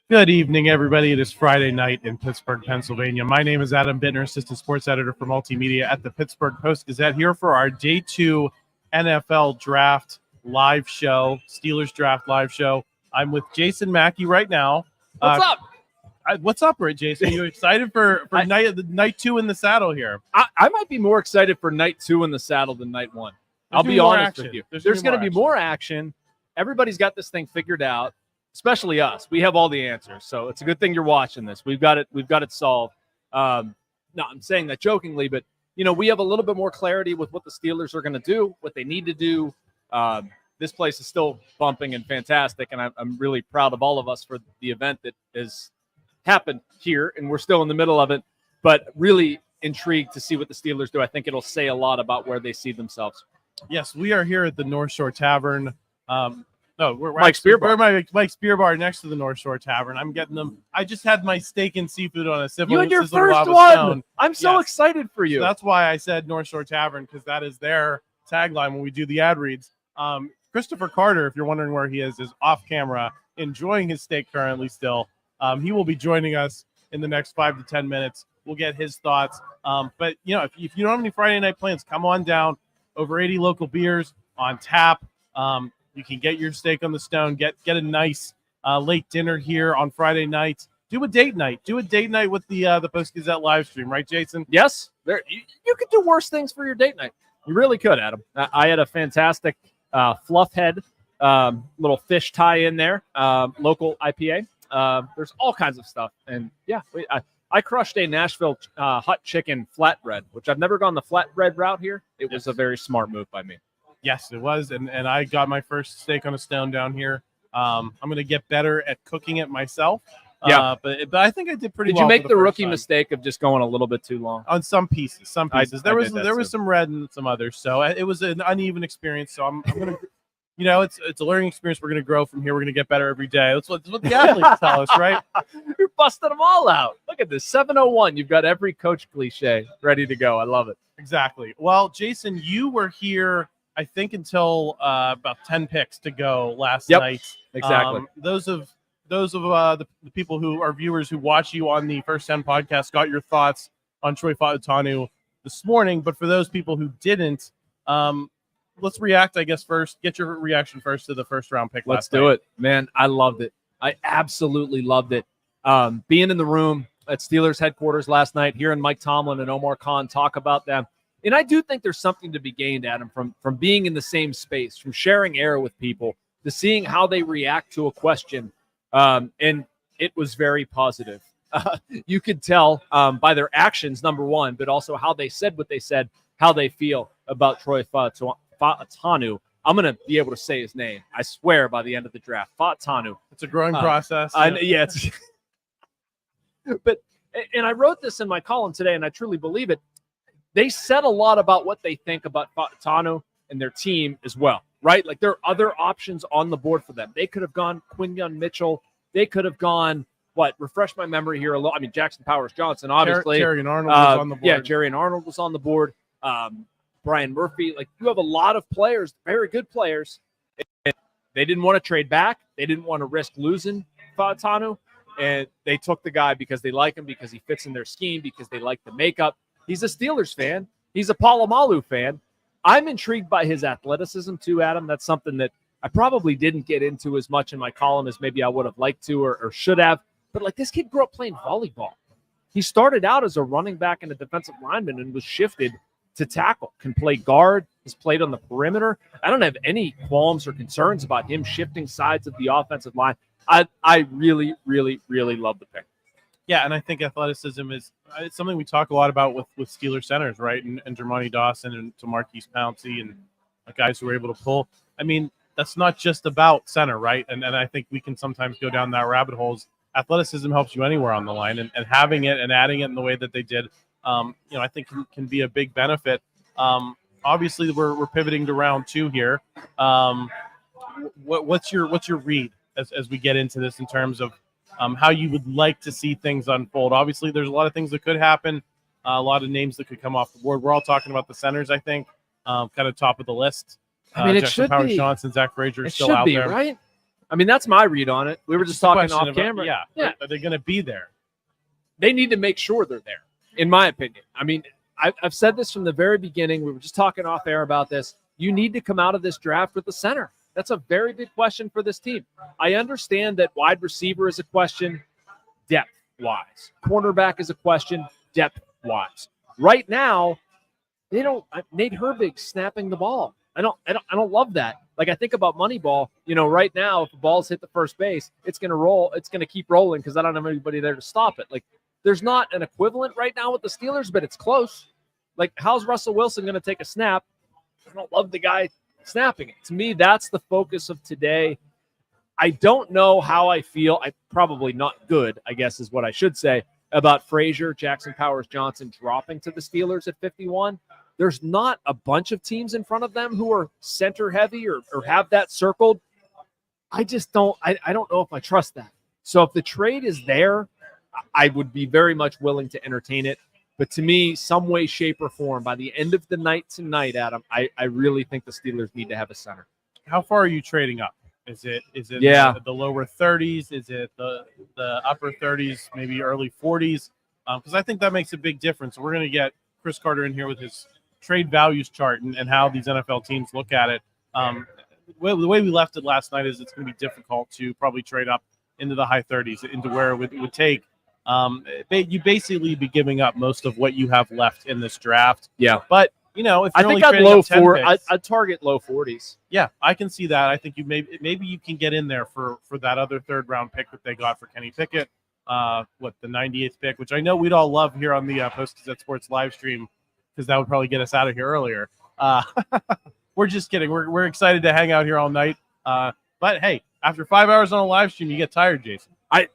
Good evening, everybody. It is Friday night in Pittsburgh, Pennsylvania. My name is Adam Bittner, assistant sports editor for multimedia at the Pittsburgh Post-Gazette, here for our Day 2 NFL Draft live show, Steelers Draft live show. I'm with Jason Mackey right now. What's up? What's up, right, Jason? Are you excited for night 2 in the saddle here? I might be more excited for night 2 in the saddle than night 1. I'll be honest with you. There's going to be more action. Everybody's got this thing figured out. Especially us. We have all the answers. So it's a good thing you're watching this. We've got it solved. No, I'm saying that jokingly, but we have a little bit more clarity with what the Steelers are going to do, what they need to do. This place is still bumping and fantastic, and I'm really proud of all of us for the event that has happened here, and we're still in the middle of it, but really intrigued to see what the Steelers do. I think it'll say a lot about where they see themselves. Yes, we are here at the North Shore Tavern. We're Mike's Beer Bar. We're Mike's Beer Bar next to the North Shore Tavern. I'm getting them. I just had my steak and seafood on a sizzle. You had your sizzle first lava one. stone. I'm so excited for you. So that's why I said North Shore Tavern, because that is their tagline when we do the ad reads. Christopher Carter, if you're wondering where he is off camera, enjoying his steak currently still. He will be joining us in the next 5 to 10 minutes. We'll get his thoughts. But if you don't have any Friday night plans, come on down. Over 80 local beers on tap. You can get your steak on the stone, get a nice late dinner here on Friday nights. Do a date night. Do a date night with the Post-Gazette live stream, right, Jason? Yes. You could do worse things for your date night. You really could, Adam. I had a fantastic fluff head, little fish tie in there, local IPA. There's all kinds of stuff. And, yeah, I crushed a Nashville hot chicken flatbread, which I've never gone the flatbread route here. It was a very smart move by me. Yes, it was, and I got my first steak on a stone down here. I'm going to get better at cooking it myself. Yeah, but I think I did pretty well. Did you make the rookie mistake of just going a little bit too long? On some pieces. There was some red and some others, so it was an uneven experience. So I'm going to, it's a learning experience. We're going to grow from here. We're going to get better every day. That's what the athletes tell us, right? You're busting them all out. Look at this, 701. You've got every coach cliche ready to go. I love it. Exactly. Well, Jason, you were here, I think, until about 10 picks to go last night. Exactly. Those of the people who are viewers who watch you on the First 10 podcast got your thoughts on Troy Fautanu this morning. But for those people who didn't, let's react, I guess, first. Get your reaction first to the first round pick. Let's do it, man. I loved it. I absolutely loved it. Being in the room at Steelers headquarters last night, hearing Mike Tomlin and Omar Khan talk about them. And I do think there's something to be gained, Adam, from being in the same space, from sharing air with people, to seeing how they react to a question. And it was very positive. You could tell by their actions, number one, but also how they said what they said, how they feel about Troy Fautanu. I'm going to be able to say his name, I swear, by the end of the draft. Fautanu. It's a growing process. Yeah. But I wrote this in my column today, and I truly believe it. They said a lot about what they think about Fautanu and their team as well, right? Like, there are other options on the board for them. They could have gone Quinyon Mitchell. They could have gone, refresh my memory here a little. I mean, Jackson Powers Johnson, obviously. Jerry and Arnold was on the board. Yeah, Jerry and Arnold was on the board. Brian Murphy. Like, you have a lot of players, very good players. And they didn't want to trade back. They didn't want to risk losing Fautanu. And they took the guy because they like him, because he fits in their scheme, because they like the makeup. He's a Steelers fan. He's a Palomalu fan. I'm intrigued by his athleticism too, Adam. That's something that I probably didn't get into as much in my column as maybe I would have liked to or should have. But, this kid grew up playing volleyball. He started out as a running back and a defensive lineman and was shifted to tackle. Can play guard. Has played on the perimeter. I don't have any qualms or concerns about him shifting sides of the offensive line. I really, really, really love the pick. Yeah, and I think athleticism is it's something we talk a lot about with Steeler centers, right? And Jermani Dawson and Marquise Pouncey and guys who are able to pull. I mean, that's not just about center, right? And I think we can sometimes go down that rabbit holes. Athleticism helps you anywhere on the line, and having it and adding it in the way that they did, I think can be a big benefit. Obviously, we're pivoting to round 2 here. What's your read as we get into this in terms of how you would like to see things unfold? Obviously, there's a lot of things that could happen, a lot of names that could come off the board. We're all talking about the centers, I think, kind of top of the list. I mean, it Jackson should Powers be. Johnson, Zach Frazier It still should out be, there, right? I mean, that's my read on it. We were just talking off camera. Yeah. Are they going to be there? They need to make sure they're there, in my opinion. I mean, I've said this from the very beginning. We were just talking off air about this. You need to come out of this draft with a center. That's a very big question for this team. I understand that wide receiver is a question depth-wise. Cornerback is a question depth-wise. Right now, they don't. Nate Herbig's snapping the ball. I don't love that. Like, I think about Moneyball. Right now, if the ball's hit the first base, it's going to roll. It's going to keep rolling because I don't have anybody there to stop it. Like, there's not an equivalent right now with the Steelers, but it's close. Like, how's Russell Wilson going to take a snap? I don't love the guy snapping it. To me, that's the focus of today. I don't know how I feel. I'm probably not good, I guess is what I should say, about Frazier, Jackson Powers Johnson dropping to the Steelers at 51. There's not a bunch of teams in front of them who are center heavy or have that circled. I just don't. I don't know if I trust that. So if the trade is there, I would be very much willing to entertain it. But to me, some way, shape, or form, by the end of the night tonight, Adam, I really think the Steelers need to have a center. How far are you trading up? Is it the lower 30s? Is it the upper 30s, maybe early 40s? Because I think that makes a big difference. We're going to get Chris Carter in here with his trade values chart and how these NFL teams look at it. The way we left it last night is it's going to be difficult to probably trade up into the high 30s, into where it would take. You basically be giving up most of what you have left in this draft. Yeah. But, if you're I think I'd target low 40s. Yeah, I can see that. I think you maybe you can get in there for that other third round pick that they got for Kenny Pickett. The 98th pick, which I know we'd all love here on the Post-Gazette Sports live stream, because that would probably get us out of here earlier. We're just kidding. We're excited to hang out here all night. But hey, after 5 hours on a live stream, you get tired, Jason. I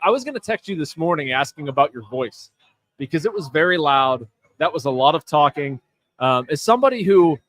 was going to text you this morning asking about your voice because it was very loud. That was a lot of talking. As somebody who,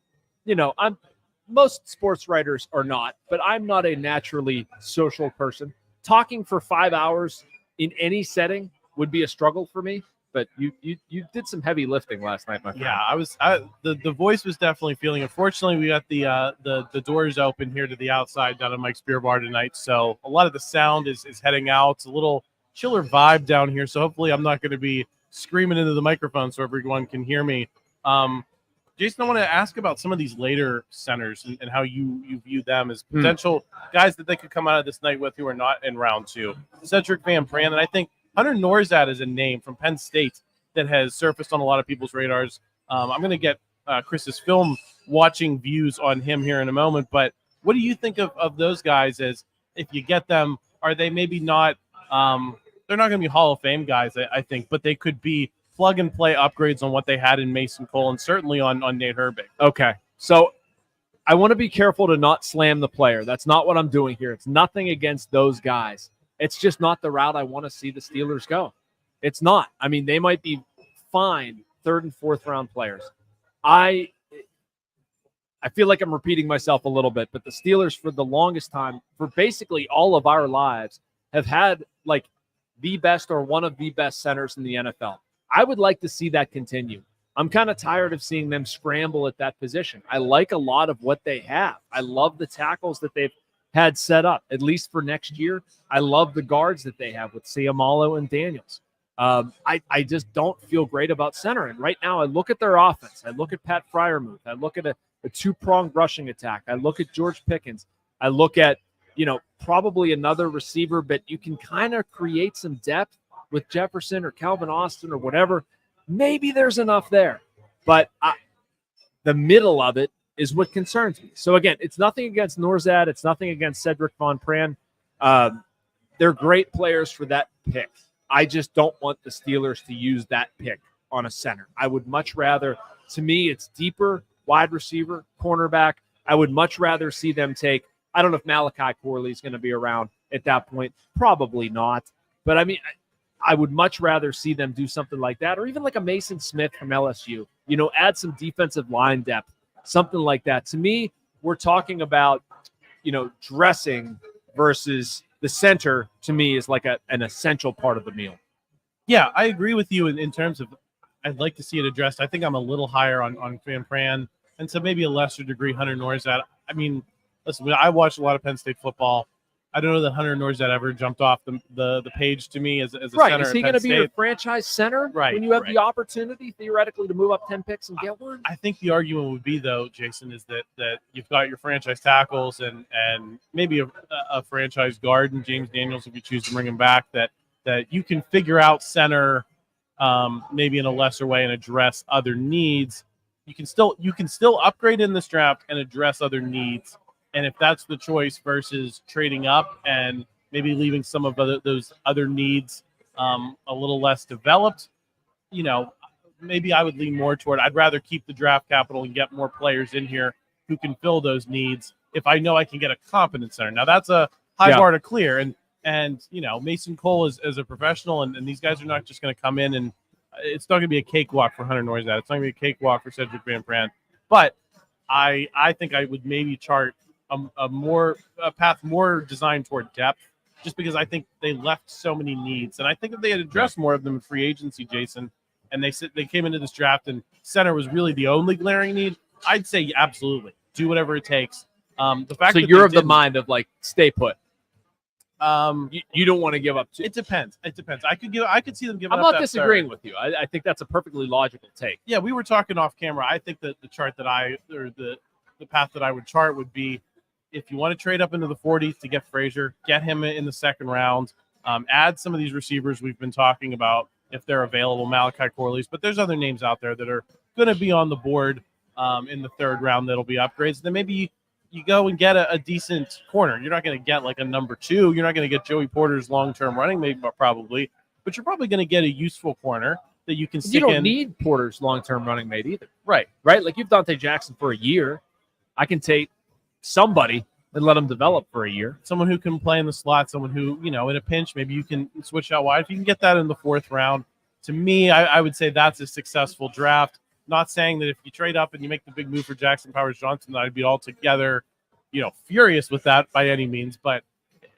most sports writers are not, but I'm not a naturally social person. Talking for 5 hours in any setting would be a struggle for me. But you did some heavy lifting last night, my friend. Yeah, the voice was definitely feeling. Unfortunately, we got the doors open here to the outside down at Mike's Beer Bar tonight, so a lot of the sound is heading out. It's a little chiller vibe down here, so hopefully I'm not going to be screaming into the microphone so everyone can hear me. Jason, I want to ask about some of these later centers and how you view them as potential guys that they could come out of this night with who are not in round two. Cedric Van Pran, and I think Hunter Nourzad is a name from Penn State that has surfaced on a lot of people's radars. I'm going to get Chris's film watching views on him here in a moment, but what do you think of those guys as if you get them, are they maybe not they're not going to be Hall of Fame guys, I think, but they could be plug-and-play upgrades on what they had in Mason Cole and certainly on Nate Herbig. Okay, so I want to be careful to not slam the player. That's not what I'm doing here. It's nothing against those guys. It's just not the route I want to see the Steelers go. It's not. I mean, they might be fine third and fourth round players. I feel like I'm repeating myself a little bit, but the Steelers for the longest time, for basically all of our lives, have had like the best or one of the best centers in the NFL. I would like to see that continue. I'm kind of tired of seeing them scramble at that position. I like a lot of what they have. I love the tackles that they've had set up, at least for next year. I love the guards that they have with Siamalo and Daniels. I just don't feel great about center. And right now I look at their offense. I look at Pat Freiermuth. I look at a two-pronged rushing attack. I look at George Pickens. I look at, probably another receiver, but you can kind of create some depth with Jefferson or Calvin Austin or whatever. Maybe there's enough there. But the middle of it is what concerns me. So, again, it's nothing against Nourzad. It's nothing against Cedric Van Pran. They're great players for that pick. I just don't want the Steelers to use that pick on a center. I would much rather, to me, it's deeper, wide receiver, cornerback. I would much rather see them take, I don't know if Malachi Corley is going to be around at that point. Probably not. But, I mean, I would much rather see them do something like that, or even like a Mason Smith from LSU. Add some defensive line depth. Something like that. To me, we're talking about, dressing versus the center, to me, is like an essential part of the meal. Yeah, I agree with you in terms of I'd like to see it addressed. I think I'm a little higher on Van Pran, and so maybe a lesser degree Hunter Nourzad. I mean, listen, I watched a lot of Penn State football. I don't know that Hunter Nourzad ever jumped off the page to me as a center. Is he going to be your franchise center when you have the opportunity, theoretically, to move up 10 picks and get one? I think the argument would be, though, Jason, is that you've got your franchise tackles and maybe a franchise guard in James Daniels if you choose to bring him back, that you can figure out center maybe in a lesser way and address other needs. You can still upgrade in this draft and address other needs. And if that's the choice versus trading up and maybe leaving some of those other needs a little less developed, maybe I would lean more toward I'd rather keep the draft capital and get more players in here who can fill those needs if I know I can get a competent center. Now, that's a high bar to clear. And Mason Cole is a professional, and these guys are not just going to come in and it's not going to be a cakewalk for Hunter Nourzad. It's not going to be a cakewalk for Cedric Van Pran. But I think I would maybe chart a path more designed toward depth, just because I think they left so many needs, and I think if they had addressed more of them in free agency, Jason, and they came into this draft and center was really the only glaring need, I'd say absolutely do whatever it takes. The fact so that you're of the mind of like stay put. You don't want to give up. It depends. I could see them giving. I'm up not disagreeing with you. I think that's a perfectly logical take. Yeah, we were talking off camera. I think that the chart that the path that I would chart would be, if you want to trade up into the 40s to get Frazier, get him in the second round. Add some of these receivers we've been talking about if they're available, Malachi Corley's, but there's other names out there that are going to be on the board in the third round that'll be upgrades. Then maybe you go and get a decent corner. You're not going to get like a number 2. You're not going to get Joey Porter's long-term running mate, probably, but you're probably going to get a useful corner that you can stick in. You don't need Porter's long-term running mate either. Right. Like you've Dante Jackson for a year. I can take somebody and let them develop for a year. Someone who can play in the slot, someone who, in a pinch, maybe you can switch out wide. If you can get that in the fourth round, to me, I would say that's a successful draft. Not saying that if you trade up and you make the big move for Jackson Powers-Johnson, that I'd be altogether, furious with that by any means. But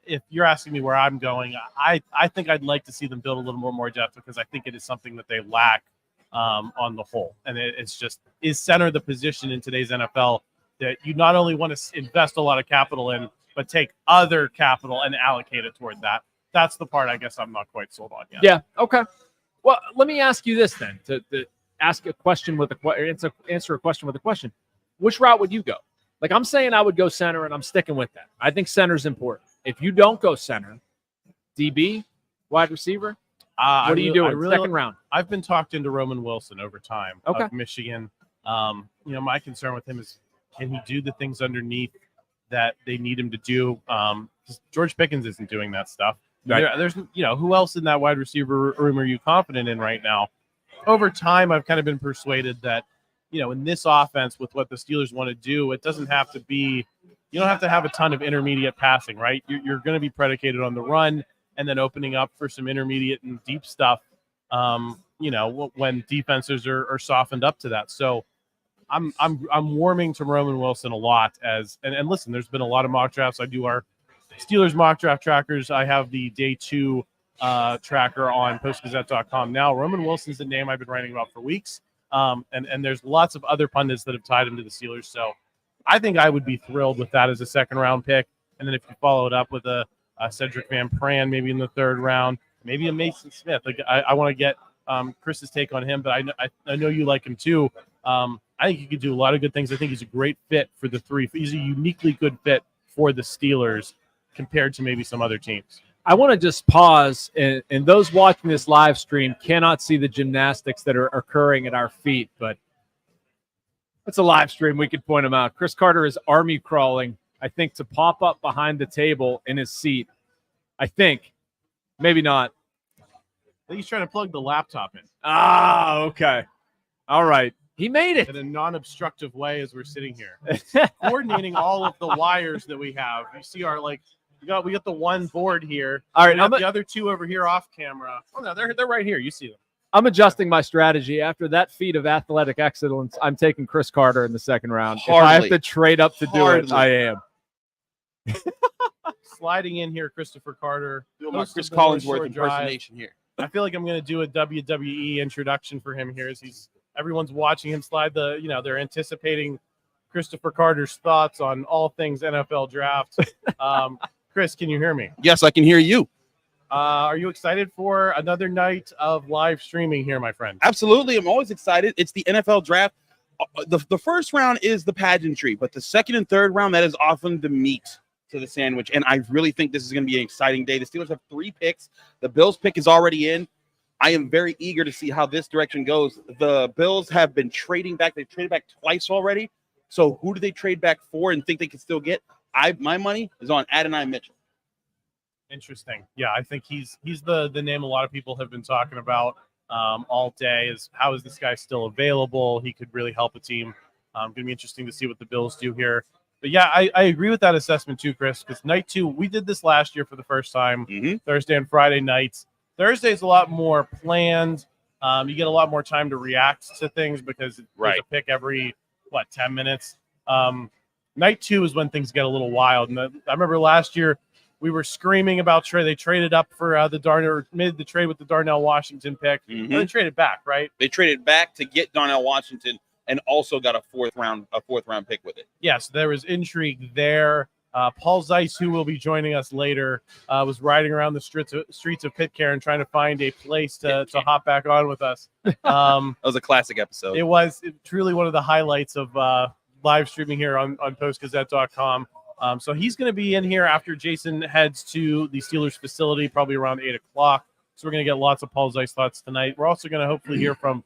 if you're asking me where I'm going, I think I'd like to see them build a little more depth, because I think it is something that they lack on the whole. And it's just, is center the position in today's NFL that you not only want to invest a lot of capital in, but take other capital and allocate it toward that. That's the part I guess I'm not quite sold on yet. Yeah. Okay. Well, let me ask you this then, to ask a question with answer a question with a question. Which route would you go? Like I'm saying, I would go center, and I'm sticking with that. I think center's important. If you don't go center, DB, wide receiver, what are you doing? Second round. I've been talked into Roman Wilson over time of Michigan. My concern with him is, can he do the things underneath that they need him to do? George Pickens isn't doing that stuff. Right. There's, who else in that wide receiver room are you confident in right now? Over time, I've kind of been persuaded that, in this offense with what the Steelers want to do, it doesn't have to be, you don't have to have a ton of intermediate passing, right? You're going to be predicated on the run and then opening up for some intermediate and deep stuff, when defenses are softened up to that. So I'm warming to Roman Wilson a lot and listen, there's been a lot of mock drafts. I do our Steelers mock draft trackers. I have the day 2 tracker on postgazette.com now. Roman Wilson's the name I've been writing about for weeks. And there's lots of other pundits that have tied him to the Steelers. So I think I would be thrilled with that as a second round pick. And then if you follow it up with a Cedric Van Pran, maybe in the third round, maybe a Mason Smith. Like I want to get Chris's take on him, but I know you like him too. I think he could do a lot of good things. I think he's a great fit for the 3. He's a uniquely good fit for the Steelers compared to maybe some other teams. I want to just pause, and those watching this live stream cannot see the gymnastics that are occurring at our feet, but it's a live stream. We could point them out. Chris Carter is army crawling, I think, to pop up behind the table in his seat. I think. Maybe not. I think he's trying to plug the laptop in. Ah, okay. All right. He made it. In a non-obstructive way as we're sitting here. Coordinating all of the wires that we have. You see our, we got the one board here. All right. The other 2 over here off camera. Oh, no, they're right here. You see them. I'm adjusting my strategy. After that feat of athletic excellence, I'm taking Chris Carter in the second round. Hardly. If I have to trade up to do it, I am. Sliding in here, Christopher Carter. Chris Collinsworth impersonation here. I feel like I'm going to do a WWE introduction for him here as everyone's watching him slide they're anticipating Christopher Carter's thoughts on all things NFL draft. Chris, can you hear me? Yes, I can hear you. Are you excited for another night of live streaming here, my friend? Absolutely. I'm always excited. It's the NFL draft. The first round is the pageantry, but the second and third round, that is often the meat to the sandwich. And I really think this is going to be an exciting day. The Steelers have 3 picks. The Bills pick is already in. I am very eager to see how this direction goes. The Bills have been trading back. They've traded back twice already. So who do they trade back for and think they can still get? My money is on Adonai Mitchell. Interesting. Yeah, I think he's the name a lot of people have been talking about all day. Is how is this guy still available? He could really help a team. Going to be interesting to see what the Bills do here. But yeah, I agree with that assessment too, Chris, because night 2, we did this last year for the first time, Thursday and Friday nights. Thursday's a lot more planned. You get a lot more time to react to things because there's a pick every, 10 minutes. Night 2 is when things get a little wild. And I remember last year we were screaming about trade. They traded up for made the trade with the Darnell Washington pick. And they traded back, right? They traded back to get Darnell Washington and also got a fourth round pick with it. Yes, there was intrigue there. Paul Zeise, who will be joining us later, was riding around the streets of Pitcairn trying to find a place to hop back on with us. That was a classic episode. It was truly one of the highlights of live streaming here on postgazette.com. So he's going to be in here after Jason heads to the Steelers facility, probably around 8 o'clock. So we're going to get lots of Paul Zeise thoughts tonight. We're also going to hopefully hear from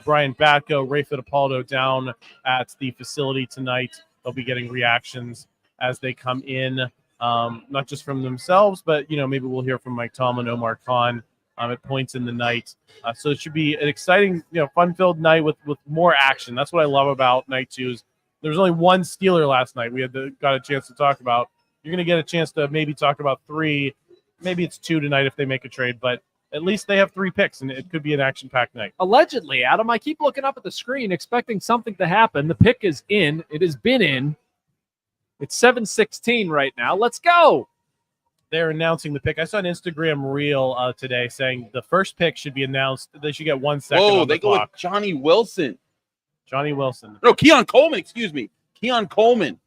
Brian Batko, Ray Fittipaldo down at the facility tonight. They'll be getting reactions as they come in, not just from themselves, but, maybe we'll hear from Mike Tomlin, Omar Khan at points in the night. So it should be an exciting, fun-filled night with more action. That's what I love about night 2 is there's only one Steeler last night we got a chance to talk about. You're going to get a chance to maybe talk about 3. Maybe it's 2 tonight if they make a trade, but at least they have 3 picks, and it could be an action-packed night. Allegedly, Adam, I keep looking up at the screen expecting something to happen. The pick is in. It has been in. It's 7:16 right now. Let's go. They're announcing the pick. I saw an Instagram reel today saying the first pick should be announced. They should get 1 second on the go clock. with Johnny Wilson. Johnny Wilson. No, Keon Coleman, excuse me. Keon Coleman.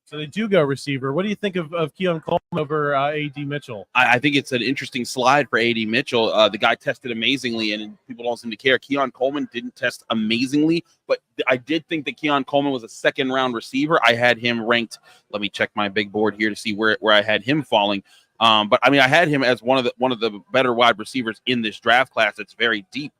So they do go receiver. What do you think of Keon Coleman over A.D. Mitchell? I think it's an interesting slide for A.D. Mitchell. The guy tested amazingly, and people don't seem to care. Keon Coleman didn't test amazingly, but I did think that Keon Coleman was a second-round receiver. I had him ranked. Let me check my big board here to see where I had him falling. But I had him as one of the better wide receivers in this draft class. It's very deep.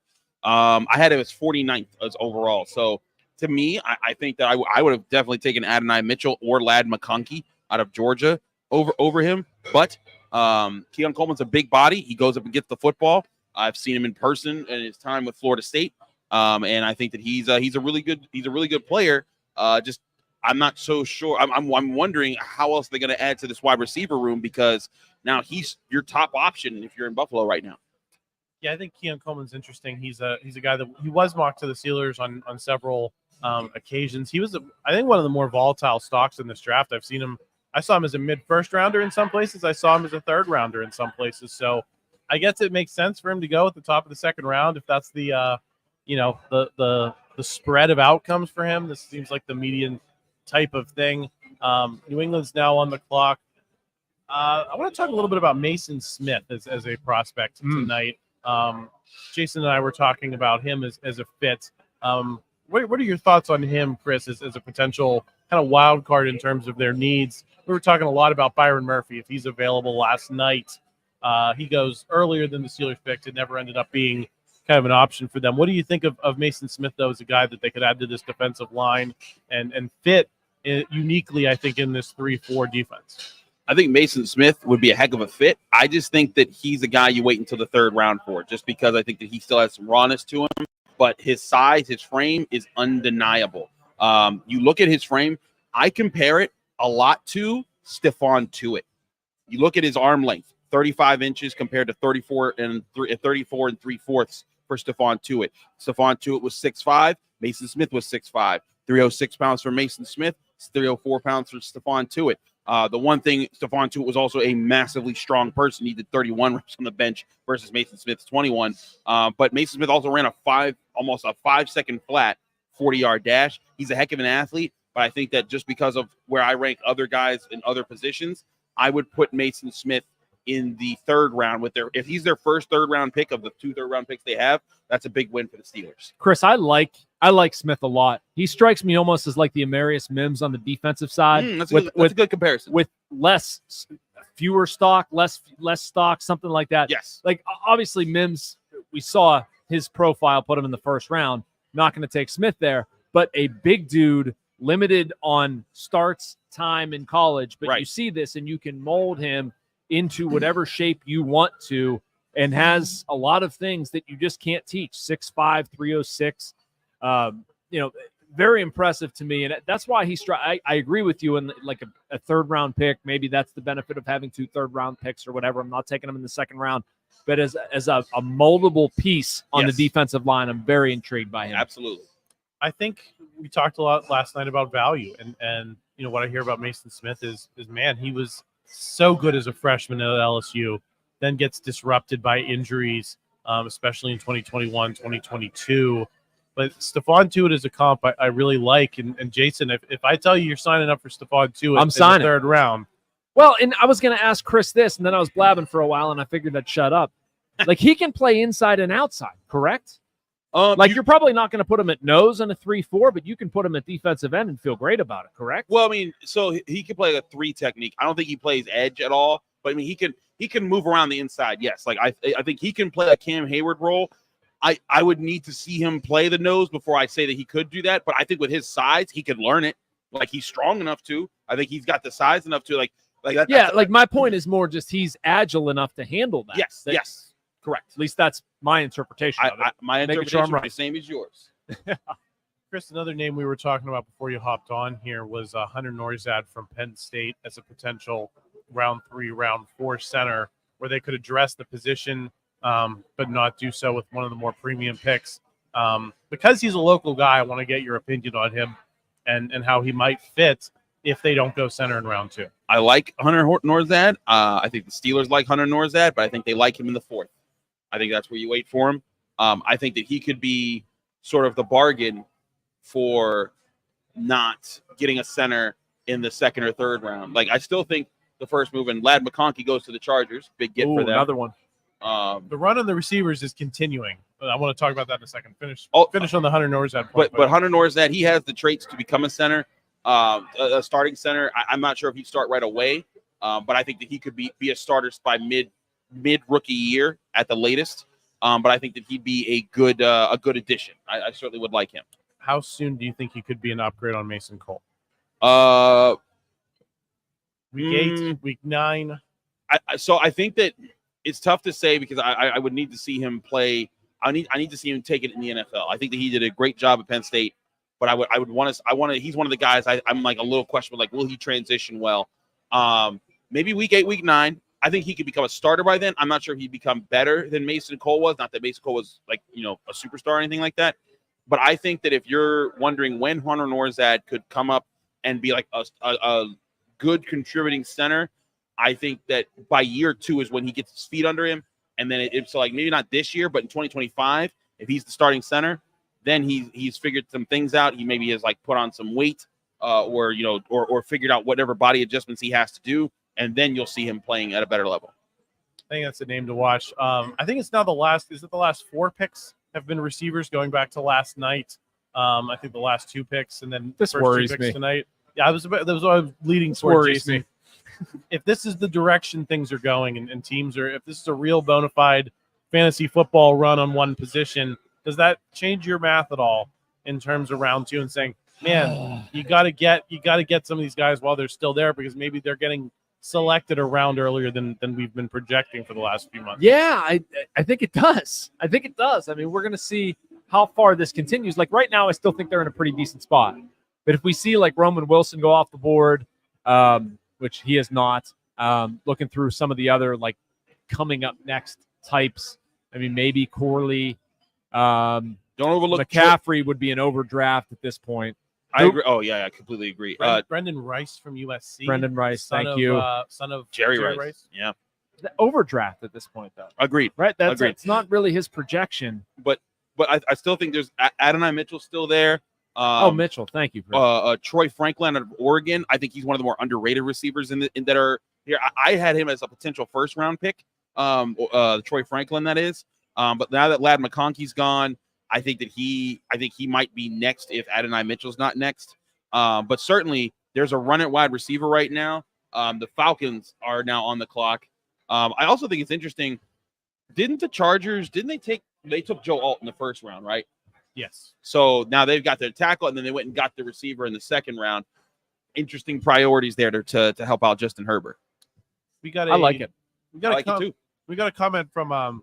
I had him as 49th as overall. So to me, I think that I would have definitely taken Adonai Mitchell or Ladd McConkey out of Georgia over him. But Keon Coleman's a big body. He goes up and gets the football. I've seen him in person in his time with Florida State, and I think that he's a really good player. I'm not so sure. I'm wondering how else they're going to add to this wide receiver room because now he's your top option if you're in Buffalo right now. Yeah, I think Keon Coleman's interesting. He's a guy that he was mocked to the Steelers on several occasions. He was, I think, one of the more volatile stocks in this draft. I saw him as a mid-first rounder in some places. I saw him as a third rounder in some places. So I guess it makes sense for him to go at the top of the second round if that's the spread of outcomes for him. This seems like the median type of thing. New England's now on the clock. I want to talk a little bit about Mason Smith as a prospect tonight. Jason and I were talking about him as a fit. What are your thoughts on him, Chris, as a potential kind of wild card in terms of their needs? We were talking a lot about Byron Murphy. If he's available last night, he goes earlier than the Steelers picked. It never ended up being kind of an option for them. What do you think of Mason Smith, though, as a guy that they could add to this defensive line and fit uniquely, I think, in this 3-4 defense? I think Mason Smith would be a heck of a fit. I just think that he's a guy you wait until the third round for, just because I think that he still has some rawness to him. But his size, his frame is undeniable. You look at his frame, I compare it a lot to Stephon Tuitt. You look at his arm length, 35 inches compared to 34 and 3/4 for Stephon Tuitt. Stephon Tuitt was 6'5". Mason Smith was 6'5". 306 pounds for Mason Smith, 304 pounds for Stephon Tuitt. The one thing, Stephon Tuitt was also a massively strong person. He did 31 reps on the bench versus Mason Smith's 21. But Mason Smith also ran almost a 5-second flat 40-yard dash. He's a heck of an athlete. But I think that just because of where I rank other guys in other positions, I would put Mason Smith in the third round if he's their first third round pick of the 2 third-round picks they have. That's a big win for the Steelers. Chris, I like Smith a lot. He strikes me almost as like the Amarius Mims on the defensive side. That's a good comparison. With fewer stock, less stock, something like that. Yes. Like obviously Mims, we saw his profile put him in the first round. Not going to take Smith there, but a big dude, limited on starts time in college. But you see this and you can mold him into whatever shape you want to, and has a lot of things that you just can't teach. 6'5", 306. Very impressive to me. And that's why I agree with you in like a third round pick. Maybe that's the benefit of having 2 third-round picks or whatever. I'm not taking them in the second round, but as a moldable piece on the defensive line, I'm very intrigued by him. Absolutely. I think we talked a lot last night about value, and what I hear about Mason Smith is man, he was so good as a freshman at LSU, then gets disrupted by injuries, especially in 2021, 2022. But Stephon Tuitt is a comp I really like. And Jason, if I tell you you're signing up for Stephon Tuitt in the third round. Well, and I was going to ask Chris this, and then I was blabbing for a while, and I figured I'd shut up. Like, he can play inside and outside, correct? You're probably not going to put him at nose on a 3-4, but you can put him at defensive end and feel great about it, correct? Well, I mean, so he can play a 3 technique. I don't think he plays edge at all, but I mean, he can move around the inside. Yes, like I think he can play a Cam Hayward role. I would need to see him play the nose before I say that he could do that. But I think with his size, he could learn it. Like, he's strong enough to. I think he's got the size enough to like that. Yeah, like my point is more just he's agile enough to handle that. Yes. Correct. At least that's my interpretation of it. My interpretation is the same as yours. Chris, another name we were talking about before you hopped on here was Hunter Nourzad from Penn State as a potential round 3, round 4 center, where they could address the position, but not do so with one of the more premium picks. Because he's a local guy, I want to get your opinion on him and how he might fit if they don't go center in round 2. I like Hunter Nourzad. I think the Steelers like Hunter Nourzad, but I think they like him in the 4th. I think that's where you wait for him. I think that he could be sort of the bargain for not getting a center in the 2nd or 3rd round. Like, I still think the first move, and Ladd McConkey goes to the Chargers. Big get for them. Another one. The run on the receivers is continuing. I want to talk about that in a second. Finish on the Hunter Nourzad point. But Hunter Nourzad, he has the traits to become a center, a starting center. I'm not sure if he'd start right away, but I think that he could be a starter by mid rookie year at the latest. But I think that he'd be a good addition. I certainly would like him. How soon do you think he could be an upgrade on Mason Cole? Week 8, week 9. So I think that it's tough to say because I would need to see him play. I need to see him take it in the NFL. I think that he did a great job at Penn State, but he's one of the guys I'm like a little questionable. Like, will he transition well? Maybe week 8, week 9. I think he could become a starter by then. I'm not sure he'd become better than Mason Cole was. Not that Mason Cole was like, a superstar or anything like that. But I think that if you're wondering when Hunter Nourzad could come up and be like a good contributing center, I think that by year 2 is when he gets his feet under him. And then it's like maybe not this year, but in 2025, if he's the starting center, then he's figured some things out. He maybe has like put on some weight or figured out whatever body adjustments he has to do. And then you'll see him playing at a better level. I think that's a name to watch. I think it's now the last 4 picks have been receivers going back to last night. I think the last 2 picks and then this first worries 2 picks me tonight. Yeah, that was what I was leading towards, Jason. If this is the direction things are going and teams are, if this is a real bona fide fantasy football run on one position, does that change your math at all in terms of round 2 and saying, man, you got to get some of these guys while they're still there because maybe they're getting selected a round earlier than we've been projecting for the last few months? Yeah, I think it does. I mean, we're going to see how far this continues. Like right now, I still think they're in a pretty decent spot. But if we see like Roman Wilson go off the board, which he is not, looking through some of the other like coming up next types, I mean, maybe Corley, don't overlook McCaffrey would be an overdraft at this point. I agree. Oh, yeah, I completely agree. Brendan Rice from USC. Brendan Rice, thank you. Son of Jerry Rice. Yeah. The overdraft at this point, though. Agreed. Right? It's not really his projection. But I still think there's Adonai Mitchell still there. Mitchell, thank you. Troy Franklin out of Oregon. I think he's one of the more underrated receivers in that are here. I had him as a potential first-round pick. Troy Franklin, that is. But now that Ladd McConkey's gone, I think he might be next if Adonai Mitchell's not next. But certainly there's a run at wide receiver right now. The Falcons are now on the clock. I also think it's interesting. Didn't the Chargers? They took Joe Alt in the first round, right? Yes. So now they've got their tackle, and then they went and got the receiver in the second round. Interesting priorities there to help out Justin Herbert. I like it. I like it too. We got a comment from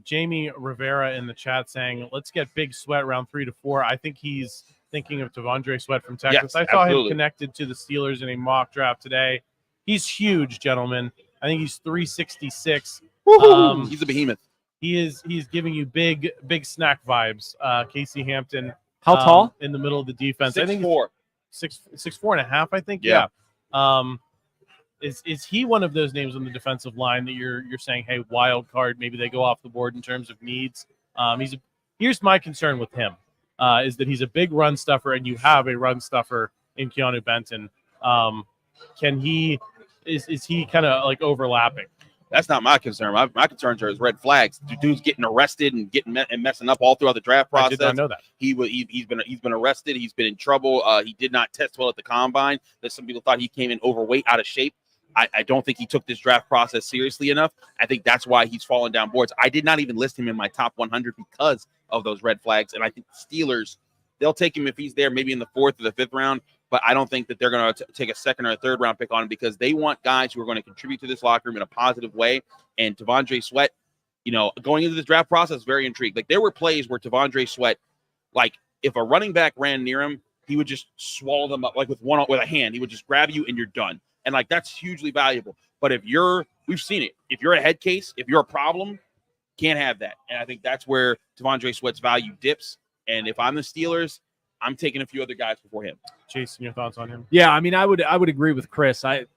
Jamie Rivera in the chat saying, "Let's get Big Sweat round 3 to 4." I think he's thinking of Devondre Sweat from Texas. Yes, I saw absolutely. him connected to the Steelers in a mock draft today. He's huge, gentlemen. I think he's 366. He's a behemoth. He's giving you big snack vibes. Casey Hampton. How tall? In the middle of the defense. I think 6'4". 6'4.5", I think. Yeah. Is he one of those names on the defensive line that you're saying, hey, wild card, maybe they go off the board in terms of needs? Here's my concern with him, is that he's a big run stuffer, and you have a run stuffer in Keanu Benton. Is he kind of like overlapping? That's not my concern. My concerns are his red flags. Dude's getting arrested and messing up all throughout the draft process. I did not know that. He's been arrested. He's been in trouble. He did not test well at the combine. That some people thought he came in overweight, out of shape. I don't think he took this draft process seriously enough. I think that's why he's fallen down boards. I did not even list him in my top 100 because of those red flags. And I think the Steelers, they'll take him if he's there, maybe in the 4th or the 5th round. But I don't think that they're going to take a 2nd or a 3rd round pick on him because they want guys who are going to contribute to this locker room in a positive way. And Devondre Sweat, going into this draft process, very intrigued. Like, there were plays where Devondre Sweat, like, if a running back ran near him, he would just swallow them up, like with a hand. He would just grab you and you're done. And, like, that's hugely valuable. But we've seen it. If you're a head case, if you're a problem, can't have that. And I think that's where Devondre Sweat's value dips. And if I'm the Steelers, I'm taking a few other guys before him. Jason, your thoughts on him? Yeah, I mean, I would agree with Chris. I'm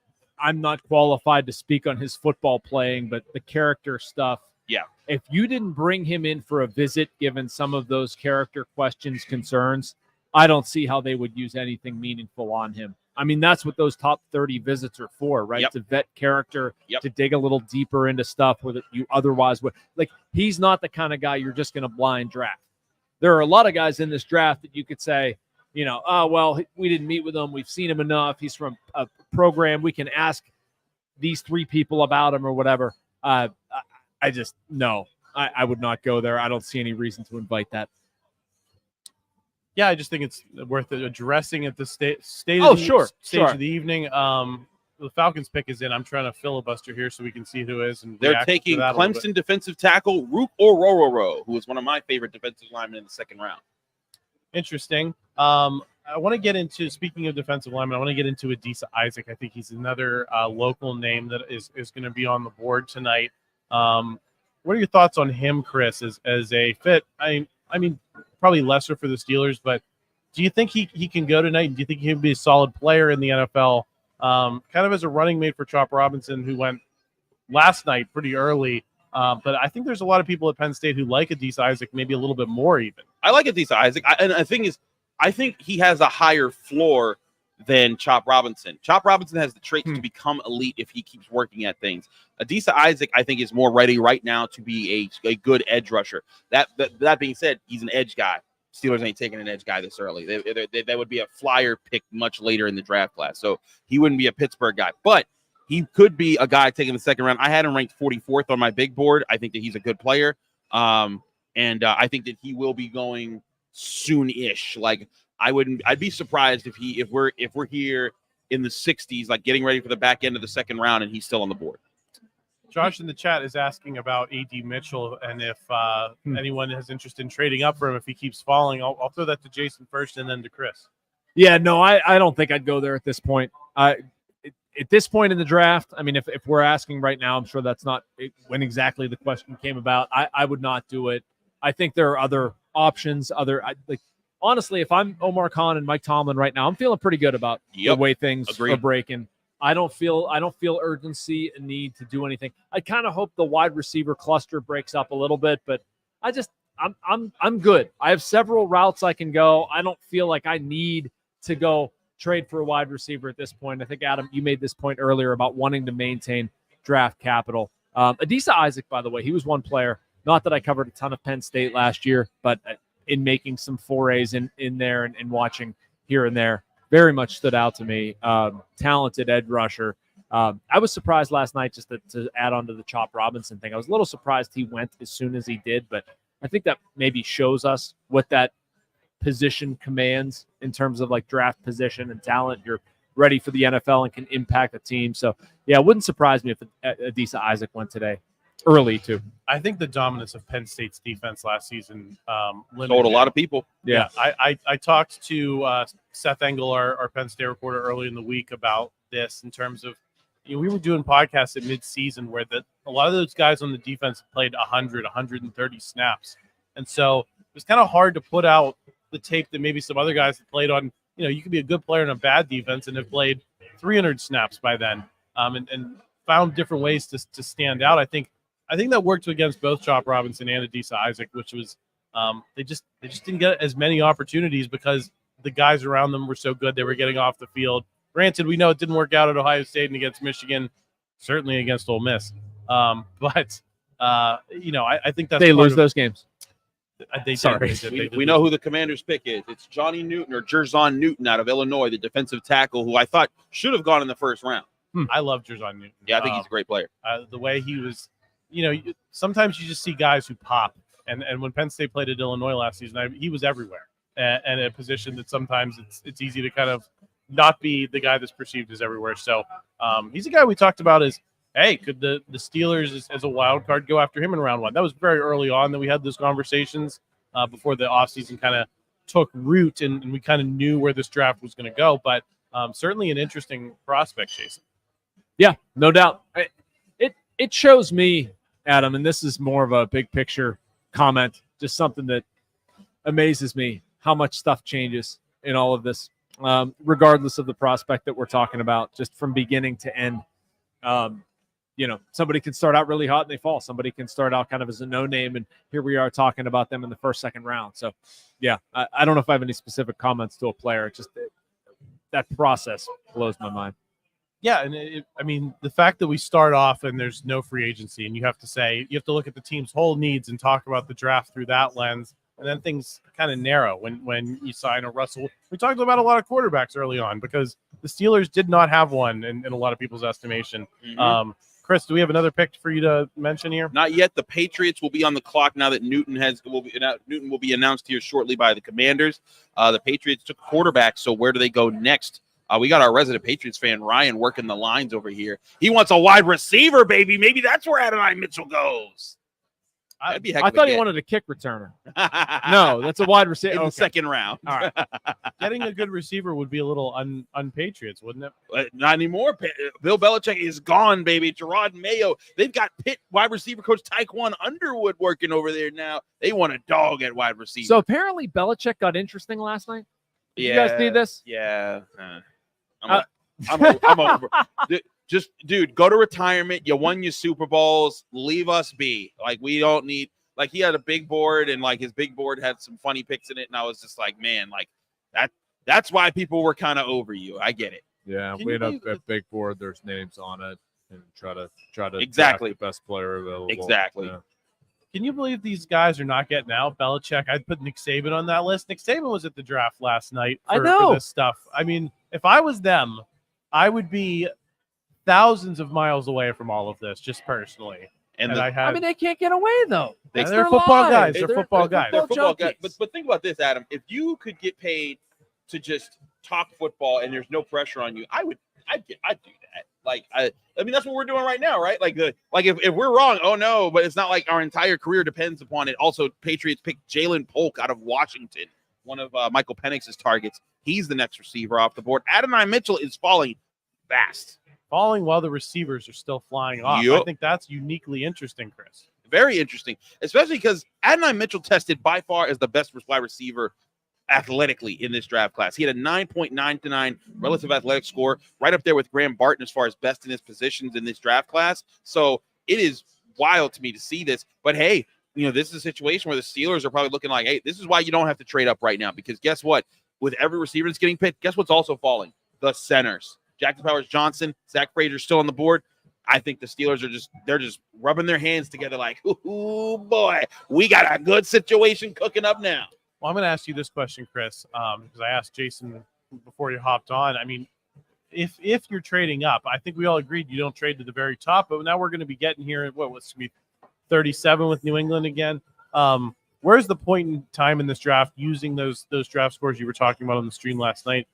not qualified to speak on his football playing, but the character stuff. Yeah. If you didn't bring him in for a visit, given some of those character questions, concerns, I don't see how they would use anything meaningful on him. I mean, that's what those top 30 visits are for, right? Yep. To vet character, Yep. to dig a little deeper into stuff where you otherwise would. Like, he's not the kind of guy you're just going to blind draft. There are a lot of guys in this draft that you could say, we didn't meet with him. We've seen him enough. He's from a program. We can ask these 3 people about him or whatever. I would not go there. I don't see any reason to invite that. Yeah, I just think it's worth addressing at the state of the evening. The Falcons pick is in. I'm trying to filibuster here so we can see who is. And they're taking Clemson defensive tackle Rook Orororo, who was one of my favorite defensive linemen in the 2nd round. Interesting. I want to get into, speaking of defensive linemen, I want to get into Adisa Isaac. I think he's another local name that is going to be on the board tonight. What are your thoughts on him, Chris, as a fit? I mean, probably lesser for the Steelers, but do you think he can go tonight? Do you think he can be a solid player in the NFL? Kind of as a running mate for Chop Robinson, who went last night pretty early. But I think there's a lot of people at Penn State who like Adisa Isaac maybe a little bit more even. I like Adisa Isaac. And the thing is, I think he has a higher floor than Chop Robinson. Chop Robinson has the traits to become elite if he keeps working at things. Adisa Isaac, I think, is more ready right now to be a good edge rusher. That being said, he's an edge guy. Steelers ain't taking an edge guy this early. They would be a flyer pick much later in the draft class. So he wouldn't be a Pittsburgh guy. But he could be a guy taking the 2nd round. I had him ranked 44th on my big board. I think that he's a good player. And I think that he will be going soon-ish. Like, I'd be surprised if we're here in the 60s, like getting ready for the back end of the 2nd round, and he's still on the board. Josh in the chat is asking about A.D. Mitchell and if anyone has interest in trading up for him if he keeps falling. I'll throw that to Jason first and then to Chris. Yeah, no, I don't think I'd go there at this point. At this point in the draft, I mean, if we're asking right now, I'm sure that's not when exactly the question came about. I would not do it. I think there are other options. Honestly, if I'm Omar Khan and Mike Tomlin right now, I'm feeling pretty good about the way things are breaking. I don't feel urgency and need to do anything. I kind of hope the wide receiver cluster breaks up a little bit, but I I'm good. I have several routes I can go. I don't feel like I need to go trade for a wide receiver at this point. I think, Adam, you made this point earlier about wanting to maintain draft capital. Adisa Isaac, by the way, he was one player. Not that I covered a ton of Penn State last year, but in making some forays in there and watching here and there, very much stood out to me. Talented edge rusher. I was surprised last night, just to add on to the Chop Robinson thing. I was a little surprised he went as soon as he did, but I think that maybe shows us what that position commands in terms of like draft position and talent. You're ready for the NFL and can impact a team. So, yeah, it wouldn't surprise me if Adisa Isaac went today. Early, too. I think the dominance of Penn State's defense last season sold a lot of people. Yeah. I talked to Seth Engel, our Penn State reporter, early in the week about this in terms of, we were doing podcasts at midseason where a lot of those guys on the defense played 100, 130 snaps. And so it was kind of hard to put out the tape that maybe some other guys have played on. You could be a good player in a bad defense and have played 300 snaps by then and found different ways to stand out. I think that worked against both Chop Robinson and Adisa Isaac, which was they just didn't get as many opportunities because the guys around them were so good. They were getting off the field. Granted, we know it didn't work out at Ohio State and against Michigan, certainly against Ole Miss. But I think that's they lose those games. We know who the Commander's pick is. It's Johnny Newton or Jerzon Newton out of Illinois, the defensive tackle who I thought should have gone in the first round. I love Jerzon Newton. Yeah, I think he's a great player. The way he was, sometimes you just see guys who pop. And when Penn State played at Illinois last season, he was everywhere. And a position that sometimes it's easy to kind of not be the guy that's perceived as everywhere. So he's a guy we talked about as, hey, could the Steelers as a wild card go after him in round one? That was very early on that we had those conversations before the offseason kind of took root and we kind of knew where this draft was going to go. But certainly an interesting prospect, Jason. Yeah, no doubt. It shows me, Adam, and this is more of a big picture comment, just something that amazes me, how much stuff changes in all of this, regardless of the prospect that we're talking about, just from beginning to end. Somebody can start out really hot and they fall. Somebody can start out kind of as a no-name, and here we are talking about them in the first, second round. So, yeah, I don't know if I have any specific comments to a player. It's just that process blows my mind. Yeah, and the fact that we start off and there's no free agency, and you have to look at the team's whole needs and talk about the draft through that lens, and then things kind of narrow when you sign a Russell. We talked about a lot of quarterbacks early on because the Steelers did not have one in a lot of people's estimation. Mm-hmm. Chris, do we have another pick for you to mention here? Not yet. The Patriots will be on the clock now that Newton will be announced here shortly by the Commanders. The Patriots took quarterback, so where do they go next? We got our resident Patriots fan, Ryan, working the lines over here. He wants a wide receiver, baby. Maybe that's where Adam Mitchell goes. I thought he wanted a kick returner. No, that's a wide receiver. In the second round. All right. Getting a good receiver would be a little un-Patriots, wouldn't it? Not anymore. Bill Belichick is gone, baby. Gerard Mayo. They've got Pitt wide receiver coach Tyquan Underwood working over there now. They want a dog at wide receiver. So apparently Belichick got interesting last night. Did you guys see this? Yeah. I'm over. Dude, go to retirement. You won your Super Bowls. Leave us be. Like, we don't need. Like, he had a big board, and like his big board had some funny picks in it, and I was just like, man, like that's why people were kind of over you. I get it. Yeah, we had a big board. There's names on it, and try to exactly draft the best player available. Exactly. Yeah. Can you believe these guys are not getting out? Belichick, I'd put Nick Saban on that list. Nick Saban was at the draft last night for this stuff. I mean, if I was them, I would be thousands of miles away from all of this, just personally. And they can't get away, though. They're football guys. They're football guys. They're football guys. But think about this, Adam. If you could get paid to just talk football and there's no pressure on you, I'd do that. Like, I mean, that's what we're doing right now, right? Like if we're wrong, oh no, but it's not like our entire career depends upon it. Also, Patriots picked Jalen Polk out of Washington, one of Michael Penix's targets. He's the next receiver off the board. Adonai Mitchell is falling fast. Falling while the receivers are still flying off. Yep. I think that's uniquely interesting, Chris. Very interesting, especially because Adonai Mitchell tested by far as the best wide receiver athletically in this draft class. He had a 9.929 relative athletic score, right up there with Graham Barton as far as best in his positions in this draft class. So it is wild to me to see this. But hey, this is a situation where the Steelers are probably looking like, hey, this is why you don't have to trade up right now, because guess what? With every receiver that's getting picked, guess what's also falling? The centers. Jackson Powers-Johnson, Zach Frazier still on the board. I think the Steelers they're just rubbing their hands together like, ooh, boy, we got a good situation cooking up now. Well, I'm going to ask you this question, Chris, because I asked Jason before you hopped on. I mean, if you're trading up, I think we all agreed you don't trade to the very top, but now we're going to be getting here at what's going to be 37 with New England again. Where's the point in time in this draft, using those draft scores you were talking about on the stream last night,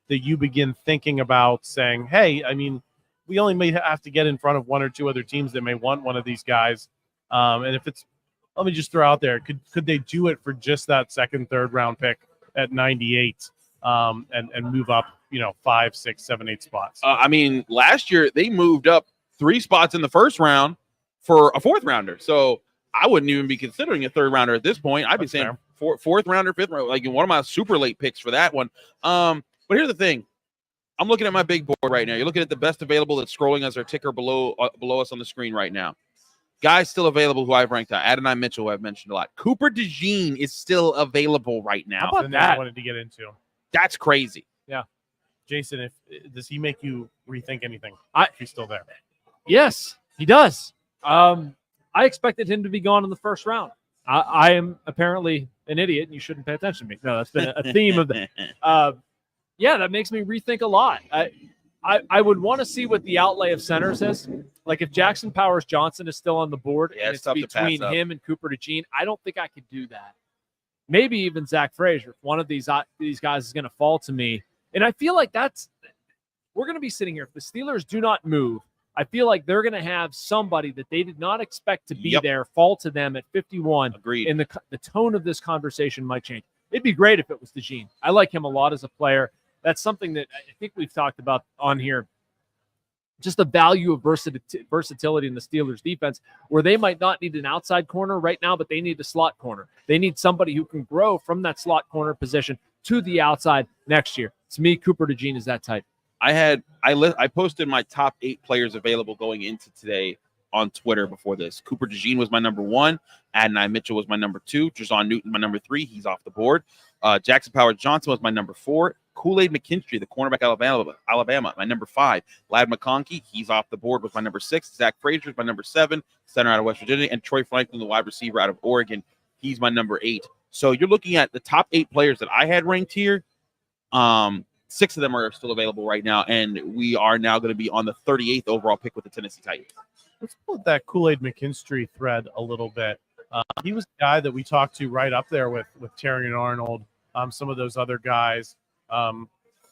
that you begin thinking about saying, hey, I mean, we only may have to get in front of one or two other teams that may want one of these guys. And if it's, let me just throw out there, could they do it for just that second, third round pick at 98 and move up, 5, 6, 7, 8 spots? I mean, last year they moved up 3 spots in the first round for a 4th rounder. So I wouldn't even be considering a 3rd rounder at this point. I'd be saying 4th rounder, 5th rounder, like one of my super late picks for that one. But here's the thing. I'm looking at my big board right now. You're looking at the best available that's scrolling as our ticker below us on the screen right now. Guys still available who I've ranked out. Adonai Mitchell, who I've mentioned a lot. Cooper DeJean is still available right now. How about that? I wanted to get into. That's crazy. Yeah. Jason, does he make you rethink anything if he's still there? Yes, he does. I expected him to be gone in the first round. I am apparently an idiot, and you shouldn't pay attention to me. No, that's been a theme of the yeah, that makes me rethink a lot. I would want to see what the outlay of centers is. Like if Jackson Powers-Johnson is still on the board, and it's between him and Cooper DeJean, I don't think I could do that. Maybe even Zack Frazier. If one of these guys is going to fall to me. And I feel like we're going to be sitting here. If the Steelers do not move, I feel like they're going to have somebody that they did not expect to be there fall to them at 51. Agreed. And the tone of this conversation might change. It'd be great if it was DeJean. I like him a lot as a player. That's something that I think we've talked about on here. Just the value of versatility in the Steelers defense, where they might not need an outside corner right now, but they need a slot corner. They need somebody who can grow from that slot corner position to the outside next year. To me, Cooper DeJean is that type. I posted my top 8 players available going into today on Twitter before this. Cooper DeJean was my number 1. Adonai Mitchell was my number 2. Jason Newton, my number 3. He's off the board. Jackson Powers-Johnson was my number 4. Kool-Aid McKinstry, the cornerback Alabama, my number 5. Lad McConkey, he's off the board, was my number 6. Zach Frazier is my number 7, center out of West Virginia. And Troy Franklin, the wide receiver out of Oregon, he's my number 8. So you're looking at the top 8 players that I had ranked here. 6 of them are still available right now, and we are now going to be on the 38th overall pick with the Tennessee Titans. Let's pull that Kool-Aid McKinstry thread a little bit. He was the guy that we talked to right up there with Terry and Arnold, some of those other guys.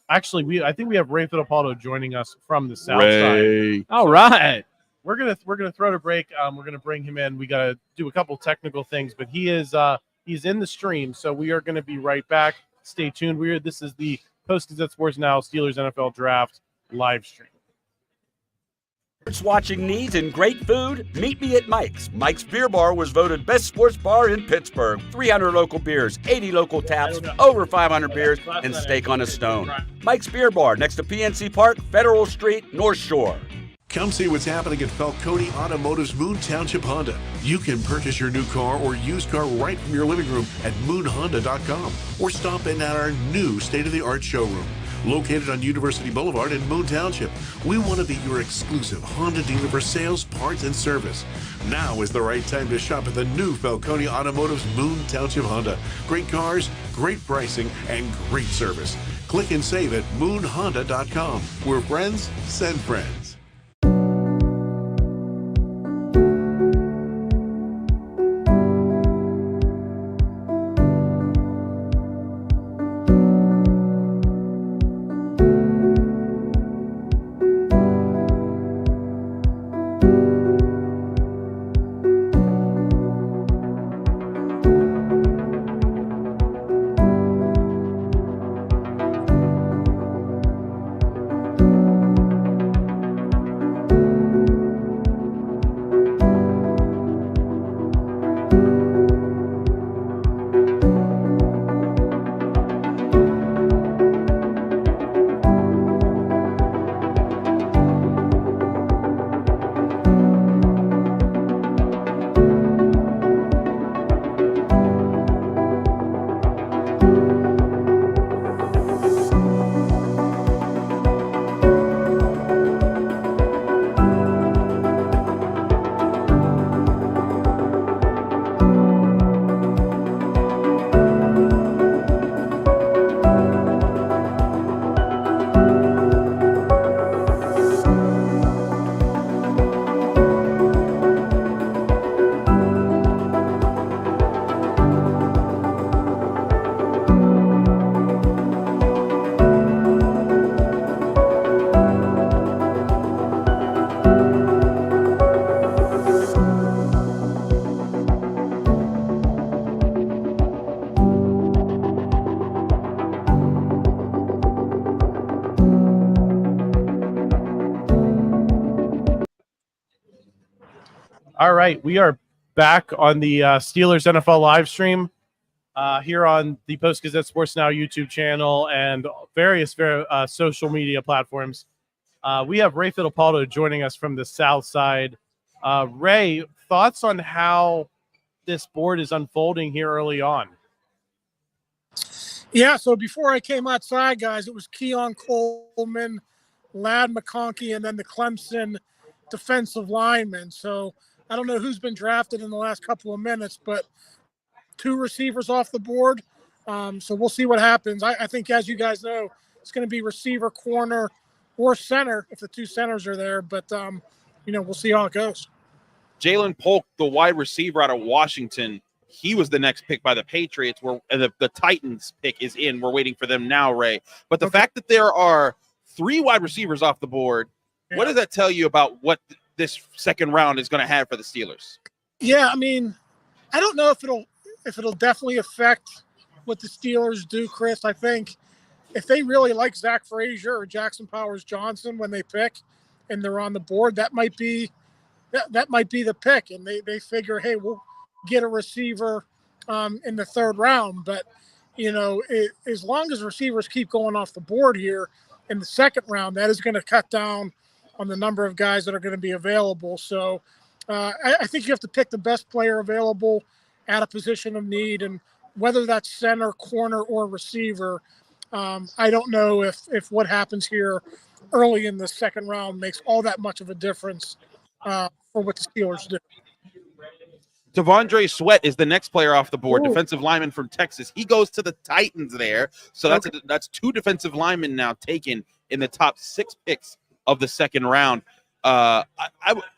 Actually, I think we have Ray Fittipaldo joining us from the south side. All right. We're gonna throw to break. We're gonna bring him in. We gotta do a couple technical things, but he's in the stream, so we are gonna be right back. Stay tuned. This is the Post-Gazette Sports Now Steelers NFL Draft live stream. Sports watching needs and great food? Meet me at Mike's. Mike's Beer Bar was voted best sports bar in Pittsburgh. 300 local beers, 80 local taps, over 500 beers, and steak on a stone. Mike's Beer Bar next to PNC Park, Federal Street, North Shore. Come see what's happening at Falcone Automotive's Moon Township Honda. You can purchase your new car or used car right from your living room at moonhonda.com or stop in at our new state-of-the-art showroom. Located on University Boulevard in Moon Township, we want to be your exclusive Honda dealer for sales, parts, and service. Now is the right time to shop at the new Falcone Automotive's Moon Township Honda. Great cars, great pricing, and great service. Click and save at moonhonda.com. We're friends, send friends. All right, we are back on the Steelers NFL live stream here on the Post-Gazette Sports Now YouTube channel and various social media platforms. We have Ray Fittipaldo joining us from the South Side. Ray, thoughts on how this board is unfolding here early on? Yeah, so before I came outside, guys, it was Keon Coleman, Ladd McConkey, and then the Clemson defensive lineman. So I don't know who's been drafted in the last couple of minutes, but 2 receivers off the board. So we'll see what happens. I think, as you guys know, it's going to be receiver, corner, or center if the 2 centers are there. But, we'll see how it goes. Jalen Polk, the wide receiver out of Washington, he was the next pick by the Patriots, where the Titans pick is in. We're waiting for them now, Ray. But the fact that there are 3 wide receivers off the board, what does that tell you about what this second round is going to have for the Steelers? Yeah, I mean, I don't know if it'll definitely affect what the Steelers do, Chris. I think if they really like Zach Frazier or Jackson Powers-Johnson when they pick and they're on the board, that might be the pick. And they figure, hey, we'll get a receiver in the 3rd round. But, as long as receivers keep going off the board here in the 2nd round, that is going to cut down on the number of guys that are going to be available. So I think you have to pick the best player available at a position of need, and whether that's center, corner, or receiver, I don't know if what happens here early in the 2nd round makes all that much of a difference for what the Steelers do. Devondre Sweat is the next player off the board, defensive lineman from Texas. He goes to the Titans there. So that's 2 defensive linemen now taken in the top 6 picks of the 2nd round.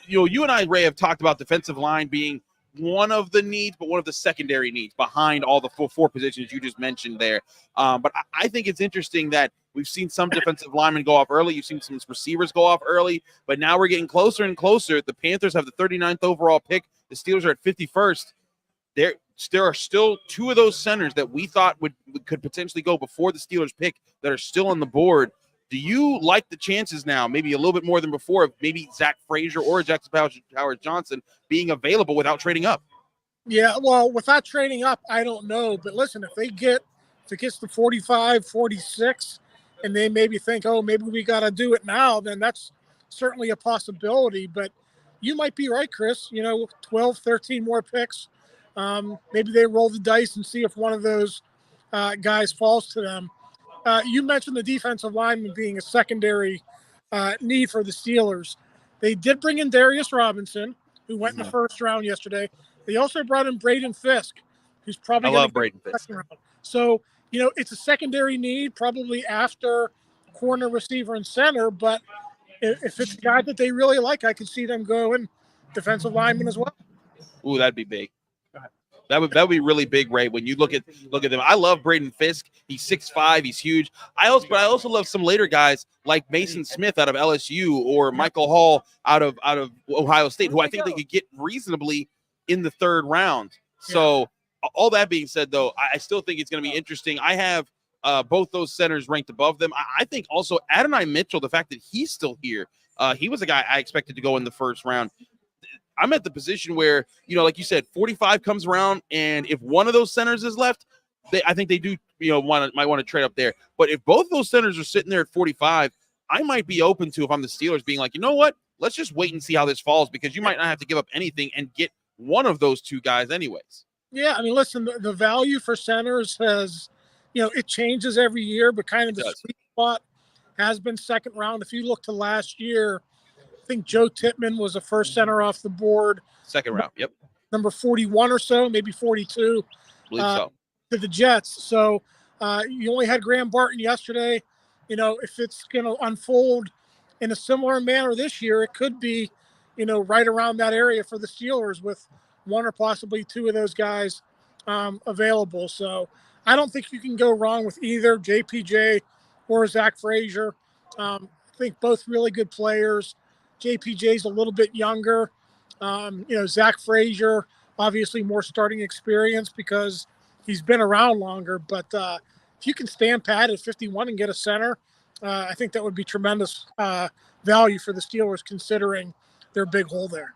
You and I, Ray, have talked about defensive line being one of the needs, but one of the secondary needs behind all the 4 positions you just mentioned there. But I think it's interesting that we've seen some defensive linemen go off early. You've seen some receivers go off early, but now we're getting closer and closer. The Panthers have the 39th overall pick. The Steelers are at 51st. There are still 2 of those centers that we thought could potentially go before the Steelers pick that are still on the board. Do you like the chances now, maybe a little bit more than before, of maybe Zach Frazier or Jackson Powers-Johnson being available without trading up? Yeah, well, without trading up, I don't know. But listen, if it gets to 45, 46, and they maybe think, oh, maybe we got to do it now, then that's certainly a possibility. But you might be right, Chris. 12, 13 more picks. Maybe they roll the dice and see if one of those guys falls to them. You mentioned the defensive lineman being a secondary need for the Steelers. They did bring in Darius Robinson, who went in the 1st round yesterday. They also brought in Braden Fisk, who's probably going to go in the 2nd round. So, it's a secondary need, probably after corner, receiver, and center. But if it's a guy that they really like, I could see them going defensive lineman as well. Ooh, that'd be big. That would be really big, Ray. When you look at them, I love Braden Fisk. He's 6'5", he's huge. I also love some later guys like Mason Smith out of LSU or Michael Hall out of Ohio State, who I think they could get reasonably in the 3rd round. So all that being said, though, I still think it's going to be interesting. I have both those centers ranked above them. I think also Adonai Mitchell, the fact that he's still here, he was a guy I expected to go in the 1st round. I'm at the position where, like you said, 45 comes around, and if one of those centers is left, I think they do, might want to trade up there. But if both those centers are sitting there at 45, I might be open to, if I'm the Steelers, being like, you know what? Let's just wait and see how this falls, because you might not have to give up anything and get one of those 2 guys anyways. Yeah, I mean, listen, the value for centers has, it changes every year, but kind of the sweet spot has been 2nd round. If you look to last year, I think Joe Tippmann was the 1st center off the board. 2nd round, yep. Number 41 or so, maybe 42. Believe so. To the Jets. So you only had Graham Barton yesterday. If it's going to unfold in a similar manner this year, it could be, right around that area for the Steelers with 1 or possibly 2 of those guys available. So I don't think you can go wrong with either JPJ or Zach Frazier. I think both really good players. JPJ's a little bit younger. Zack Frazier, obviously more starting experience because he's been around longer. But if you can stand pat at 51 and get a center, I think that would be tremendous value for the Steelers considering their big hole there.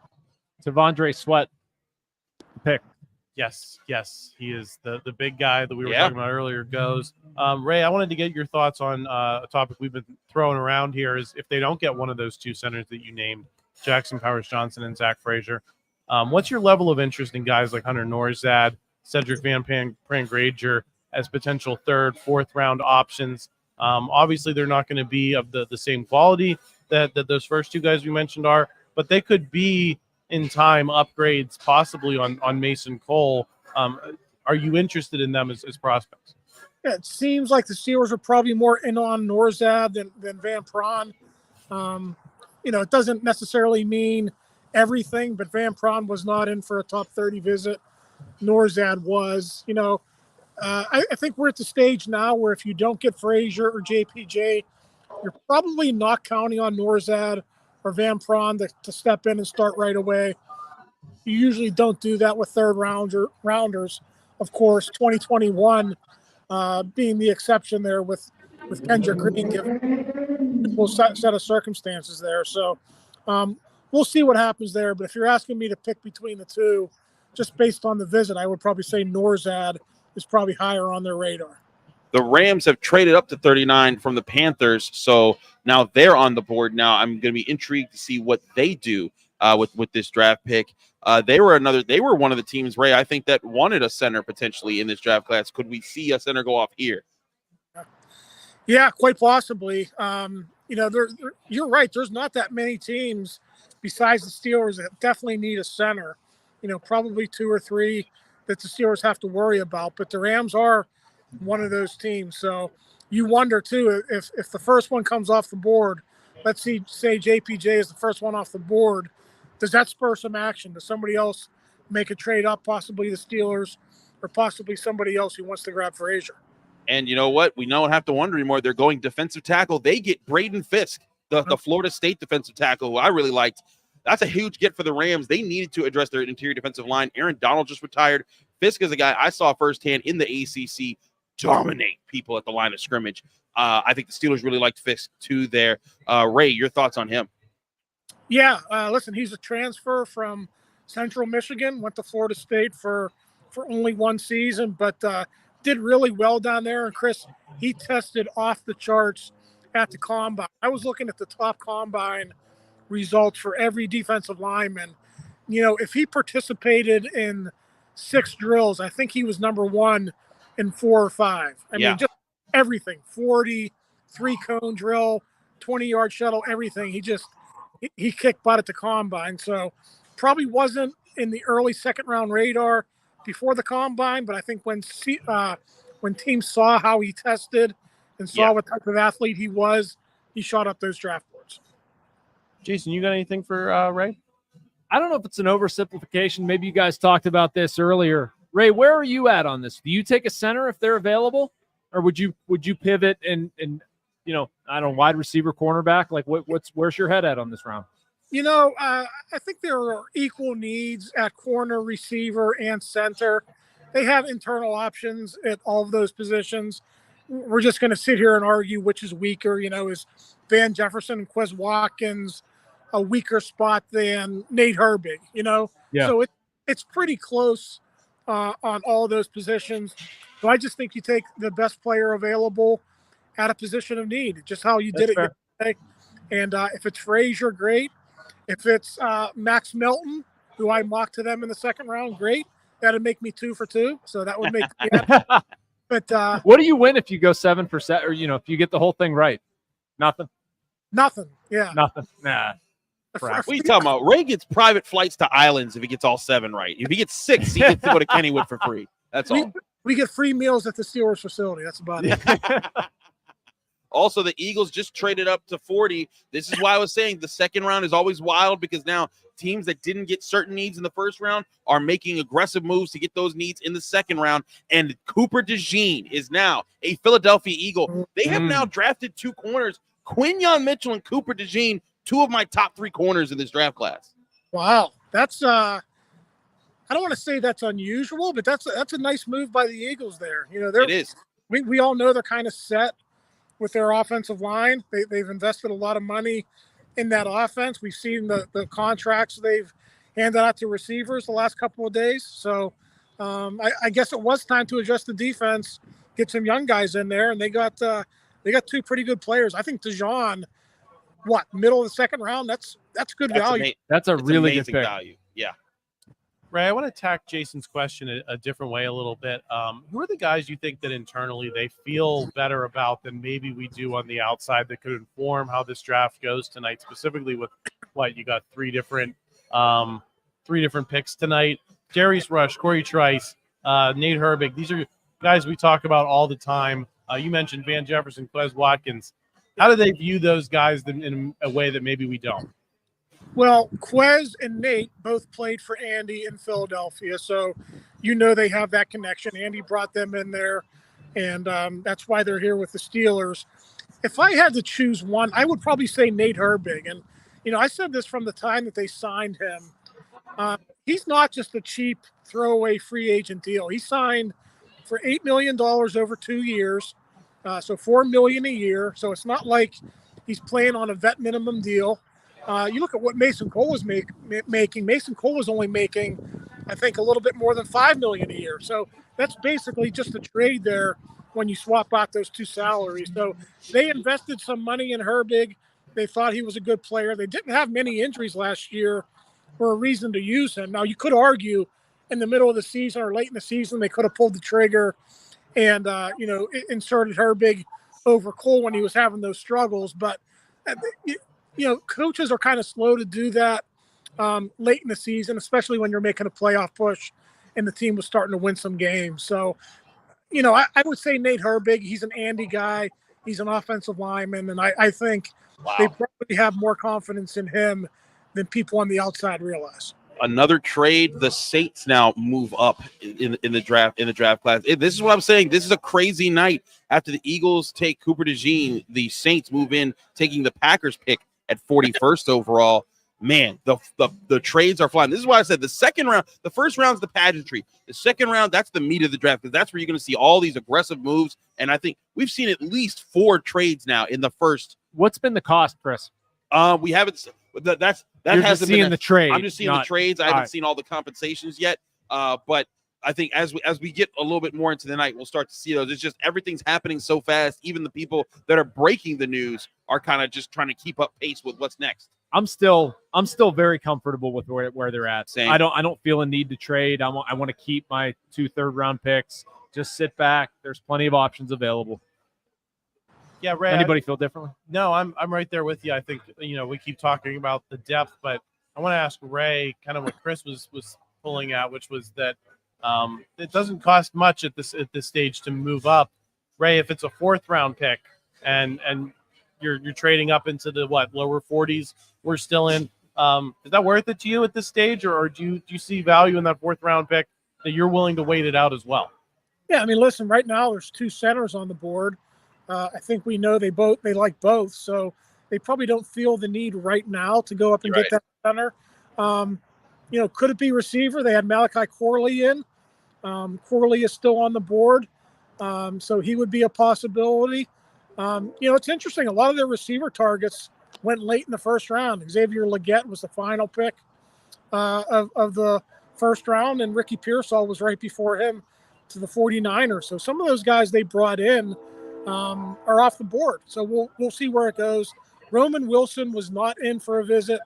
Tavondre Sweat pick. Yes, he is the big guy that we were Yeah. talking about earlier goes. Ray, I wanted to get your thoughts on a topic we've been throwing around here is if they don't get one of those two centers that you named, Jackson Powers-Johnson and Zach Frazier, what's your level of interest in guys like Hunter Nourzad, Cedric Van Prangrager as potential third, fourth round options? Obviously, they're not going to be of the same quality that those first two guys we mentioned are, but they could be in time upgrades possibly on Mason Cole. Are you interested in them as prospects? Yeah, it seems like the Steelers are probably more in on Nourzad than Van Pran. It doesn't necessarily mean everything, but Van Pran was not in for a top 30 visit. Nourzad was. I think we're at the stage now where if you don't get Frazier or JPJ, you're probably not counting on Nourzad or Van Pran to step in and start right away. You usually don't do that with third rounders. Of course, 2021 being the exception there with Kendrick Green, given a full set of circumstances there. So we'll see what happens there. But if you're asking me to pick between the two, just based on the visit, I would probably say Nourzad is probably higher on their radar. The Rams have traded up to 39 from the Panthers, so now they're on the board. Now I'm going to be intrigued to see what they do with this draft pick. They were one of the teams, Ray, I think, that wanted a center potentially in this draft class. Could we see a center go off here? Yeah, quite possibly. You're right. There's not that many teams besides the Steelers that definitely need a center. Probably two or three that the Steelers have to worry about, but the Rams are one of those teams. So you wonder too, if the first one comes off the board, let's say JPJ is the first one off the board, does that spur some action? Does somebody else make a trade up, possibly the Steelers or possibly somebody else who wants to grab Frazier? And you know what? We don't have to wonder anymore. They're going defensive tackle. They get Braden Fisk, the Florida State defensive tackle, who I really liked. That's a huge get for the Rams. They needed to address their interior defensive line. Aaron Donald just retired. Fisk is a guy I saw firsthand in the ACC dominate people at the line of scrimmage. I think the Steelers really liked Fisk too there. Ray, your thoughts on him? Yeah, listen, he's a transfer from Central Michigan, went to Florida State for only one season, but did really well down there. And Chris, he tested off the charts at the combine. I was looking at the top combine results for every defensive lineman. If he participated in 6 drills, I think he was number 1 in 4 or 5. I mean, just everything, 40, 3-cone drill, 20-yard shuttle, everything. He kicked butt at the combine. So probably wasn't in the early second round radar before the combine, but I think when teams saw how he tested and saw what type of athlete he was, he shot up those draft boards. Jason, you got anything for Ray? I don't know if it's an oversimplification. Maybe you guys talked about this earlier. Ray, where are you at on this? Do you take a center if they're available, or would you pivot and I don't know, wide receiver, cornerback? Like where's your head at on this round? I think there are equal needs at corner, receiver, and center. They have internal options at all of those positions. We're just going to sit here and argue which is weaker. Is Van Jefferson and Quez Watkins a weaker spot than Nate Herbig? So it's pretty close on all of those positions. So I just think you take the best player available at a position of need, just how you did it yesterday. And if it's Frazier, great. If it's Max Melton, who I mocked to them in the second round, great. That'd make me 2 for 2. So that would make me happy. But what do you win if you go 7 for 7, or if you get the whole thing right? Nothing. Yeah. Nothing. Nah. What are you talking about? Ray gets private flights to islands if he gets all 7 right. If he gets 6, he gets to go to Kennywood for free. That's all. We get free meals at the Steelers facility. That's about it. Also, the Eagles just traded up to 40. This is why I was saying the second round is always wild, because now teams that didn't get certain needs in the first round are making aggressive moves to get those needs in the second round. And Cooper DeJean is now a Philadelphia Eagle. They have now drafted 2 corners, Quinyon Mitchell and Cooper DeJean, 2 of my top 3 corners in this draft class. Wow. That's I don't want to say that's unusual, but that's a nice move by the Eagles there. It is. We all know they're kind of set with their offensive line. They've invested a lot of money in that offense. We've seen the contracts they've handed out to receivers the last couple of days. So I guess it was time to adjust the defense, get some young guys in there, and they got two pretty good players. I think DeJean, middle of the second round? That's good value. That's a really good amazing pick. value. Yeah. Ray, I want to attack Jason's question a different way a little bit. Who are the guys you think that internally they feel better about than maybe we do on the outside that could inform how this draft goes tonight, specifically with you got three different picks tonight? Darius Rush, Corey Trice, Nate Herbig. These are guys we talk about all the time. You mentioned Van Jefferson, Quez Watkins. How do they view those guys in a way that maybe we don't? Well, Quez and Nate both played for Andy in Philadelphia, so they have that connection. Andy brought them in there, and that's why they're here with the Steelers. If I had to choose one, I would probably say Nate Herbig. And, I said this from the time that they signed him. He's not just a cheap throwaway free agent deal. He signed for $8 million over 2 years, so $4 million a year. So it's not like he's playing on a vet minimum deal. You look at what Mason Cole was making. Mason Cole was only making, I think, a little bit more than $5 million a year. So that's basically just a trade there when you swap out those two salaries. So they invested some money in Herbig. They thought he was a good player. They didn't have many injuries last year for a reason to use him. Now, you could argue in the middle of the season or late in the season, they could have pulled the trigger and, inserted Herbig over Cole when he was having those struggles. But, coaches are kind of slow to do that late in the season, especially when you're making a playoff push and the team was starting to win some games. So, I would say Nate Herbig. He's an Andy guy. He's an offensive lineman, and I think they probably have more confidence in him than people on the outside realize. Another trade. The Saints now move up in the draft class. This is what I'm saying. This is a crazy night. After the Eagles take Cooper DeJean, the Saints move in, taking the Packers pick at 41st overall. Man, the trades are flying. This is why I said the second round, the first round is the pageantry. The second round, that's the meat of the draft, because that's where you're going to see all these aggressive moves. And I think we've seen at least 4 trades now in the first. What's been the cost, Chris? We haven't. You're just seeing the trade. I'm just seeing the trades. I haven't seen all the compensations yet. But I think as we get a little bit more into the night, we'll start to see those. It's just everything's happening so fast. Even the people that are breaking the news are kind of just trying to keep up pace with what's next. I'm still very comfortable with where they're at. Same. I don't feel a need to trade. I want to keep my 2 third-round picks. Just sit back. There's plenty of options available. Yeah, Ray. Anybody feel differently? No, I'm right there with you. I think we keep talking about the depth, but I want to ask Ray kind of what Chris was pulling at, which was that it doesn't cost much at this stage to move up. Ray, if it's a 4th-round pick and you're trading up into the lower 40s, we're still in. Is that worth it to you at this stage, or do you see value in that 4th-round pick that you're willing to wait it out as well? Yeah, I mean, listen, right now there's 2 centers on the board. I think we know they like both, so they probably don't feel the need right now to go up and get that center. Could it be receiver? They had Malachi Corley in. Corley is still on the board, so he would be a possibility. It's interesting. A lot of their receiver targets went late in the first round. Xavier Legette was the final pick of the first round, and Ricky Pearsall was right before him to the 49ers. So some of those guys they brought in are off the board. So we'll see where it goes. Roman Wilson was not in for a visit,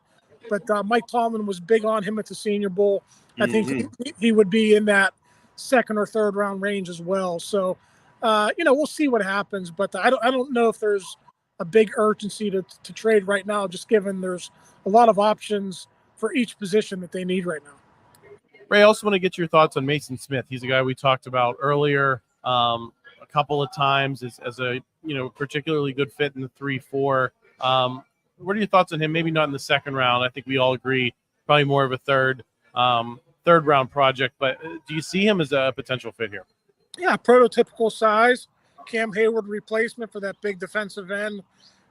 but Mike Tomlin was big on him at the Senior Bowl. I think he would be in that 2nd or 3rd round range as well. So, we'll see what happens, but I don't know if there's a big urgency to trade right now, just given there's a lot of options for each position that they need right now. Ray, I also want to get your thoughts on Mason Smith. He's a guy we talked about earlier a couple of times as a particularly good fit in the 3-4. What are your thoughts on him? Maybe not in the 2nd round. I think we all agree probably more of a third round project, but do you see him as a potential fit here? Yeah, prototypical size, Cam Hayward replacement for that big defensive end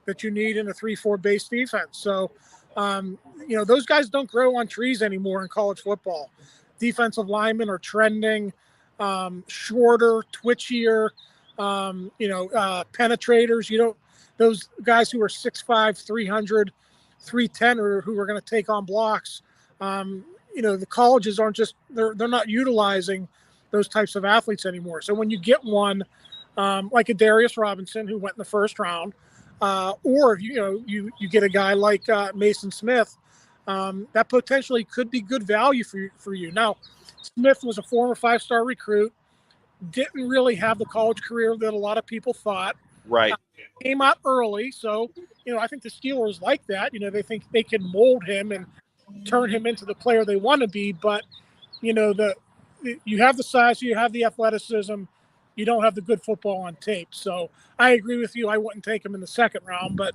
that you need in a 3-4 base defense. So, those guys don't grow on trees anymore in college football. Defensive linemen are trending shorter, twitchier, penetrators. Those guys who are 6'5", 300, 310, or who are going to take on blocks. the colleges aren't just they're not utilizing those types of athletes anymore. So when you get one like a Darius Robinson who went in the first round, or if you get a guy like Mason Smith, that potentially could be good value for you. Now, Smith was a former 5-star recruit, didn't really have the college career that a lot of people thought. Right. Came out early, so I think the Steelers like that. They think they can mold him and turn him into the player they want to be. But you have the size, you have the athleticism, you don't have the good football on tape. So I agree with you. I wouldn't take him in the second round, but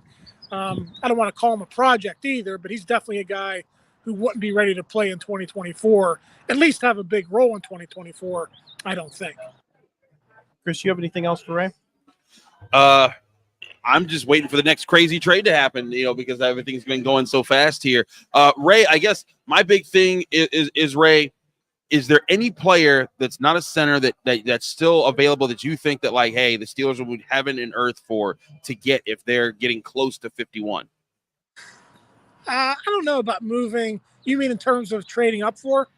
I don't want to call him a project either. But he's definitely a guy who wouldn't be ready to play in 2024. At least have a big role in 2024. I don't think. Chris, you have anything else for Ray? I'm just waiting for the next crazy trade to happen, because everything's been going so fast here. Ray, I guess my big thing is Ray, is there any player that's not a center that's still available that you think that, like, hey, the Steelers would heaven and earth for to get if they're getting close to 51? I don't know about moving. You mean in terms of trading up for?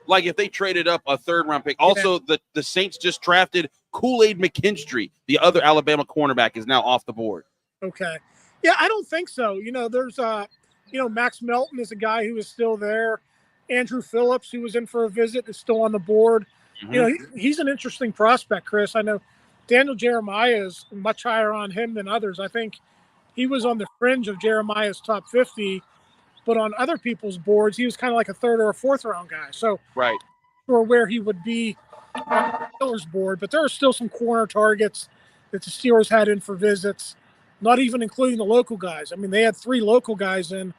Like if they traded up a third-round pick. Also, the Saints just drafted Kool-Aid McKinstry, the other Alabama cornerback, is now off the board. Okay. Yeah, I don't think so. There's Max Melton is a guy who is still there. Andrew Phillips, who was in for a visit, is still on the board. Mm-hmm. He's an interesting prospect, Chris. I know Daniel Jeremiah is much higher on him than others. I think he was on the fringe of Jeremiah's top 50, but on other people's boards, he was kind of like a third or a fourth round guy. So, right, or where he would be on the Steelers board, but there are still some corner targets that the Steelers had in for visits, not even including the local guys. I mean, they had 3 local guys in: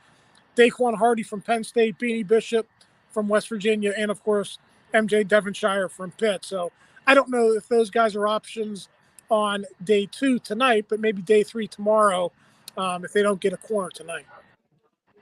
Daquan Hardy from Penn State, Beanie Bishop from West Virginia, and of course MJ Devonshire from Pitt. So I don't know if those guys are options on day 2 tonight, but maybe day 3 tomorrow if they don't get a corner tonight.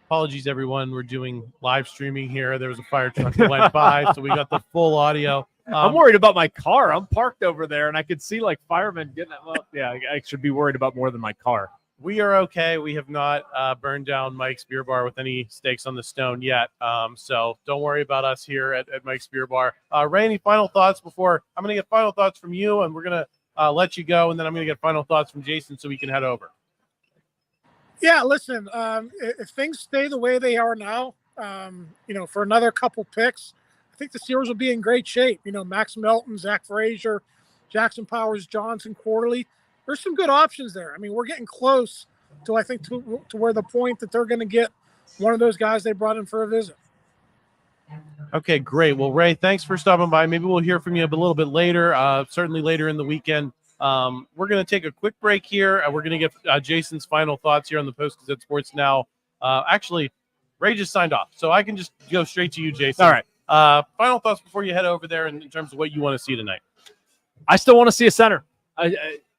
Apologies, everyone. We're doing live streaming here. There was a fire truck that went by, so we got the full audio. I'm worried about my car. I'm parked over there, and I could see like firemen getting that. Well, yeah, I should be worried about more than my car. We are okay. We have not burned down Mike's Beer Bar with any stakes on the stone yet. So don't worry about us here at Mike's Beer Bar. Ray, any final thoughts before? I'm going to get final thoughts from you, and we're going to let you go, and then I'm going to get final thoughts from Jason so we can head over. Yeah, listen, if things stay the way they are now, for another couple picks, I think the Steelers will be in great shape. Max Melton, Zach Frazier, Jackson Powers, Johnson, Corley. There's some good options there. I mean, we're getting close to, I think, to where the point that they're going to get one of those guys they brought in for a visit. Okay, great. Well, Ray, thanks for stopping by. Maybe we'll hear from you a little bit later, certainly later in the weekend. We're going to take a quick break here, and we're going to get Jason's final thoughts here on the Post-Gazette Sports Now. Actually, Ray just signed off, so I can just go straight to you, Jason. All right. Final thoughts before you head over there in terms of what you want to see tonight. I still want to see a center.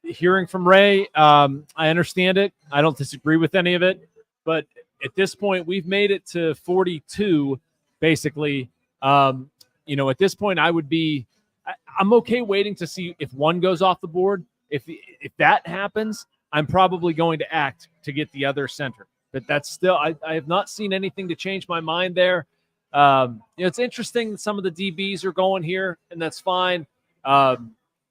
Hearing from Ray, I understand it. I don't disagree with any of it. But at this point, we've made it to 42, basically. At this point, I'm okay waiting to see if one goes off the board. If that happens, I'm probably going to act to get the other center. But that's still, I have not seen anything to change my mind there. It's interesting that some of the DBs are going here, and that's fine.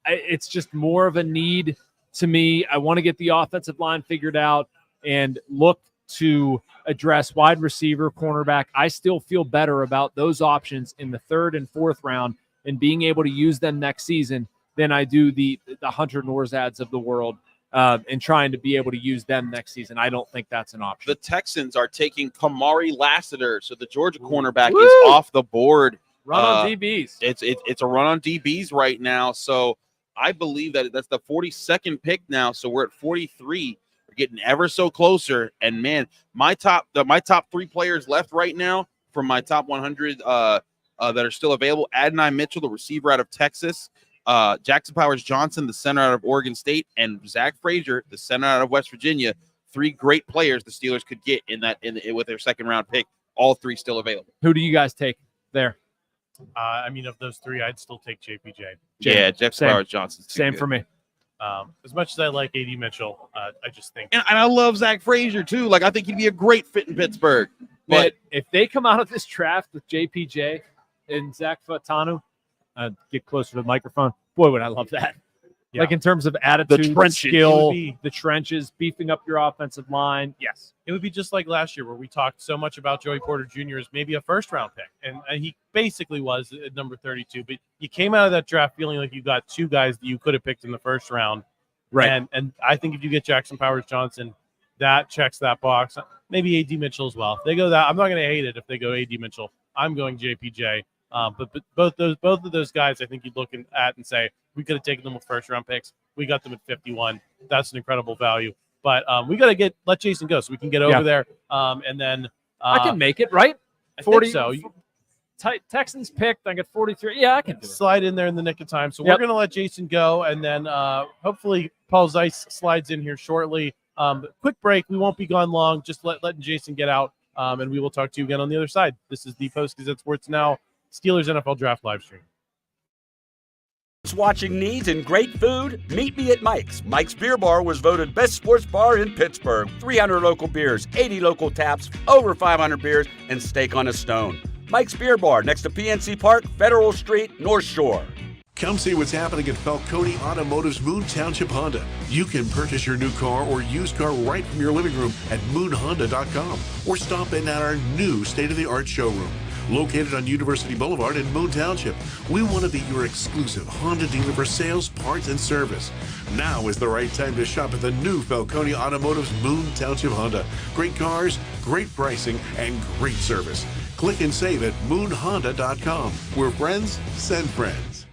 It's just more of a need to me. I want to get the offensive line figured out and look to address wide receiver, cornerback. I still feel better about those options in the 3rd and 4th round and being able to use them next season than I do the Hunter Nourzads of the world and trying to be able to use them next season. I don't think that's an option. The Texans are taking Kamari Lassiter, so the Georgia cornerback is off the board. Run on DBs. It's a run on DBs right now. So I believe that's the 42nd pick now. So we're at 43. We're getting ever so closer. And man, my top 3 players left right now from my top 100 that are still available: Adonai Mitchell, the receiver out of Texas, Jackson Powers Johnson, the center out of Oregon State, and Zach Frazier, the center out of West Virginia. 3 great players the Steelers could get with their 2nd round pick. All 3 still available. Who do you guys take there? Of those 3, I'd still take JPJ. Yeah, Jackson Powers Johnson. Same for me. As much as I like AD Mitchell, I just think. And I love Zach Frazier, too. Like, I think he'd be a great fit in Pittsburgh. But if they come out of this draft with JPJ and Zach Frazier, get closer to the microphone. Boy, would I love that. Yeah. Like in terms of attitude, trenches. skill, It would the trenches, beefing up your offensive line. Yes. It would be just like last year where we talked so much about Joey Porter Jr. as maybe a first-round pick, and he basically was at number 32. But you came out of that draft feeling like you got two guys that you could have picked in the first round. Right. And I think if you get Jackson Powers Johnson, that checks that box. Maybe A.D. Mitchell as well. If they go that, I'm not going to hate it if they go A.D. Mitchell. I'm going JPJ. But both of those guys, I think you'd look at and say, we could have taken them with first-round picks. We got them at 51. That's an incredible value. But we got to let Jason go so we can get over there. And then I can make it, right? I 40. think so. Texans picked. I got 43. Yeah, I can do it. Slide in there in the nick of time. So Yep. we're going to let Jason go, and then hopefully Paul Zeise slides in here shortly. Quick break. We won't be gone long. Just letting Jason get out, and we will talk to you again on the other side. This is the Post-Gazette Sports Now Steelers NFL Draft live stream. Watching needs and great food? Meet me at Mike's. Mike's Beer Bar was voted best sports bar in Pittsburgh. 300 local beers, 80 local taps, over 500 beers, and steak on a stone. Mike's Beer Bar next to PNC Park, Federal Street, North Shore. Come see what's happening at Falcone Automotive's Moon Township Honda. You can purchase your new car or used car right from your living room at moonhonda.com or stop in at our new state-of-the-art showroom. Located on University Boulevard in Moon Township, we want to be your exclusive Honda dealer for sales, parts, and service. Now is the right time to shop at the new Falcone Automotive's Moon Township Honda. Great cars, great pricing, and great service. Click and save at moonhonda.com, where friends send friends.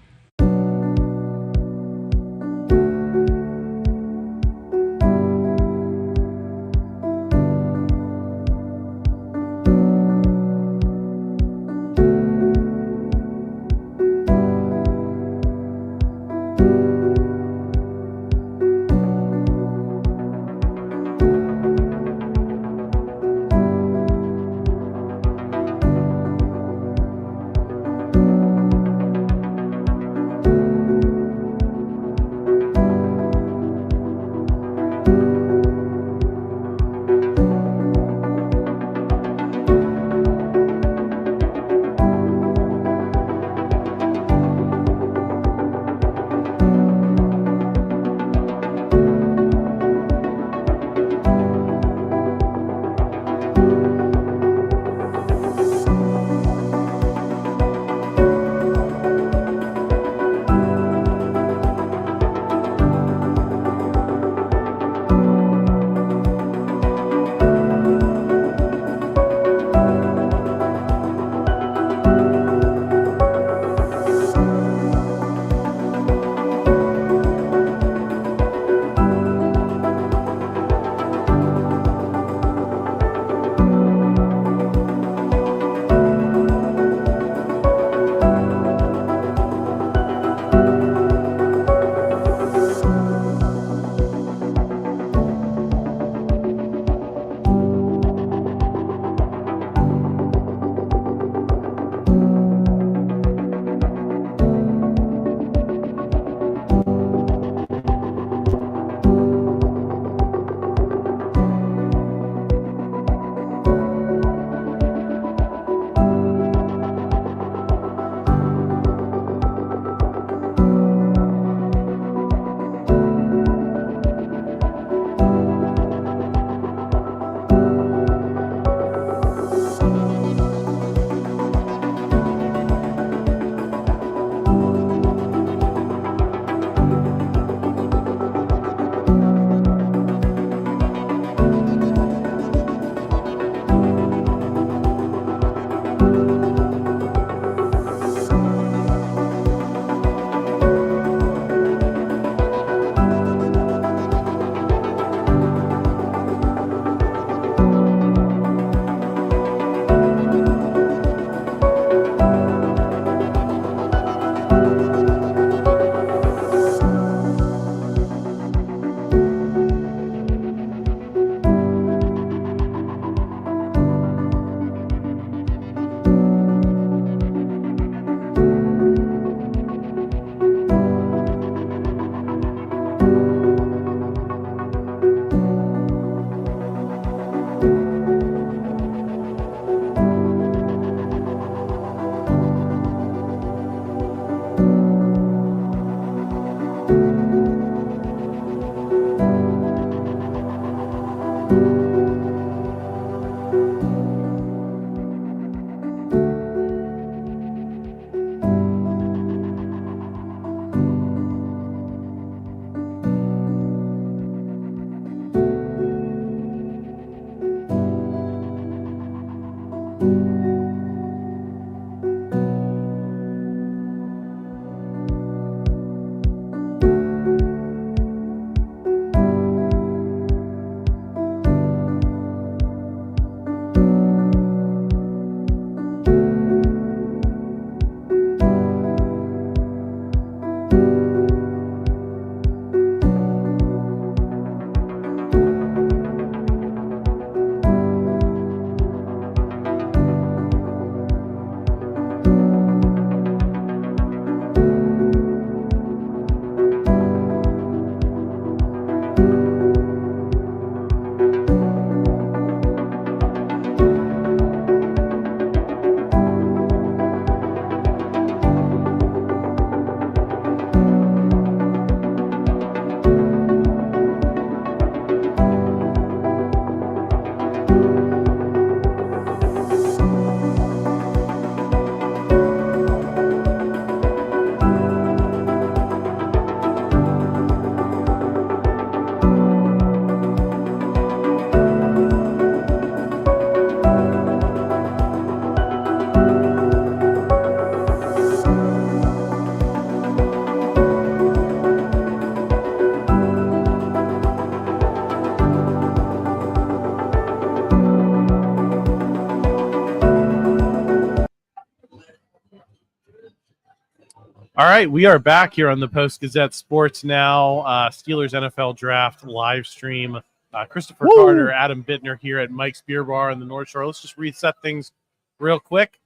All right, we are back here on the Post-Gazette Sports Now Steelers NFL Draft live stream. Christopher Carter, Adam Bittner here at Mike's Beer Bar in the North Shore. Let's just reset things real quick.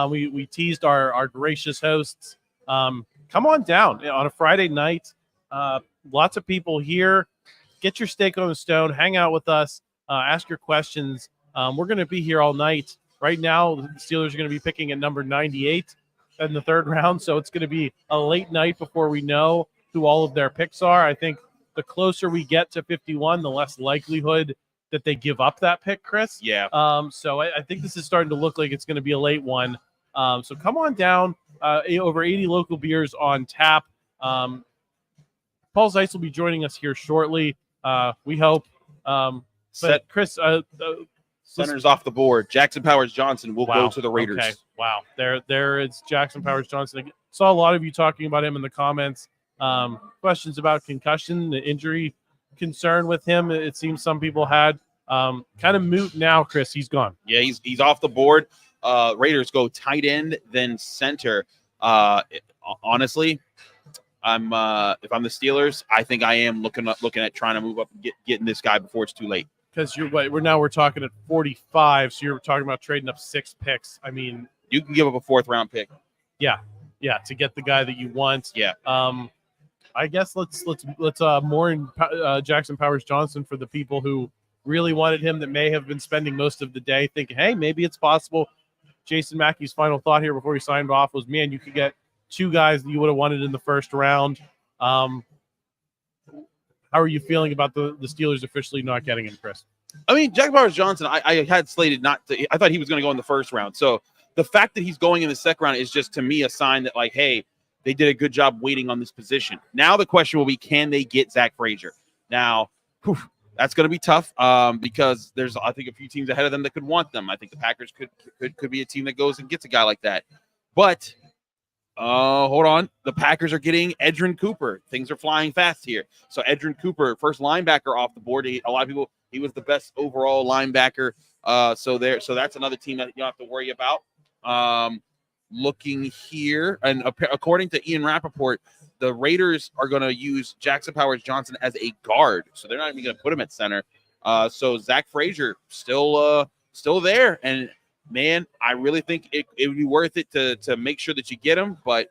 We teased our gracious hosts. Come on down on a Friday night. Lots of people here. Get your steak on the stone. Hang out with us. Ask your questions. We're going to be here all night. Right now, the Steelers are going to be picking at number 98 in the third round, so it's going to be a late night before we know who all of their picks are. I think the closer we get to 51, the less likelihood that they give up that pick, Chris. Yeah. So I think this is starting to look like it's going to be a late one. So come on down. Over 80 local beers on tap. Paul Zeise will be joining us here shortly. We hope. But Chris, center's off the board. Jackson Powers Johnson will go to the Raiders. Okay. Wow. There it's Jackson Powers Johnson. Saw a lot of you talking about him in the comments. Questions about concussion, the injury concern with him. It seems some people had kind of moot now, Chris. He's gone. Yeah, he's off the board. Raiders go tight end, then center. Honestly, if I'm the Steelers, I think I am looking at trying to move up and getting this guy before it's too late. Because we're talking at 45, so you're talking about trading up 6 picks. I mean, you can give up a 4th round pick. Yeah, to get the guy that you want. Yeah. I guess let's mourn Jackson Powers Johnson for the people who really wanted him, that may have been spending most of the day thinking, hey, maybe it's possible. Jason Mackey's final thought here before he signed off was, man, you could get 2 guys that you would have wanted in the first round. How are you feeling about the Steelers officially not getting him, Chris? I mean, Jack Powers Johnson, I had slated not to. I thought he was going to go in the first round. So the fact that he's going in the second round is just, to me, a sign that, like, hey, they did a good job waiting on this position. Now the question will be, can they get Zack Frazier? Now, that's going to be tough because there's, I think, a few teams ahead of them that could want them. I think the Packers could be a team that goes and gets a guy like that. But hold on. The Packers are getting Edgerrin Cooper. Things are flying fast here. So Edgerrin Cooper, first linebacker off the board. A lot of people, he was the best overall linebacker. So that's another team that you don't have to worry about. Looking here, and according to Ian Rappaport, the Raiders are going to use Jackson Powers Johnson as a guard. So they're not even going to put him at center. So Zack Frazier still there. And man, I really think it would be worth it to make sure that you get him, but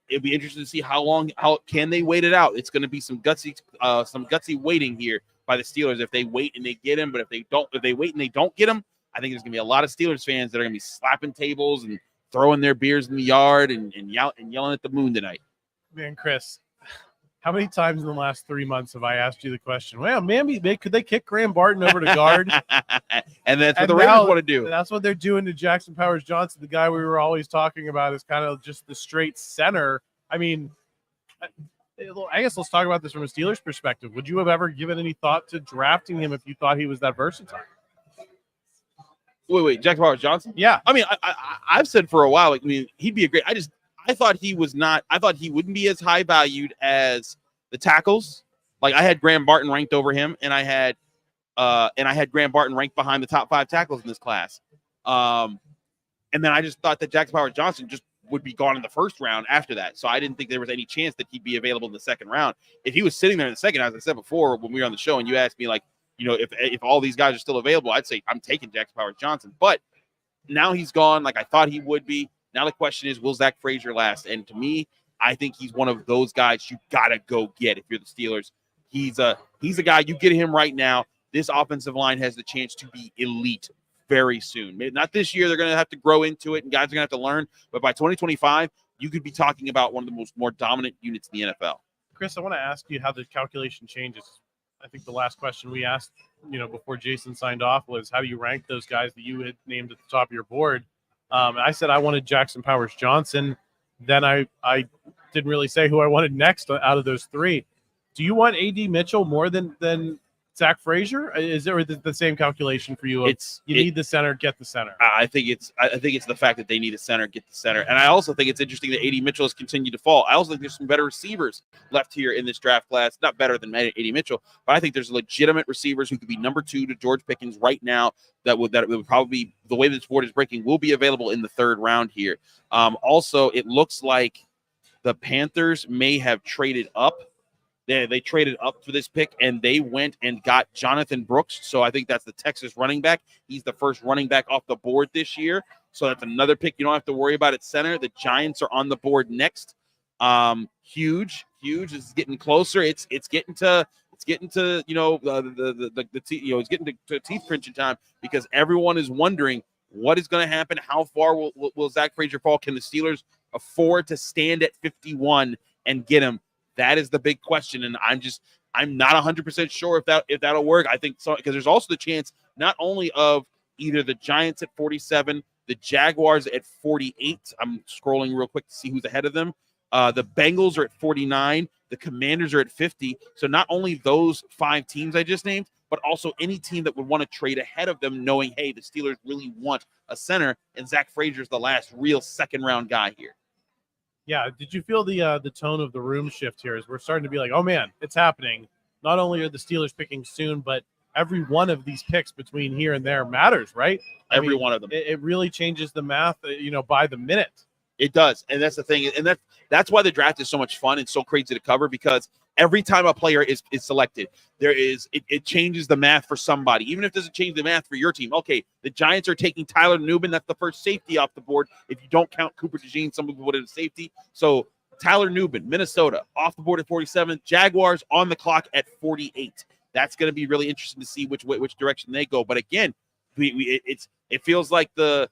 it'd be interesting to see how can they wait it out. It's going to be some gutsy waiting here by the Steelers if they wait and they get him. But if they wait and they don't get him, I think there's going to be a lot of Steelers fans that are going to be slapping tables and throwing their beers in the yard and yelling at the moon tonight. Man, Chris, how many times in the last 3 months have I asked you the question, well, maybe could they kick Graham Barton over to guard? And that's what the Raiders want to do. That's what they're doing to Jackson Powers Johnson, the guy we were always talking about is kind of just the straight center. I mean, I guess let's talk about this from a Steelers perspective. Would you have ever given any thought to drafting him if you thought he was that versatile? Wait, Jackson Powers Johnson? Yeah. I mean, I've said for a while, like, I mean, he'd be a great. I thought he wouldn't be as high valued as the tackles. Like, I had Graham Barton ranked over him, and I had Graham Barton ranked behind the top 5 tackles in this class. And then I just thought that Jackson Powers Johnson just would be gone in the first round after that. So I didn't think there was any chance that he'd be available in the second round. If he was sitting there in the second, as I said before, when we were on the show, and you asked me, like, you know, if all these guys are still available, I'd say I'm taking Jackson Powers Johnson. But now he's gone like I thought he would be. Now the question is, will Zack Frazier last? And to me, I think he's one of those guys you got to go get if you're the Steelers. He's a guy, you get him right now. This offensive line has the chance to be elite very soon. Maybe not this year. They're going to have to grow into it, and guys are going to have to learn. But by 2025, you could be talking about one of the more dominant units in the NFL. Chris, I want to ask you how the calculation changes. I think the last question we asked, before Jason signed off was, how do you rank those guys that you had named at the top of your board? I said I wanted Jackson Powers Johnson. Then I didn't really say who I wanted next out of those 3. Do you want A.D. Mitchell more than Zack Frazier? Is there the same calculation for you? You need the center, get the center. I think it's the fact that they need a center, get the center. And I also think it's interesting that A.D. Mitchell has continued to fall. I also think there's some better receivers left here in this draft class. Not better than A.D. Mitchell, but I think there's legitimate receivers who could be number 2 to George Pickens right now. That would probably be, the way this board is breaking, will be available in the third round here. Also, it looks like the Panthers may have traded up. They traded up for this pick, and they went and got Jonathan Brooks. So I think that's the Texas running back. He's the first running back off the board this year. So that's another pick you don't have to worry about at center. The Giants are on the board next. Huge. It's getting closer. It's getting to it's getting to it's getting to teeth crunching time, because everyone is wondering what is going to happen. How far will Zack Frazier fall? Can the Steelers afford to stand at 51 and get him? That is the big question, and I'm not 100% sure if that'll work. I think so, because there's also the chance not only of either the Giants at 47, the Jaguars at 48. I'm scrolling real quick to see who's ahead of them. The Bengals are at 49. The Commanders are at 50. So not only those 5 teams I just named, but also any team that would want to trade ahead of them, knowing, hey, the Steelers really want a center, and Zack Frazier is the last real second-round guy here. Yeah, did you feel the tone of the room shift here as we're starting to be like, oh, man, it's happening. Not only are the Steelers picking soon, but every one of these picks between here and there matters, right? Every one of them. It really changes the math, by the minute. It does, and that's the thing, and that's why the draft is so much fun and so crazy to cover, because every time a player is selected, it changes the math for somebody, even if it doesn't change the math for your team. Okay, the Giants are taking Tyler Nubin. That's the first safety off the board. If you don't count Cooper DeJean, some people put it as safety. So Tyler Nubin, Minnesota, off the board at 47. Jaguars on the clock at 48. That's going to be really interesting to see which direction they go. But again, it feels like the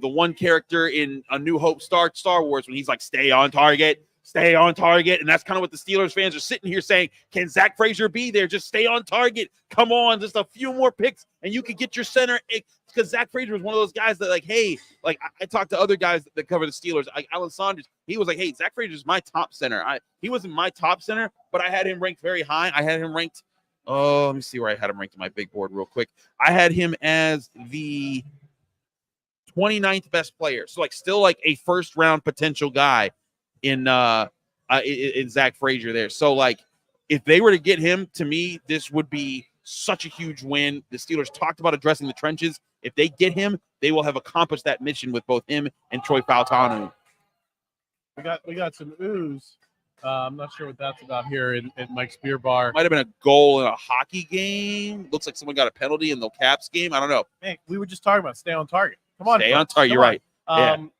one character in A New Hope Star Wars when he's like, stay on target. And that's kind of what the Steelers fans are sitting here saying. Can Zack Frazier be there? Just stay on target. Come on, just a few more picks, and you could get your center. Because Zack Frazier was one of those guys that, like, hey, like I talked to other guys that cover the Steelers, like Alan Saunders. He was like, hey, Zack Frazier is my top center. He wasn't my top center, but I had him ranked very high. I had him ranked. Oh, let me see where I had him ranked in my big board real quick. I had him as the 29th best player. So, like, still like a first-round potential guy in Zack Frazier there. So, like, if they were to get him, to me, this would be such a huge win. The Steelers talked about addressing the trenches. If they get him, they will have accomplished that mission with both him and Troy Fautanu. We got some ooze. I'm not sure what that's about here at Mike's Beer Bar. Might have been a goal in a hockey game. Looks like someone got a penalty in the Caps game. I don't know. Hey, we were just talking about stay on target. Come on, stay on target. You're right.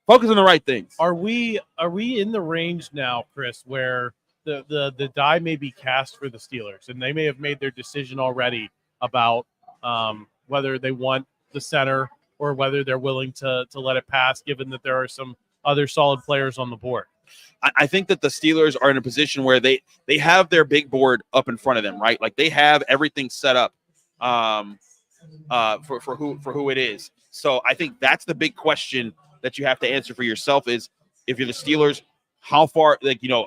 Focus on the right things. Are we in the range now, Chris, where the die may be cast for the Steelers, and they may have made their decision already about whether they want the center or whether they're willing to let it pass, given that there are some other solid players on the board? I think that the Steelers are in a position where they have their big board up in front of them, right? Like, they have everything set up for who it is. So I think that's the big question that you have to answer for yourself is, if you're the Steelers, how far,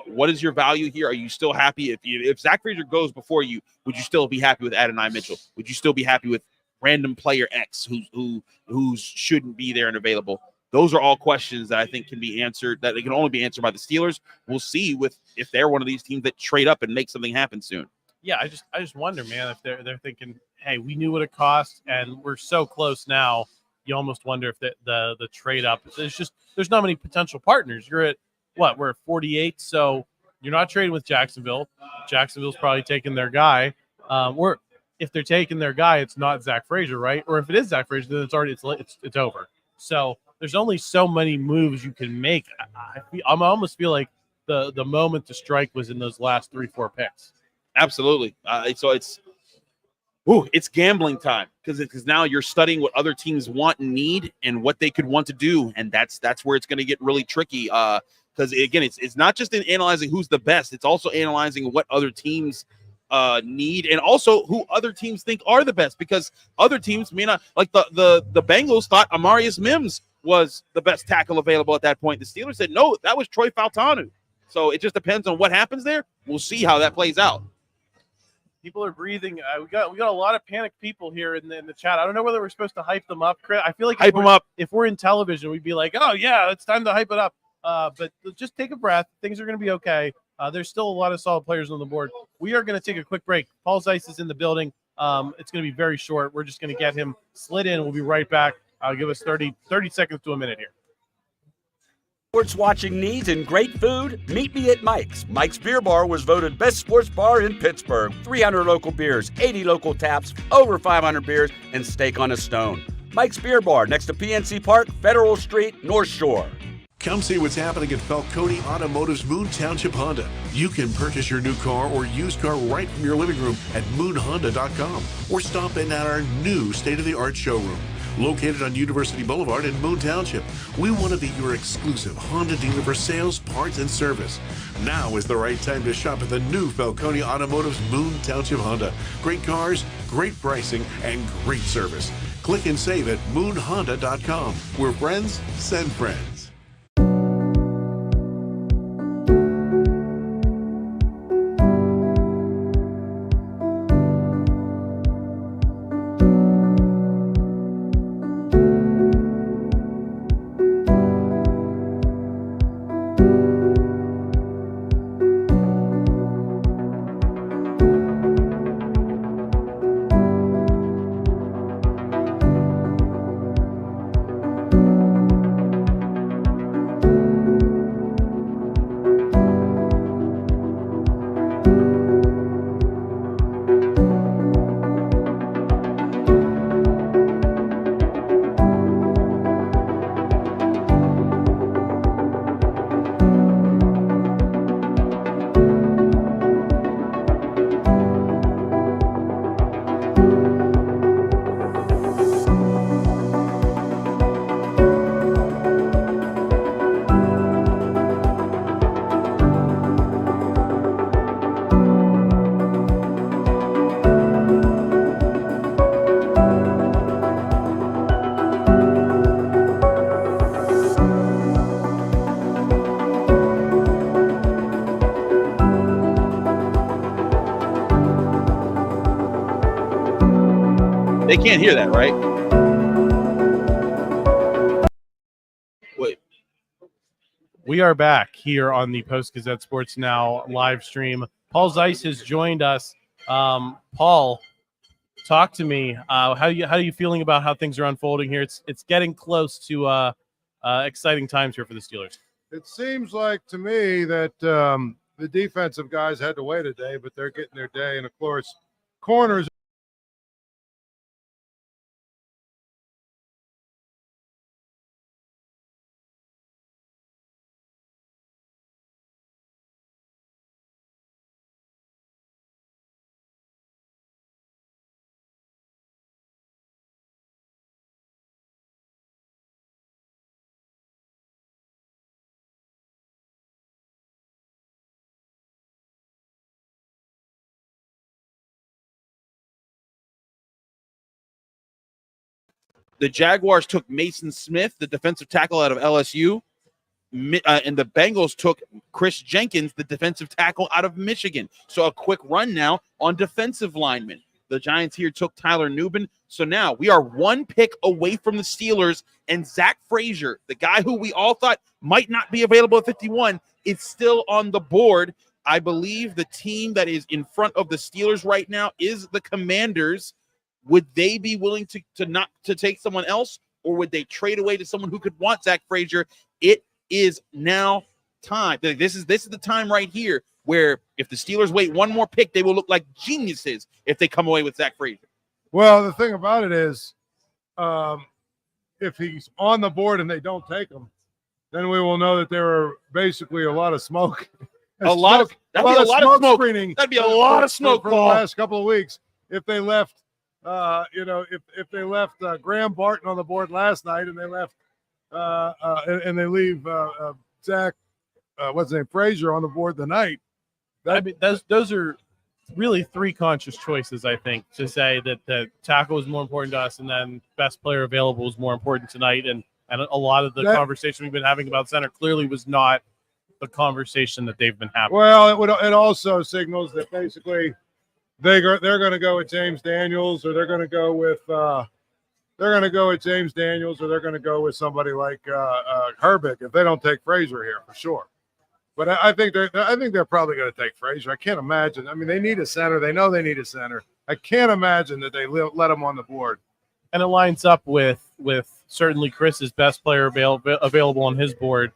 what is your value here? Are you still happy? If Zack Frazier goes before you, would you still be happy with Adonai Mitchell? Would you still be happy with random player X who shouldn't be there and available? Those are all questions that I think can be answered, that they can only be answered by the Steelers. We'll see if they're one of these teams that trade up and make something happen soon. Yeah, I just wonder, man, if they're thinking, hey, we knew what it cost and we're so close now. You almost wonder if the trade up, there's not many potential partners. You're at we're at 48, so you're not trading with Jacksonville. Jacksonville's probably taking their guy. Or if they're taking their guy, it's not Zack Frazier, right? Or if it is Zack Frazier, then it's over. So there's only so many moves you can make. I almost feel like the moment to strike was in those last 3-4 picks. Absolutely. So it's gambling time, because now you're studying what other teams want and need and what they could want to do, and that's where it's going to get really tricky. Because again, it's not just in analyzing who's the best; it's also analyzing what other teams need, and also who other teams think are the best. Because other teams may not, like the Bengals thought Amarius Mims was the best tackle available at that point. The Steelers said no, that was Troy Fautanu. So it just depends on what happens there. We'll see how that plays out. People are breathing. We got a lot of panicked people here in the chat. I don't know whether we're supposed to hype them up, Chris. I feel like hype them up. If we're in television, we'd be like, oh yeah, it's time to hype it up. But just take a breath. Things are going to be okay. There's still a lot of solid players on the board. We are going to take a quick break. Paul Zeise is in the building. It's going to be very short. We're just going to get him slid in. We'll be right back. Give us 30 seconds to a minute here. Sports watching needs and great food? Meet me at Mike's. Mike's Beer Bar was voted best sports bar in Pittsburgh. 300 local beers, 80 local taps, over 500 beers, and steak on a stone. Mike's Beer Bar next to PNC Park, Federal Street, North Shore. Come see what's happening at Falcone Automotive's Moon Township Honda. You can purchase your new car or used car right from your living room at moonhonda.com or stop in at our new state-of-the-art showroom. Located on University Boulevard in Moon Township, we want to be your exclusive Honda dealer for sales, parts, and service. Now is the right time to shop at the new Falcone Automotive's Moon Township Honda. Great cars, great pricing, and great service. Click and save at moonhonda.com. We're friends, send friends. They can't hear that, right? Wait. We are back here on the Post-Gazette Sports Now live stream. Paul Zeise has joined us. Paul, talk to me. How are you feeling about how things are unfolding here? It's getting close to exciting times here for the Steelers. It seems like to me that the defensive guys had to wait a day, but they're getting their day. And, of course, corners. The Jaguars took Mason Smith, the defensive tackle out of LSU, and the Bengals took Chris Jenkins, the defensive tackle out of Michigan. So a quick run now on defensive linemen. The Giants here took Tyler Nubin. So now we are one pick away from the Steelers, and Zack Frazier, the guy who we all thought might not be available at 51, is still on the board. I believe the team that is in front of the Steelers right now is the Commanders. Would they be willing to not to take someone else, or would they trade away to someone who could want Zack Frazier? It is now time. This is the time right here where if the Steelers wait one more pick, they will look like geniuses if they come away with Zack Frazier. Well, the thing about it is, if he's on the board and they don't take him, then we will know that there are basically a lot of smoke. That'd be a lot of smoke screening. That'd be a lot of smoke for the last couple of weeks. If they left, if they left Graham Barton on the board last night, and they left, and they leave Zach, what's his name, Frazier on the board tonight. Those are really three conscious choices, I think, to say that the tackle is more important to us, and then best player available is more important tonight. And a lot of the conversation we've been having about center clearly was not the conversation that they've been having. Well, it also signals that basically they're going to go with James Daniels, or they're going to go with James Daniels, or they're going to go with somebody like Herbig if they don't take Frazier here for sure. But I think they're probably going to take Frazier. I can't imagine. I mean, they need a center. They know they need a center. I can't imagine that they let him on the board. And it lines up with certainly Chris's best player available on his board.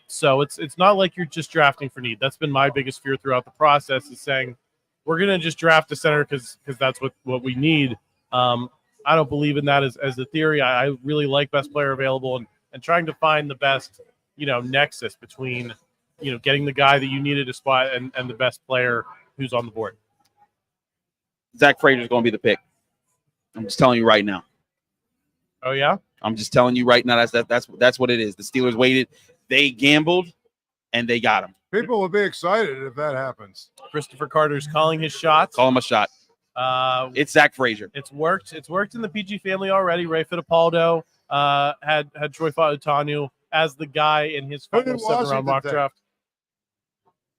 So it's not like you're just drafting for need. That's been my biggest fear throughout the process, is saying we're going to just draft a center because that's what we need. I don't believe in that as a theory. I really like best player available and trying to find the best, nexus between, getting the guy that you needed a spot and the best player who's on the board. Zack Frazier is going to be the pick. I'm just telling you right now. Oh, yeah? I'm just telling you right now. That's what it is. The Steelers waited. They gambled, and they got him. People will be excited if that happens. Christopher Carter's calling his shots. Call him a shot. It's Zack Frazier. It's worked. It's worked in the PG family already. Ray Fittipaldo had Troy Fautanu as the guy in his final 7th-round mock draft.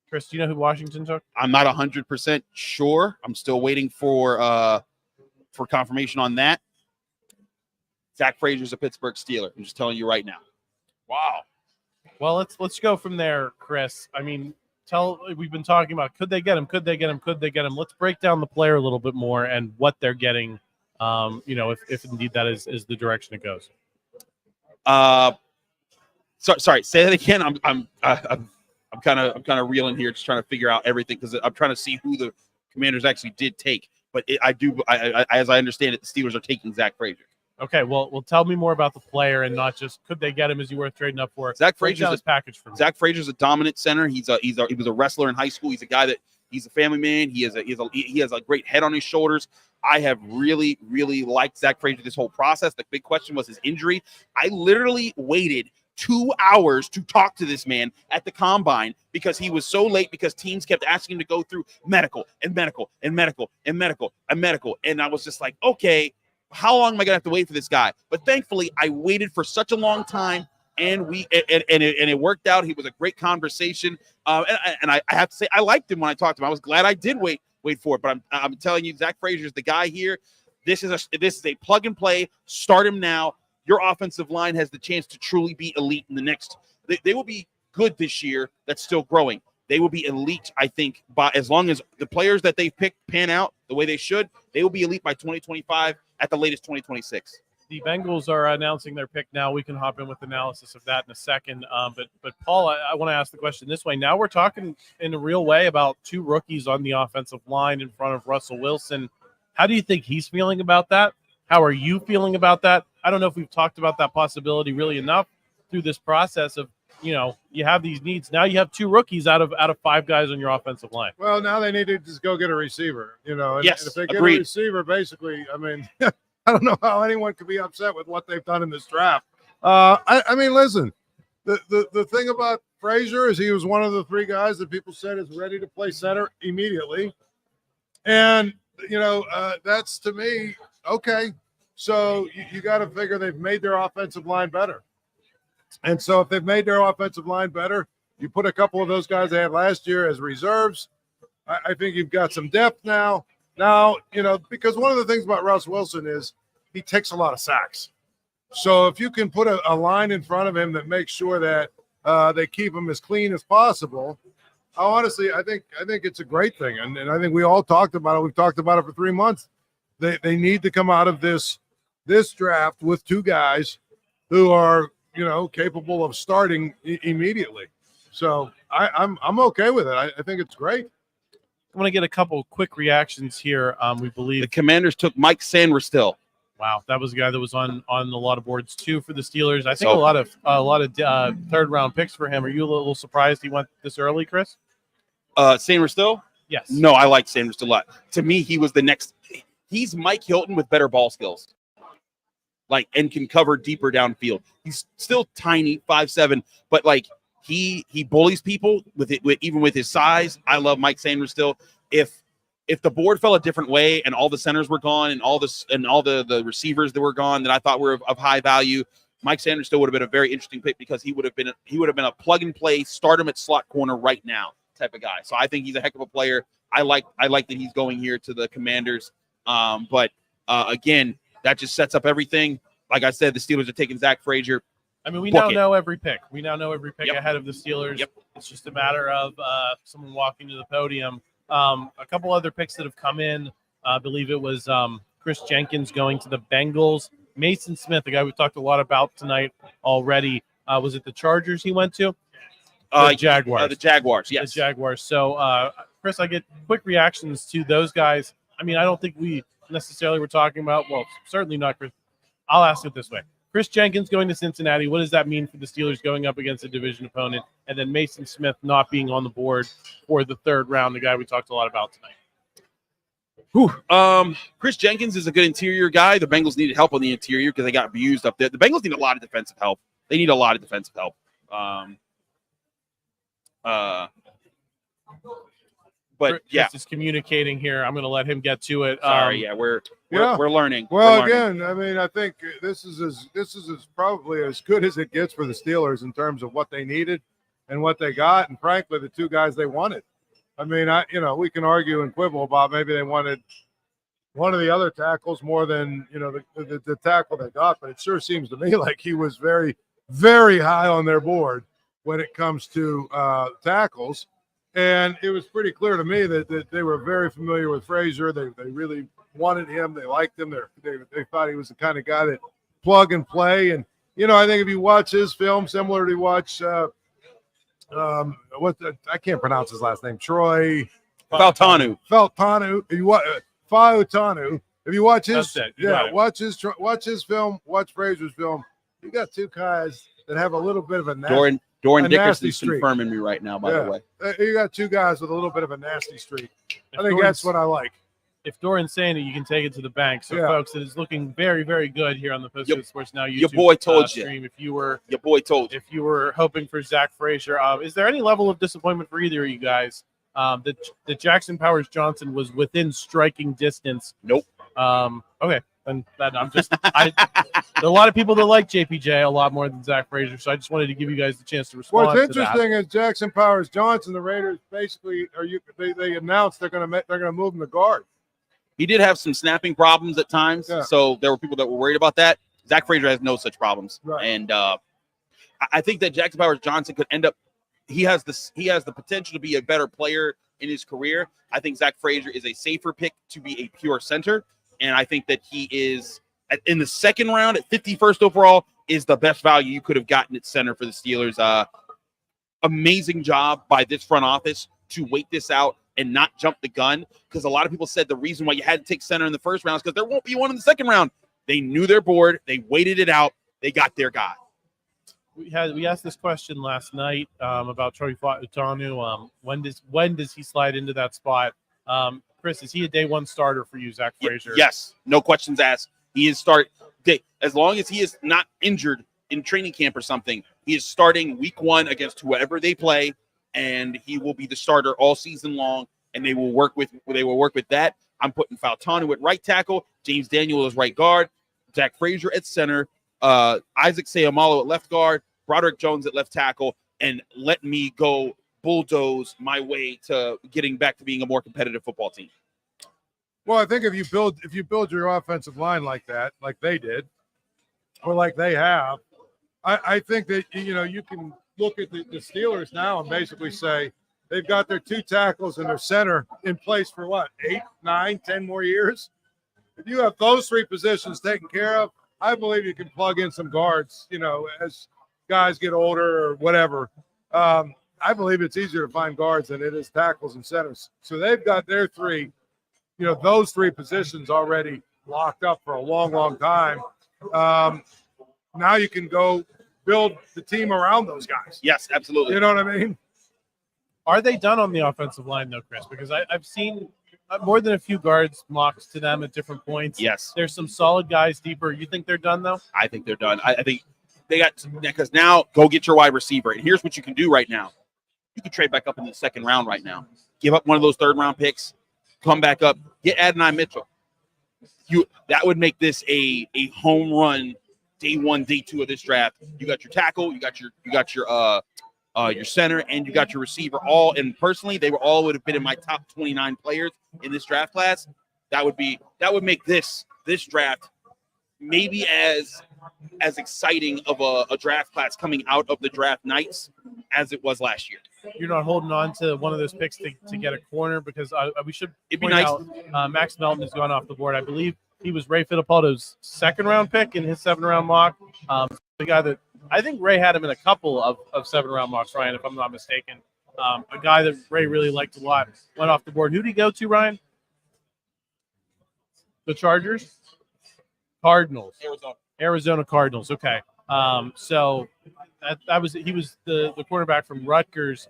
Chris, do you know who Washington took? I'm not 100% sure. I'm still waiting for confirmation on that. Zack Frazier's a Pittsburgh Steeler. I'm just telling you right now. Wow. Well, let's go from there, Chris. I mean, we've been talking about could they get him? Could they get him? Could they get him? Let's break down the player a little bit more and what they're getting. If indeed that is the direction it goes. Sorry. Say that again. I'm kind of reeling here, just trying to figure out everything because I'm trying to see who the Commanders actually did take. But as I understand it, the Steelers are taking Zack Frazier. Okay, well, tell me more about the player and not just could they get him? Is he worth trading up for? Zack Frazier's package for me. Zack Frazier's a dominant center. He was a wrestler in high school. He's a guy that he's a family man. He has a great head on his shoulders. I have really, really liked Zack Frazier this whole process. The big question was his injury. I literally waited 2 hours to talk to this man at the combine because he was so late because teams kept asking him to go through medical. And I was just like, okay, how long am I going to have to wait for this guy? But thankfully, I waited for such a long time, and it worked out. He was a great conversation. And I have to say, I liked him when I talked to him. I was glad I did wait for it. But I'm telling you, Zack Frazier is the guy here. This is a plug and play. Start him now. Your offensive line has the chance to truly be elite in the next. They will be good this year. That's still growing. They will be elite, I think, by as long as the players that they've picked pan out the way they should. They will be elite by 2025, at the latest 2026. The Bengals are announcing their pick now. We can hop in with analysis of that in a second. But Paul, I want to ask the question this way. Now we're talking in a real way about 2 rookies on the offensive line in front of Russell Wilson. How do you think he's feeling about that? How are you feeling about that? I don't know if we've talked about that possibility really enough through this process of, you have these needs. Now you have 2 rookies out of 5 guys on your offensive line. Well, now they need to just go get a receiver, And, yes, and if they get agreed. a receiver, basically, I mean, I don't know how anyone could be upset with what they've done in this draft. I mean, listen, the thing about Frazier is he was one of the 3 guys that people said is ready to play center immediately. And, that's to me, okay. So you got to figure they've made their offensive line better. And so if they've made their offensive line better, you put a couple of those guys they had last year as reserves. I think you've got some depth now. Now, because one of the things about Russ Wilson is he takes a lot of sacks. So if you can put a line in front of him that makes sure that they keep him as clean as possible, honestly, I think it's a great thing. And I think we all talked about it. We've talked about it for 3 months. They need to come out of this draft with 2 guys who are, capable of starting immediately. So I'm okay with it. I think it's great. I want to get a couple quick reactions here. We believe the Commanders took Mike Sanders. Wow, that was a guy that was on a lot of boards too for the Steelers. I think a lot of 3rd round picks for him. Are you a little surprised he went this early, Chris? Sanders? Yes. No, I like Sanders a lot. To me, he was the next. He's Mike Hilton with better ball skills. And can cover deeper downfield. He's still tiny, 5'7", but he bullies people even with his size. I love Mike Sanders still. If the board fell a different way and all the centers were gone and all the receivers that were gone that I thought were of high value, Mike Sanders still would have been a very interesting pick because he would have been a plug and play, start him at slot corner right now type of guy. So I think he's a heck of a player. I like that he's going here to the Commanders. But again, that just sets up everything. Like I said, the Steelers are taking Zack Frazier. I mean, we now know every pick. Yep. Ahead of the Steelers. Yep. It's just a matter of someone walking to the podium. A couple other picks that have come in. I believe it was Chris Jenkins going to the Bengals. Mason Smith, the guy we've talked a lot about tonight already, Was it the Chargers he went to? The Jaguars. The Jaguars, yes. The Jaguars. So, Chris, I get quick reactions to those guys. I mean, I don't think we necessarily were talking about, well, certainly not Chris. I'll ask it this way. Chris Jenkins going to Cincinnati, what does that mean for the Steelers going up against a division opponent? And then Mason Smith not being on the board for the third round, the guy we talked a lot about tonight. Chris Jenkins is a good interior guy. The Bengals needed help on the interior because they got abused up there. The Bengals need a lot of defensive help. They need a lot of defensive help. But Chris is communicating here. I'm going to let him get to it. Sorry, we're learning. Well, we're learning. again, I mean, I think this is probably as good as it gets for the Steelers in terms of what they needed and what they got, and frankly, the two guys they wanted. I mean, we can argue and quibble about maybe they wanted one of the other tackles more than the tackle they got, but it sure seems to me like he was very, very high on their board when it comes to tackles. And it was pretty clear to me that they were very familiar with Frazier. They really wanted him. They liked him. They thought he was the kind of guy that plug and play. And, I think if you watch his film, similar to watch I can't pronounce his last name. Troy Fautanu. Fautanu. If you watch his, watch his film, watch Frazier's film. You got two guys that have a little bit of a nasty, Doran Dickerson's confirming me right now, by the way. You got two guys with a little bit of a nasty streak. I think that's what I like. If Doran's saying it, you can take it to the bank. So, folks, it is looking very, very good here on the Post-Gazette Sports Now YouTube your boy told stream. You. Your boy told you. If you were hoping for Zack Frazier, is there any level of disappointment for either of you guys? That Jackson Powers Johnson was within striking distance. Nope. Okay. And I'm just there are a lot of people that like JPJ a lot more than Zack Frazier, so I just wanted to give you guys the chance to respond. What's interesting is Jackson Powers Johnson, the Raiders basically they announced they're going to move him to guard. He did have some snapping problems at times, so there were people that were worried about that. Zack Frazier has no such problems, and I think that Jackson Powers Johnson could end up. He has the potential to be a better player in his career. I think Zack Frazier is a safer pick to be a pure center. And I think that he is in the second round at 51st overall is the best value you could have gotten at center for the Steelers. Amazing job by this front office to wait this out and not jump the gun, because a lot of people said the reason why you had to take center in the first round is because there won't be one in the second round. They knew their board. They waited it out. They got their guy. We asked this question last night about Troy Fautanu. When does he slide into that spot? Chris, is he a day one starter for you, Zack Frazier? Yes, no questions asked. He is as long as he is not injured in training camp or something. He is starting week one against whoever they play, and he will be the starter all season long. And they will work with that. I'm putting Fautanu at right tackle, James Daniel as right guard, Zack Frazier at center, Isaac Seumalo at left guard, Broderick Jones at left tackle, and let me go bulldoze my way to getting back to being a more competitive football team. Well, I think if you build your offensive line like that, like they did, or like they have, I think that you can look at the Steelers now and basically say they've got their two tackles and their center in place for what, 8, 9, 10 more years. If you have those three positions taken care of, I believe you can plug in some guards. As guys get older or whatever. I believe it's easier to find guards than it is tackles and centers. So they've got their three, those three positions already locked up for a long, long time. Now you can go build the team around those guys. Yes, absolutely. You know what I mean? Are they done on the offensive line, though, Chris? Because I've seen more than a few guards mocked to them at different points. Yes. There's some solid guys deeper. You think they're done, though? I think they're done. I think they got – because now go get your wide receiver. And here's what you can do right now. You can trade back up in the second round right now. Give up one of those third-round picks. Come back up. Get Adonai Mitchell. That would make this a home run day one, day two of this draft. You got your tackle. You got your center, and you got your receiver all. And personally, they would have been in my top 29 players in this draft class. That would make this draft maybe as exciting of a draft class coming out of the draft nights as it was last year. You're not holding on to one of those picks to get a corner, because we should It'd be point nice. out Max Melton has gone off the board. I believe he was Ray Fittipaldo's second round pick in his 7th round mock. The guy that I think Ray had him in a couple of 7-round mocks, Ryan, if I'm not mistaken. A guy that Ray really liked a lot went off the board. Who did he go to, Ryan? The Chargers? Cardinals. Arizona Cardinals. Okay. So he was the quarterback from Rutgers.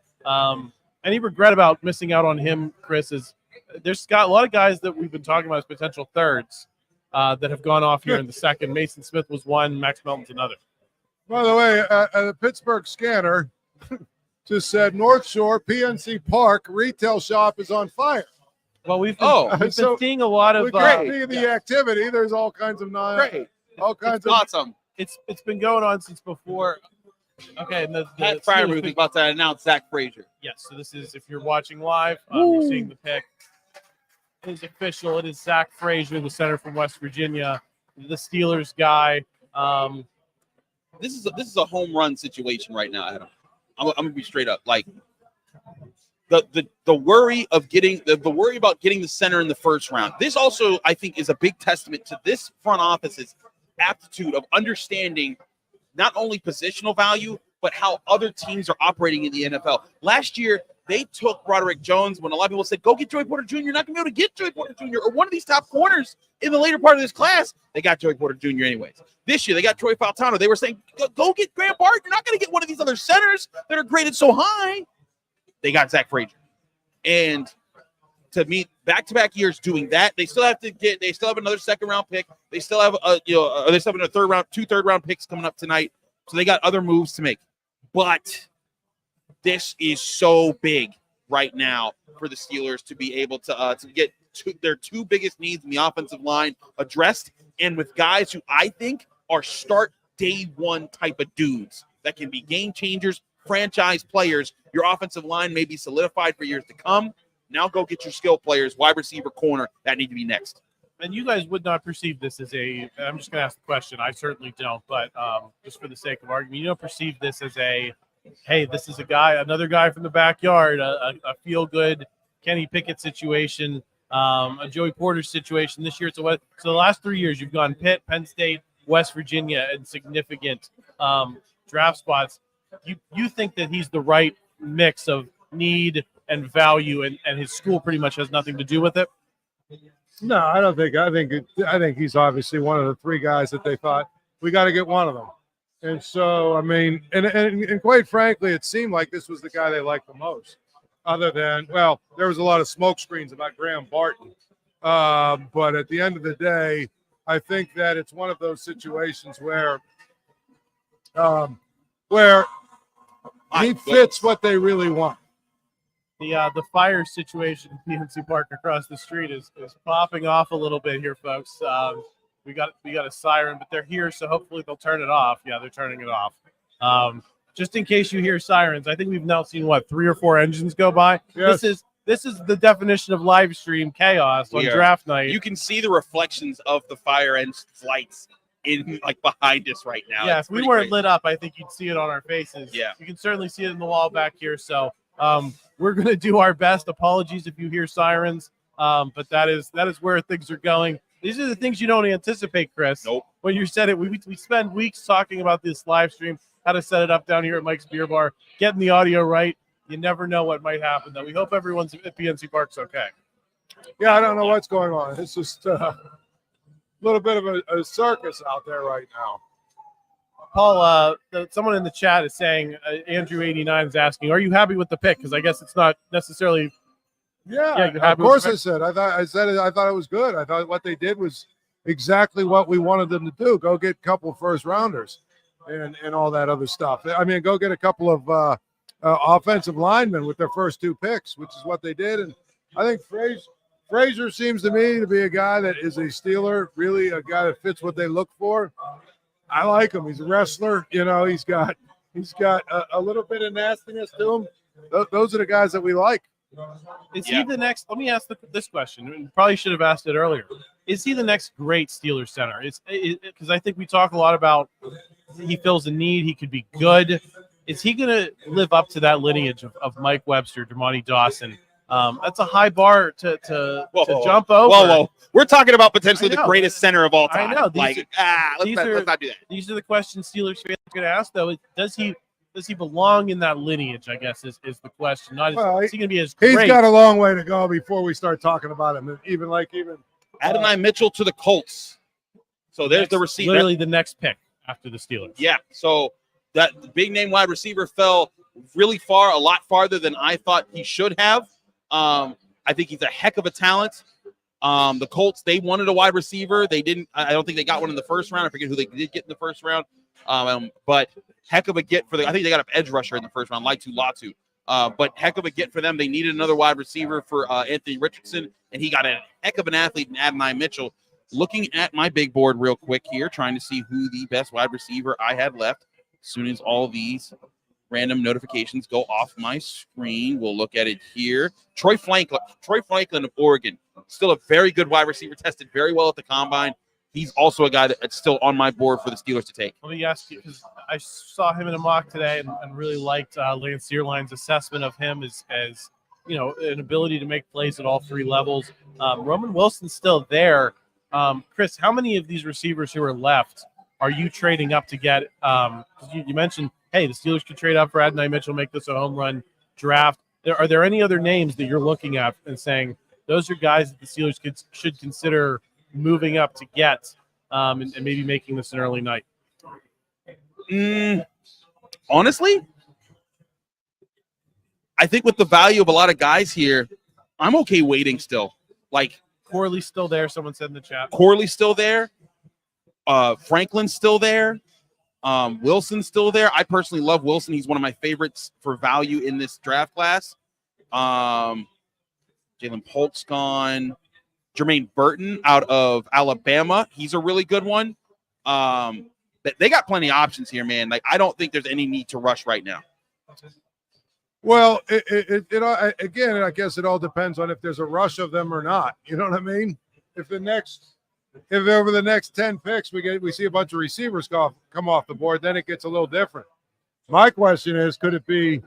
Any regret about missing out on him, Chris, is there's got a lot of guys that we've been talking about as potential thirds that have gone off here in the second. Mason Smith was one, Max Melton's another. By the way, the Pittsburgh Scanner just said North Shore PNC Park retail shop is on fire. Well, we've been seeing a lot of the activity. There's all kinds of awesome. It's been going on since before. Okay, and the Fryer is about to announce Zack Frazier. Yes, so this is, if you're watching live, you're seeing the pick. It is official. It is Zack Frazier, the center from West Virginia, the Steelers guy. This is a home run situation right now, Adam. I'm gonna be straight up. Like the worry of getting the worry about getting the center in the first round. This also, I think, is a big testament to this front office's aptitude of understanding not only positional value, but how other teams are operating in the NFL. Last year, they took Broderick Jones when a lot of people said, go get Joey Porter Jr. You're not going to be able to get Joey Porter Jr. or one of these top corners in the later part of this class. They got Joey Porter Jr. anyways. This year, they got Troy Faltano. They were saying, go get Graham Barton. You're not going to get one of these other centers that are graded so high. They got Zack Frazier. And to meet back-to-back years doing that, they still have another second-round pick. They still have they still have two third-round picks coming up tonight. So they got other moves to make. But this is so big right now for the Steelers to be able to get their two biggest needs in the offensive line addressed, and with guys who I think are start day one type of dudes that can be game changers, franchise players. Your offensive line may be solidified for years to come. Now go get your skill players, wide receiver, corner, that need to be next. And you guys would not perceive this as I'm just going to ask the question. I certainly don't, but just for the sake of argument, you don't perceive this as hey, this is another guy from the backyard, a feel-good Kenny Pickett situation, a Joey Porter situation. This year, so the last 3 years, you've gone Pitt, Penn State, West Virginia, and significant draft spots. You think that he's the right mix of need and value, and his school pretty much has nothing to do with it? No, I don't think. I think he's obviously one of the three guys that they thought we got to get one of them. And so, I mean, and quite frankly, it seemed like this was the guy they liked the most. Other than, well, there was a lot of smoke screens about Graham Barton. But at the end of the day, I think that it's one of those situations where he fits what they really want. The fire situation in PNC Park across the street is popping off a little bit here, folks. We got a siren, but they're here, so hopefully they'll turn it off. Yeah, they're turning it off. Just in case you hear sirens, I think we've now seen 3 or 4 engines go by. Yes. This is the definition of live stream chaos on draft night. You can see the reflections of the fire engine lights in behind us right now. Yeah, if we weren't lit up, I think you'd see it on our faces. Yeah, you can certainly see it in the wall back here. So we're going to do our best. Apologies if you hear sirens, but that is where things are going. These are the things you don't anticipate, Chris. Nope. When you said it, we spend weeks talking about this live stream, how to set it up down here at Mike's Beer Bar, getting the audio right. You never know what might happen, though. We hope everyone's at PNC Park's okay. Yeah, I don't know what's going on. It's just a little bit of a circus out there right now. Paul, someone in the chat is saying, Andrew89 is asking, are you happy with the pick? Because I guess it's not necessarily. Yeah, of course I said. I thought it was good. I thought what they did was exactly what we wanted them to do. Go get a couple of first rounders and all that other stuff. I mean, go get a couple of offensive linemen with their first 2 picks, which is what they did. And I think Frazier seems to me to be a guy that is a Steeler, really a guy that fits what they look for. I like him. He's a wrestler. You know, he's got a little bit of nastiness to him. Those are the guys that we like. Is he the next? Let me ask this question. And probably should have asked it earlier. Is he the next great Steelers center? Because I think we talk a lot about he fills a need. He could be good. Is he going to live up to that lineage of Mike Webster, Dermontti Dawson, That's a high bar to jump over. Whoa. We're talking about potentially the I know. greatest center of all time. I know. Let's not do that. These are the questions Steelers fans are going to ask, though. Does he belong in that lineage, I guess, is the question. Not is he going to be as great? He's got a long way to go before we start talking about him. Even Adonai Mitchell to the Colts. So there's the receiver. Literally the next pick after the Steelers. Yeah. So that big name wide receiver fell really far, a lot farther than I thought he should have. I think he's a heck of a talent. The Colts, they wanted a wide receiver. They didn't. I don't think they got one in the first round. I forget who they did get in the first round. But heck of a get for I think they got an edge rusher in the first round, Latu. But heck of a get for them. They needed another wide receiver for Anthony Richardson, and he got a heck of an athlete in Adonai Mitchell. Looking at my big board real quick here, trying to see who the best wide receiver I had left. As soon as all these random notifications go off my screen, we'll look at it here. Troy Franklin of Oregon, still a very good wide receiver, tested very well at the combine. He's also a guy that's still on my board for the Steelers to take. Let me ask you, because I saw him in a mock today and really liked Lance Zierlein's assessment of him as an ability to make plays at all three levels. Roman Wilson's still there. Chris, how many of these receivers who are left are you trading up to get? You mentioned, hey, the Steelers could trade up for Adonai Mitchell, make this a home run draft. Are there any other names that you're looking at and saying those are guys that the Steelers should consider moving up to get and maybe making this an early night? Honestly, I think with the value of a lot of guys here, I'm okay waiting still. Like Corley's still there, someone said in the chat. Corley's still there. Franklin's still there. Wilson's still there. I personally love Wilson. He's one of my favorites for value in this draft class. Jalen Polk's gone. Jermaine Burton out of Alabama. He's a really good one. They got plenty of options here, man. Like, I don't think there's any need to rush right now. Well, again, I guess it all depends on if there's a rush of them or not. You know what I mean? If over the next 10 picks we see a bunch of receivers come off the board, then it gets a little different. My question is, could it be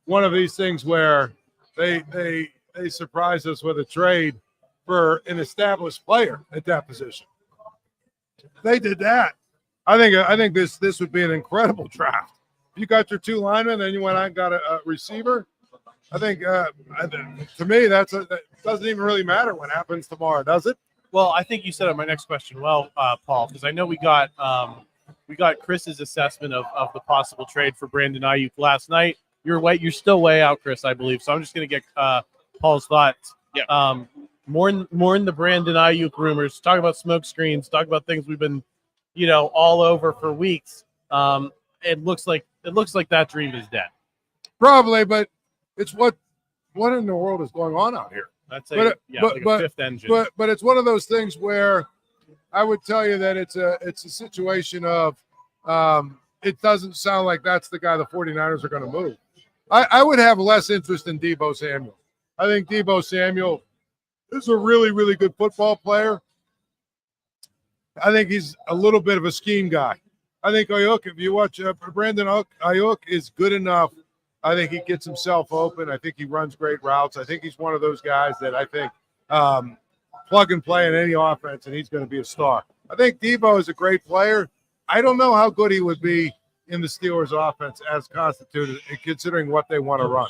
one of these things where they surprise us with a trade for an established player at that position? They did that. I think this would be an incredible draft. If you got your two linemen, then you went out and got a receiver. I think to me that doesn't even really matter what happens tomorrow, does it? Well, I think you said on my next question, Paul, because I know we got Chris's assessment of the possible trade for Brandon Ayuk last night. You're still way out, Chris, I believe. So I'm just going to get Paul's thoughts. Yeah. More in the Brandon Ayuk rumors. Talk about smoke screens. Talk about things we've been, all over for weeks. It looks like that dream is dead. Probably, but it's what in the world is going on out here? That's a fifth engine. But it's one of those things where I would tell you that it's a situation of it doesn't sound like that's the guy the 49ers are going to move. I would have less interest in Deebo Samuel. I think Deebo Samuel is a really, really good football player. I think he's a little bit of a scheme guy. I think Ayuk, if you watch Brandon Ayuk, is good enough. I think he gets himself open. I think he runs great routes. I think he's one of those guys that I think plug and play in any offense, and he's going to be a star. I think Deebo is a great player. I don't know how good he would be in the Steelers' offense as constituted, considering what they want to run.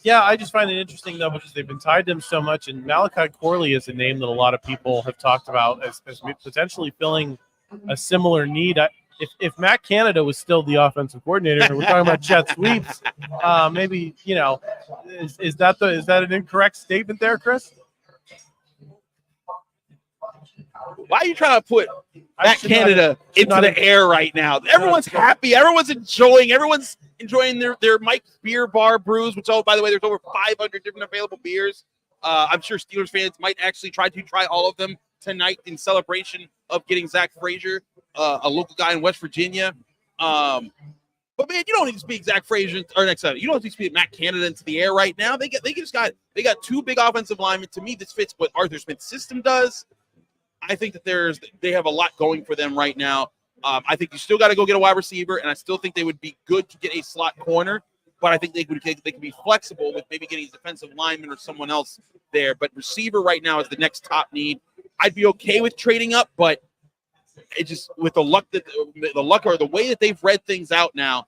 Yeah, I just find it interesting, though, because they've been tied to him so much, and Malachi Corley is a name that a lot of people have talked about as potentially filling a similar need. If Matt Canada was still the offensive coordinator, and we're talking about jet sweeps, maybe, is that an incorrect statement there, Chris? Why are you trying to put Matt Canada into the air right now? Everyone's happy. Everyone's enjoying their Mike's Beer Bar brews, which, by the way, there's over 500 different available beers. I'm sure Steelers fans might actually try all of them tonight in celebration of getting Zack Frazier, a local guy in West Virginia. But man, you don't need to speak Zack Frazier or next time. You don't need to speak Matt Canada into the air right now. They got two big offensive linemen. To me, this fits what Arthur Smith's system does. I think that they have a lot going for them right now. I think you still got to go get a wide receiver, and I still think they would be good to get a slot corner. but I think they could be flexible with maybe getting a defensive lineman or someone else there. But receiver right now is the next top need. I'd be okay with trading up, but it just with the luck or the way that they've read things out now,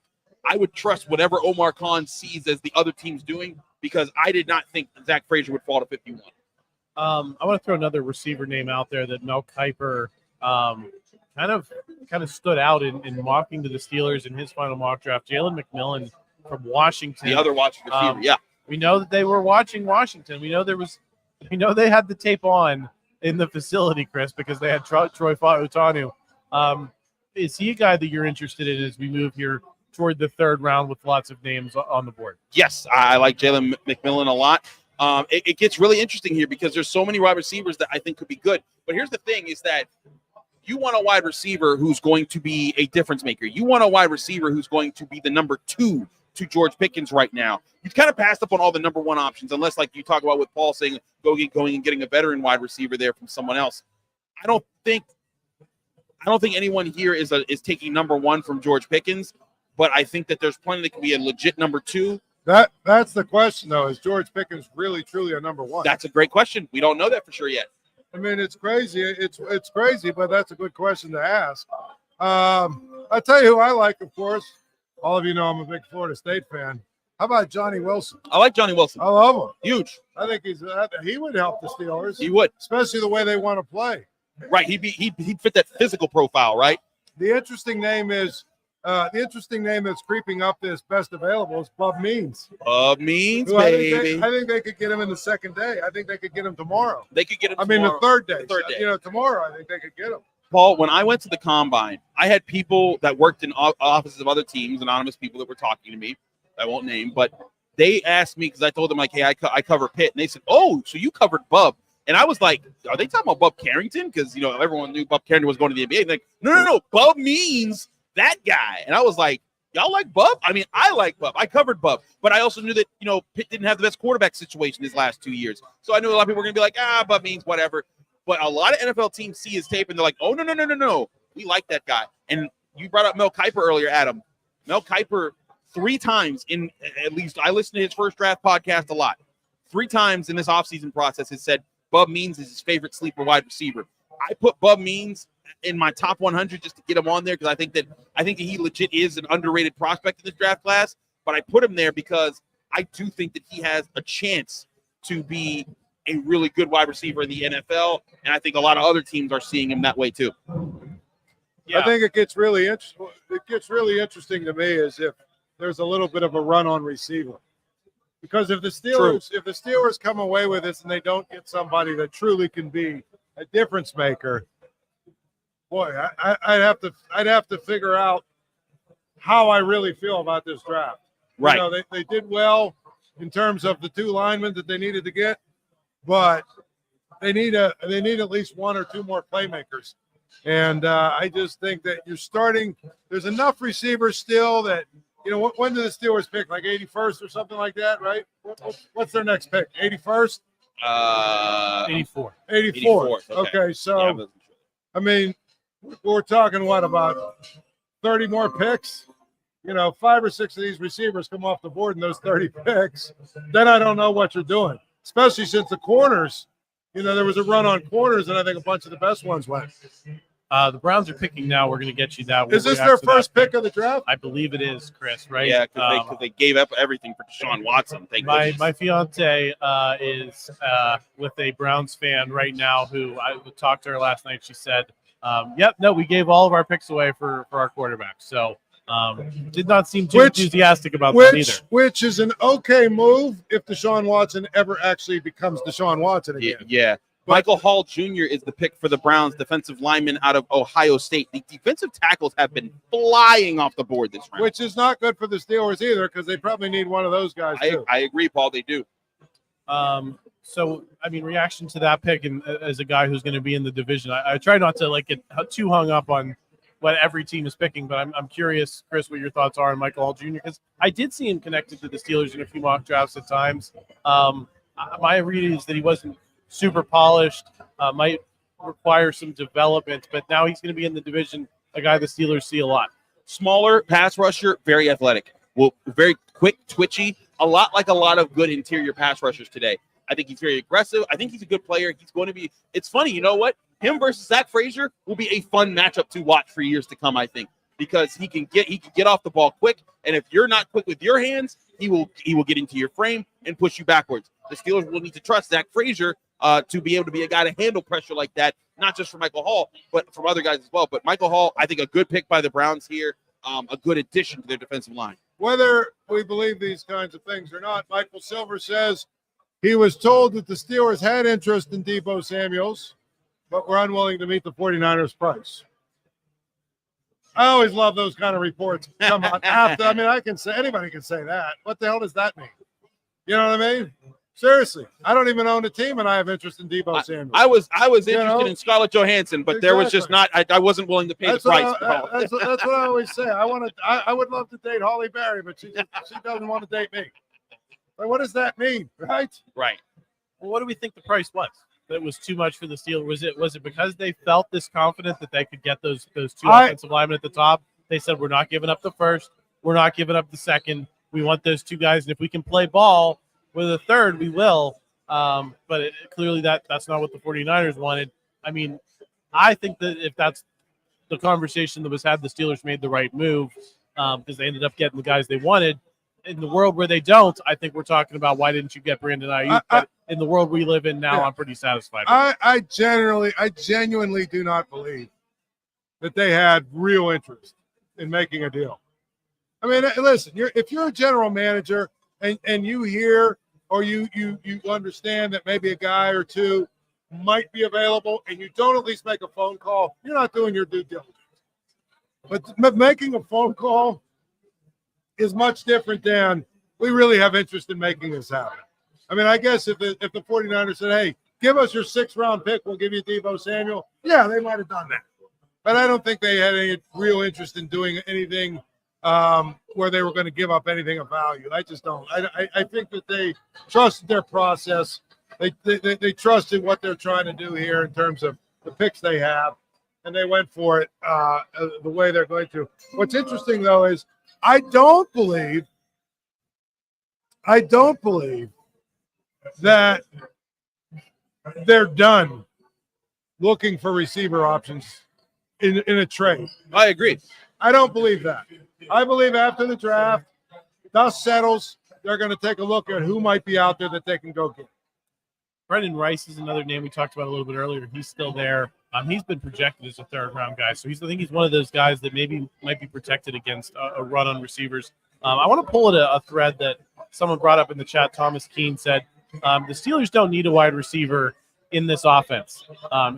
I would trust whatever Omar Khan sees as the other team's doing, because I did not think Zack Frazier would fall to 51. I want to throw another receiver name out there that Mel Kiper kind of stood out in mocking to the Steelers in his final mock draft. Jalen McMillan from Washington, The other Washington receiver, yeah. We know that they were watching Washington. We know they had the tape on in the facility, Chris, because they had Troy Fautanu. Is he a guy that you're interested in as we move here toward the third round with lots of names on the board? Yes, I like Jalen McMillan a lot. It gets really interesting here because there's so many wide receivers that I think could be good. But here's the thing is that you want a wide receiver who's going to be a difference maker. You want a wide receiver who's going to be the number 2 to George Pickens right now. You've kind of passed up on all the number 1 options, unless like you talk about with Paul saying going and getting a veteran wide receiver there from someone else. I don't think anyone here is taking number 1 from George Pickens, but I think that there's plenty that can be a legit number 2. That's the question, though. Is George Pickens really, truly a number 1? That's a great question. We don't know that for sure yet. I mean, it's crazy. It's crazy, but that's a good question to ask. I'll tell you who I like, of course. All of you know I'm a big Florida State fan. How about Johnny Wilson? I like Johnny Wilson. I love him. Huge. I think he would help the Steelers. He would. Especially the way they want to play. Right. He'd fit that physical profile, right? The interesting name that's creeping up this best available is Bub Means. Bub Means, baby. I think they could get him in the second day. I think they could get him tomorrow. They could get him tomorrow. The third day. The third day. Tomorrow I think they could get him. Paul, when I went to the Combine, I had people that worked in offices of other teams, anonymous people that were talking to me. I won't name, but they asked me because I told them, like, hey, I cover Pitt. And they said, oh, so you covered Bub. And I was like, are they talking about Bub Carrington? Because, everyone knew Bub Carrington was going to the NBA. And like, no. Bub Means that guy. And I was like, y'all like Bub? I mean, I like Bub. I covered Bub. But I also knew that, Pitt didn't have the best quarterback situation his last 2 years. So I knew a lot of people were going to be like, Bub Means, whatever. But a lot of NFL teams see his tape and they're like, oh, no. We like that guy. And you brought up Mel Kiper earlier, Adam. Mel Kiper 3 times in at least, I listened to his first draft podcast a lot. 3 times in this offseason process has said Bub Means is his favorite sleeper wide receiver. I put Bub Means in my top 100 just to get him on there because I think that he legit is an underrated prospect in this draft class. But I put him there because I do think that he has a chance to be a really good wide receiver in the NFL, and I think a lot of other teams are seeing him that way too. Yeah. I think it gets really interesting. It gets really interesting to me is if there's a little bit of a run on receiver, because if the Steelers come away with this and they don't get somebody that truly can be a difference maker, boy, I'd have to figure out how I really feel about this draft. Right. They did well in terms of the 2 linemen that they needed to get. But they need at least 1 or 2 more playmakers. And I just think that there's enough receivers still that, when do the Steelers pick? Like 81st or something like that, right? What's their next pick? 81st? 84. 84. Okay, so, yeah, I mean, we're talking, about 30 more picks? 5 or 6 of these receivers come off the board in those 30 picks. Then I don't know what you're doing. Especially since the corners, there was a run on corners, and I think a bunch of the best ones went. The Browns are picking now. We're going to get you that. Is this their first pick of the draft? I believe it is, Chris, right? Yeah, because they gave up everything for Deshaun Watson. My fiance is with a Browns fan right now who I talked to her last night. She said, we gave all of our picks away for our quarterback. So did not seem too enthusiastic about that either. Which is an okay move if Deshaun Watson ever actually becomes Deshaun Watson again. Yeah. Michael Hall Jr. is the pick for the Browns, defensive lineman out of Ohio State. The defensive tackles have been flying off the board this round. Which is not good for the Steelers either because they probably need one of those guys too. I agree, Paul. They do. So, I mean, reaction to that pick and as a guy who's going to be in the division, I try not to get too hung up on what every team is picking, but I'm curious, Chris, what your thoughts are on Michael Hall Jr. because I did see him connected to the Steelers in a few mock drafts at times. My read is that he wasn't super polished, might require some development, but now he's going to be in the division, a guy the Steelers see a lot. Smaller pass rusher, very athletic. will very quick, twitchy, a lot like a lot of good interior pass rushers today. I think he's very aggressive. I think he's a good player. He's going to be – it's funny, you know what? Him versus Zack Frazier will be a fun matchup to watch for years to come, I think, because he can get off the ball quick, and if you're not quick with your hands, he will get into your frame and push you backwards. The Steelers will need to trust Zack Frazier to be able to be a guy to handle pressure like that, not just from Michael Hall, but from other guys as well. But Michael Hall, I think a good pick by the Browns here, a good addition to their defensive line. Whether we believe these kinds of things or not, Michael Silver says he was told that the Steelers had interest in Deebo Samuels, but were unwilling to meet the 49ers price. I always love those kind of reports. Come on, after, I mean, anybody can say that. What the hell does that mean? You know what I mean? Seriously, I don't even own a team, and I have interest in Deebo Samuels. I was interested in Scarlett Johansson, but there was just not. I wasn't willing to pay the price. That's what I always say. I would love to date Holly Berry, but she doesn't want to date me. Like, what does that mean, right? Right. Well, what do we think the price was? That it was too much for the Steelers. Was it because they felt this confident that they could get those two offensive linemen at the top? They said, we're not giving up the first, we're not giving up the second. We want those two guys, and if we can play ball with a third, we will. But clearly that's not what the 49ers wanted. I mean, I think that if that's the conversation that was had, the Steelers made the right move because they ended up getting the guys they wanted. In the world where they don't, I think we're talking about why didn't you get Brandon Ayuk? But in the world we live in now, I'm pretty satisfied. I genuinely do not believe that they had real interest in making a deal. I mean, listen, if you're a general manager and you hear or you understand that maybe a guy or two might be available and you don't at least make a phone call, you're not doing your due diligence. But making a phone call is much different than we really have interest in making this happen. I mean, I guess if the 49ers said, hey, give us your 6th-round pick, we'll give you Deebo Samuel, yeah, they might have done that. But I don't think they had any real interest in doing anything where they were going to give up anything of value. I just don't. I think that they trusted their process. They trusted what they're trying to do here in terms of the picks they have, and they went for it the way they're going to. What's interesting, though, is I don't believe that they're done looking for receiver options in a trade. I agree. I don't believe that. I believe after the draft, dust settles, they're going to take a look at who might be out there that they can go get. Brendan Rice is another name we talked about a little bit earlier. He's still there. He's been projected as a 3rd-round guy, so I think he's one of those guys that maybe might be protected against a run on receivers. I want to pull at a thread that someone brought up in the chat. Thomas Keene said, the Steelers don't need a wide receiver in this offense,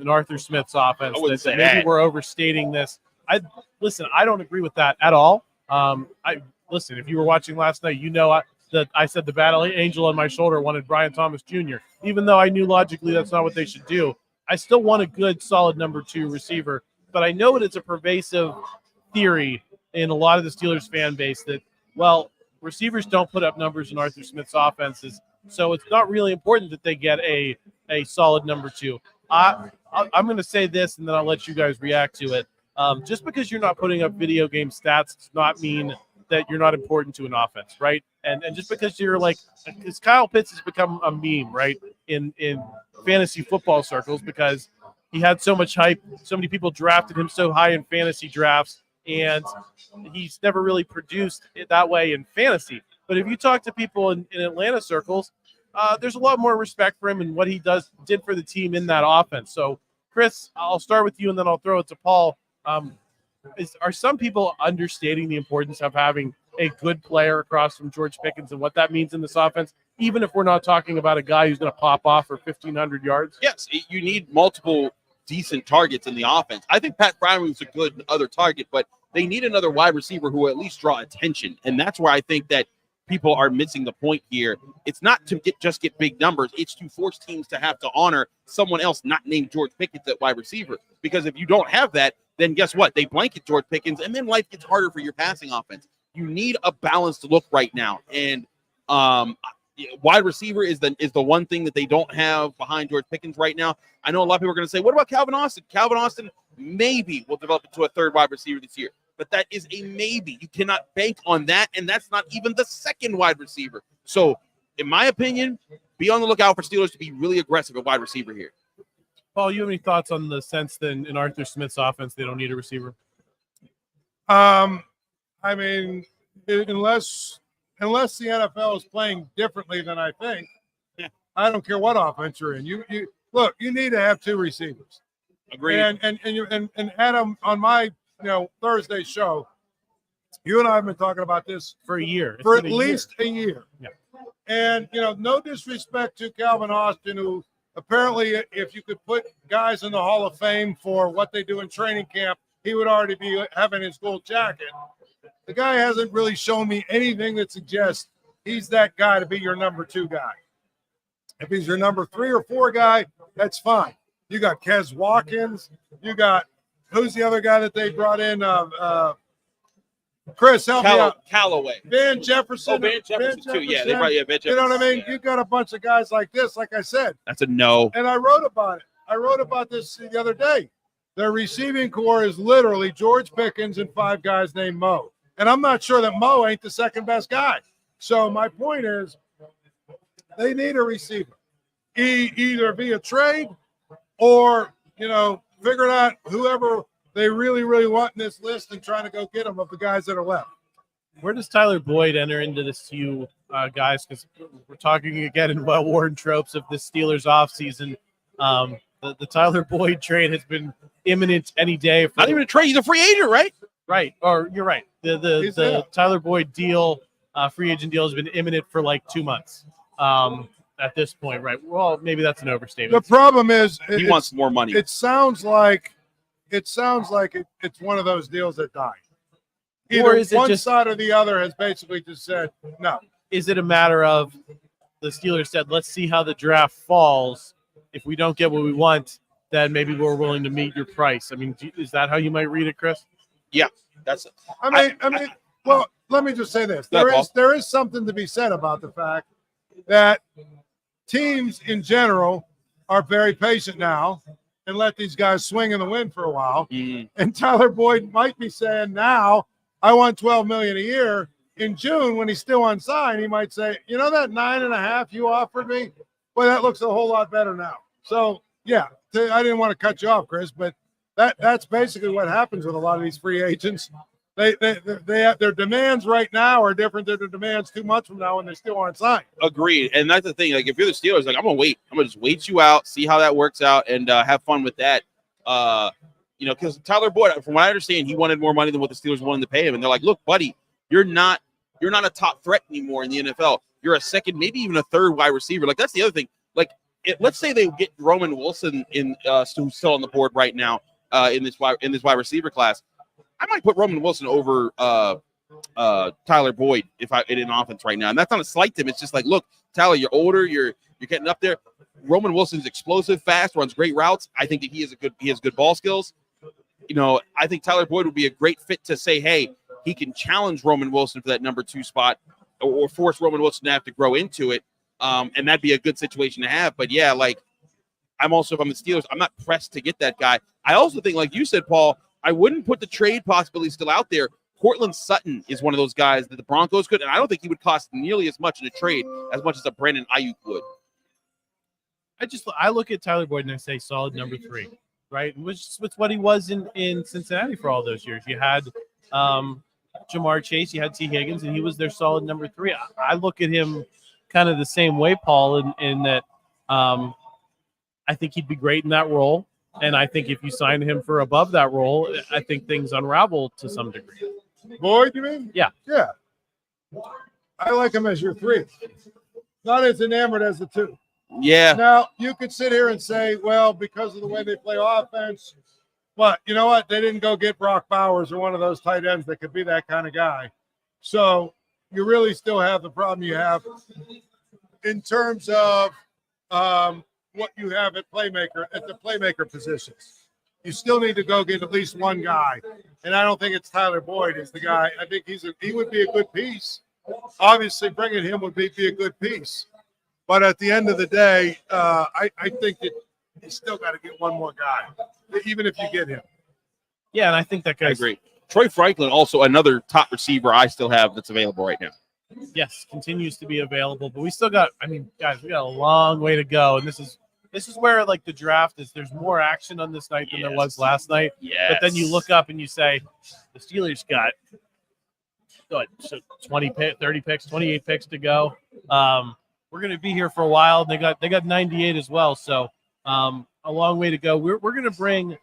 in Arthur Smith's offense. I wouldn't say maybe that. We're overstating this. I don't agree with that at all. If you were watching last night, you know I said the battle angel on my shoulder wanted Brian Thomas Jr., even though I knew logically that's not what they should do. I still want a good, solid number 2 receiver, but I know it's a pervasive theory in a lot of the Steelers fan base that, well, receivers don't put up numbers in Arthur Smith's offenses, so it's not really important that they get a solid number 2. I'm going to say this, and then I'll let you guys react to it. Just because you're not putting up video game stats does not mean that you're not important to an offense, right? And just because you're because Kyle Pitts has become a meme, right, in fantasy football circles because he had so much hype. So many people drafted him so high in fantasy drafts, and he's never really produced it that way in fantasy. But if you talk to people in Atlanta circles, there's a lot more respect for him and what he did for the team in that offense. So, Chris, I'll start with you, and then I'll throw it to Paul. Are some people understating the importance of having a good player across from George Pickens and what that means in this offense, even if we're not talking about a guy who's going to pop off for 1,500 yards? Yes, you need multiple decent targets in the offense. I think Pat Fryermuth's a good other target, but they need another wide receiver who will at least draw attention, and that's where I think that people are missing the point here. It's not to just get big numbers. It's to force teams to have to honor someone else not named George Pickens at wide receiver, because if you don't have that, then guess what? They blanket George Pickens, and then life gets harder for your passing offense. You need a balanced look right now, and wide receiver is the one thing that they don't have behind George Pickens right now. I know a lot of people are going to say, what about Calvin Austin? Calvin Austin maybe will develop into a 3rd wide receiver this year. but that is a maybe. You cannot bank on that, and that's not even the second wide receiver. So, in my opinion, be on the lookout for Steelers to be really aggressive at wide receiver here. Paul, you have any thoughts on the sense that in Arthur Smith's offense they don't need a receiver? I mean, unless the NFL is playing differently than I think, I don't care what offense you're in. You look, you need to have two receivers. Agreed. And Adam, on my Thursday show, you and I have been talking about this For a year. for at least a year. Yeah. And no disrespect to Calvin Austin, who apparently, if you could put guys in the Hall of Fame for what they do in training camp, he would already be having his gold jacket. The guy hasn't really shown me anything that suggests he's that guy to be your number 2 guy. If he's your number 3 or 4 guy, that's fine. You got Kez Watkins. You got, who's the other guy that they brought in? Chris, help me out. Callaway. Van Jefferson. Oh, Van Jefferson too. Yeah, they brought Van Jefferson. You know what I mean? You got a bunch of guys like this, like I said. That's a no. And I wrote about it. I wrote about this the other day. Their receiving core is literally George Pickens and 5 guys named Mo. And I'm not sure that Mo ain't the second best guy. So my point is, they need a receiver, either via trade or, figuring out whoever they really, really want in this list and trying to go get them of the guys that are left. Where does Tyler Boyd enter into this, you guys? Because we're talking again in well-worn tropes of the Steelers offseason. The Tyler Boyd trade has been imminent any day. Not even a trade. He's a free agent, right? Right. Or you're right. The Tyler Boyd deal, free agent deal, has been imminent for like 2 months. At this point, right? Well, maybe that's an overstatement. The problem is He wants more money. It sounds like it's one of those deals that died. Either one side or the other has basically just said no. Is it a matter of the Steelers said, let's see how the draft falls. If we don't get what we want, then maybe we're willing to meet your price. I mean, is that how you might read it, Chris? Yeah, that's. I mean, well, let me just say this: there is something to be said about the fact that teams in general are very patient now and let these guys swing in the wind for a while. Mm-hmm. And Tyler Boyd might be saying, now I want $12 million a year. In June, when he's still unsigned, he might say, that 9.5 you offered me, boy, that looks a whole lot better now. So yeah, I didn't want to cut you off, Chris, but that's basically what happens with a lot of these free agents. They have, their demands right now are different than their demands 2 months from now when they still aren't signed. Agreed. And that's the thing. Like, if you're the Steelers, I'm going to wait. I'm going to just wait you out, see how that works out, and have fun with that. Because Tyler Boyd, from what I understand, he wanted more money than what the Steelers wanted to pay him. And they're like, look, buddy, you're not a top threat anymore in the NFL. You're a second, maybe even a third wide receiver. Like, that's the other thing. Like, let's say they get Roman Wilson who's still on the board right now in this wide receiver class. I might put Roman Wilson over Tyler Boyd in an offense right now. And that's not a slight to him. It's just like, look, Tyler, you're older, you're getting up there. Roman Wilson's explosive, fast, runs great routes. I think that he has good ball skills. I think Tyler Boyd would be a great fit to say, hey, he can challenge Roman Wilson for that number 2 spot or force Roman Wilson to have to grow into it. And that'd be a good situation to have. But yeah, like, if I'm the Steelers, I'm not pressed to get that guy. I also think, like you said, Paul, I wouldn't put the trade possibility still out there. Cortland Sutton is one of those guys that the Broncos could, and I don't think he would cost nearly as much in a trade as much as a Brandon Ayuk would. I look at Tyler Boyd and I say solid number 3, right? Which is what he was in Cincinnati for all those years. You had Jamar Chase, you had T. Higgins, and he was their solid number 3. I look at him kind of the same way, Paul, in that I think he'd be great in that role. And I think if you sign him for above that role, I think things unravel to some degree. Boyd, you mean? Yeah. Yeah. I like him as your 3. Not as enamored as the 2. Yeah. Now, you could sit here and say, well, because of the way they play offense, but you know what? They didn't go get Brock Bowers or one of those tight ends that could be that kind of guy. So you really still have the problem you have in terms of what you have at the playmaker positions. You still need to go get at least one guy. And I don't think it's Tyler Boyd is the guy. I think he would be a good piece. Obviously, bringing him would be a good piece. But at the end of the day, I think that you still got to get one more guy, even if you get him. Yeah, and I think that guy's Troy Franklin, also another top receiver I still have that's available right now. Yes, continues to be available, but we still got. I mean, guys, we got a long way to go, and this is where like the draft is. There's more action on this night than there was last night. Yes. But then you look up and you say, the Steelers got what, so 30 picks, 28 picks to go. We're going to be here for a while. They got 98 as well, so a long way to go. We're going to bring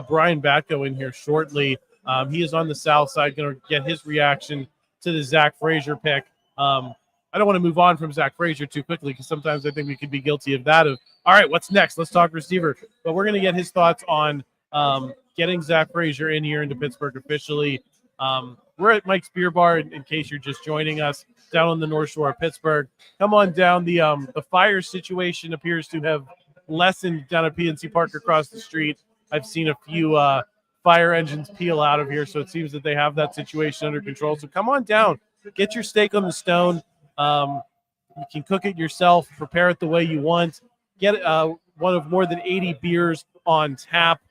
Brian Batko in here shortly. He is on the south side, going to get his reaction to the Zack Frazier pick. I don't want to move on from Zack Frazier too quickly because sometimes I think we could be guilty of that. All right, what's next? Let's talk receiver. But we're going to get his thoughts on getting Zack Frazier in here into Pittsburgh officially. We're at Mike's Beer Bar, in case you're just joining us, down on the North Shore of Pittsburgh. Come on down. The fire situation appears to have lessened down at PNC Park across the street. I've seen a few fire engines peel out of here, so it seems that they have that situation under control. So come on down. Get your steak on the stone. You can cook it yourself, prepare it the way you want. Get one of more than 80 beers on tap.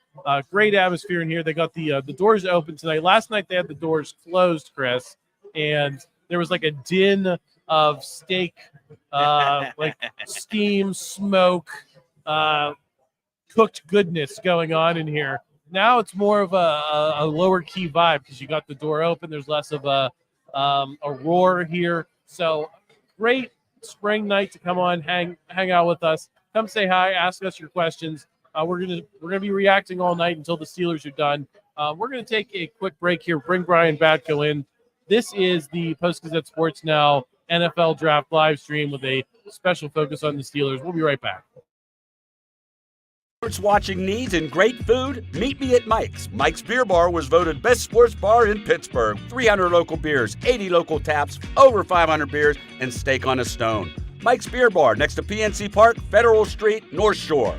Great atmosphere in here. They got the doors open tonight. Last night they had the doors closed, Chris, and there was like a din of steak, like steam, smoke, cooked goodness going on in here. Now it's more of a lower key vibe because you got the door open. There's less of a roar here. So great spring night to come on, hang out with us. Come say hi, ask us your questions. We're gonna be reacting all night until the Steelers are done. We're gonna take a quick break here. Bring Brian Batko in. This is the Post-Gazette Sports Now NFL Draft live stream with a special focus on the Steelers. We'll be right back. Sports watching needs and great food? Meet me at Mike's. Mike's Beer Bar was voted best sports bar in Pittsburgh. 300 local beers, 80 local taps, over 500 beers, and steak on a stone. Mike's Beer Bar next to PNC Park, Federal Street, North Shore.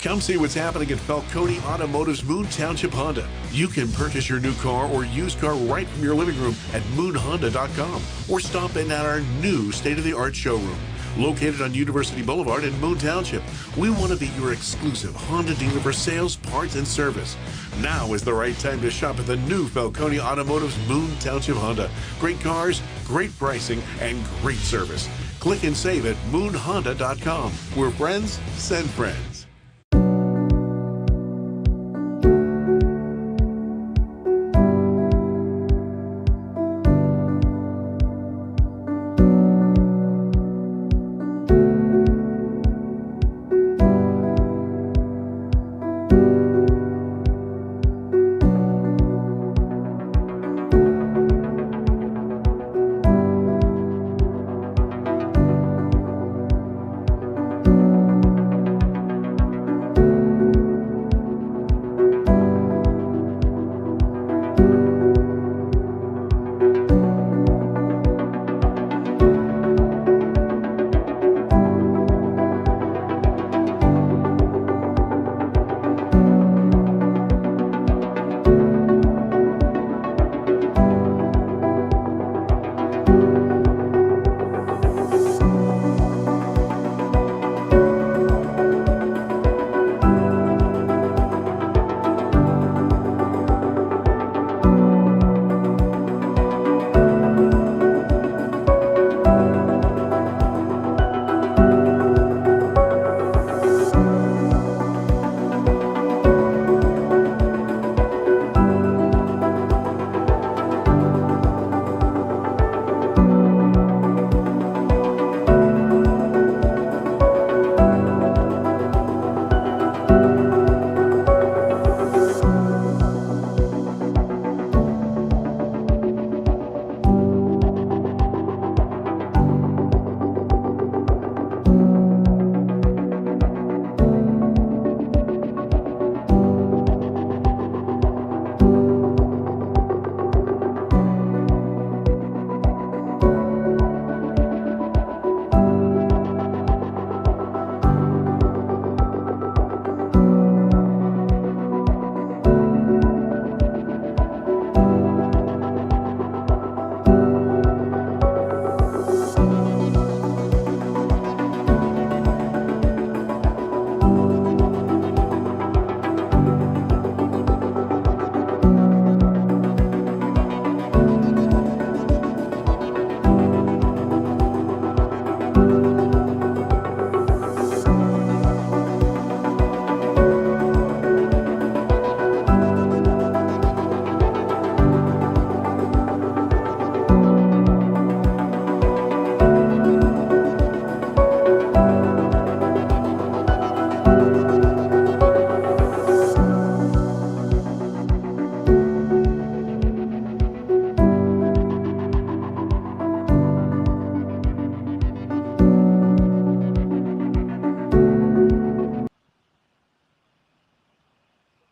Come see what's happening at Falcone Automotive's Moon Township Honda. You can purchase your new car or used car right from your living room at moonhonda.com or stop in at our new state-of-the-art showroom. Located on University Boulevard in Moon Township, we want to be your exclusive Honda dealer for sales, parts, and service. Now is the right time to shop at the new Falcone Automotive's Moon Township Honda. Great cars, great pricing, and great service. Click and save at moonhonda.com. We're friends, send friends.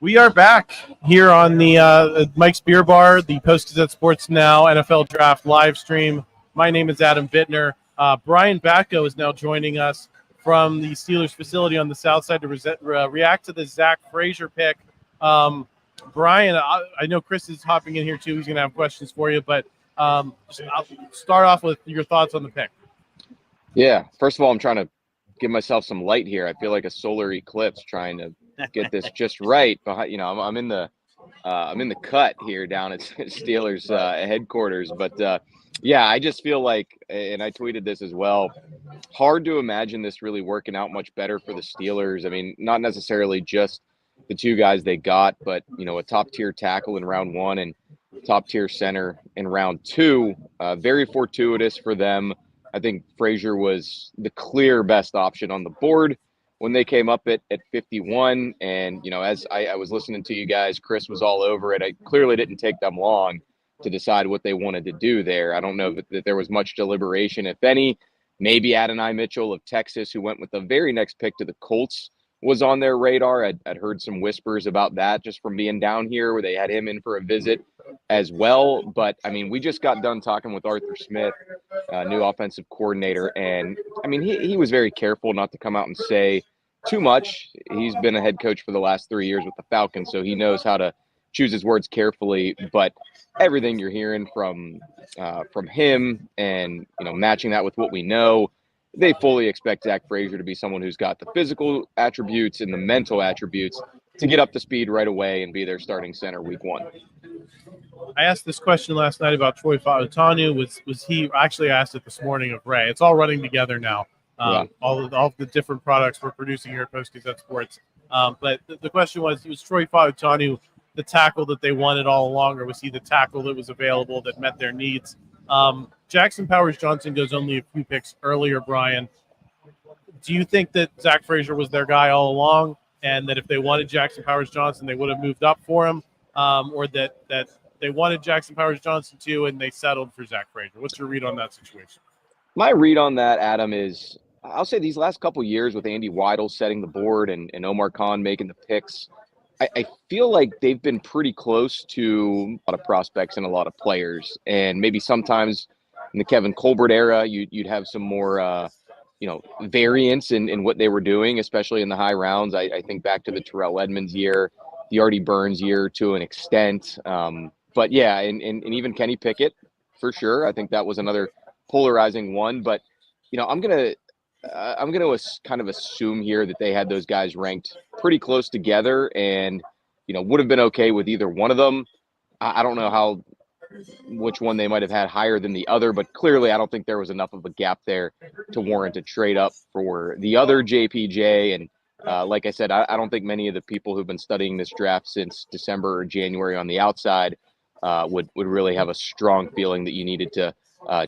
We are back here on the Mike's Beer Bar, the Post-Gazette Sports Now NFL Draft live stream. My name is Adam Bittner. Brian Batko is now joining us from the Steelers facility on the south side to react to the Zack Frazier pick. Brian, I know Chris is hopping in here too. He's going to have questions for you, but I'll start off with your thoughts on the pick. Yeah, first of all, I'm trying to give myself some light here. I feel like a solar eclipse trying to get this just right. Behind, I'm in the cut here down at Steelers headquarters, but yeah, I just feel like, and I tweeted this as well, hard to imagine this really working out much better for the Steelers. I mean, not necessarily just the two guys they got, but a top tier tackle in round 1 and top tier center in round 2. Very fortuitous for them. I think Frazier was the clear best option on the board when they came up at 51. And, as I was listening to you guys, Chris was all over it. It clearly didn't take them long to decide what they wanted to do there. I don't know that there was much deliberation, if any. Maybe Adonai Mitchell of Texas, who went with the very next pick to the Colts, was on their radar. I'd heard some whispers about that just from being down here where they had him in for a visit as well. But, I mean, we just got done talking with Arthur Smith, new offensive coordinator. And, I mean, he was very careful not to come out and say too much. He's been a head coach for the last 3 years with the Falcons, so he knows how to choose his words carefully. But everything you're hearing from him and, matching that with what we know, they fully expect Zack Frazier to be someone who's got the physical attributes and the mental attributes to get up to speed right away and be their starting center week 1. I asked this question last night about Troy Fautanu. Was he actually asked it this morning of Ray? It's all running together now. All the different products we're producing here at Post-Gazette Sports. But the question was Troy Fautanu the tackle that they wanted all along, or was he the tackle that was available that met their needs? Jackson Powers-Johnson goes only a few picks earlier, Brian. Do you think that Zack Frazier was their guy all along, and that if they wanted Jackson Powers-Johnson, they would have moved up for him, or that they wanted Jackson Powers-Johnson too, and they settled for Zack Frazier? What's your read on that situation? My read on that, Adam, is I'll say these last couple years with Andy Weidel setting the board and Omar Khan making the picks, I feel like they've been pretty close to a lot of prospects and a lot of players. And maybe sometimes in the Kevin Colbert era, you'd have some more, variance in what they were doing, especially in the high rounds. I think back to the Terrell Edmonds year, the Artie Burns year to an extent. But yeah, and even Kenny Pickett, for sure. I think that was another polarizing one. But, I'm going to kind of assume here that they had those guys ranked pretty close together and, would have been okay with either one of them. I don't know which one they might have had higher than the other, but clearly I don't think there was enough of a gap there to warrant a trade up for the other JPJ. And like I said, I don't think many of the people who've been studying this draft since December or January on the outside would really have a strong feeling that you needed to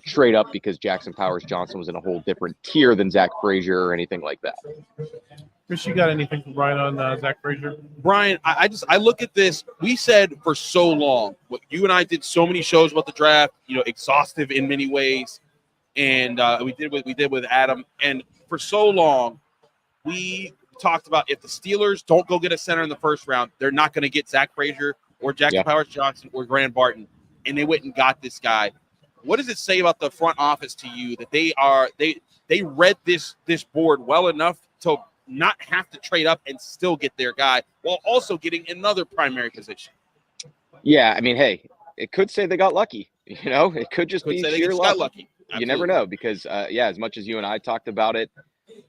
trade up because Jackson Powers-Johnson was in a whole different tier than Zack Frazier or anything like that. Chris, you got anything from Brian on Zack Frazier? Brian, I look at this. We said for so long, you and I did so many shows about the draft, exhaustive in many ways, and we did with Adam. And for so long, we talked about if the Steelers don't go get a center in the first round, they're not going to get Zack Frazier or Jackson Powers-Johnson or Grant Barton, and they went and got this guy. What does it say about the front office to you that they read this board well enough to not have to trade up and still get their guy while also getting another primary position? Yeah, I mean, hey, it could say they got lucky. It could just be sheer luck. Lucky. You never know because, as much as you and I talked about it,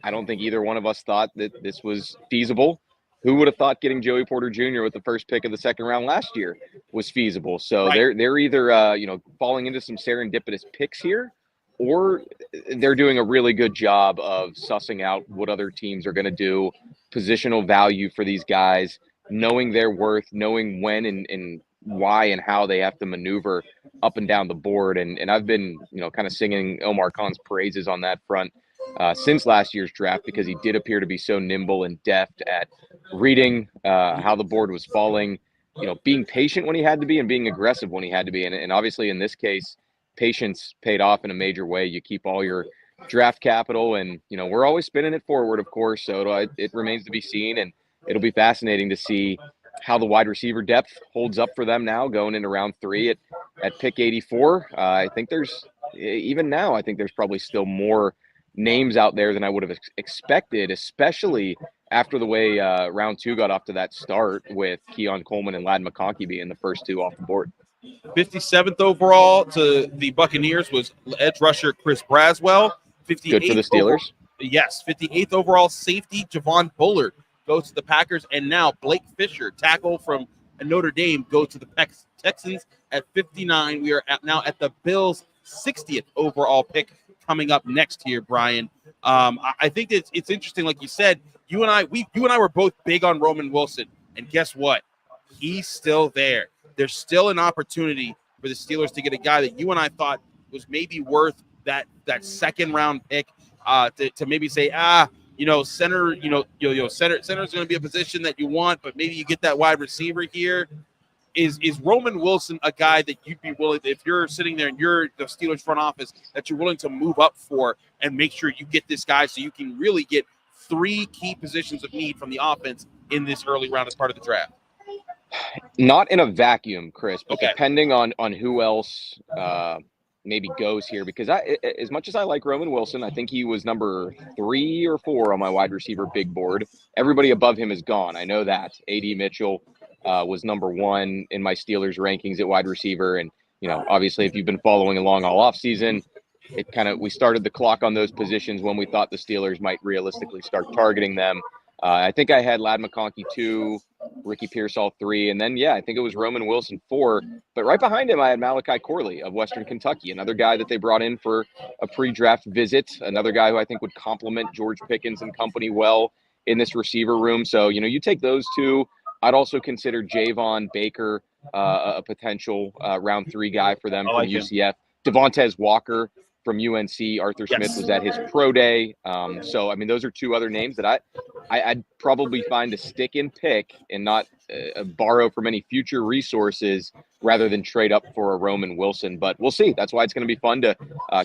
I don't think either one of us thought that this was feasible. Who would have thought getting Joey Porter Jr. with the first pick of the second round last year was feasible? So right. They're either falling into some serendipitous picks here, or they're doing a really good job of sussing out what other teams are going to do, positional value for these guys, knowing their worth, knowing when and why and how they have to maneuver up and down the board. And I've been kind of singing Omar Khan's praises on that front since last year's draft because he did appear to be so nimble and deft at reading how the board was falling, being patient when he had to be and being aggressive when he had to be. And obviously in this case, patience paid off in a major way. You keep all your draft capital and, we're always spinning it forward, of course. So it remains to be seen. And it'll be fascinating to see how the wide receiver depth holds up for them now going into round 3 at pick 84. I think there's probably still more names out there than I would have expected, especially after the way round 2 got off to that start with Keon Coleman and Ladd McConkey being the first 2 off the board. 57th overall to the Buccaneers was edge rusher Chris Braswell. 58th Good for the Steelers. Yes, 58th overall safety Javon Bullard goes to the Packers, and now Blake Fisher, tackle from Notre Dame, goes to the Texans at 59. We are now at the Bills' 60th overall pick coming up next year, Brian. I think it's interesting, like you said. You and I were both big on Roman Wilson, and guess what? He's still there. There's still an opportunity for the Steelers to get a guy that you and I thought was maybe worth that second round pick. To maybe say, center, center is going to be a position that you want, but maybe you get that wide receiver here. Is Roman Wilson a guy that you'd be willing, if you're sitting there and you're the Steelers front office, that you're willing to move up for and make sure you get this guy so you can really get 3 key positions of need from the offense in this early round as part of the draft? Not in a vacuum, Chris, but Okay. depending on who else maybe goes here, because as much as I like Roman Wilson, I think he was number 3 or 4 on my wide receiver big board. Everybody above him is gone. I know that. A.D. Mitchell was number 1 in my Steelers rankings at wide receiver. And, obviously if you've been following along all offseason, we started the clock on those positions when we thought the Steelers might realistically start targeting them. I think I had Ladd McConkey 2, Ricky Pearsall 3, and then, I think it was Roman Wilson 4. But right behind him, I had Malachi Corley of Western Kentucky, another guy that they brought in for a pre-draft visit, another guy who I think would complement George Pickens and company well in this receiver room. So, you take those 2. I'd also consider Javon Baker a potential round 3 guy for them from UCF. Devontae Walker from UNC. Arthur Smith was at his pro day. So, those are 2 other names that I'd probably find a stick and pick and not borrow from any future resources rather than trade up for a Roman Wilson. But we'll see. That's why it's going to be fun to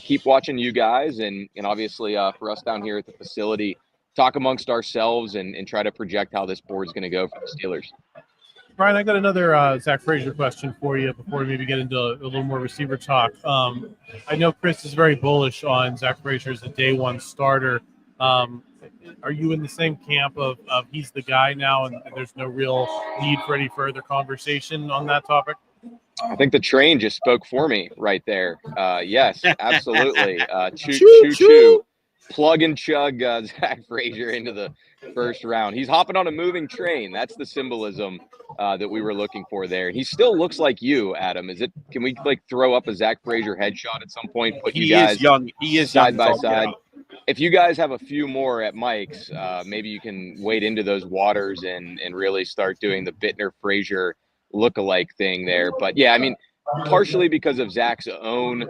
keep watching you guys and obviously for us down here at the facility, talk amongst ourselves and try to project how this board is going to go for the Steelers. Brian, I got another Zach Frazier question for you before we maybe get into a little more receiver talk. I know Chris is very bullish on Zach Frazier as a day 1 starter. Are you in the same camp of he's the guy now and there's no real need for any further conversation on that topic? I think the train just spoke for me right there. Yes, absolutely. Choo. Plug and chug Zach Frazier into the first round. He's hopping on a moving train. That's the symbolism that we were looking for there. He still looks like you, Adam. Can we throw up a Zach Frazier headshot at some point? Put you guys young. He is side young by side. If you guys have a few more at Mike's, maybe you can wade into those waters and really start doing the Bittner Frazier lookalike thing there. But partially because of Zach's own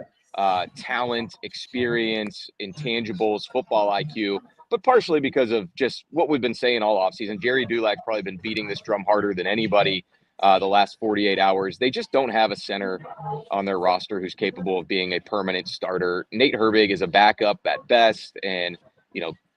talent, experience, intangibles, football IQ, but partially because of just what we've been saying all offseason. Jerry Dulac's probably been beating this drum harder than anybody the last 48 hours. They just don't have a center on their roster who's capable of being a permanent starter. Nate Herbig is a backup at best, and,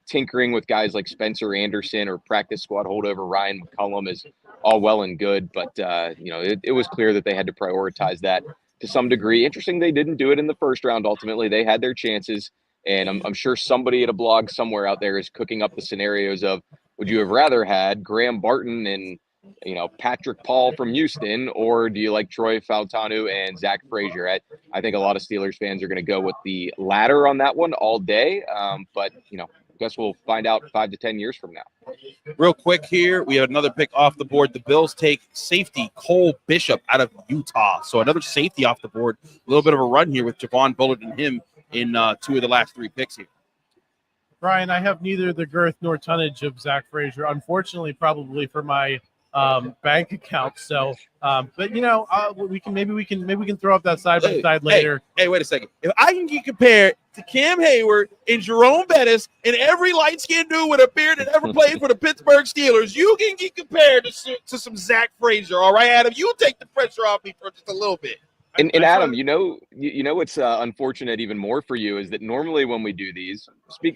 tinkering with guys like Spencer Anderson or practice squad holdover Ryan McCullum is all well and good, but, it was clear that they had to prioritize that to some degree. Interesting they didn't do it in the first round. Ultimately, they had their chances, and I'm sure somebody at a blog somewhere out there is cooking up the scenarios of, would you have rather had Graham Barton and Patrick Paul from Houston, or do you like Troy Fautanu and Zach Frazier? I think a lot of Steelers fans are going to go with the latter on that one all day, but I guess we'll find out 5 to 10 years from now. Real quick here, we have another pick off the board. The Bills take safety Cole Bishop out of Utah. So another safety off the board. A little bit of a run here with Javon Bullard and him in 2 of the last 3 picks here. Brian, I have neither the girth nor tonnage of Zach Frazier, unfortunately, probably for my bank account. So, but we can throw up that side by side later. Hey, wait a second. If I can get compared to Cam Hayward and Jerome Bettis and every light-skinned dude with a beard that ever played for the Pittsburgh Steelers, you can get compared to some Zach Frazier. All right, Adam, you take the pressure off me for just a little bit. And Adam, what's unfortunate even more for you is that normally when we do these,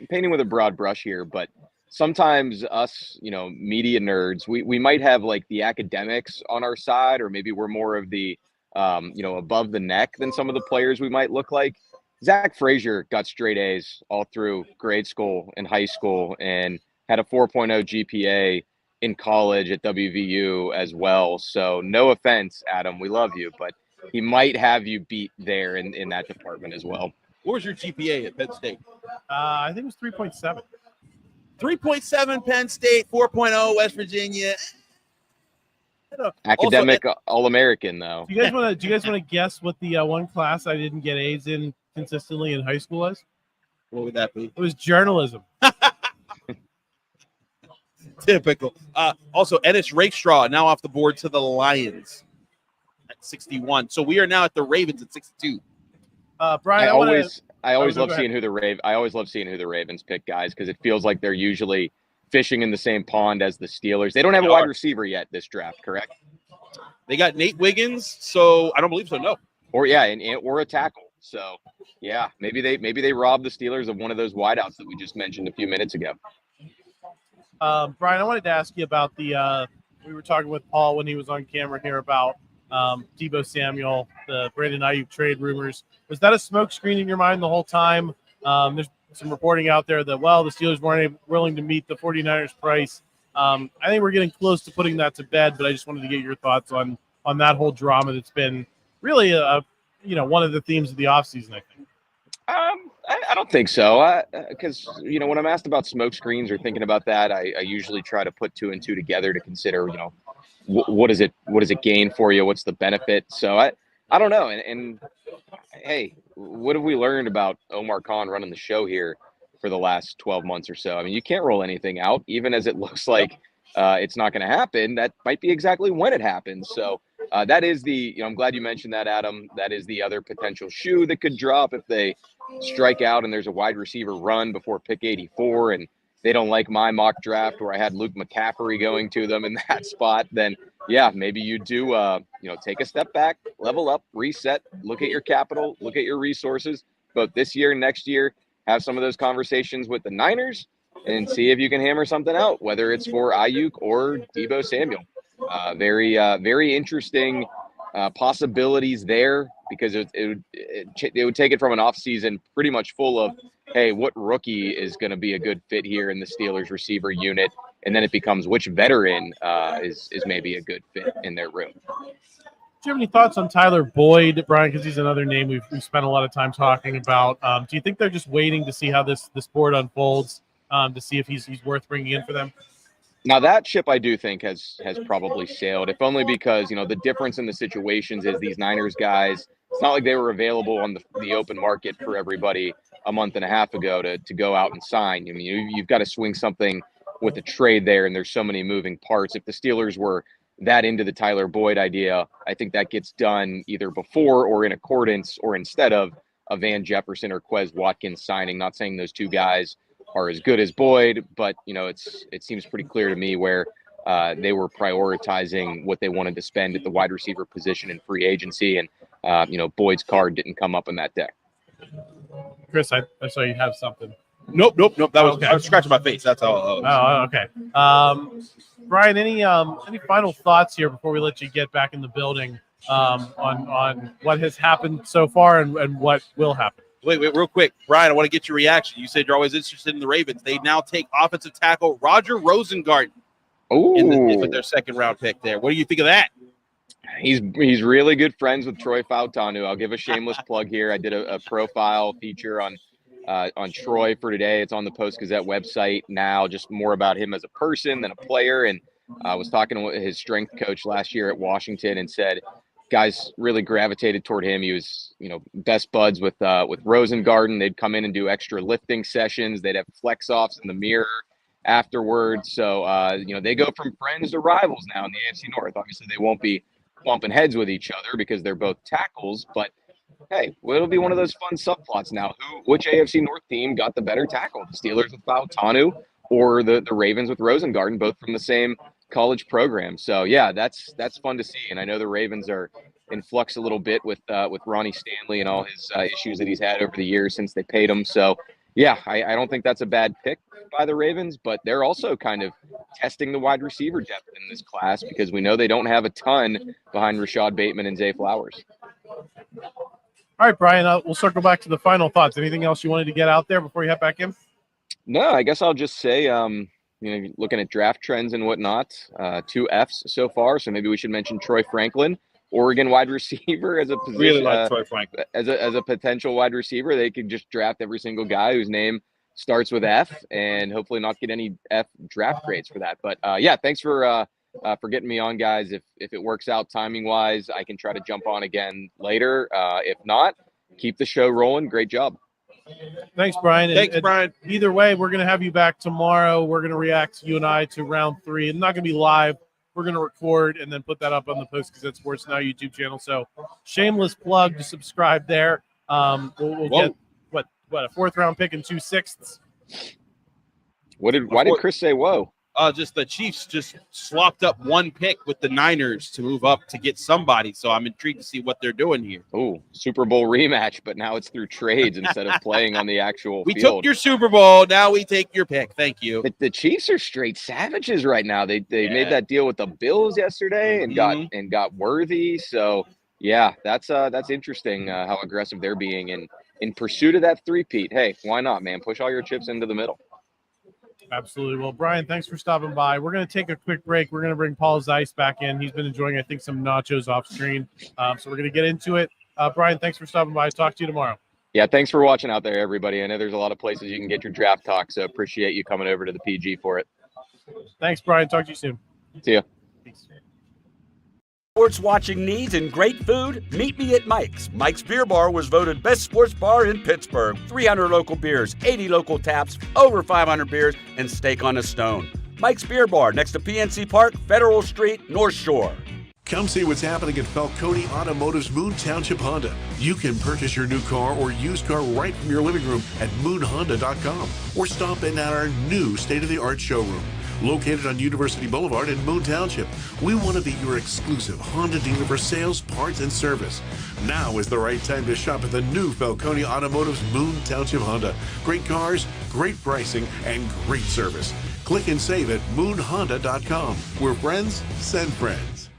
painting with a broad brush here, but sometimes us, media nerds, we might have like the academics on our side, or maybe we're more of the, above the neck than some of the players we might look like. Zack Frazier got straight A's all through grade school and high school and had a 4.0 GPA in college at WVU as well. So no offense, Adam, we love you, but he might have you beat there in that department as well. What was your GPA at Penn State? I think it was 3.7. 3.7 Penn State, 4.0 West Virginia. Academic All-American, though. Do you guys want to guess what the one class I didn't get A's in consistently in high school was? What would that be? It was journalism. Typical. Also, Ennis Rakestraw now off the board to the Lions at 61. So we are now at the Ravens at 62. Brian, I always love seeing who the Ravens pick, guys, because it feels like they're usually fishing in the same pond as the Steelers. They don't have a wide receiver yet this draft, correct? They got Nate Wiggins, so I don't believe so. No. Or or a tackle. So yeah, maybe they robbed the Steelers of one of those wideouts that we just mentioned a few minutes ago. Brian, I wanted to ask you about the we were talking with Paul when he was on camera here about Deebo Samuel, the Brandon Ayuk trade rumors. Was that a smoke screen in your mind the whole time? There's some reporting out there that, the Steelers weren't willing to meet the 49ers price. I think we're getting close to putting that to bed, but I just wanted to get your thoughts on that whole drama that's been really one of the themes of the offseason, I think. I don't think so. Because, when I'm asked about smoke screens or thinking about that, I usually try to put two and two together to consider, what does it gain for you? What's the benefit? So I don't know. And hey, what have we learned about Omar Khan running the show here for the last 12 months or so? I mean, you can't roll anything out, even as it looks like it's not going to happen. That might be exactly when it happens. So that is I'm glad you mentioned that, Adam. That is the other potential shoe that could drop if they strike out and there's a wide receiver run before pick 84 and they don't like my mock draft where I had Luke McCaffrey going to them in that spot. Then yeah, maybe you do, take a step back, level up, reset, look at your capital, look at your resources, both this year and next year, have some of those conversations with the Niners and see if you can hammer something out, whether it's for Ayuk or Deebo Samuel. Very interesting possibilities there, because it would take it from an offseason pretty much full of, hey, what rookie is going to be a good fit here in the Steelers receiver unit? And then it becomes which veteran is maybe a good fit in their room. Do you have any thoughts on Tyler Boyd, Brian? Because he's another name we've spent a lot of time talking about. Do you think they're just waiting to see how this board unfolds to see if he's worth bringing in for them? Now that ship I do think has probably sailed, if only because, the difference in the situations is these Niners guys, it's not like they were available on the open market for everybody a month and a half ago to go out and sign. I mean, you've got to swing something with a trade there, and there's so many moving parts. If the Steelers were that into the Tyler Boyd idea, I think that gets done either before or in accordance or instead of a Van Jefferson or Quez Watkins signing. Not saying those two guys are as good as Boyd, but it seems pretty clear to me where they were prioritizing what they wanted to spend at the wide receiver position in free agency, and Boyd's card didn't come up in that deck. Chris, I saw you have something. Nope. That was okay. I was scratching my face. That's all. Oh, okay. Brian, any final thoughts here before we let you get back in the building on what has happened so far and what will happen? Wait, real quick. Brian, I want to get your reaction. You said you're always interested in the Ravens. They now take offensive tackle Roger Rosengarten with their second round pick there. What do you think of that? He's really good friends with Troy Fautanu. I'll give a shameless plug here. I did a profile feature on Troy for today. It's on the Post-Gazette website now, just more about him as a person than a player. And I was talking to his strength coach last year at Washington and said guys really gravitated toward him. He was, best buds with Rosengarten. They'd come in and do extra lifting sessions. They'd have flex offs in the mirror afterwards. So, they go from friends to rivals now in the AFC North. Obviously, they won't be bumping heads with each other because they're both tackles, but hey, well, it'll be one of those fun subplots now. Which AFC North team got the better tackle? The Steelers with Fautanu or the Ravens with Rosengarten, both from the same college program. So yeah, that's fun to see. And I know the Ravens are in flux a little bit with Ronnie Stanley and all his issues that he's had over the years since they paid him. So Yeah, I don't think that's a bad pick by the Ravens, but they're also kind of testing the wide receiver depth in this class because we know they don't have a ton behind Rashad Bateman and Zay Flowers. All right, Brian, we'll circle back to the final thoughts. Anything else you wanted to get out there before you head back in? No, I guess I'll just say, looking at draft trends and whatnot, 2 Fs so far. So maybe we should mention Troy Franklin, Oregon wide receiver, as a position. Really like Troy Franklin. As a potential wide receiver. They could just draft every single guy whose name starts with F and hopefully not get any F draft grades for that. But yeah, thanks for getting me on, guys. If it works out timing wise, I can try to jump on again later. If not, keep the show rolling. Great job. Thanks, Brian. Thanks, Brian. Either way, we're going to have you back tomorrow. We're going to react, you and I, to round 3. It's not going to be live. We're going to record and then put that up on the Post-Gazette Sports Now YouTube channel. So shameless plug to subscribe there. We'll get, what, a 4th round pick and 2 6ths? Why did Chris say whoa? Just the Chiefs just swapped up 1 pick with the Niners to move up to get somebody. So I'm intrigued to see what they're doing here. Oh, Super Bowl rematch, but now it's through trades instead of playing on the actual We field. took your Super Bowl. Now we take your pick. Thank you. The Chiefs are straight savages right now. They made that deal with the Bills yesterday and got Worthy. So yeah, that's interesting how aggressive they're being in pursuit of that 3-peat. Hey, why not, man? Push all your chips into the middle. Absolutely. Well, Brian, thanks for stopping by. We're going to take a quick break. We're going to bring Paul Zeise back in. He's been enjoying, I think, some nachos off screen. So we're going to get into it. Brian, thanks for stopping by. Talk to you tomorrow. Yeah, thanks for watching out there, everybody. I know there's a lot of places you can get your draft talk, so appreciate you coming over to the PG for it. Thanks, Brian. Talk to you soon. See ya. Peace. Sports watching needs and great food? Meet me at Mike's. Mike's Beer Bar was voted best sports bar in Pittsburgh. 300 local beers, 80 local taps, over 500 beers, and steak on a stone. Mike's Beer Bar next to PNC Park, Federal Street, North Shore. Come see what's happening at Falcone Automotive's Moon Township Honda. You can purchase your new car or used car right from your living room at moonhonda.com or stop in at our new state-of-the-art showroom. Located on University Boulevard in Moon Township, we want to be your exclusive Honda dealer for sales, parts, and service. Now is the right time to shop at the new Falcone Automotive's Moon Township Honda. Great cars, great pricing, and great service. Click and save at moonhonda.com. We're friends, send friends.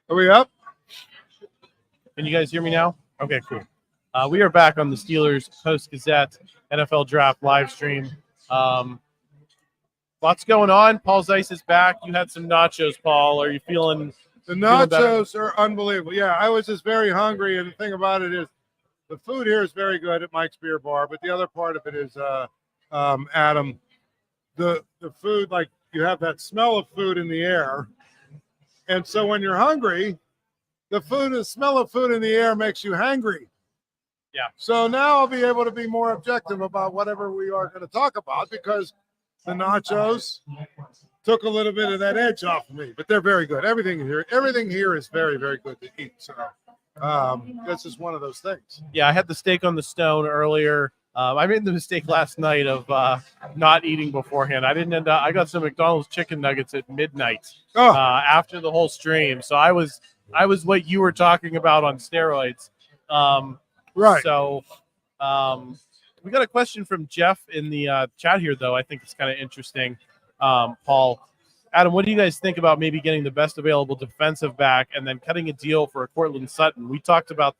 Are we up? Can you guys hear me now? Okay, cool. We are back on the Steelers Post-Gazette NFL Draft live stream. Lots going on. Paul Zeise is back. You had some nachos, Paul. Are you feeling The better? nachos are unbelievable. Yeah, I was just very hungry, and the thing about it is the food here is very good at Mike's Beer Bar, but the other part of it is, Adam, the food, like you have that smell of food in the air, and so when you're hungry, the smell of food in the air makes you hangry. Yeah. So now I'll be able to be more objective about whatever we are going to talk about because the nachos took a little bit of that edge off of me, but they're very good. Everything here is very, very good to eat. So this is one of those things. Yeah, I had the steak on the stone earlier. I made the mistake last night of not eating beforehand. I didn't end up. I got some McDonald's chicken nuggets at midnight after the whole stream. So I was what you were talking about on steroids. Right. So we got a question from Jeff in the chat here, though. I think it's kind of interesting. Paul, Adam, what do you guys think about maybe getting the best available defensive back and then cutting a deal for a Cortland Sutton? We talked about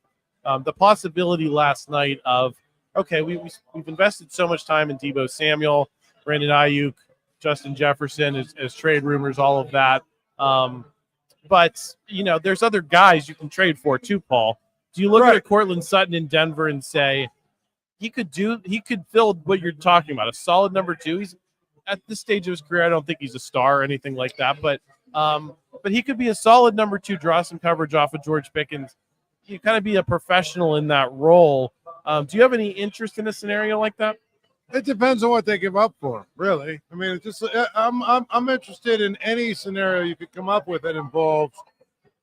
the possibility last night of, okay, we've invested so much time in Deebo Samuel, Brandon Ayuk, Justin Jefferson as trade rumors, all of that. But, there's other guys you can trade for too, Paul. Do you look at a Cortland Sutton in Denver and say he could fill what you're talking about, a solid number two? He's at this stage of his career, I don't think he's a star or anything like that, but he could be a solid number two, draw some coverage off of George Pickens. You kind of be a professional in that role. Do you have any interest in a scenario like that? It depends on what they give up for, really. I mean, it's just I'm interested in any scenario you could come up with that involves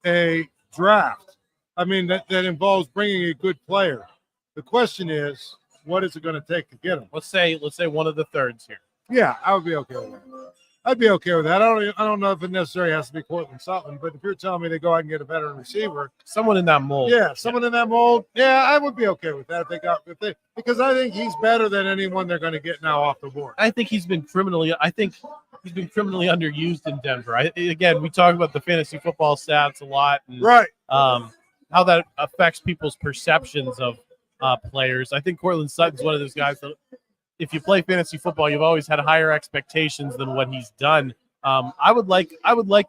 a draft. I mean, that involves bringing a good player. The question is, what is it going to take to get him? Let's say one of the thirds here. Yeah, I would be okay with that. I'd be okay with that. I don't know if it necessarily has to be Cortland Sutton, but if you're telling me to go out and get a veteran receiver, someone in that mold. Yeah, someone in that mold. Yeah, I would be okay with that because I think he's better than anyone they're going to get now off the board. I think he's been criminally underused in Denver. Again, we talk about the fantasy football stats a lot, and, right? How that affects people's perceptions of players. I think Cortland Sutton's one of those guys that, if you play fantasy football, you've always had higher expectations than what he's done. I would like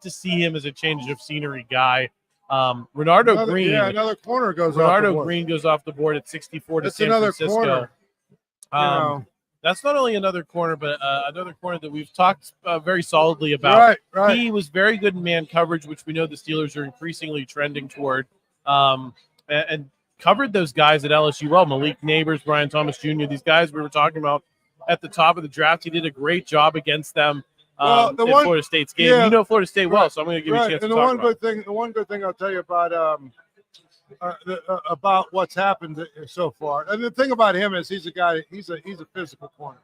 to see him as a change of scenery guy. Renardo Green. Yeah, another corner goes off the board. Renardo Green goes off the board at 64 to That's San another Francisco. Corner. That's not only another corner, but another corner that we've talked very solidly about. Right. He was very good in man coverage, which we know the Steelers are increasingly trending toward, and covered those guys at LSU well. Malik Neighbors, Brian Thomas Jr., these guys we were talking about at the top of the draft. He did a great job against them in Florida State's game. Yeah, you know Florida State well, so I'm going to give you a chance to talk about it. The one good thing I'll tell you about what's happened so far, and the thing about him is he's a physical corner.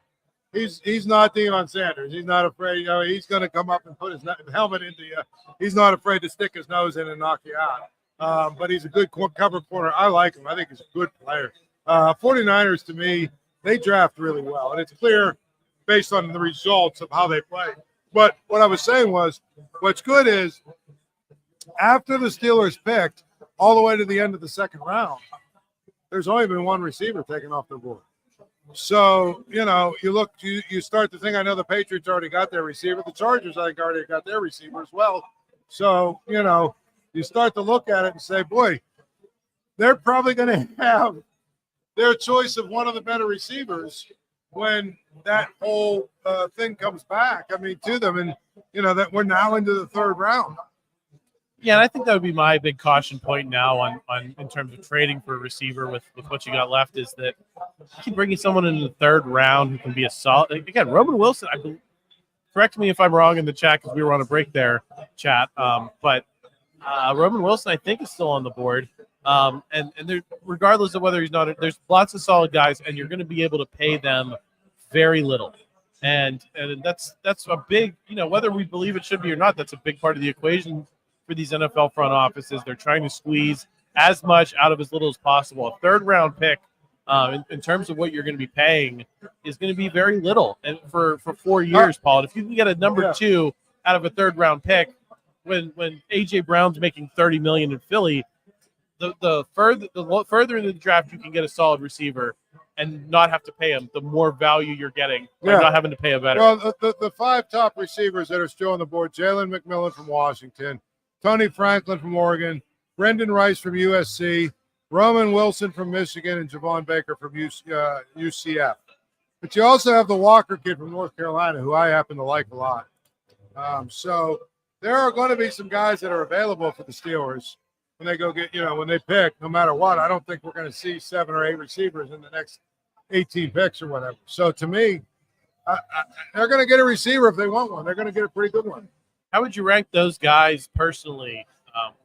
He's not Deion Sanders. He's not afraid. He's going to come up and put his helmet into you. He's not afraid to stick his nose in and knock you out. But he's a good cover corner. I like him. I think he's a good player. 49ers, to me, they draft really well. And it's clear based on the results of how they play. But what I was saying was, what's good is after the Steelers picked all the way to the end of the second round, there's only been one receiver taken off the board. So, you start to think, I know the Patriots already got their receiver. The Chargers, I think, already got their receiver as well. So, you start to look at it and say, boy, they're probably going to have their choice of one of the better receivers when that whole thing comes back. I mean, to them, and that we're now into the third round. Yeah, and I think that would be my big caution point now on in terms of trading for a receiver with what you got left is that you can bring in someone in the third round who can be a solid. Again, Roman Wilson. Correct me if I'm wrong in the chat because we were on a break there, chat. But Roman Wilson, I think, is still on the board. And there, regardless of whether he's not, there's lots of solid guys, and you're going to be able to pay them very little. And that's a big, whether we believe it should be or not, that's a big part of the equation for these NFL front offices. They're trying to squeeze as much out of as little as possible. A third round pick, in terms of what you're going to be paying, is going to be very little. And for 4 years, Paul, and if you can get a number 2 out of a third round pick, when AJ Brown's making $30 million in Philly, the further into the draft you can get a solid receiver and not have to pay him, the more value you're getting by not having to pay a better. Well, the 5 top receivers that are still on the board: Jalen McMillan from Washington, Tony Franklin from Oregon, Brendan Rice from USC, Roman Wilson from Michigan, and Javon Baker from UCF. But you also have the Walker kid from North Carolina, who I happen to like a lot. So there are going to be some guys that are available for the Steelers when they go get, when they pick, no matter what. I don't think we're going to see 7 or 8 receivers in the next 18 picks or whatever. So to me, they're going to get a receiver if they want one. They're going to get a pretty good one. How would you rank those guys personally,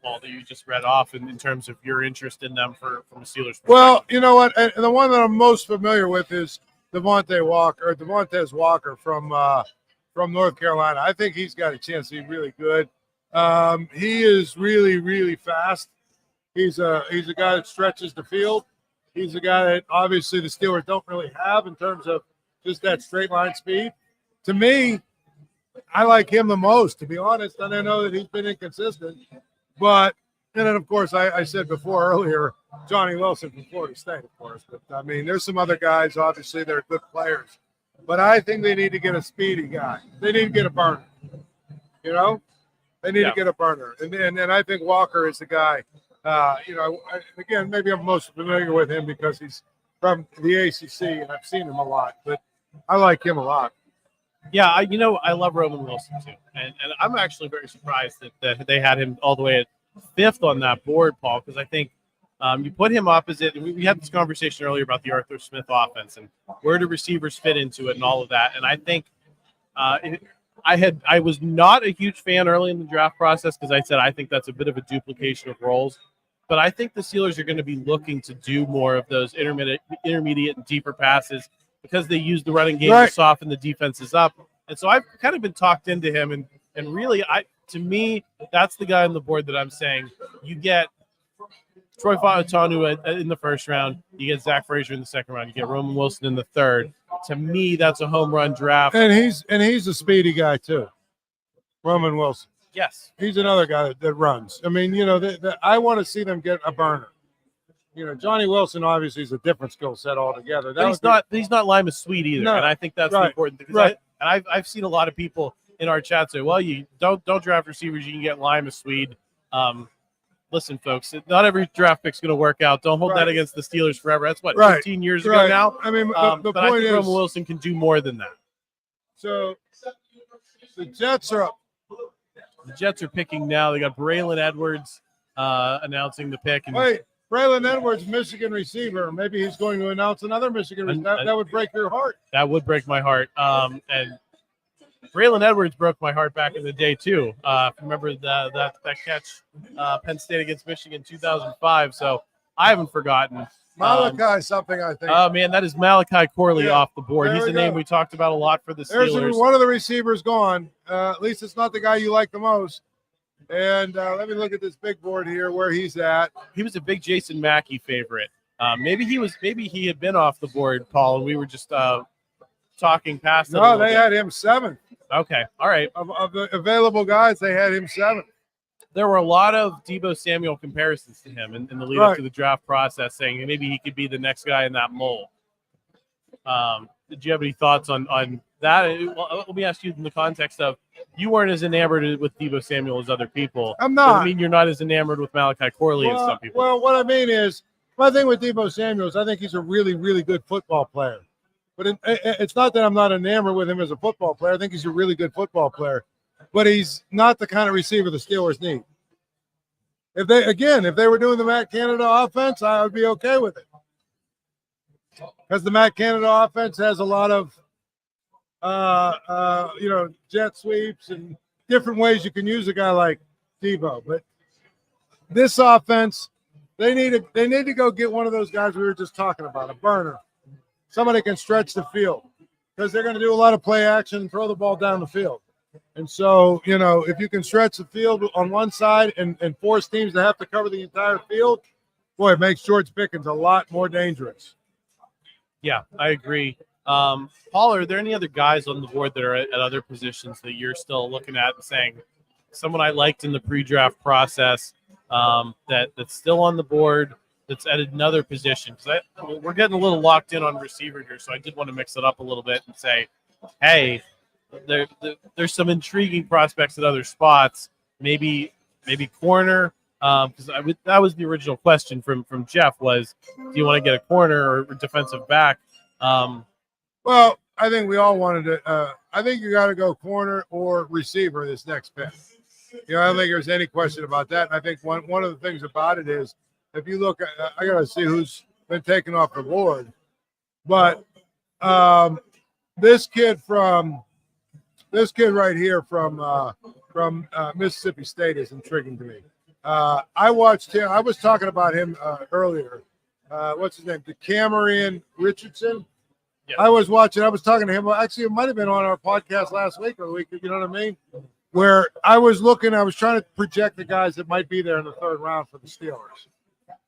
Paul, that you just read off in terms of your interest in them from a Steelers perspective? Well, you know what? And the one that I'm most familiar with is Devontae Walker from North Carolina. I think he's got a chance to be really good. He is really, really fast. He's a guy that stretches the field. He's a guy that obviously the Steelers don't really have in terms of just that straight line speed. To me, I like him the most, to be honest. And I know that he's been inconsistent. But, and then, of course, I said before earlier, Johnny Wilson from Florida State, of course. But, I mean, there's some other guys, obviously, that are good players. But I think they need to get a speedy guy. They need to get a burner. They need to get a burner. And I think Walker is the guy. Again, maybe I'm most familiar with him because he's from the ACC, and I've seen him a lot. But I like him a lot. Yeah, I love Roman Wilson too, and I'm actually very surprised that they had him all the way at 5th on that board, Paul, because I think you put him opposite. We had this conversation earlier about the Arthur Smith offense and where do receivers fit into it and all of that, and I think I was not a huge fan early in the draft process because I said I think that's a bit of a duplication of roles, but I think the Steelers are going to be looking to do more of those intermediate and deeper passes, because they use the running game to soften the defenses up. And so I've kind of been talked into him. And really, to me, that's the guy on the board that I'm saying you get Troy Fautanu in the first round. You get Zack Frazier in the second round. You get Roman Wilson in the third. To me, that's a home run draft. And he's a speedy guy, too. Roman Wilson. Yes. He's another guy that runs. I mean, I want to see them get a burner. Johnny Wilson obviously is a different skill set altogether. He's not Lima Sweet either, and I think that's the important thing. I've seen a lot of people in our chat say, "Well, you don't draft receivers, you can get Lima Sweet." Listen, folks, not every draft pick's going to work out. Don't hold that against the Steelers forever. That's 15 years ago now. I mean, the but I point think is, Roman Wilson can do more than that. So the Jets are up. The Jets are picking now. They got Braylon Edwards announcing the pick. Wait. Braylon Edwards, Michigan receiver. Maybe he's going to announce another Michigan receiver. That would break your heart. That would break my heart. And Braylon Edwards broke my heart back in the day, too. Remember that catch, Penn State against Michigan 2005. So I haven't forgotten. Malachi something, I think. Oh, man, that is Malachi Corley off the board. He's a name we talked about a lot for the Steelers. There's one of the receivers gone. At least it's not the guy you like the most. And let me look at this big board here where he's at. He was a big Jason Mackey favorite. Maybe he had been off the board, Paul, and we were just talking past it. No, they had him 7th. Okay, all right. Of the available guys, they had him 7th. There were a lot of Deebo Samuel comparisons to him in the lead up to the draft process, saying maybe he could be the next guy in that mold. Did you have any thoughts on that? Well, let me ask you in the context of you weren't as enamored with Deebo Samuel as other people. I'm not. Doesn't mean you're not as enamored with Malachi Corley as some people. Well, what I mean is, my thing with Deebo Samuel is I think he's a really, really good football player. But it's not that I'm not enamored with him as a football player. I think he's a really good football player, but he's not the kind of receiver the Steelers need. If they were doing the Matt Canada offense, I would be okay with it. Because the Matt Canada offense has a lot of, jet sweeps and different ways you can use a guy like Devo. But this offense, they need to go get one of those guys we were just talking about, a burner. Somebody can stretch the field because they're going to do a lot of play action and throw the ball down the field. And so, if you can stretch the field on one side and force teams to have to cover the entire field, boy, it makes George Pickens a lot more dangerous. Yeah, I agree. Paul, are there any other guys on the board that are at other positions that you're still looking at and saying, someone I liked in the pre-draft process that's still on the board, that's at another position? Because we're getting a little locked in on receiver here, so I did want to mix it up a little bit and say, hey, there's some intriguing prospects at other spots. Maybe corner, because that was the original question from Jeff was, do you want to get a corner or defensive back? Well, I think we all wanted to. I think you got to go corner or receiver this next pick. I don't think there's any question about that. And I think one of the things about it is, if you look at, I got to see who's been taken off the board, but this kid right here from Mississippi State is intriguing to me. I watched him. I was talking about him earlier. What's his name? DeCamerion Richardson. Yeah. I was talking to him. Actually, it might have been on our podcast last week or the week. You know what I mean? Where I was trying to project the guys that might be there in the third round for the Steelers.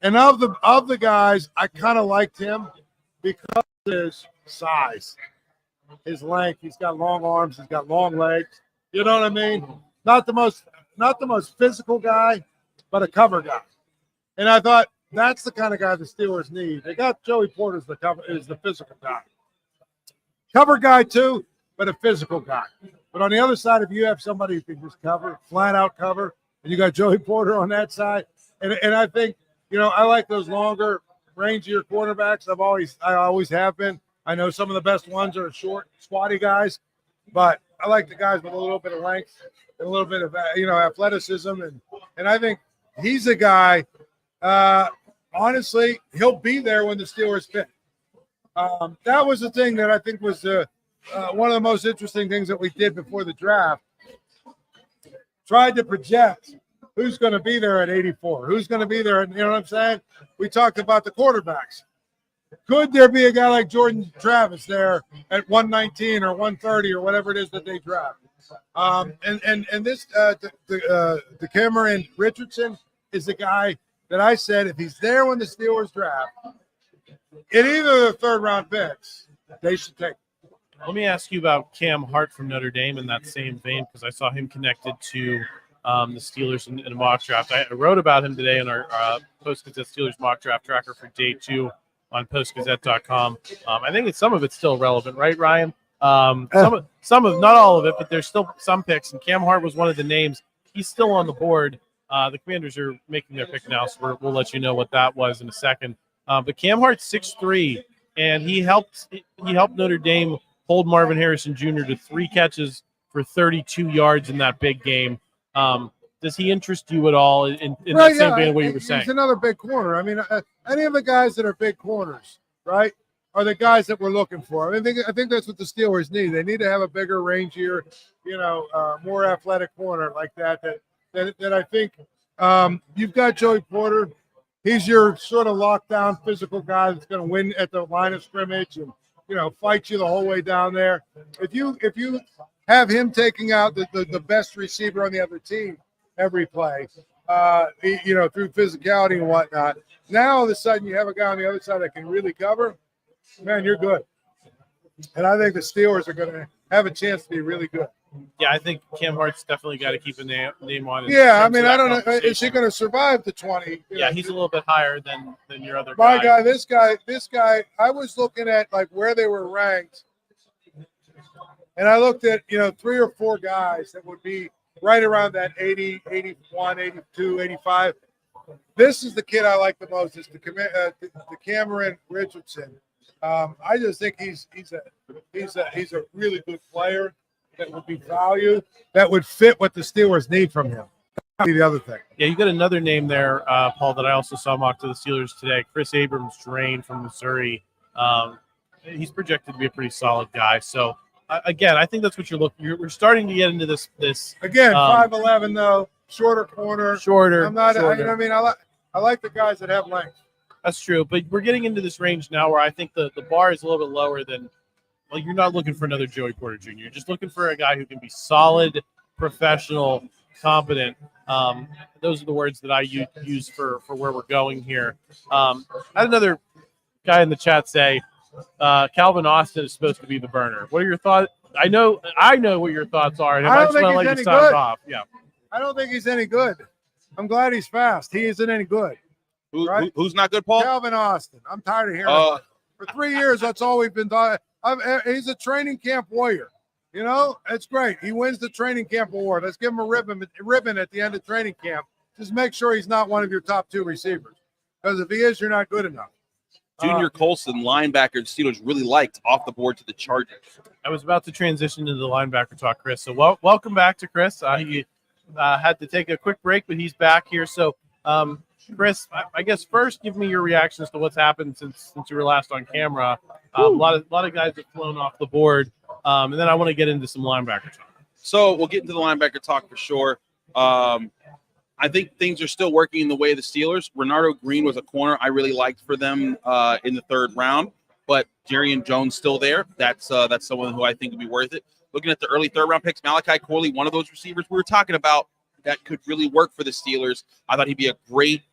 And of the guys, I kind of liked him because of his size, his length. He's got long arms. He's got long legs. You know what I mean? Not the most physical guy, but a cover guy. And I thought that's the kind of guy the Steelers need. They got Joey Porter is the physical guy. Cover guy too, but a physical guy. But on the other side, if you have somebody who can just cover, flat out cover, and you got Joey Porter on that side, and I think, I like those longer, rangier quarterbacks. I always have been. I know some of the best ones are short, squatty guys, but I like the guys with a little bit of length and a little bit of athleticism, and I think he's a guy. Honestly, he'll be there when the Steelers pick. That was the thing that I think was one of the most interesting things that we did before the draft. Tried to project who's going to be there at 84, who's going to be there. You know what I'm saying? We talked about the quarterbacks. Could there be a guy like Jordan Travis there at 119 or 130 or whatever it is that they draft? And this DeCamerion Richardson is the guy that I said if he's there when the Steelers draft, in either of the third round picks, they should take. Let me ask you about Cam Hart from Notre Dame in that same vein, because I saw him connected to the Steelers in a mock draft. I wrote about him today in our Post-Gazette Steelers mock draft tracker for day 2 on postgazette.com. I think some of it's still relevant, right, Ryan? Some of not all of it, but there's still some picks, and Cam Hart was one of the names. He's still on the board. The Commanders are making their pick now, so we'll let you know what that was in a second. But Cam Hart's 6'3", and he helped Notre Dame hold Marvin Harrison Jr. to 3 catches for 32 yards in that big game. Does he interest you at all in that same vein of what you were saying? He's another big corner. I mean, any of the guys that are big corners, right, are the guys that we're looking for. I think that's what the Steelers need. They need to have a bigger, rangier, more athletic corner like that I think you've got Joey Porter. He's your sort of lockdown physical guy that's going to win at the line of scrimmage and, fight you the whole way down there. If you have him taking out the best receiver on the other team every play, through physicality and whatnot, now all of a sudden you have a guy on the other side that can really cover, man, you're good. And I think the Steelers are going to have a chance to be really good. Yeah, I think Cam Hart's definitely got to keep a name on it. Yeah, I mean, I don't know. Is he going to survive the 20? Yeah, he's a little bit higher than your other guy. My guy, this guy, I was looking at like where they were ranked, and I looked at 3 or 4 guys that would be right around that 80, 81, 82, 85. This is the kid I like the most. Is the Cameron Richardson. I just think he's a really good player that would be valued, that would fit what the Steelers need from him. That'd be the other thing. Yeah, you got another name there, Paul, that I also saw mocked to the Steelers today. Chris Abrams-Drain from Missouri. He's projected to be a pretty solid guy. So, again, I think that's what you're looking. We're starting to get into this. Again, 5'11", though, shorter corner. Shorter. I'm not. Shorter. I mean, I like the guys that have length. That's true, but we're getting into this range now where I think the bar is a little bit lower than. Well, you're not looking for another Joey Porter Jr. You're just looking for a guy who can be solid, professional, competent. Those are the words that I use for where we're going here. I had another guy in the chat say Calvin Austin is supposed to be the burner. What are your thoughts? I know what your thoughts are, and I just want to let you sound off. Yeah, I don't think he's any good. I'm glad he's fast. He isn't any good. Who's not good, Paul? Calvin Austin. I'm tired of hearing it. For 3 years, that's all we've been doing. He's a training camp warrior. You know, it's great. He wins the training camp award. Let's give him a ribbon at the end of training camp. Just make sure he's not one of your top 2 receivers. Because if he is, you're not good enough. Junior Colson, linebacker, the Steelers really liked off the board to the Chargers. I was about to transition into the linebacker talk, Chris. So welcome back to Chris. He had to take a quick break, but he's back here. So, Chris, I guess first give me your reactions to what's happened since you were last on camera. A lot of guys have flown off the board, and then I want to get into some linebacker talk. So we'll get into the linebacker talk for sure. I think things are still working in the way of the Steelers. Renardo Green was a corner I really liked for them in the 3rd round, but Jerry Jones still there. That's someone who I think would be worth it. Looking at the early 3rd round picks, Malachi Corley, one of those receivers we were talking about that could really work for the Steelers. I thought he'd be a great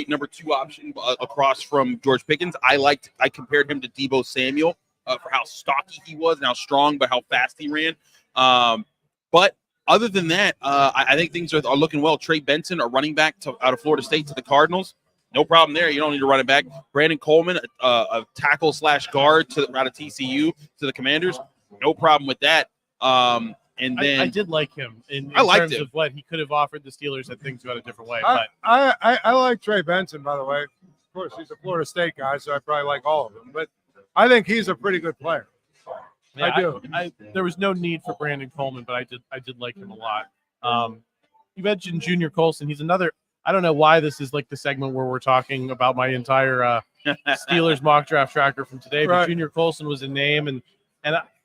number 2 option across from George Pickens. I compared him to Deebo Samuel for how stocky he was and how strong, but how fast he ran. But other than that, I think things are looking well. Trey Benson, a running back out of Florida State to the Cardinals. No problem there. You don't need to run it back. Brandon Coleman, a tackle/guard out of TCU to the Commanders. No problem with that. And then I did like him in terms of what he could have offered the Steelers had things gone a different way. But I like Trey Benson, by the way. Of course, he's a Florida State guy, so I probably like all of them. But I think he's a pretty good player. Yeah, I do. There was no need for Brandon Coleman, but I did like him a lot. You mentioned Junior Colson. He's another. I don't know why this is like the segment where we're talking about my entire Steelers mock draft tracker from today, but Junior Colson was a name, and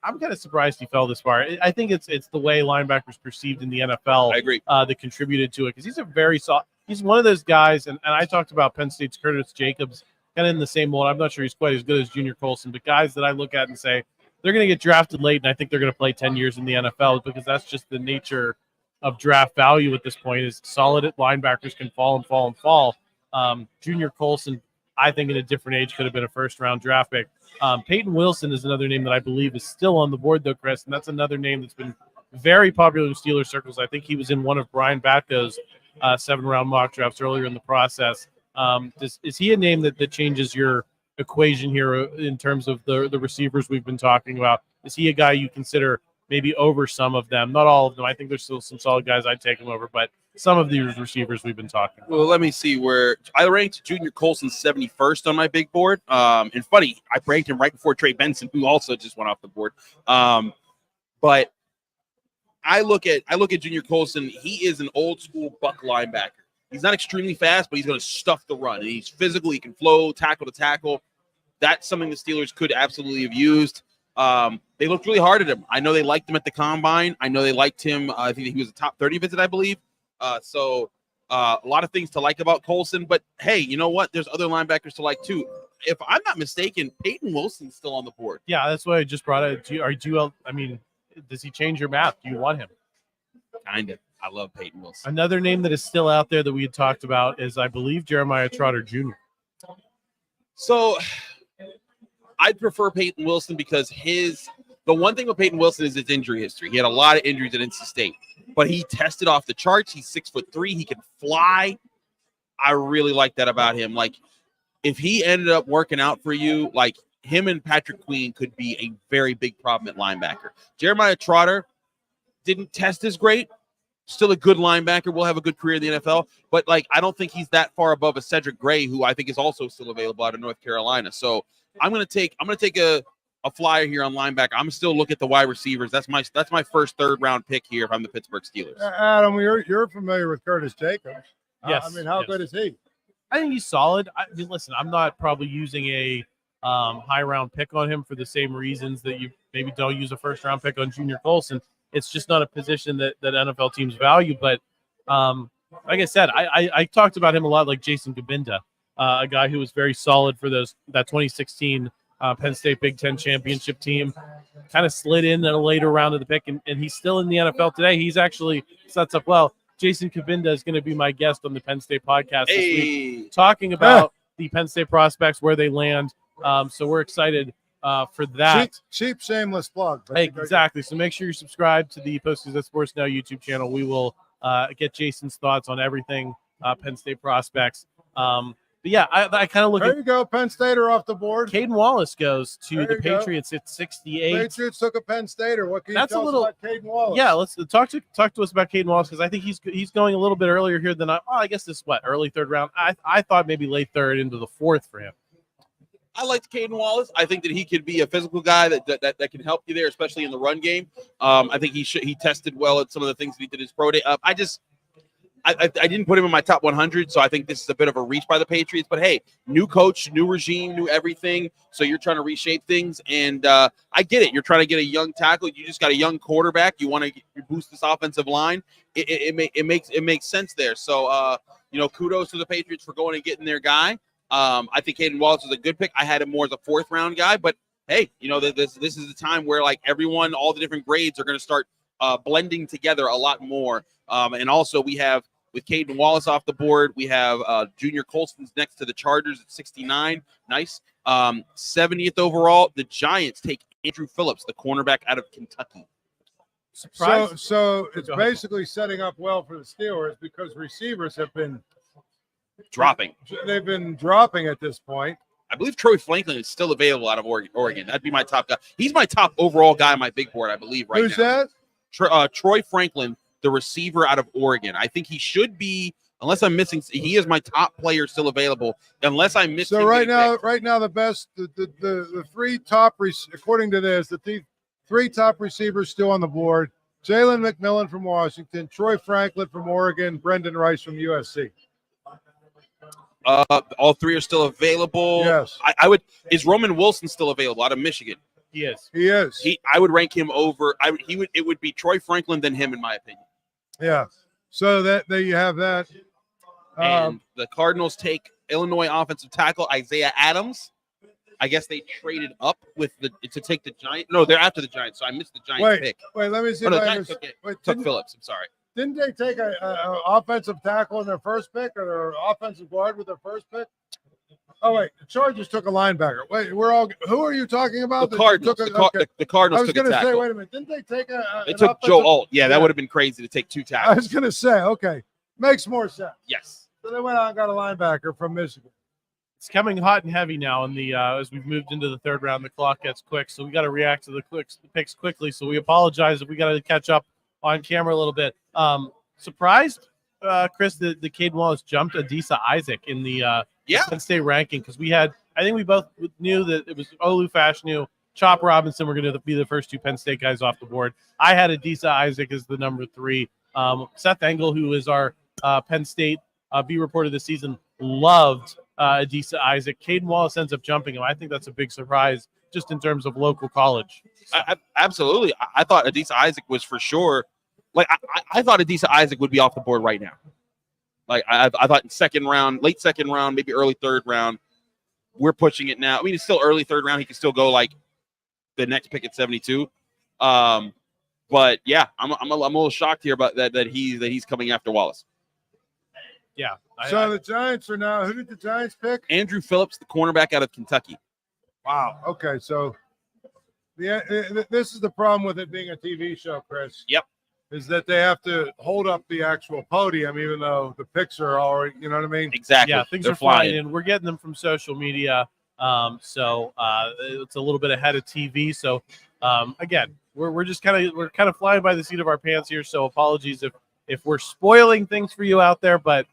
I'm kind of surprised he fell this far. I think it's the way linebackers perceived in the NFL. I agree. That contributed to it because he's a very soft. He's one of those guys, and I talked about Penn State's Curtis Jacobs, kind of in the same mold. I'm not sure he's quite as good as Junior Colson, but guys that I look at and say they're going to get drafted late, and I think they're going to play 10 years in the NFL because that's just the nature of draft value at this point. Is solid linebackers can fall and fall and fall. Junior Colson, I think in a different age could have been a first-round draft pick. Peyton Wilson is another name that I believe is still on the board, though, Chris, and that's another name that's been very popular in Steelers circles. I think he was in one of Brian Batko's 7-round mock drafts earlier in the process. Is he a name that changes your equation here in terms of the receivers we've been talking about? Is he a guy you consider maybe over some of them? Not all of them. I think there's still some solid guys I'd take him over, but some of these receivers we've been talking about. Well, let me see where I ranked Junior Colson 71st on my big board. And funny, I ranked him right before Trey Benson, who also just went off the board. But I look at Junior Colson. He is an old school buck linebacker. He's not extremely fast, but he's going to stuff the run. And he's physical. He can flow tackle to tackle. That's something the Steelers could absolutely have used. They looked really hard at him. I know they liked him at the combine. I know they liked him. I think he was a top 30 visit, I believe. So a lot of things to like about Colson. But, hey, you know what? There's other linebackers to like, too. If I'm not mistaken, Peyton Wilson's still on the board. Yeah, that's why I just brought it. Does he change your math? Do you want him? Kind of. I love Peyton Wilson. Another name that is still out there that we had talked about is, I believe, Jeremiah Trotter Jr. So I'd prefer Peyton Wilson because the one thing with Peyton Wilson is his injury history. He had a lot of injuries at NC State, but he tested off the charts. He's 6'3". He can fly. I really like that about him. Like, if he ended up working out for you, like him and Patrick Queen could be a very big problem at linebacker. Jeremiah Trotter didn't test as great. Still a good linebacker. Will have a good career in the NFL. But, like, I don't think he's that far above a Cedric Gray, who I think is also still available out of North Carolina. So I'm gonna take a flyer here on linebacker. I'm still looking at the wide receivers. That's my first third-round pick here if I'm the Pittsburgh Steelers. Adam, you're familiar with Curtis Jacobs. Yes. I mean, how good is he? I think he's solid. I mean, listen, I'm not probably using a high round pick on him for the same reasons that you maybe don't use a first round pick on Junior Colson. It's just not a position that NFL teams value. But like I said, I talked about him a lot, like Jason Gabinda, a guy who was very solid for that 2016 Penn State Big Ten championship team. Kind of slid in at a later round of the pick, and he's still in the NFL today. He's actually sets up well. Jason Gabinda is going to be my guest on the Penn State podcast this week, talking about the Penn State prospects, where they land. So we're excited for that. Cheap, shameless plug. Exactly. So make sure you're subscribed to the Post-Gazette Sports Now YouTube channel. We will get Jason's thoughts on everything Penn State prospects. But yeah, I kind of look there you go. Penn Stater off the board. Caden Wallace goes to the Patriots at 68. Patriots took a Penn Stater. What can you tell us about Caden Wallace? Yeah, let's talk to us about Caden Wallace, because I think he's going a little bit earlier here than I guess this early third round. I thought maybe late third into the fourth for him. I liked Caden Wallace. I think that he could be a physical guy that can help you there, especially in the run game. I think he tested well at some of the things that he did his pro day. I didn't put him in my top 100, so I think this is a bit of a reach by the Patriots. But hey, new coach, new regime, new everything. So you're trying to reshape things, and I get it. You're trying to get a young tackle. You just got a young quarterback. You want to boost this offensive line. It makes sense there. So kudos to the Patriots for going and getting their guy. I think Caden Wallace is a good pick. I had him more as a fourth round guy, but hey, this is the time where like everyone, all the different grades are going to start blending together a lot more. And also we have, with Caden Wallace off the board, we have Junior Colston's next to the Chargers at 69. Nice. 70th overall, the Giants take Andrew Phillips, the cornerback out of Kentucky. Surprise. So it's basically setting up well for the Steelers because receivers have been dropping. They've been dropping at this point. I believe Troy Franklin is still available out of Oregon. That'd be my top guy. He's my top overall guy on my big board, I believe, right Who's now. Who's that? Troy Franklin, the receiver out of Oregon. I think he should be, unless I'm missing, he is my top player still available, unless I'm missing. So right now, the best, the three top, according to this, the three top receivers still on the board: Jalen McMillan from Washington, Troy Franklin from Oregon, Brendan Rice from USC. All three are still available. Yes. I would. Is Roman Wilson still available out of Michigan? He is. He is. I would rank him over. It would be Troy Franklin then him, in my opinion. Yeah. So there you have that. And the Cardinals take Illinois offensive tackle Isaiah Adams. I guess they traded up to take the Giants. No, they're after the Giants, so I missed the Giants pick. Wait, let me see. The Giants took Phillips. I'm sorry. Didn't they take an offensive tackle in their first pick, or their offensive guard with their first pick? Oh wait, the Chargers took a linebacker. Wait, who are you talking about? The Cardinals. The Cardinals. I was going to say, wait a minute. Didn't they take They took Joe Alt. Yeah, that would have been crazy to take two tackles. I was going to say, okay, makes more sense. Yes. So they went out and got a linebacker from Michigan. It's coming hot and heavy now in the as we've moved into the third round. The clock gets quick, so we got to react to the picks quickly. So we apologize if we got to catch up on camera a little bit. Surprised, Chris, that the Caden Wallace jumped Adisa Isaac in the Penn State ranking, because I think we both knew that it was Olu Fashanu, Chop Robinson were going to be the first two Penn State guys off the board. I had Adisa Isaac as the number 3. Seth Engel, who is our Penn State beat reporter this season, loved Adisa Isaac. Caden Wallace ends up jumping him. I think that's a big surprise just in terms of local college. Absolutely. I thought Adisa Isaac was for sure. Like I thought Adisa Isaac would be off the board right now. Like I thought in second round, late second round, maybe early third round. We're pushing it now. I mean, it's still early third round. He can still go like the next pick at 72. But yeah, I'm a little shocked here about that he's coming after Wallace. Yeah. So the Giants are now. Who did the Giants pick? Andrew Phillips, the cornerback out of Kentucky. Wow. Okay, so this is the problem with it being a TV show, Chris. Yep. Is that they have to hold up the actual podium, even though the picks are already, you know what I mean? Exactly. Yeah, things are flying in. We're getting them from social media, so it's a little bit ahead of TV. So again, we're just kind of flying by the seat of our pants here. So apologies if we're spoiling things for you out there, but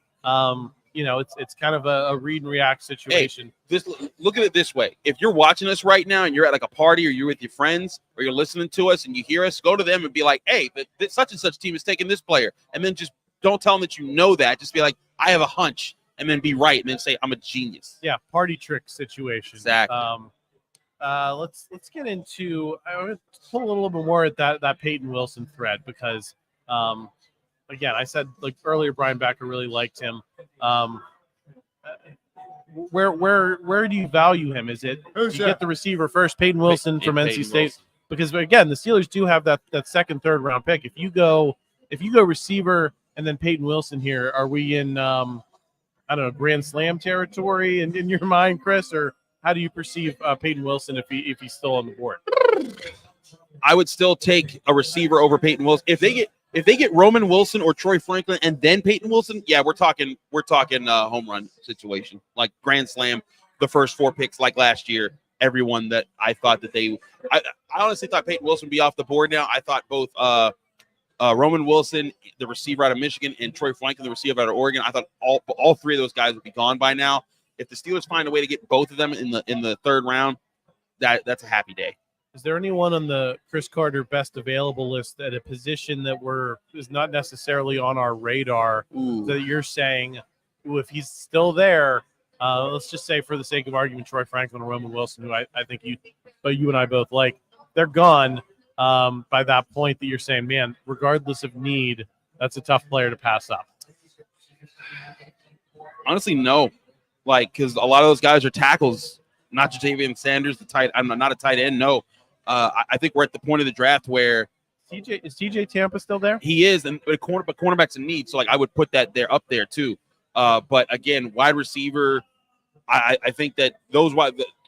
it's kind of a read and react situation. Hey, look at it this way. If you're watching us right now and you're at like a party or you're with your friends or you're listening to us and you hear us, go to them and be like, hey, such and such team is taking this player. And then just don't tell them that you know that. Just be like, I have a hunch. And then be right. And then say, I'm a genius. Yeah, party trick situation. Exactly. Let's get into – I want to pull a little bit more at that Peyton Wilson thread because, again, I said like earlier Brian Batko really liked him. Where do you value him? Is it you get the receiver first, Peyton Wilson from NC State? Wilson. Because, again, the Steelers do have that second, third round pick. If you go receiver and then Peyton Wilson here, are we in I don't know, Grand Slam territory in your mind, Chris, or how do you perceive Peyton Wilson if he's still on the board? I would still take a receiver over Peyton Wilson. If they get Roman Wilson or Troy Franklin and then Peyton Wilson, yeah, we're talking home run situation, like Grand Slam, the first 4 picks like last year. Everyone that I thought that I honestly thought Peyton Wilson would be off the board now. I thought both Roman Wilson, the receiver out of Michigan, and Troy Franklin, the receiver out of Oregon. I thought all 3 of those guys would be gone by now. If the Steelers find a way to get both of them in the third round, that's a happy day. Is there anyone on the Chris Carter best available list at a position that is not necessarily on our radar that you're saying, if he's still there, let's just say for the sake of argument, Troy Franklin and Roman Wilson, who I think you and I both like, they're gone. By that point that you're saying, man, regardless of need, that's a tough player to pass up? Honestly, no. Because a lot of those guys are tackles, not Ja'Tavion Sanders, I'm not a tight end, no. I think we're at the point of the draft where is TJ Tampa still there? He is, but cornerback's in need, so I would put that there up there too. But again, wide receiver, I think that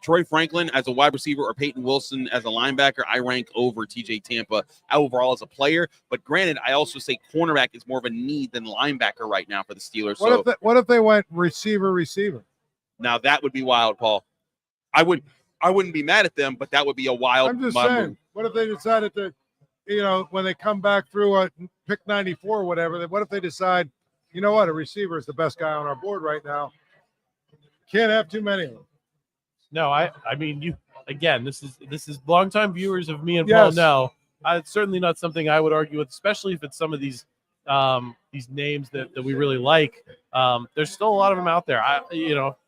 Troy Franklin as a wide receiver or Peyton Wilson as a linebacker, I rank over TJ Tampa overall as a player. But granted, I also say cornerback is more of a need than linebacker right now for the Steelers. What if they went receiver? Now that would be wild, Paul. I wouldn't be mad at them, but that would be a wild. I'm just saying. Move. What if they decided to, when they come back through pick 94 or whatever, what if they decide, you know what, a receiver is the best guy on our board right now? Can't have too many of them. No, I mean, you again. This is longtime viewers of me and Paul know. It's certainly not something I would argue with, especially if it's some of these names that we really like. There's still a lot of them out there. I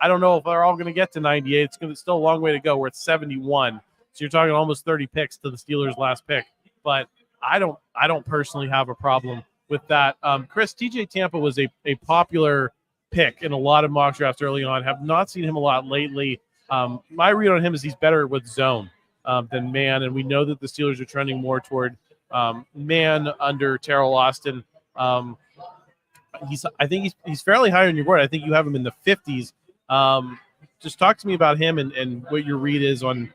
don't know if they're all going to get to 98. It's still a long way to go. We're at 71, so you're talking almost 30 picks to the Steelers' last pick. But I don't personally have a problem with that. Chris, TJ Tampa was a popular pick in a lot of mock drafts early on. Have not seen him a lot lately. My read on him is he's better with zone than man, and we know that the Steelers are trending more toward man under Terrell Austin. I think he's fairly high on your board. I think you have him in the 50s. Just talk to me about him and what your read is on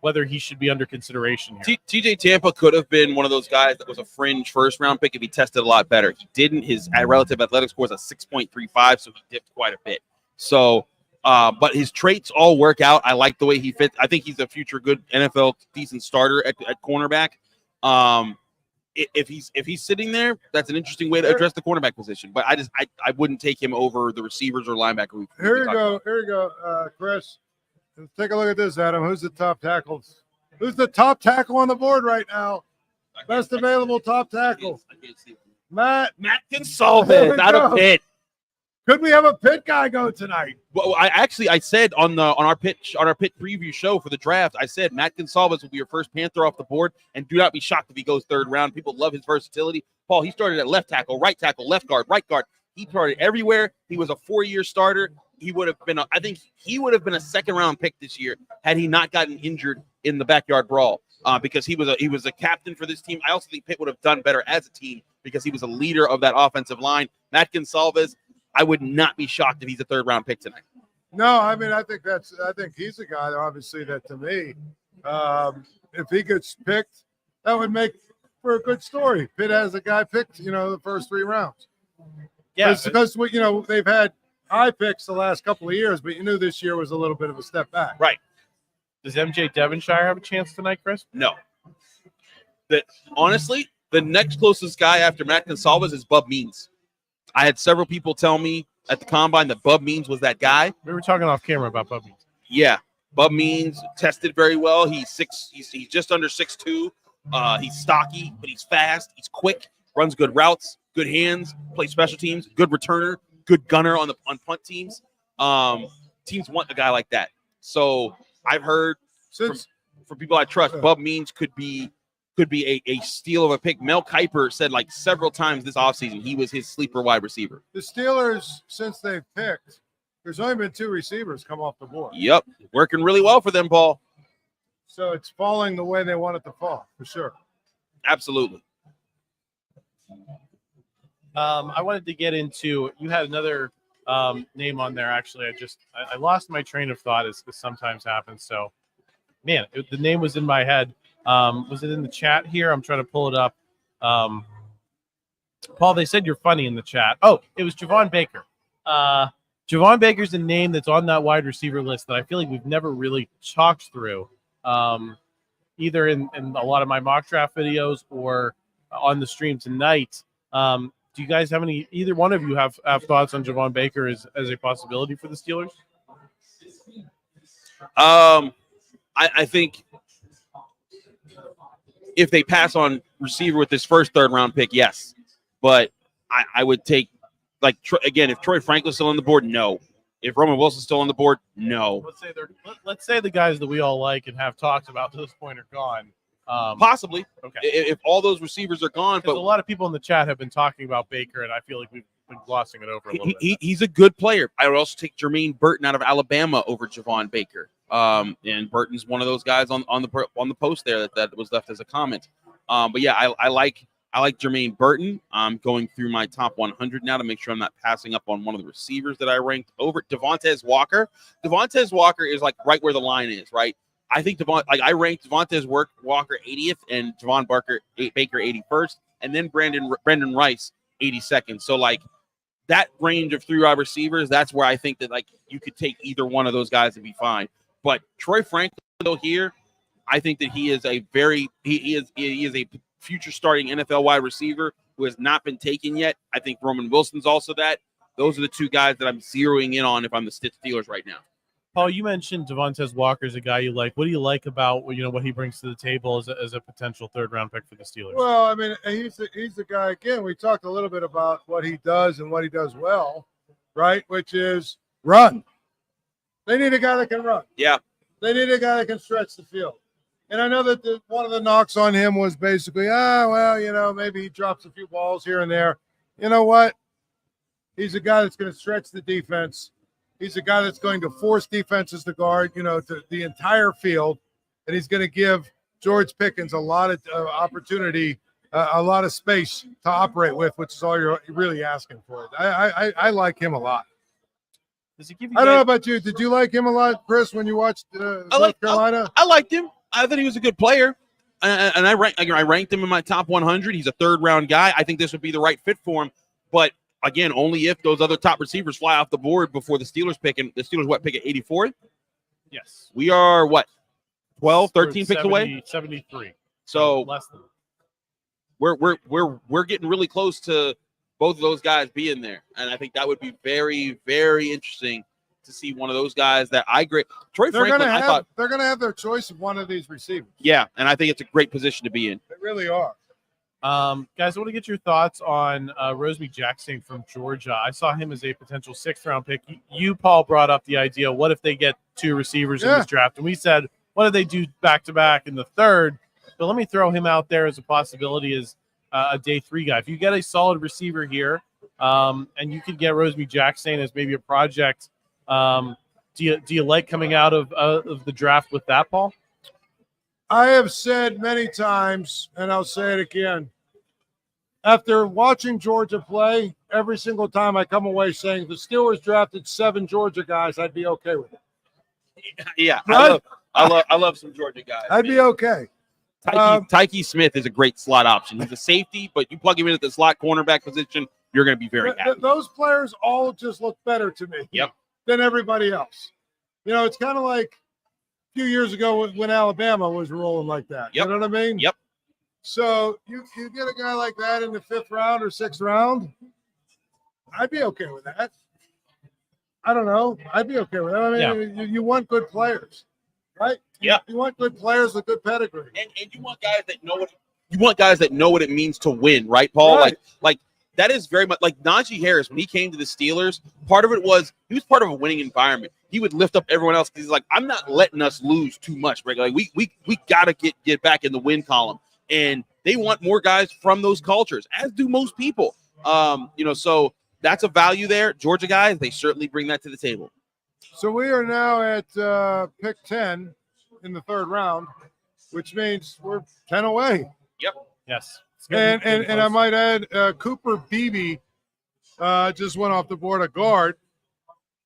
whether he should be under consideration here. TJ Tampa could have been one of those guys that was a fringe first-round pick if he tested a lot better. He didn't. His relative athletic score is a 6.35, so he dipped quite a bit. So, but his traits all work out. I like the way he fits. I think he's a future good NFL decent starter at cornerback. If he's sitting there, that's an interesting way to address the cornerback position. But I wouldn't take him over the receivers or linebacker. Here you go, Chris. Take a look at this, Adam. Who's the top tackle? Who's the top tackle on the board right now? Best available top tackle. Matt Goncalves out of Pitt. Could we have a Pitt guy go tonight? Well, I said on our Pitt preview show for the draft, I said Matt Goncalves will be your first Panther off the board, and do not be shocked if he goes third round. People love his versatility. Paul, he started at left tackle, left guard, right guard. He started everywhere. He was a 4-year starter. He would have been he would have been a second-round pick this year had he not gotten injured in the backyard brawl. Because he was a captain for this team. I also think Pitt would have done better as a team because he was a leader of that offensive line. Matt Goncalves, I would not be shocked if he's a third-round pick tonight. No, I mean I think he's a guy obviously that to me, if he gets picked, that would make for a good story. Pitt has a guy picked, the first 3 rounds. Yeah, because they've had high picks the last couple of years, but you knew this year was a little bit of a step back. Right. Does MJ Devonshire have a chance tonight, Chris? No. Honestly, the next closest guy after Matt Goncalves is Bub Means. I had several people tell me at the combine that Bub Means was that guy. We were talking off camera about Bub Means. Yeah, Bub Means tested very well. He's just under 6'2". He's stocky, but he's fast. He's quick. Runs good routes. Good hands. Plays special teams. Good returner. Good gunner on punt teams. Teams want a guy like that. So I've heard from people I trust, Bub Means could be a steal of a pick. Mel Kiper said like several times this offseason he was his sleeper wide receiver. The Steelers, since they've picked, there's only been 2 receivers come off the board. Yep, working really well for them, Paul. So it's falling the way they want it to fall, for sure. Absolutely. I wanted to get into, you had another name on there. Actually, I lost my train of thought, as sometimes happens. So, man, the name was in my head. Was it in the chat here? I'm trying to pull it up. Paul, they said you're funny in the chat. Oh, it was Javon Baker. Javon Baker's a name that's on that wide receiver list that I feel like we've never really talked through, either in a lot of my mock draft videos or on the stream tonight. Do you guys have either one of you have thoughts on Javon Baker as a possibility for the Steelers? I think if they pass on receiver with this first third-round pick, yes. But I would take, like, again, if Troy Franklin's still on the board, no. If Roman Wilson's still on the board, no. Let's say the guys that we all like and have talked about to this point are gone. Possibly. Okay. If all those receivers are gone. But a lot of people in the chat have been talking about Baker, and I feel like we've been glossing it over a little bit. He's a good player. I would also take Jermaine Burton out of Alabama over Javon Baker. And Burton's one of those guys on the post there that was left as a comment. But yeah, I like Jermaine Burton. I'm going through my top 100 now to make sure I'm not passing up on one of the receivers that I ranked over. Devontae Walker. Devontae Walker is like right where the line is, right? I think I ranked Devontae Walker 80th and Javon Baker 81st, and then Brendan Rice 82nd. So like that range of 3 wide receivers, that's where I think that like you could take either one of those guys and be fine. But Troy Franklin though here, I think that he is a future starting NFL wide receiver who has not been taken yet. I think Roman Wilson's also that. Those are the 2 guys that I'm zeroing in on if I'm the Steelers right now. Paul, you mentioned Devontae Walker is a guy you like. What do you like about what he brings to the table as a potential third-round pick for the Steelers? Well, I mean, he's the guy, again, we talked a little bit about what he does and what he does well, right, which is run. They need a guy that can run. Yeah. They need a guy that can stretch the field. And I know that one of the knocks on him was basically, maybe he drops a few balls here and there. You know what? He's a guy that's going to stretch the defense. He's a guy that's going to force defenses to guard, to the entire field. And he's going to give George Pickens a lot of opportunity, a lot of space to operate with, which is all you're really asking for. I like him a lot. Does he give you I don't know about you. Did you like him a lot, Chris, when you watched North Carolina? I liked him. I thought he was a good player. And I ranked him in my top 100. He's a third-round guy. I think this would be the right fit for him. But again, only if those other top receivers fly off the board before the Steelers pick. And the Steelers, pick at 84th? Yes. We are, 12, 13 picks away? 73. So less than. We're getting really close to both of those guys being there. And I think that would be very, very interesting to see one of those guys that I grade. Troy Franklin, they're going to have their choice of one of these receivers. Yeah, and I think it's a great position to be in. They really are. Guys, I want to get your thoughts on Rosemy Jackson from Georgia. I saw him as a potential 6th-round pick. You, Paul, brought up the idea, what if they get 2 receivers in this draft? And we said, what if they do back-to-back in the 3rd? But let me throw him out there as a possibility as a day 3 guy. If you get a solid receiver here and you could get Rosemy Jackson as maybe a project, do you like coming out of the draft with that, Paul? I have said many times, and I'll say it again, after watching Georgia play, every single time I come away saying if the Steelers drafted 7 Georgia guys, I'd be okay with it. Yeah, right? I love some Georgia guys. I'd be okay. Tyke Smith is a great slot option. He's a safety, but you plug him in at the slot cornerback position, you're going to be very happy. Those players all just look better to me than everybody else. It's kind of like a few years ago when Alabama was rolling like that. You know what I mean? Yep. So you get a guy like that in the 5th round or 6th round, I'd be okay with that. I don't know. I'd be okay with that. I mean, you want good players, right? Yeah. You want good players with good pedigree. And you want guys that know what it means to win, right, Paul? Right. Like that is very much like Najee Harris when he came to the Steelers. Part of it was he was part of a winning environment. He would lift up everyone else because he's like, I'm not letting us lose too much, right? Like we gotta get back in the win column, and they want more guys from those cultures, as do most people. So that's a value there. Georgia guys, they certainly bring that to the table. So we are now at pick 10 in the third round, which means we're 10 away. Yep. Yes. And I might add, Cooper DeJean just went off the board a guard.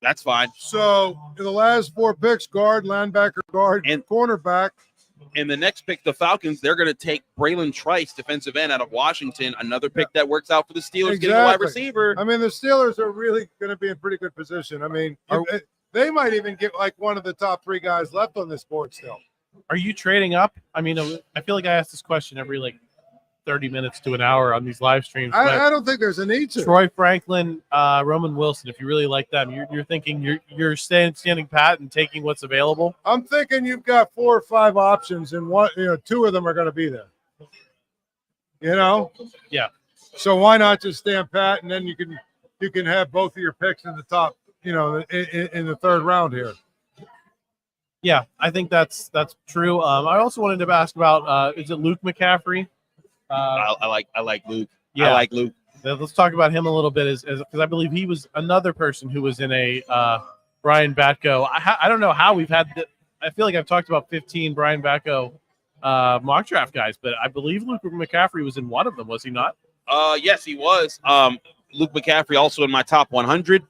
That's fine. So in the last 4 picks, guard, linebacker, guard, and cornerback. And the next pick, the Falcons, they're going to take Braylon Trice, defensive end out of Washington, another pick that works out for the Steelers, getting a wide receiver. I mean, the Steelers are really going to be in pretty good position. I mean, they might even get like one of the top 3 guys left on this board still. Are you trading up? I mean, I feel like I ask this question every 30 minutes to an hour on these live streams. I don't think there's a need to. Troy Franklin, Roman Wilson, if you really like them, you're thinking you're standing pat and taking what's available? I'm thinking you've got 4 or 5 options, and 2 of them are going to be there. Yeah. So why not just stand pat, and then you can have both of your picks in the top, in the third round here. Yeah, I think that's true. I also wanted to ask about is it Luke McCaffrey? I like Luke. Yeah. I like Luke. Let's talk about him a little bit, because I believe he was another person who was in a Brian Batko. I don't know how we've had I feel like I've talked about 15 Brian Batko mock draft guys, but I believe Luke McCaffrey was in one of them, was he not? Yes, he was. Luke McCaffrey also in my top 100.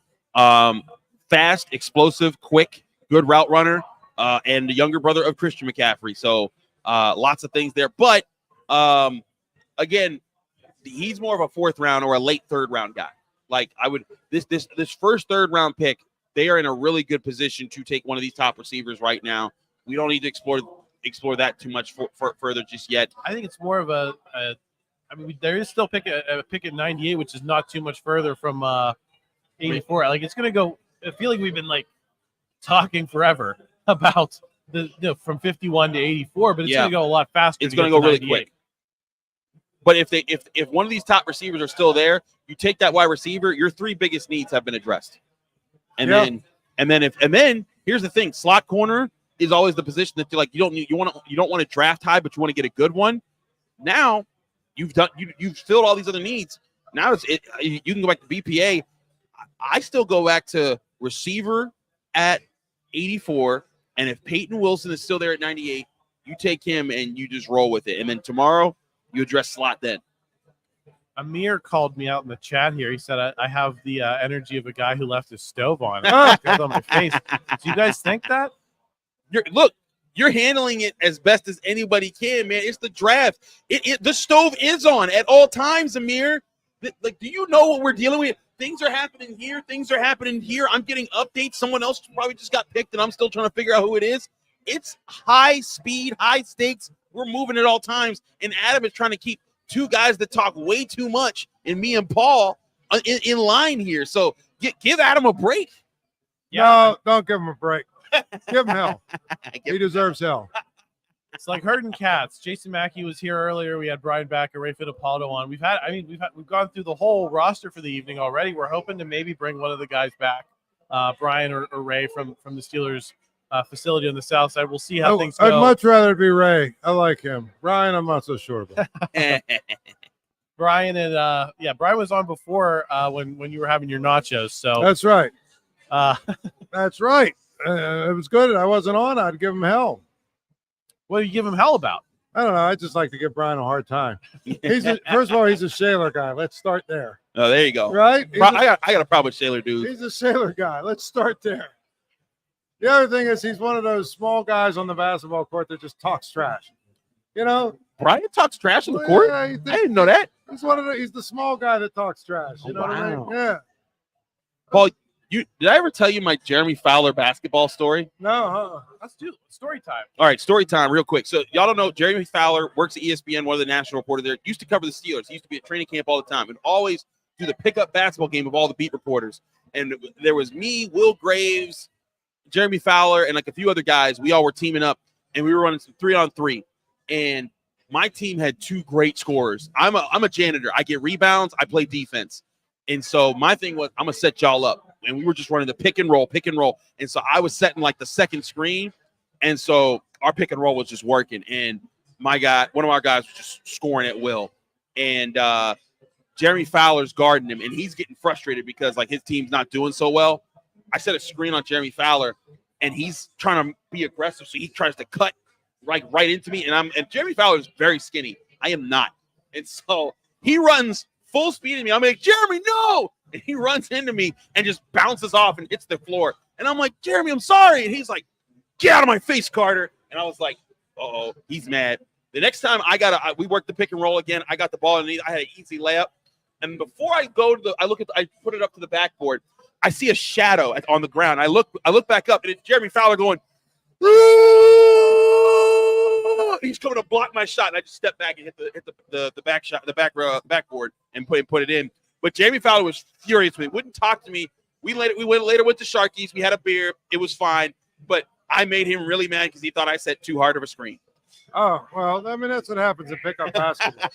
Fast, explosive, quick, good route runner, and the younger brother of Christian McCaffrey. So lots of things there. But again, he's more of a 4th round or a late 3rd round guy. Like I would this first 3rd round pick, they are in a really good position to take one of these top receivers right now. We don't need to explore that too much further just yet. I think it's more of there is still a pick at 98, which is not too much further from 84. Like it's gonna go. I feel like we've been talking forever about from 51 to 84, but it's gonna go a lot faster. It's gonna go really quick. But if one of these top receivers are still there, you take that wide receiver, your 3 biggest needs have been addressed. And then here's the thing: slot corner is always the position that you don't want to draft high, but you want to get a good one. Now you've filled all these other needs. Now you can go back to BPA. I still go back to receiver at 84, and if Peyton Wilson is still there at 98, you take him and you just roll with it. And then tomorrow you address slot then. Amir called me out in the chat here. He said, I have the energy of a guy who left his stove on. It goes on my face. Do you guys think that? You're handling it as best as anybody can, man. It's the draft. The stove is on at all times, Amir. Do you know what we're dealing with? Things are happening here. Things are happening here. I'm getting updates. Someone else probably just got picked, and I'm still trying to figure out who it is. It's high speed, high stakes. We're moving at all times, and Adam is trying to keep 2 guys that talk way too much, and me and Paul in line here. So give Adam a break. No, don't give him a break. Give him hell. He deserves hell. It's like herding cats. Jason Mackey was here earlier. We had Brian Batko, Ray Fittipaldo on. We've gone through the whole roster for the evening already. We're hoping to maybe bring one of the guys back, Brian or Ray from the Steelers facility on the south side. We'll see how things go. I'd much rather be Ray. I like him. Brian, I'm not so sure about. Brian and Brian was on before when you were having your nachos. So that's right. That's right. It was good. I wasn't on. I'd give him hell. What do you give him hell about? I don't know. I just like to give Brian a hard time. First of all, he's a Shaler guy. Let's start there. Oh, there you go. Right? I got a problem with Shaler, dude. He's a Shaler guy. Let's start there. The other thing is he's one of those small guys on the basketball court that just talks trash. Brian talks trash on the court? Yeah, I didn't know that. He's the small guy that talks trash. You know what I mean? Yeah. Paul, did I ever tell you my Jeremy Fowler basketball story? No. Let's do story time. All right, story time real quick. So y'all don't know, Jeremy Fowler works at ESPN, one of the national reporters there. Used to cover the Steelers. He used to be at training camp all the time and always do the pickup basketball game of all the beat reporters. And there was me, Will Graves, Jeremy Fowler, and like a few other guys. We all were teaming up, and we were running some 3-on-3. And my team had 2 great scorers. I'm a janitor. I get rebounds. I play defense. And so my thing was, I'm going to set y'all up. And we were just running the pick and roll. And so I was setting like the second screen. And so our pick and roll was just working. And one of our guys was just scoring at will. And Jeremy Fowler's guarding him, and he's getting frustrated because like his team's not doing so well. I set a screen on Jeremy Fowler, and he's trying to be aggressive, so he tries to cut right into me. And Jeremy Fowler is very skinny. I am not. And so he runs full speed at me. I'm like, Jeremy, no! And he runs into me and just bounces off and hits the floor. And I'm like, Jeremy, I'm sorry. And he's like, get out of my face, Carter. And I was like, uh-oh, he's mad. The next time we worked the pick and roll again. I got the ball, and I had an easy layup. And before I go to I put it up to the backboard. I see a shadow on the ground. I look back up, and it's Jeremy Fowler going, Ooh! He's coming to block my shot, and I just step back and hit the backboard, and put it in. But Jeremy Fowler was furious with me. Wouldn't talk to me. We later went to Sharky's. We had a beer. It was fine. But I made him really mad because he thought I set too hard of a screen. Oh, well, I mean, that's what happens in pickup basketball.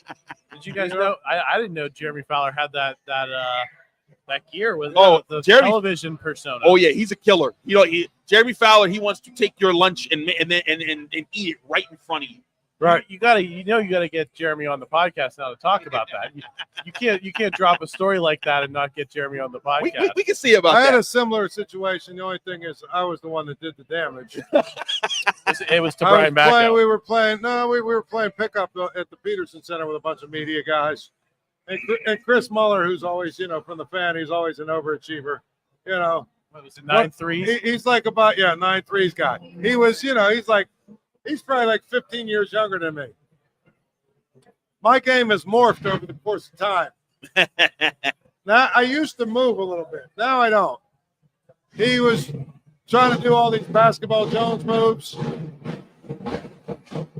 Did you guys know? I didn't know Jeremy Fowler had that gear with the television persona. Oh yeah, he's a killer. Jeremy Fowler. He wants to take your lunch and eat it right in front of you. Right. You gotta get Jeremy on the podcast now to talk about that. You can't drop a story like that and not get Jeremy on the podcast. We can see about that. I had a similar situation. The only thing is I was the one that did the damage. It was to Brian Batko. We were playing pickup at the Peterson Center with a bunch of media guys. And Chris Muller, who's always, from the fan, he's always an overachiever. What was it, 9-3s? He's like about 9-3s guy. He was, he's probably like 15 years younger than me. My game has morphed over the course of time. Now, I used to move a little bit. Now I don't. He was trying to do all these basketball Jones moves.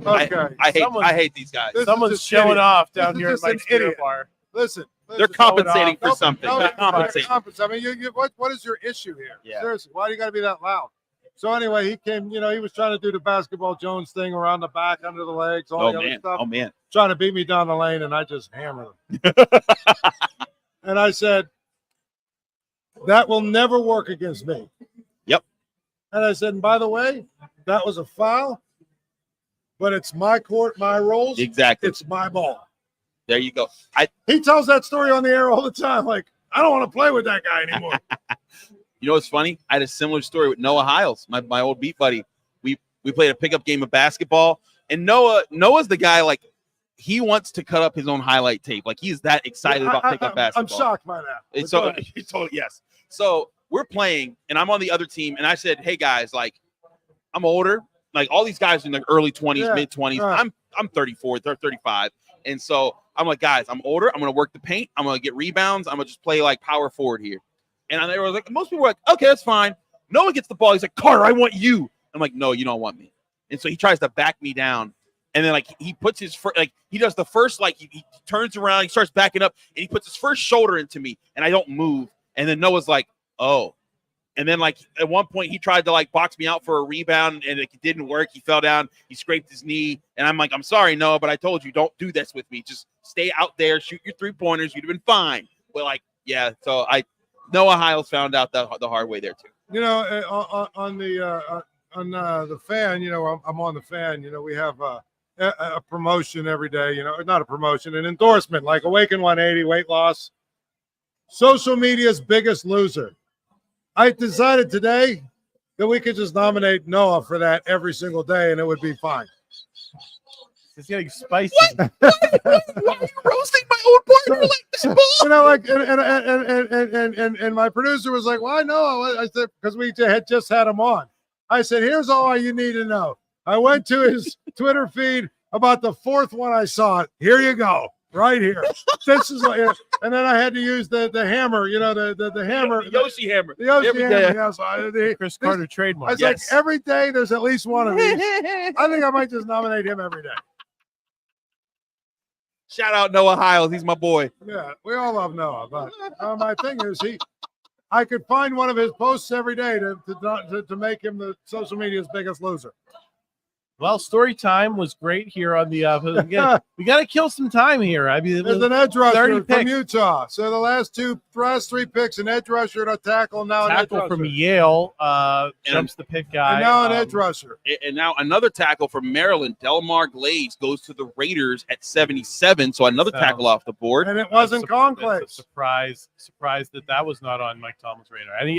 Okay. I hate these guys. Someone's showing off down here at my idiot bar. Listen, they're compensating for something. They're compensating. I mean, what is your issue here? Yeah. Seriously, why do you got to be that loud? So anyway, he came, he was trying to do the basketball Jones thing around the back, under the legs, all the other stuff. Oh, man. Trying to beat me down the lane, and I just hammered him. And I said, that will never work against me. Yep. And I said, and by the way, that was a foul, but it's my court, my rules. Exactly. It's my ball. There you go. He tells that story on the air all the time. Like, I don't want to play with that guy anymore. You know what's funny? I had a similar story with Noah Hiles, my old beat buddy. We played a pickup game of basketball, and Noah's the guy, like, he wants to cut up his own highlight tape. Like, he's that excited about pickup basketball. I'm shocked by that. So yes. So we're playing, and I'm on the other team, and I said, hey, guys, like, I'm older. Like, all these guys in the early 20s, mid-20s. Right. I'm 34, 35. And so I'm like, guys, I'm older. I'm going to work the paint. I'm going to get rebounds. I'm going to just play, like, power forward here. And they were like, most people were like, okay, that's fine. Noah gets the ball. He's like, Carter, I want you. I'm like, no, you don't want me. And so he tries to back me down. And then, like, he puts his first, like, he does the first, like, he turns around, he starts backing up, and he puts his first shoulder into me, and I don't move. And then Noah's like, oh. And then, like, at one point, he tried to, like, box me out for a rebound, and it didn't work. He fell down. He scraped his knee. And I'm like, I'm sorry, Noah, but I told you, don't do this with me. Just stay out there, shoot your three-pointers. You'd have been fine. But, like, yeah, so Noah Hiles found out the hard way there, too. On the fan, I'm on the fan. We have a promotion every day, not a promotion, an endorsement, like Awaken 180, weight loss. Social media's biggest loser. I decided today that we could just nominate Noah for that every single day, and it would be fine. It's getting spicy. Why are you roasting my own partner like that? And my producer was like, "Why Noah?" I said, "Because we had just had him on." I said, "Here's all you need to know." I went to his Twitter feed about the fourth one I saw. Here you go. Right here. This is like, and then I had to use the hammer, the hammer. The Yoshi hammer. The Yoshi hammer. Day. Yeah, Chris Carter trademark. I was like, every day there's at least one of these. I think I might just nominate him every day. Shout out Noah Hiles. He's my boy. Yeah, we all love Noah. But my thing is, I could find one of his posts every day to make him the social media's biggest loser. Well, story time was great here on the. We got to kill some time here. I mean, there's an edge rusher from picks. Utah. So the last 3 picks, an edge rusher and a tackle. Now an edge rusher from Yale jumps the Pitt guy. And now an edge rusher. And now another tackle from Maryland, Delmar Glaze, goes to the Raiders at 77. So another tackle off the board. And it wasn't Goncalves. Surprise that was not on Mike Tomlin's radar. And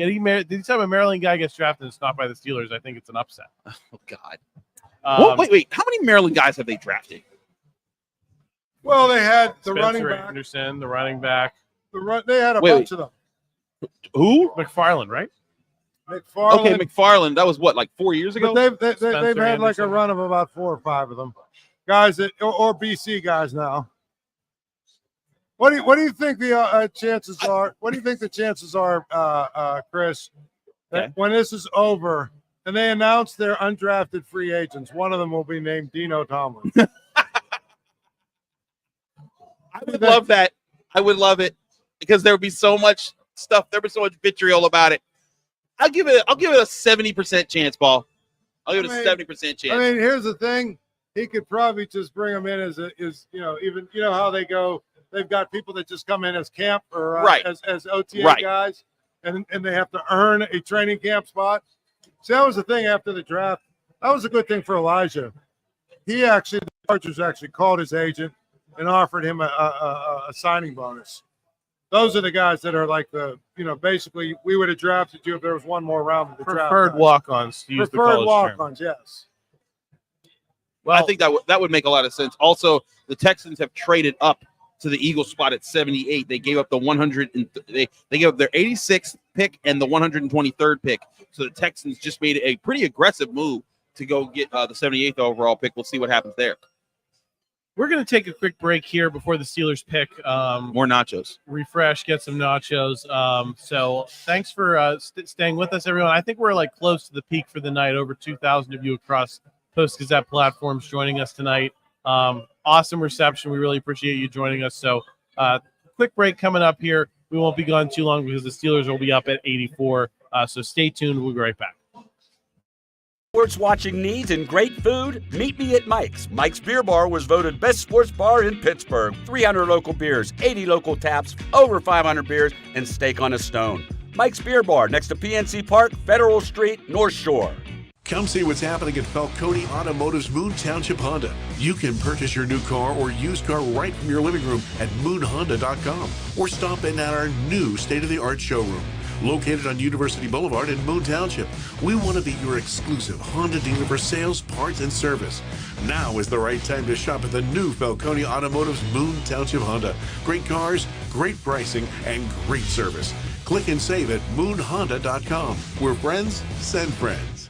anytime a Maryland guy gets drafted and it's not by the Steelers, I think it's an upset. Oh God. Wait. How many Maryland guys have they drafted? Well, they had the Spencer running back. Anderson, the running back. They had a bunch of them. Who? McFarland, right? McFarland. Okay, McFarland. That was what, like 4 years ago? But they've had like a run of about 4 or 5 of them. Guys or BC guys now. What do you think the chances are? What do you think the chances are, Chris, that when this is over and they announce their undrafted free agents, one of them will be named Dino Tomlin? I would love that. I would love it because there would be so much stuff. There would be so much vitriol about it. I'll give it a 70% chance, Paul. I'll give it a 70% chance. I mean, here's the thing. He could probably just bring them in as how they go. They've got people that just come in as camp or as OTA guys, and they have to earn a training camp spot. See, that was the thing after the draft. That was a good thing for Elijah. The Chargers actually called his agent and offered him a signing bonus. Those are the guys that are like basically we would have drafted you if there was one more round of the draft. Preferred walk-ons. Preferred walk-ons, yes. Well, I think that would make a lot of sense. Also, the Texans have traded up to the Eagles spot at 78. They gave up the 100 and they gave up their 86th pick and the 123rd pick. So the Texans just made a pretty aggressive move to go get the 78th overall pick. We'll see what happens there. We're going to take a quick break here before the Steelers pick. More nachos. Refresh, get some nachos. So thanks for staying with us, everyone. I think we're like close to the peak for the night. Over 2,000 of you across Post-Gazette platforms joining us tonight. Awesome reception. We really appreciate you joining us. So quick break coming up here. We won't be gone too long because the Steelers will be up at 84. So stay tuned. We'll be right back. Sports watching needs and great food? Meet me at Mike's. Mike's Beer Bar was voted best sports bar in Pittsburgh. 300 local beers, 80 local taps, over 500 beers, and steak on a stone. Mike's Beer Bar next to PNC Park, Federal Street, North Shore. Come see what's happening at Falcone Automotive's Moon Township Honda. You can purchase your new car or used car right from your living room at moonhonda.com or stop in at our new state-of-the-art showroom. Located on University Boulevard in Moon Township, we want to be your exclusive Honda dealer for sales, parts, and service. Now is the right time to shop at the new Falcone Automotive's Moon Township Honda. Great cars, great pricing, and great service. Click and save at moonhonda.com. We're friends, send friends.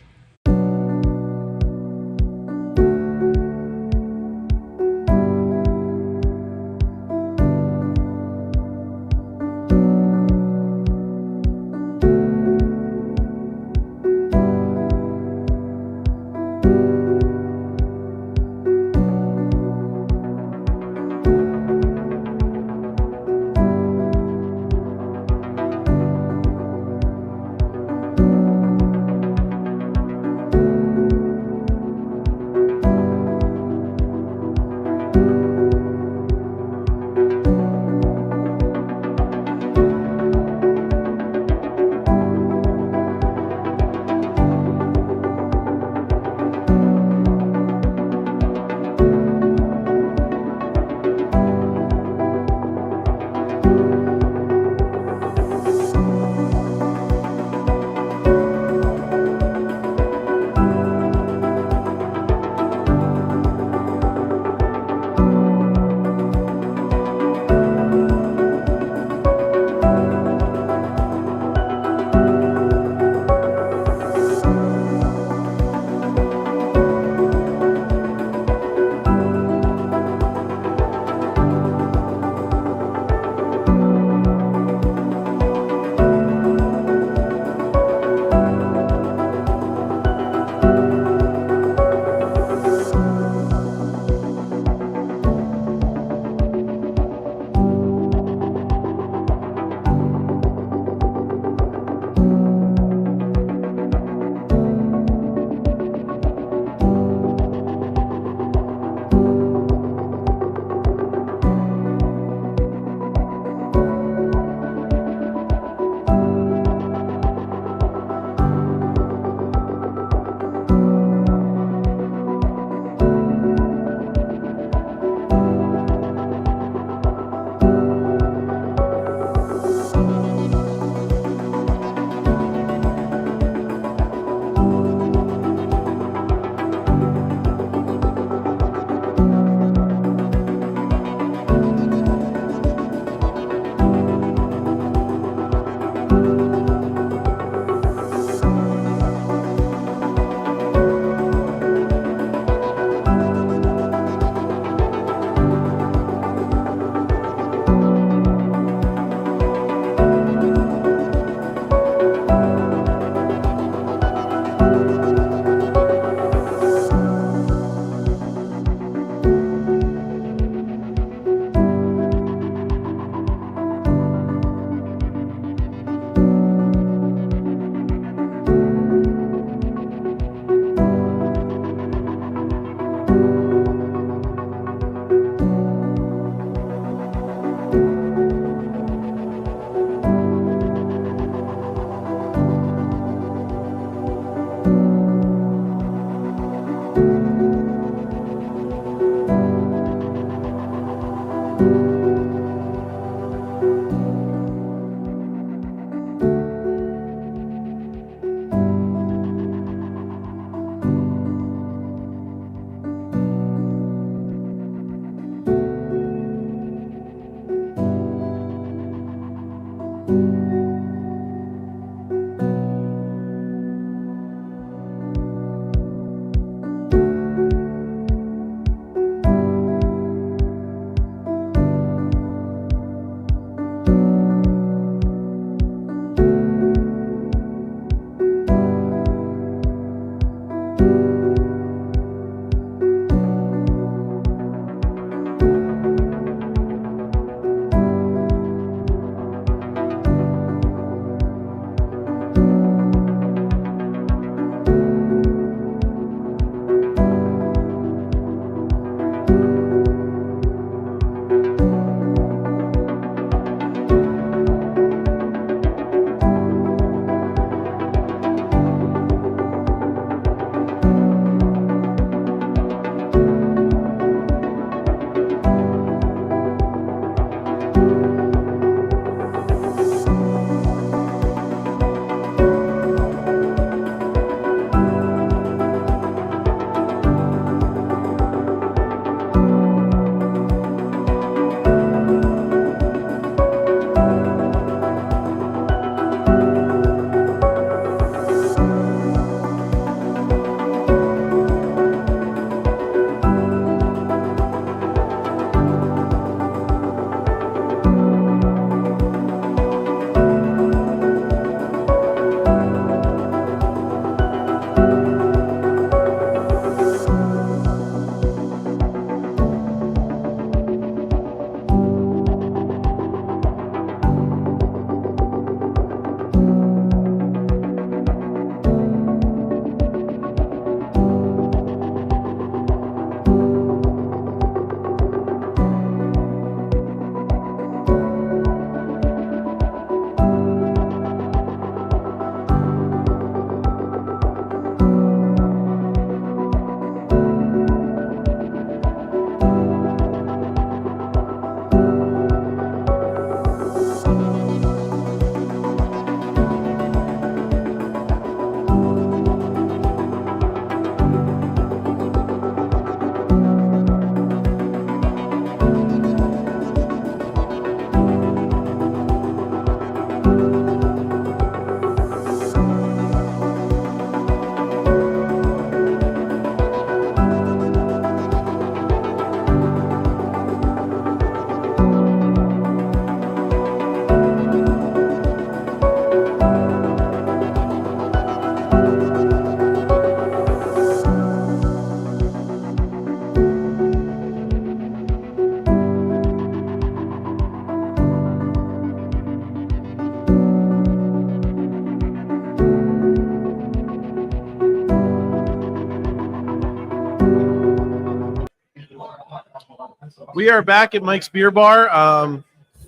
We are back at Mike's Beer Bar.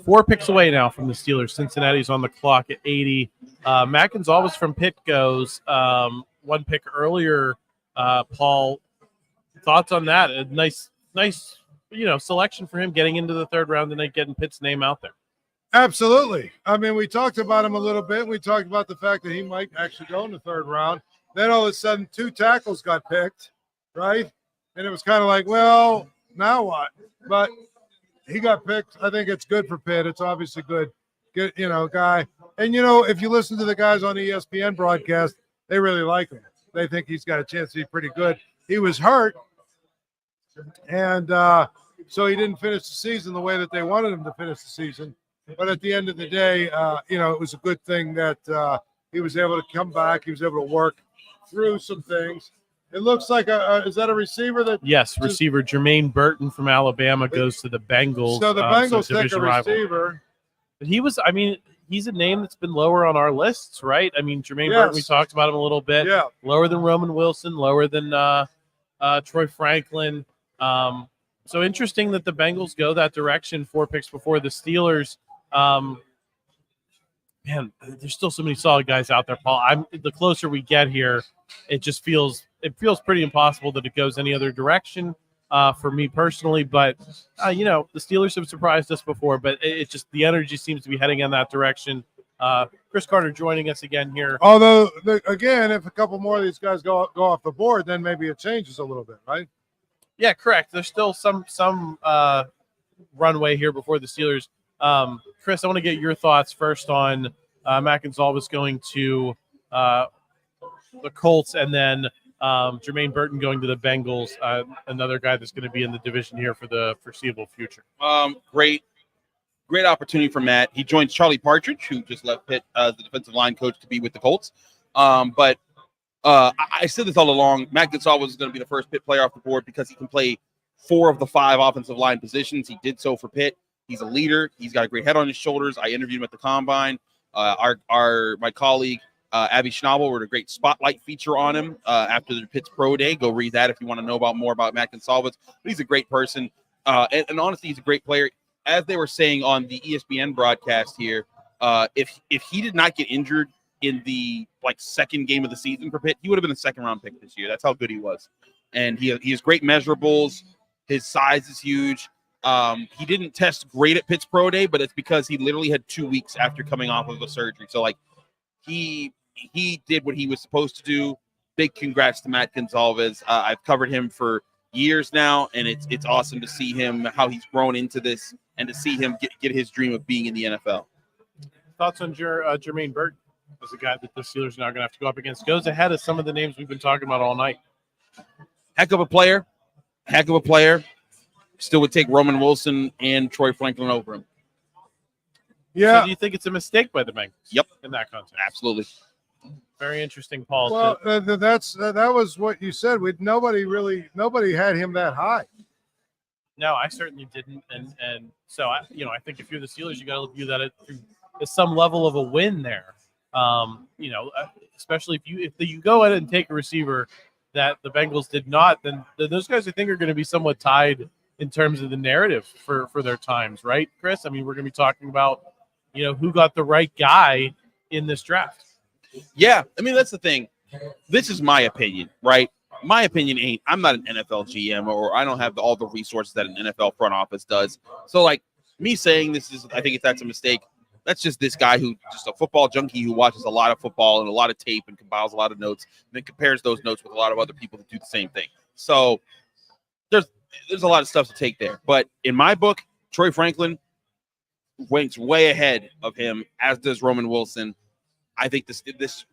4 picks away now from the Steelers. Cincinnati's on the clock at 80. Matt Goncalves from Pitt goes. 1 pick earlier. Paul, thoughts on that? A nice, selection for him getting into the 3rd round and then getting Pitt's name out there. Absolutely. I mean, we talked about him a little bit. We talked about the fact that he might actually go in the 3rd round. Then all of a sudden, 2 tackles got picked, right? And it was kind of like, well, now what? But he got picked. I think it's good for Pitt. It's obviously good guy. And, if you listen to the guys on the ESPN broadcast, they really like him. They think he's got a chance to be pretty good. He was hurt, and so he didn't finish the season the way that they wanted him to finish the season. But at the end of the day, it was a good thing that he was able to come back. He was able to work through some things. It looks like is that a receiver that? Yes, receiver Jermaine Burton from Alabama goes to the Bengals. So the Bengals take a receiver. He's a name that's been lower on our lists, right? I mean, Jermaine Burton, we talked about him a little bit. Yeah. Lower than Roman Wilson, lower than Troy Franklin. So interesting that the Bengals go that direction 4 picks before the Steelers. Man, there's still so many solid guys out there, Paul. The closer we get here, it feels pretty impossible that it goes any other direction for me personally. But the Steelers have surprised us before, but it's just the energy seems to be heading in that direction. Chris Carter joining us again here. Although, again, if a couple more of these guys go off the board, then maybe it changes a little bit, right? Yeah, correct. There's still some runway here before the Steelers Chris, I want to get your thoughts first on Matt Goncalves going to the Colts, and then Jermaine Burton going to the Bengals, another guy that's going to be in the division here for the foreseeable future. Great opportunity for Matt. He joins Charlie Partridge, who just left Pitt as the defensive line coach to be with the Colts. But I said this all along. Matt Goncalves is going to be the first Pitt player off the board because he can play 4 of the 5 offensive line positions. He did so for Pitt. He's a leader. He's got a great head on his shoulders. I interviewed him at the Combine. My colleague, Abby Schnabel, wrote a great spotlight feature on him after the Pitt's Pro Day. Go read that if you want to know more about Matt Goncalves. But he's a great person. And honestly, he's a great player. As they were saying on the ESPN broadcast here, if he did not get injured in the second game of the season for Pitt, he would have been a second-round pick this year. That's how good he was. And he has great measurables. His size is huge. He didn't test great at Pitt's Pro Day, but it's because he literally had 2 weeks after coming off of a surgery. So, he did what he was supposed to do. Big congrats to Matt Goncalves. I've covered him for years now, and it's awesome to see him, how he's grown into this, and to see him get his dream of being in the NFL. Thoughts on Jermaine Burton as a guy that the Steelers are now going to have to go up against? Goes ahead of some of the names we've been talking about all night. Heck of a player. Still would take Roman Wilson and Troy Franklin over him. Yeah. So do you think it's a mistake by the Bengals? Yep. In that context. Absolutely. Very interesting, Paul. Well, that was what you said. Nobody had him that high. No, I certainly didn't, and so I think if you're the Steelers, you got to view that as some level of a win there. Especially if you go ahead and take a receiver that the Bengals did not, then those guys I think are going to be somewhat tied in terms of the narrative for their times, right, Chris? I mean, we're going to be talking about who got the right guy in this draft. Yeah, I mean that's the thing. This is my opinion, right? My opinion I'm not an NFL GM, or I don't have all the resources that an NFL front office does. So me saying I think that's a mistake. That's just this guy who just a football junkie who watches a lot of football and a lot of tape and compiles a lot of notes and then compares those notes with a lot of other people that do the same thing. So there's a lot of stuff to take there. But in my book, Troy Franklin ranks way ahead of him, as does Roman Wilson. I think this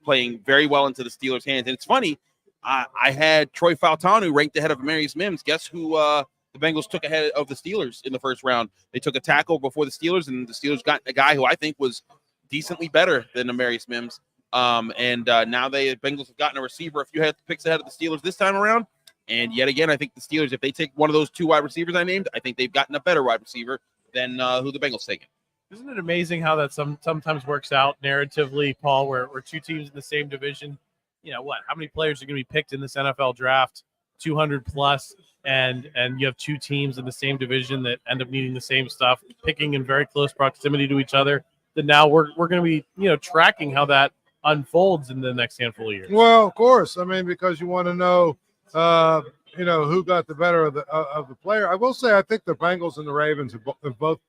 playing very well into the Steelers' hands. And it's funny, I had Troy Fautanu ranked ahead of Amarius Mims. Guess who the Bengals took ahead of the Steelers in the first round? They took a tackle before the Steelers, and the Steelers got a guy who I think was decently better than Amarius Mims. Now the Bengals have gotten a receiver a few picks ahead of the Steelers this time around. And yet again, I think the Steelers, if they take one of those 2 wide receivers I named, I think they've gotten a better wide receiver than who the Bengals taken. Isn't it amazing how that sometimes works out narratively, Paul, where 2 teams in the same division, how many players are going to be picked in this NFL draft, 200 plus, and you have 2 teams in the same division that end up needing the same stuff, picking in very close proximity to each other, that now we're going to be, tracking how that unfolds in the next handful of years. Well, of course. I mean, because you want to know, who got the better of the player. I will say I think the Bengals and the Ravens have both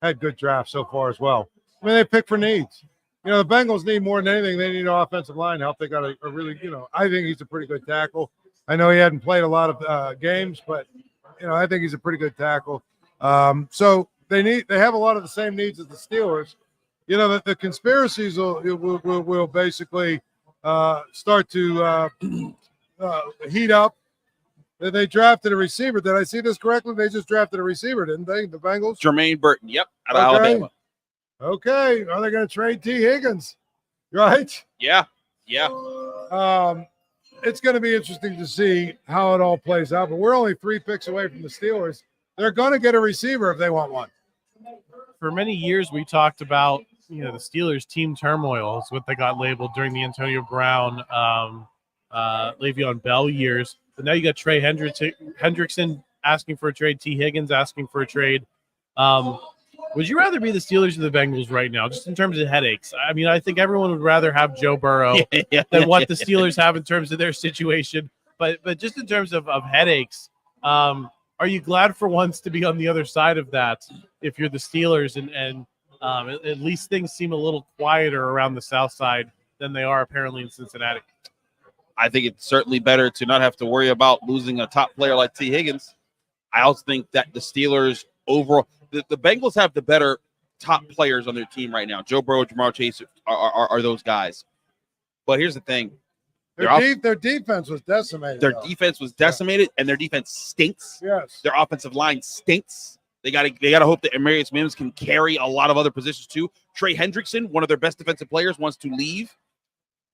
had good drafts so far as well. I mean, they pick for needs. The Bengals need more than anything. They need an offensive line help. They got a really, I think he's a pretty good tackle. I know he hadn't played a lot of games, but, I think he's a pretty good tackle. So they have a lot of the same needs as the Steelers. The conspiracies will basically start to heat up. They drafted a receiver. Did I see this correctly? They just drafted a receiver, didn't they? The Bengals? Jermaine Burton, yep, out of Alabama. Okay. Are they going to trade T. Higgins? Right? Yeah. It's going to be interesting to see how it all plays out, but we're only 3 picks away from the Steelers. They're going to get a receiver if they want one. For many years, we talked about, the Steelers team turmoil is what they got labeled during the Antonio Brown, Le'Veon Bell years. But now you got Trey Hendrickson asking for a trade, T. Higgins asking for a trade. Would you rather be the Steelers or the Bengals right now, just in terms of headaches? I mean, I think everyone would rather have Joe Burrow than what the Steelers have in terms of their situation. But just in terms of headaches, are you glad for once to be on the other side of that if you're the Steelers and at least things seem a little quieter around the South Side than they are apparently in Cincinnati? I think it's certainly better to not have to worry about losing a top player like T. Higgins. I also think that the Steelers overall, the Bengals have the better top players on their team right now. Joe Burrow, Jamar Chase are those guys. But here's the thing. Their defense was decimated. Their defense was decimated, and their defense stinks. Yes. Their offensive line stinks. They gotta hope that Amarius Mims can carry a lot of other positions too. Trey Hendrickson, one of their best defensive players, wants to leave.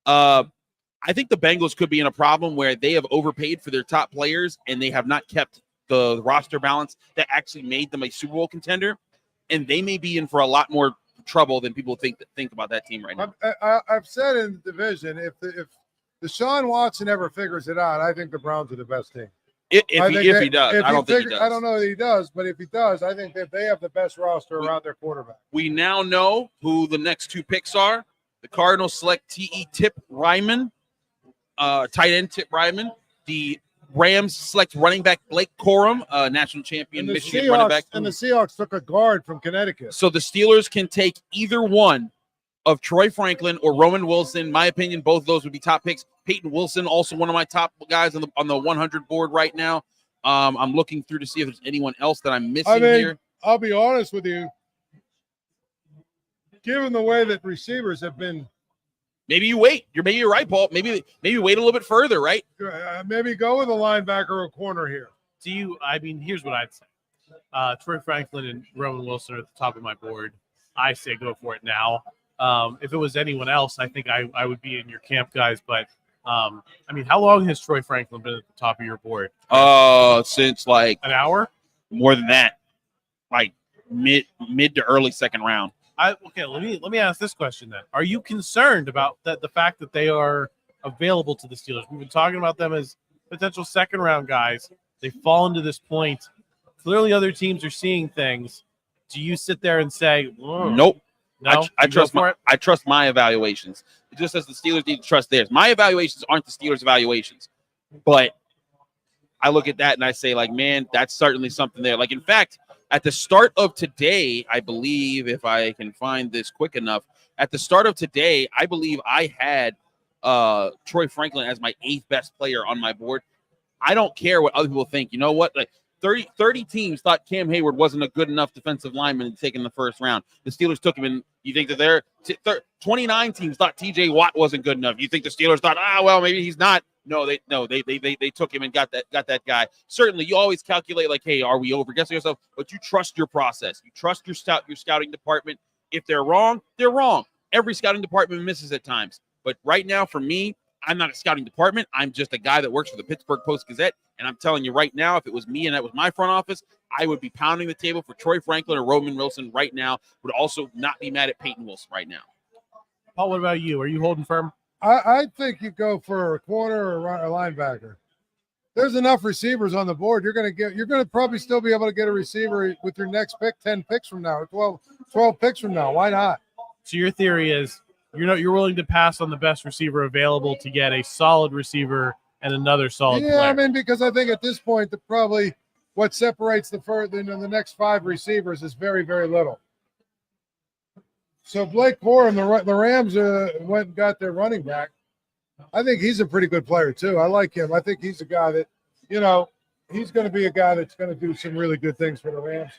I think the Bengals could be in a problem where they have overpaid for their top players, and they have not kept the roster balance that actually made them a Super Bowl contender. And they may be in for a lot more trouble than people think about that team right now. I've said in the division, if Deshaun Watson ever figures it out, I think the Browns are the best team. If he does. I don't think he does. I don't know that he does, but if he does, I think that they have the best roster around their quarterback. We now know who the next two picks are. The Cardinals select Tip Ryman, tight end Tip Ryman. The Rams select running back Blake Corum, national champion Michigan running back. And the Seahawks took a guard from Connecticut. So the Steelers can take either one of Troy Franklin or Roman Wilson. In my opinion, both of those would be top picks. Peyton Wilson, also one of my top guys on the 100 board right now. I'm looking through to see if there's anyone else that I'm missing here. I'll be honest with you. Given the way that receivers have been, maybe you wait. You're right, Paul. Maybe wait a little bit further, right? Maybe go with a linebacker or a corner here. Here's what I'd say. Troy Franklin and Roman Wilson are at the top of my board. I say go for it now. If it was anyone else, I think I would be in your camp, guys. But how long has Troy Franklin been at the top of your board? Since like an hour, more than that, like mid to early second round. Let me ask this question then: are you concerned about the fact that they are available to the Steelers? We've been talking about them as potential second round guys. They've fallen to this point. Clearly, other teams are seeing things. Do you sit there and say, nope? No, I trust my evaluations. Just as the Steelers need to trust theirs. My evaluations aren't the Steelers' evaluations, but I look at that and I say, like, man, that's certainly something there. Like, in fact, at the start of today, I believe, if I can find this quick enough, at the start of today, I believe I had Troy Franklin as my 8th best player on my board. I don't care what other people think. You know what? Like, 30 teams thought Cam Hayward wasn't a good enough defensive lineman to take in the first round. The Steelers took him in. You think that 29 teams thought TJ Watt wasn't good enough. You think the Steelers thought, well, maybe he's not. No, they took him and got that guy. Certainly, you always calculate like, hey, are we overguessing yourself? But you trust your process. You trust your scouting department. If they're wrong, they're wrong. Every scouting department misses at times. But right now, for me, I'm not a scouting department. I'm just a guy that works for the Pittsburgh Post-Gazette. And I'm telling you right now, if it was me and that was my front office, I would be pounding the table for Troy Franklin or Roman Wilson right now. Would also not be mad at Peyton Wilson right now. Paul, what about you? Are you holding firm? I think you go for a corner or a linebacker. There's enough receivers on the board. You're going to probably still be able to get a receiver with your next pick 10 picks from now, 12 picks from now. Why not? So your theory is you're willing to pass on the best receiver available to get a solid receiver and another solid player. I mean, because I think at this point, probably what separates the next 5 receivers is very, very little. So Blake Corum, the Rams went and got their running back. I think he's a pretty good player too. I like him. I think he's a guy that, he's going to be a guy that's going to do some really good things for the Rams.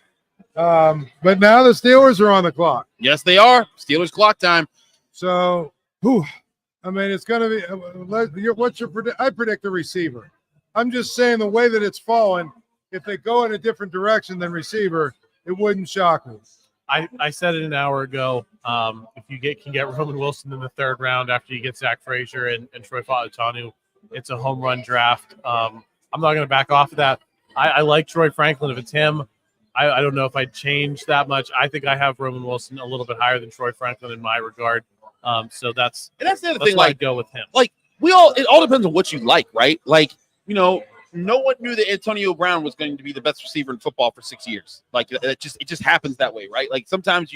But now the Steelers are on the clock. Yes, they are. Steelers clock time. So, it's going to be. I predict a receiver. I'm just saying the way that it's fallen. If they go in a different direction than receiver, it wouldn't shock me. I said it an hour ago. If you can get Roman Wilson in the 3rd round after you get Zach Frazier and Troy Fautanu, it's a home run draft. I'm not going to back off of that. I like Troy Franklin if it's him. I don't know if I'd change that much. I think I have Roman Wilson a little bit higher than Troy Franklin in my regard. So that's the other thing. Like, I'd go with him. Like it all depends on what you like, right? Like, no one knew that Antonio Brown was going to be the best receiver in football for 6 years. Like it just happens that way, right? Like sometimes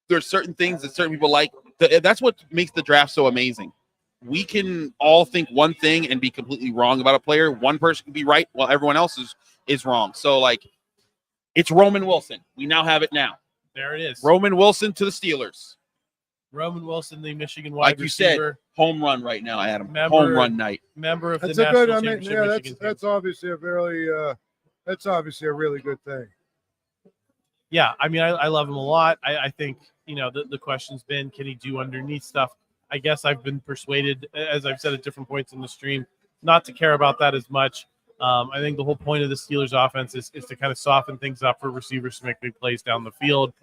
there's certain things that certain people like. That's what makes the draft so amazing. We can all think one thing and be completely wrong about a player. One person can be right while everyone else is wrong. So like, it's Roman Wilson. We now have it now. There it is. Roman Wilson to the Steelers. Roman Wilson, the Michigan wide receiver. Like you said, home run right now, Adam. Home run night. Member of the national championship. That's obviously a really good thing. Yeah, I mean, I love him a lot. I think, the question's been, can he do underneath stuff? I guess I've been persuaded, as I've said at different points in the stream, not to care about that as much. I think the whole point of the Steelers offense is to kind of soften things up for receivers to make big plays down the field.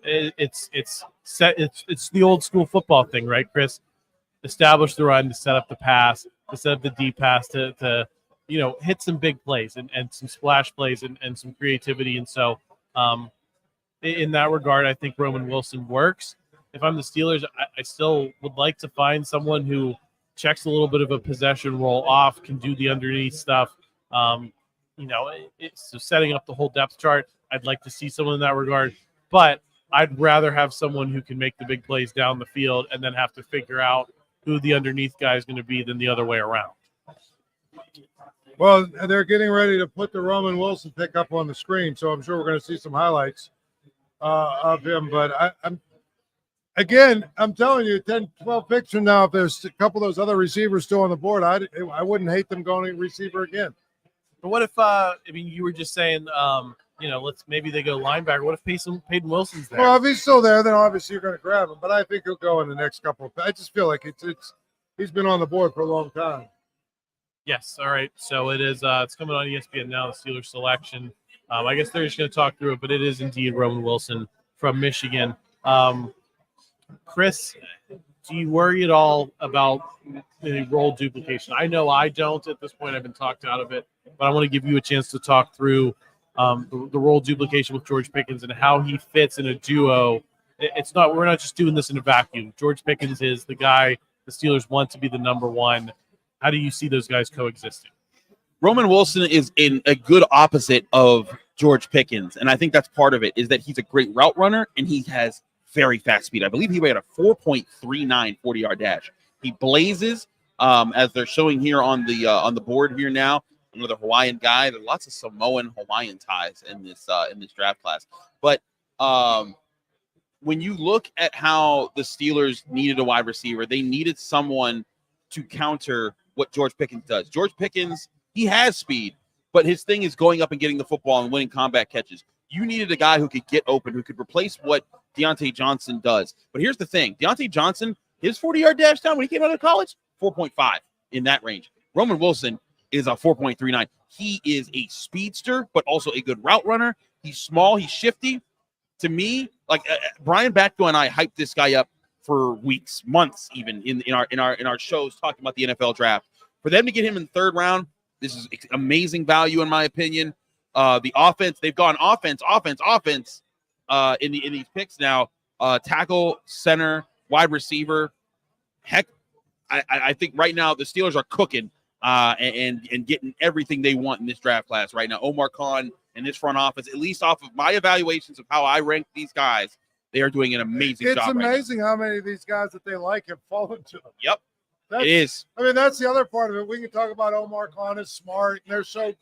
It's the old school football thing, right, Chris? Establish the run to set up the pass, to set up the deep pass, to hit some big plays and some splash plays and some creativity. And so in that regard, I think Roman Wilson works. If I'm the Steelers, I still would like to find someone who checks a little bit of a possession roll off, can do the underneath stuff. So setting up the whole depth chart, I'd like to see someone in that regard. But I'd rather have someone who can make the big plays down the field and then have to figure out who the underneath guy is going to be than the other way around. Well, they're getting ready to put the Roman Wilson pick up on the screen, so I'm sure we're going to see some highlights of him. But I'm telling you, 10, 12 picks from now, if there's a couple of those other receivers still on the board, I wouldn't hate them going receiver again. But what if, you were just saying, maybe they go linebacker. What if Peyton Wilson's there? Well, if he's still there, then obviously you're going to grab him. But I think he'll go in the next couple of. I just feel like he's been on the board for a long time. Yes. All right. So it is. It's coming on ESPN now. The Steelers selection. I guess they're just going to talk through it, but it is indeed Roman Wilson from Michigan. Chris, do you worry at all about the role duplication? I know I don't at this point. I've been talked out of it, but I want to give you a chance to talk through the role duplication with George Pickens and how he fits in a duo. We're not just doing this in a vacuum. George Pickens is the guy the Steelers want to be the number one. How do you see those guys coexisting? Roman Wilson is in a good opposite of George Pickens, and I think that's part of it, is that he's a great route runner, and he has very fast speed. I believe he ran a 4.39 40-yard dash. He blazes, as they're showing here on the board here now. Another Hawaiian guy. There are lots of Samoan Hawaiian ties in this draft class. But when you look at how the Steelers needed a wide receiver, they needed someone to counter what George Pickens does. George Pickens, he has speed, but his thing is going up and getting the football and winning combat catches. You needed a guy who could get open, who could replace what Deontay Johnson does. But here's the thing. Deontay Johnson, his 40-yard dash time when he came out of college, 4.5 in that range. Roman Wilson is a 4.39. He is a speedster, but also a good route runner. He's small. He's shifty. To me, Brian Batko and I hyped this guy up for weeks, months, even in our shows talking about the NFL draft. For them to get him in the third round, this is amazing value in my opinion. The offense, they've gone offense in these picks now. Tackle, center, wide receiver. Heck, I think right now the Steelers are cooking and getting everything they want in this draft class right now. Omar Khan and this front office, at least off of my evaluations of how I rank these guys, they are doing an amazing job. It's amazing how many of these guys that they like have fallen to them. Yep, it is. I mean, that's the other part of it. We can talk about Omar Khan is smart, and they're so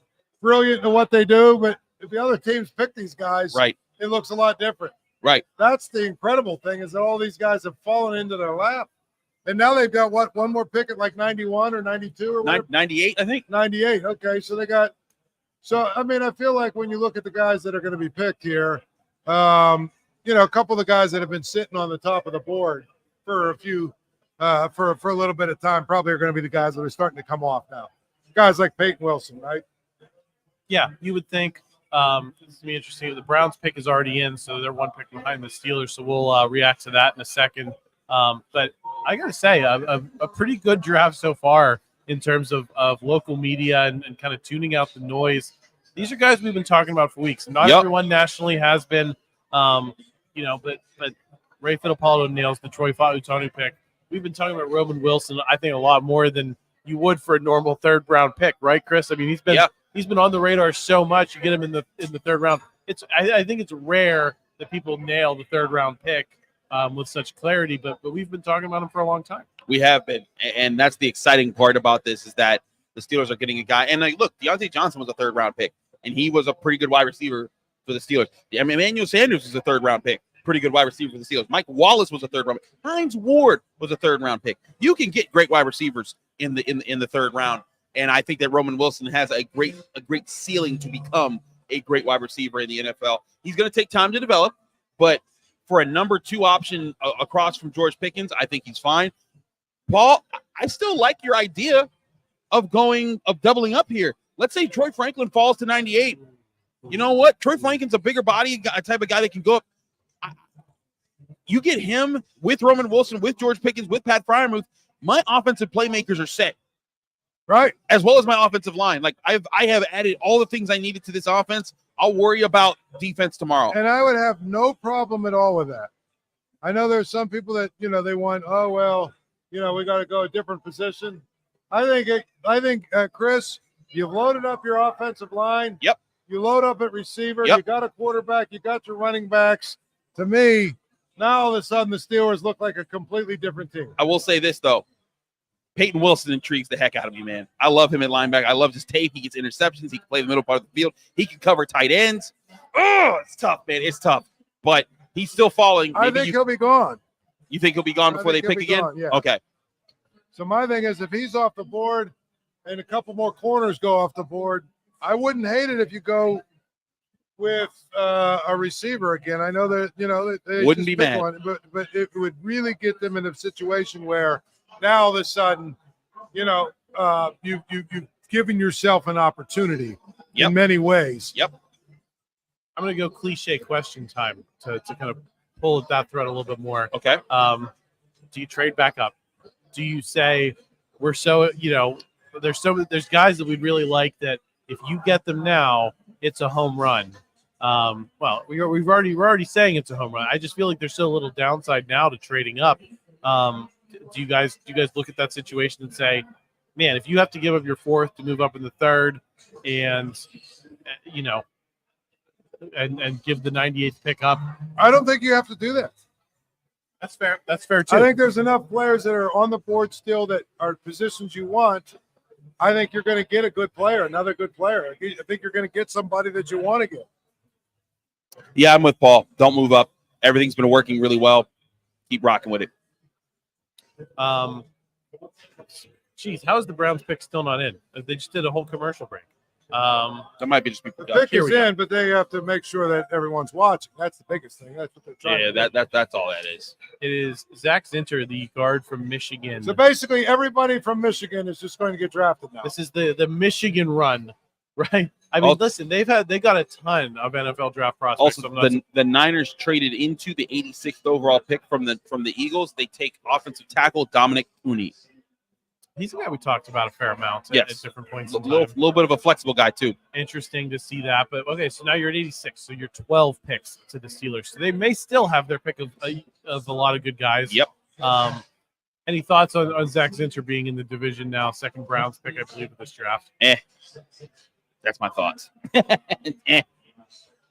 brilliant in what they do, but if the other teams pick these guys, right, it looks a lot different. Right. That's the incredible thing, is that all these guys have fallen into their lap. And now they've got, one more pick at like 91 or 92 or whatever? 98, I think. 98. Okay, so they got – so, I mean, I feel like when you look at the guys that are going to be picked here, a couple of the guys that have been sitting on the top of the board for a few for a little bit of time probably are going to be the guys that are starting to come off now. Guys like Peyton Wilson, right? Yeah, you would think. It's going to be interesting. The Browns pick is already in, so they're one pick behind the Steelers, so we'll react to that in a second. But I got to say, a pretty good draft so far in terms of local media and kind of tuning out the noise. These are guys we've been talking about for weeks. Not everyone nationally has been, but Ray Fittipaldo nails the Troy Fautanu pick. We've been talking about Roman Wilson, I think, a lot more than you would for a normal third-round pick, right, Chris? I mean, he's been on the radar so much. You get him in the third round. I think it's rare that people nail the third-round pick with such clarity, but we've been talking about him for a long time. We have been, and that's the exciting part about this, is that the Steelers are getting a guy. And look, Deontay Johnson was a third-round pick, and he was a pretty good wide receiver for the Steelers. I mean, Emmanuel Sanders was a third-round pick, pretty good wide receiver for the Steelers. Mike Wallace was a third-round pick. Hines Ward was a third-round pick. You can get great wide receivers in the third round, and I think that Roman Wilson has a great ceiling to become a great wide receiver in the NFL. He's going to take time to develop, but for a number 2 option across from George Pickens, I think he's fine. Paul, I still like your idea of doubling up here. Let's say Troy Franklin falls to 98. You know what? Troy Franklin's a bigger body, a type of guy that can go up. You get him with Roman Wilson, with George Pickens, with Pat Freiermuth. My offensive playmakers are set, Right. as well as my offensive line. Like I have added all the things I needed to this offense. I'll worry about defense tomorrow. And I would have no problem at all with that. I know there's some people that, they want, we got to go a different position. I think, Chris, you've loaded up your offensive line. Yep. You load up at receiver. Yep. You got a quarterback. You got your running backs. To me, now all of a sudden the Steelers look like a completely different team. I will say this, though. Peyton Wilson intrigues the heck out of me, man. I love him at linebacker. I love his tape. He gets interceptions. He can play the middle part of the field. He can cover tight ends. Oh, it's tough, man. It's tough. But he's still falling. I think he'll be gone. You think he'll be gone before they pick again? Gone, yeah. Okay. So my thing is, if he's off the board and a couple more corners go off the board, I wouldn't hate it if you go with a receiver again. I know that they Wouldn't be pick mad. one, but it would really get them in a situation where now all of a sudden, you've given yourself an opportunity Yep. in many ways. Yep. I'm going to go cliche question time to kind of pull at that thread a little bit more. Okay. Do you trade back up? Do you say there's guys that we'd really like that if you get them now, it's a home run. We're already saying it's a home run. I just feel like there's still a little downside now to trading up. Do you guys look at that situation and say, man, if you have to give up your 4th to move up in the 3rd and and give the 98th pick up? I don't think you have to do that. That's fair. That's fair too. I think there's enough players that are on the board still that are positions you want. I think you're going to get a good player, another good player. I think you're going to get somebody that you want to get. Yeah, I'm with Paul. Don't move up. Everything's been working really well. Keep rocking with it. Geez, how is the Browns pick still not in? They just did a whole commercial break. That might be just be The production. pick is in, but they have to make sure that everyone's watching. That's the biggest thing. That's what they're trying to do. That's all that is. It is Zach Zinter, the guard from Michigan. So basically, everybody from Michigan is just going to get drafted now. This is the Michigan run, right? I mean, listen, they got a ton of NFL draft prospects. Also, the Niners traded into the 86th overall pick from the Eagles. They take offensive tackle Dominic Cooney. He's a guy we talked about a fair amount at different points A in time. little bit of a flexible guy too. Interesting to see that. But okay, so now you're at 86, so you're 12 picks to the Steelers. So they may still have their pick of a lot of good guys. Yep. Any thoughts on Zach Zinter being in the division now, second Browns pick, I believe, of this draft? That's my thoughts. I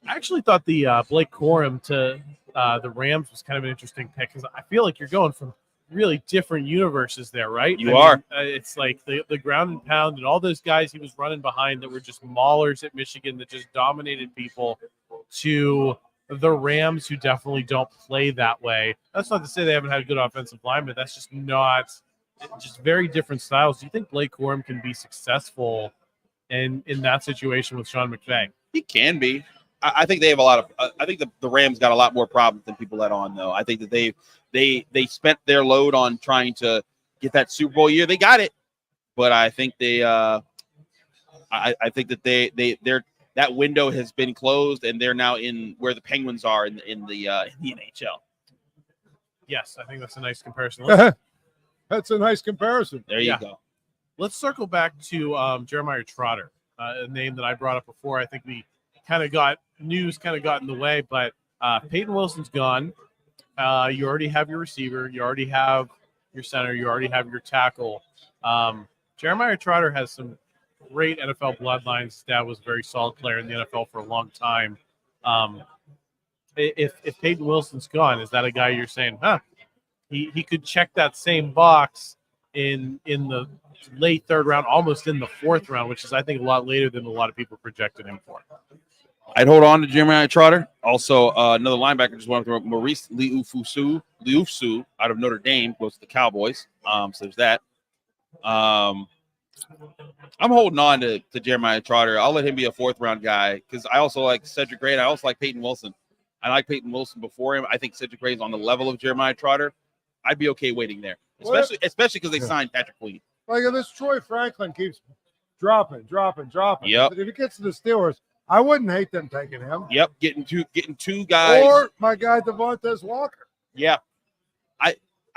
actually thought the Blake Corum to the Rams was kind of an interesting pick because I feel like you're going from really different universes there, right? You are. It's like the ground and pound and all those guys he was running behind that were just maulers at Michigan that just dominated people to the Rams who definitely don't play that way. That's not to say they haven't had a good offensive line, but that's just not just very different styles. Do you think Blake Corum can be successful in that situation with Sean McVay? He can be. I think they have a lot of. I think the Rams got a lot more problems than people let on, though. I think that they spent their load on trying to get that Super Bowl year. They got it, but I think I think that that window has been closed, and they're now in where the Penguins are in the NHL. Yes, I think that's a nice comparison. That's a nice comparison. There you go. Let's circle back to Jeremiah Trotter, a name that I brought up before. I think we kind of got in the way, but Peyton Wilson's gone. You already have your receiver. You already have your center. You already have your tackle. Jeremiah Trotter has some great NFL bloodlines. His dad was a very solid player in the NFL for a long time. If Peyton Wilson's gone, is that a guy you're saying, he could check that same box in the late third round, almost in the fourth round, which is, I think, a lot later than a lot of people projected him for? I'd hold on to Jeremiah Trotter. Also, another linebacker just went through Maurice Liufsu out of Notre Dame, goes to the Cowboys. So there's that. I'm holding on to Jeremiah Trotter. I'll let him be a 4th-round guy because I also like Cedric Gray, and I also like Peyton Wilson. I like Peyton Wilson before him. I think Cedric Gray is on the level of Jeremiah Trotter. I'd be okay waiting there, especially because they signed Patrick Queen. Like if this Troy Franklin keeps dropping. Yep. If he gets to the Steelers, I wouldn't hate them taking him. Yep, getting two guys. Or my guy Devontae Walker. Yeah.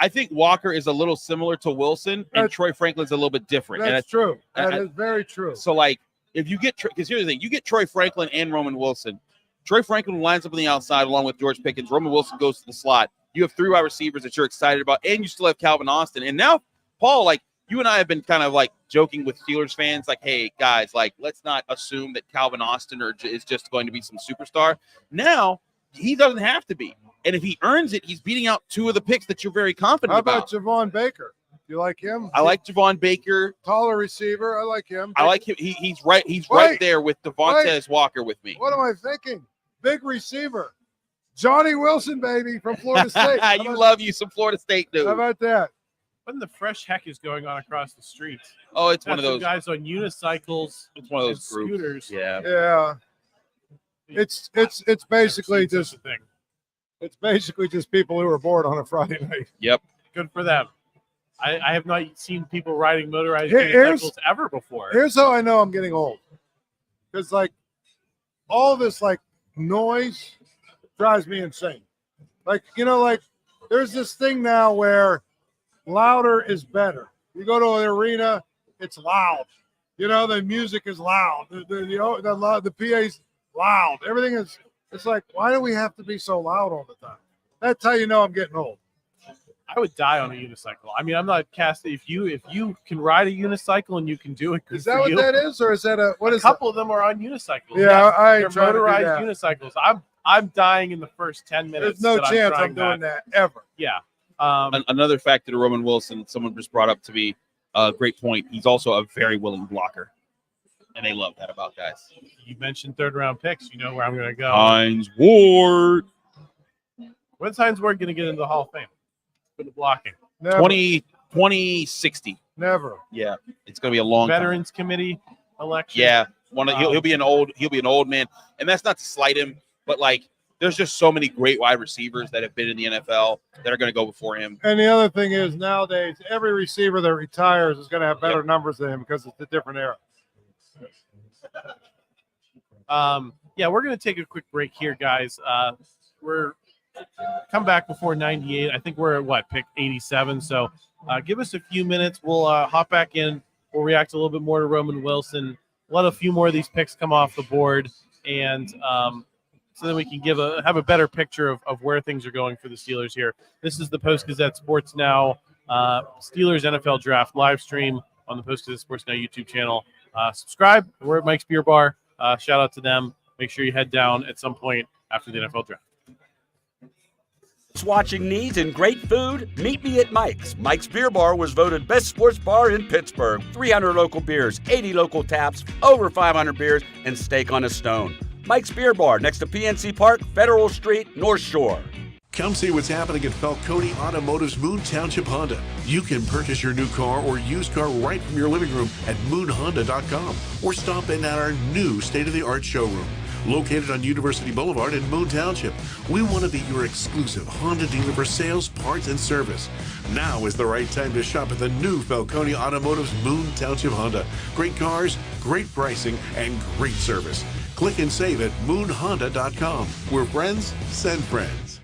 I think Walker is a little similar to Wilson, and Troy Franklin's a little bit different. That's true. That and is very true. So, like, if you get – because here's the thing. You get Troy Franklin and Roman Wilson. Troy Franklin lines up on the outside along with George Pickens. Roman Wilson goes to the slot. You have 3 wide receivers that you're excited about, and you still have Calvin Austin. And now, Paul, like, you and I have been kind of, like, joking with Steelers fans, like, hey, guys, like, let's not assume that Calvin Austin is just going to be some superstar. Now, he doesn't have to be. And if he earns it, he's beating out 2 of the picks that you're very confident How about. about Javon Baker? You like him? I like Javon Baker. Taller receiver. I like him. I like him. He's right. He's right there with Devontae Walker with me. What am I thinking? Big receiver. Johnny Wilson, baby, from Florida State. You love you some Florida State, dude. How about that? What in the fresh heck is going on across the streets? Oh, it's Got one of those guys on unicycles. It's one of those and groups. scooters. Yeah. It's basically just it's basically just people who are bored on a Friday night. Yep. Good for them. I have not seen people riding motorized Here's- unicycles ever before. Here's how I know I'm getting old. Because like all this like noise drives me insane. Like, like there's this thing now where louder is better. You go to an arena, it's loud. The music is loud. The PA's loud. Everything is. It's like, why do we have to be so loud all the time? That's how you know I'm getting old. I would die on a unicycle. I mean, I'm not casting. If you can ride a unicycle and you can do it, Is that what that is, or is that what is? A couple of them are on unicycles. Yeah, I ain't they're trying to do motorized that. unicycles. I'm dying in the first 10 minutes. There's no that chance I'm I'm doing that ever. Yeah. Another factor to Roman Wilson, someone just brought up to me, great point. He's also a very willing blocker, and they love that about guys. You mentioned 3rd-round picks. You know where I'm going to go. Hines Ward. When's Hines Ward going to get into the Hall of Fame for the blocking? Never. 2060. Never. Yeah, it's going to be a long Veterans Committee election. Yeah, he'll be an old man, and that's not to slight him, but like there's just so many great wide receivers that have been in the NFL that are going to go before him. And the other thing is nowadays every receiver that retires is going to have better numbers than him because it's a different era. We're going to take a quick break here, guys. We're come back before 98. I think we're at pick 87. So give us a few minutes. We'll hop back in. We'll react a little bit more to Roman Wilson. Let a few more of these picks come off the board, and so then we can have a better picture of where things are going for the Steelers here. This is the Post-Gazette Sports Now Steelers NFL Draft live stream on the Post-Gazette Sports Now YouTube channel. Subscribe. We're at Mike's Beer Bar. Shout out to them. Make sure you head down at some point after the NFL Draft. Watching needs and great food? Meet me at Mike's. Mike's Beer Bar was voted best sports bar in Pittsburgh. 300 local beers, 80 local taps, over 500 beers, and steak on a stone. Mike's Beer Bar next to PNC Park, Federal Street, North Shore. Come see what's happening at Falcone Automotive's Moon Township Honda. You can purchase your new car or used car right from your living room at moonhonda.com or stop in at our new state-of-the-art showroom. Located on University Boulevard in Moon Township, we want to be your exclusive Honda dealer for sales, parts, and service. Now is the right time to shop at the new Falcone Automotive's Moon Township Honda. Great cars, great pricing, and great service. Click and save at moonhonda.com. Where friends send friends.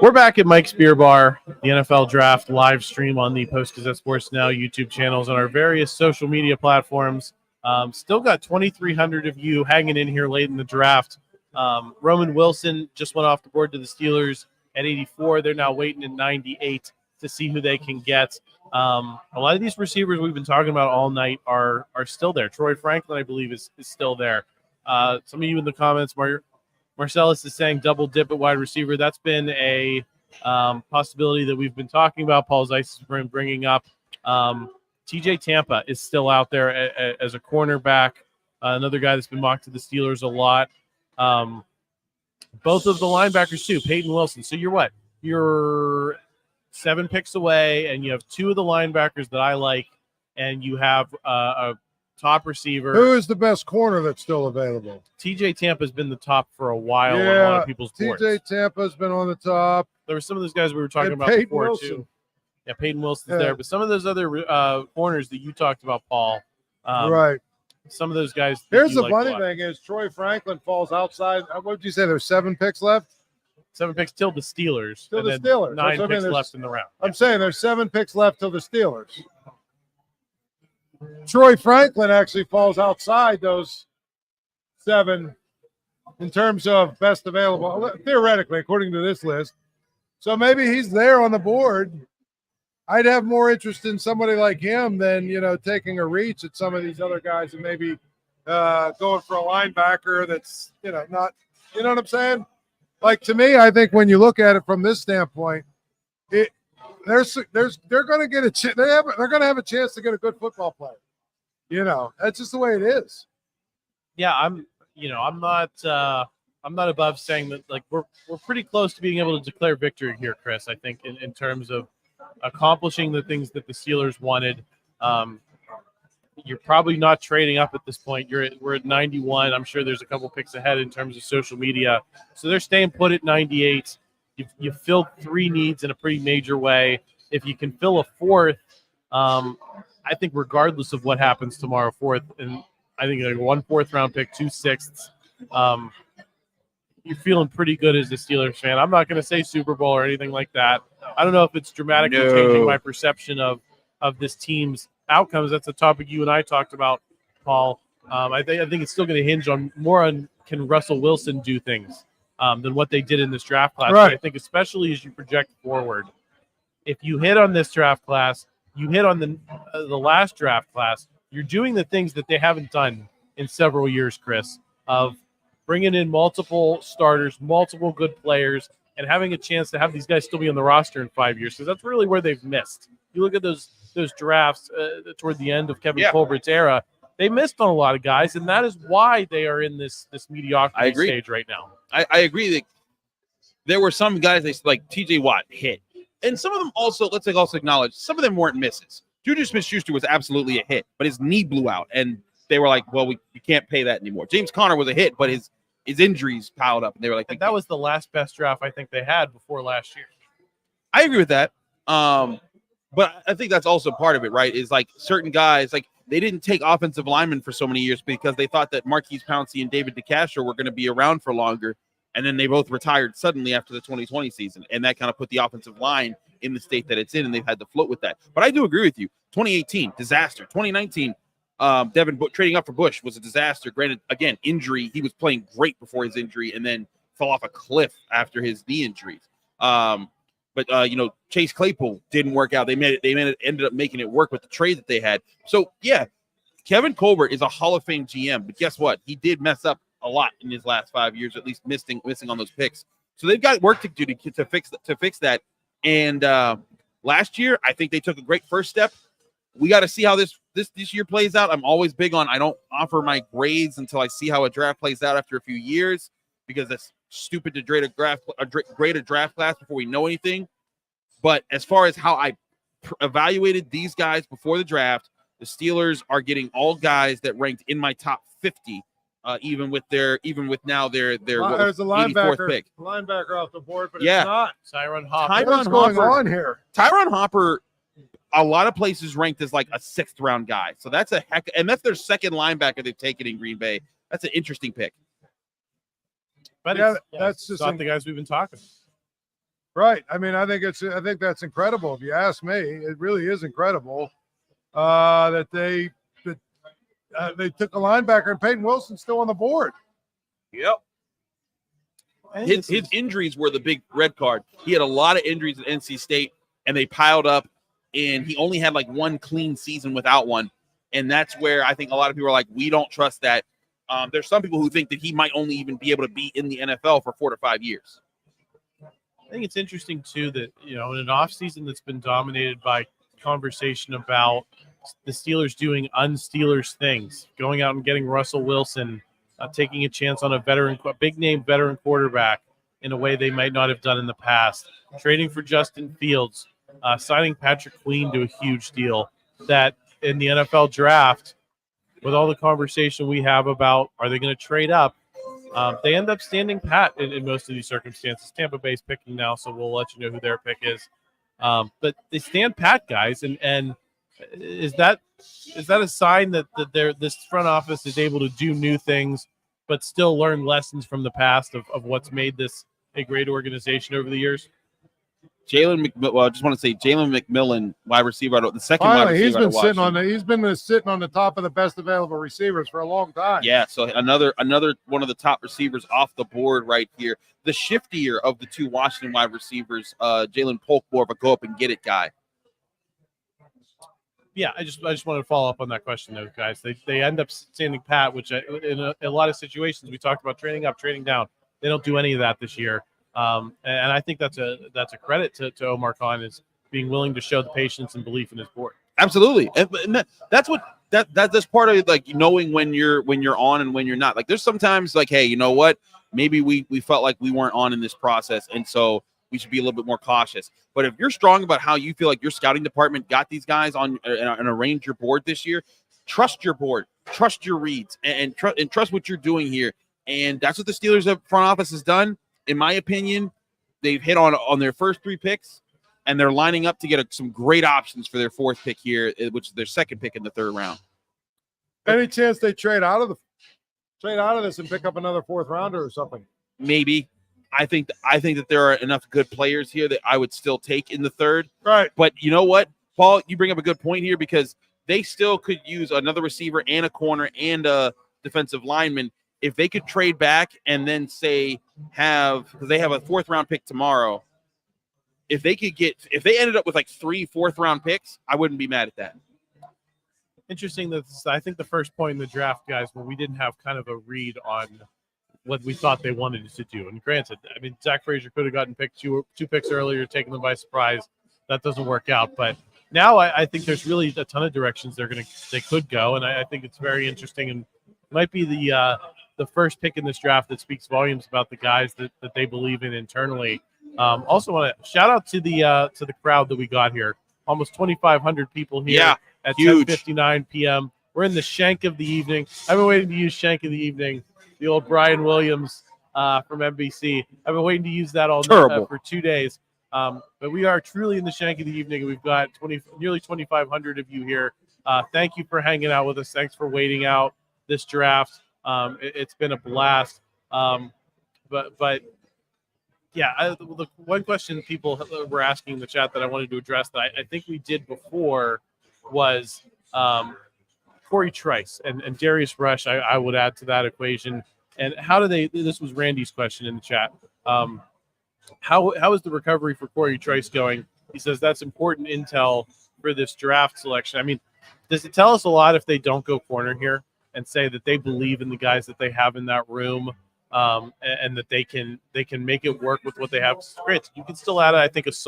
We're back at Mike's Beer Bar, the NFL Draft live stream on the Post-Gazette Sports Now YouTube channels and our various social media platforms. Still got 2,300 of you hanging in here late in the draft. Roman Wilson just went off the board to the Steelers at 84. They're now waiting at 98 to see who they can get. A lot of these receivers we've been talking about all night are still there. Troy Franklin, I believe, is still there. Some of you in the comments, Marcellus is saying double dip at wide receiver. That's been a possibility that we've been talking about. Paul Zeise is bringing up. TJ Tampa is still out there as a cornerback, another guy that's been mocked to the Steelers a lot. Both of the linebackers, too, Peyton Wilson. So you're what? You're 7 picks away, and you have 2 of the linebackers that I like, and you have a top receiver. Who is the best corner that's still available? TJ Tampa's been the top for a while on a lot of people's boards. TJ Tampa's been on the top. There were some of those guys we were talking about Peyton before, Wilson. too. Yeah, Peyton Wilson's there. But some of those other corners that you talked about, Paul. Right. Some of those guys. Here's the funny thing is Troy Franklin falls outside. What did you say? There's 7 picks left? 7 picks till the Steelers. Till and the then Steelers. 9 picks left in the round. I'm saying there's 7 picks left till the Steelers. Troy Franklin actually falls outside those 7 in terms of best available, theoretically, according to this list. So maybe he's there on the board. I'd have more interest in somebody like him than, taking a reach at some of these other guys and maybe going for a linebacker that's, not, you know what I'm saying? Like, to me, I think when you look at it from this standpoint, they're going to get they're going to have a chance to get a good football player. That's just the way it is. Yeah, I'm not above saying that, like, we're pretty close to being able to declare victory here, Chris. I think in terms of accomplishing the things that the Steelers wanted. You're probably not trading up at this point. We're at 91. I'm sure there's a couple picks ahead in terms of social media. So they're staying put at 98. You've filled 3 needs in a pretty major way. If you can fill a 4th, I think regardless of what happens tomorrow, 4th, and I think like 1 4th-round pick, 2 6ths, you're feeling pretty good as a Steelers fan. I'm not going to say Super Bowl or anything like that. I don't know if it's dramatically changing my perception of this team's outcomes. That's a topic you and I talked about, Paul. I think it's still going to hinge more on can Russell Wilson do things than what they did in this draft class. Right. But I think especially as you project forward, if you hit on this draft class, you hit on the last draft class, you're doing the things that they haven't done in several years, Chris, of bringing in multiple starters, multiple good players, and having a chance to have these guys still be on the roster in 5 years, because that's really where they've missed. You look at those drafts toward the end of Kevin Colbert's era, they missed on a lot of guys, and that is why they are in this mediocrity stage right now. I agree that there were some guys like TJ Watt hit, and some of them also, let's also acknowledge, some of them weren't misses. Juju Smith-Schuster was absolutely a hit, but his knee blew out, and they were like, well, we can't pay that anymore. James Conner was a hit, but his injuries piled up, and they were like, that was the last best draft I think they had before last year. I agree with that. But I think that's also part of it, right? Is like certain guys, like they didn't take offensive linemen for so many years because they thought that Marquise Pouncey and David DeCastro were going to be around for longer. And then they both retired suddenly after the 2020 season. And that kind of put the offensive line in the state that it's in, and they've had to float with that. But I do agree with you. 2018, disaster. 2019, trading up for Bush was a disaster. Granted, again, injury. He was playing great before his injury and then fell off a cliff after his knee injuries. But Chase Claypool didn't work out. They ended up making it work with the trade that they had. So yeah, Kevin Colbert is a Hall of Fame GM, but guess what? He did mess up a lot in his last 5 years, at least missing on those picks. So they've got work to do to fix that. And last year, I think they took a great first step. We got to see how this year plays out. I'm always big on I don't offer my grades until I see how a draft plays out after a few years, because that's stupid to grade a draft class before we know anything. But as far as how I evaluated these guys before the draft, the Steelers are getting all guys that ranked in my top 50, even with now their there's a 84th pick. Linebacker off the board, but it's not. Tyron Hopper. What's going on here? Tyron Hopper, a lot of places ranked as like a 6th round guy. So that's and that's their second linebacker they've taken in Green Bay. That's an interesting pick. But that's just not the guys we've been talking. Right. I mean, I think that's incredible. If you ask me, it really is incredible that they took a linebacker and Peyton Wilson's still on the board. Yep. His injuries were the big red card. He had a lot of injuries at NC State, and they piled up, and he only had like one clean season without one. And that's where I think a lot of people are like, we don't trust that. There's some people who think that he might only even be able to be in the NFL for 4 to 5 years. I think it's interesting, too, that, in an offseason that's been dominated by conversation about the Steelers doing un-Steelers things, going out and getting Russell Wilson, taking a chance on a big-name veteran quarterback in a way they might not have done in the past, trading for Justin Fields, signing Patrick Queen to a huge deal, that in the NFL draft, with all the conversation we have about are they going to trade up, they end up standing pat in most of these circumstances. Tampa Bay's picking now, so we'll let you know who their pick is. But they stand pat, guys, and is that a sign that this front office is able to do new things but still learn lessons from the past of what's made this a great organization over the years? Jalen McMillan, wide receiver, the second wide receiver. He's been sitting on the top of the best available receivers for a long time. Yeah, so another one of the top receivers off the board right here. The shiftier of the two Washington wide receivers, Jalen Polk, more of a go up and get it guy. Yeah, I just wanted to follow up on that question, though, guys. They end up standing pat, which in a lot of situations we talked about trading up, trading down. They don't do any of that this year. And I think that's a credit to Omar Khan, is being willing to show the patience and belief in his board. Absolutely, and that's part of like knowing when you're on and when you're not. Like there's sometimes like, hey, you know what? Maybe we felt like we weren't on in this process, and so we should be a little bit more cautious. But if you're strong about how you feel like your scouting department got these guys on and arranged your board this year, trust your board, trust your reads, and trust what you're doing here. And that's what the Steelers front office has done. In my opinion, they've hit on their first 3 picks, and they're lining up to get some great options for their 4th pick here, which is their 2nd pick in the 3rd round. Any chance they trade out of this and pick up another 4th rounder or something? Maybe. I think that there are enough good players here that I would still take in the 3rd. Right. But you know what, Paul, you bring up a good point here, because they still could use another receiver and a corner and a defensive lineman. If they could trade back and then because they have a 4th round pick tomorrow, if they ended up with like 3 4th round picks, I wouldn't be mad at that. Interesting that I think the first point in the draft, guys, when we didn't have kind of a read on what we thought they wanted to do. And granted, I mean, Zack Frazier could have gotten picked two picks earlier, taken them by surprise. That doesn't work out. But now I think there's really a ton of directions they could go, and I think it's very interesting and might be the first pick in this draft that speaks volumes about the guys that they believe in internally. Also want to shout out to the crowd that we got here. Almost 2,500 people here at 10:59 p.m. We're in the shank of the evening. I've been waiting to use shank of the evening, the old Brian Williams from NBC. I've been waiting to use that all night for 2 days. But we are truly in the shank of the evening. We've got nearly 2,500 of you here. Thank you for hanging out with us. Thanks for waiting out this draft. It's been a blast. But yeah, the one question people were asking in the chat that I wanted to address that I think we did before was Corey Trice and Darius Rush. I would add to that equation. And this was Randy's question in the chat. How is the recovery for Corey Trice going? He says that's important intel for this draft selection. I mean, does it tell us a lot if they don't go corner here and say that they believe in the guys that they have in that room, and that they can make it work with what they have? Great. You can still add, I think, there's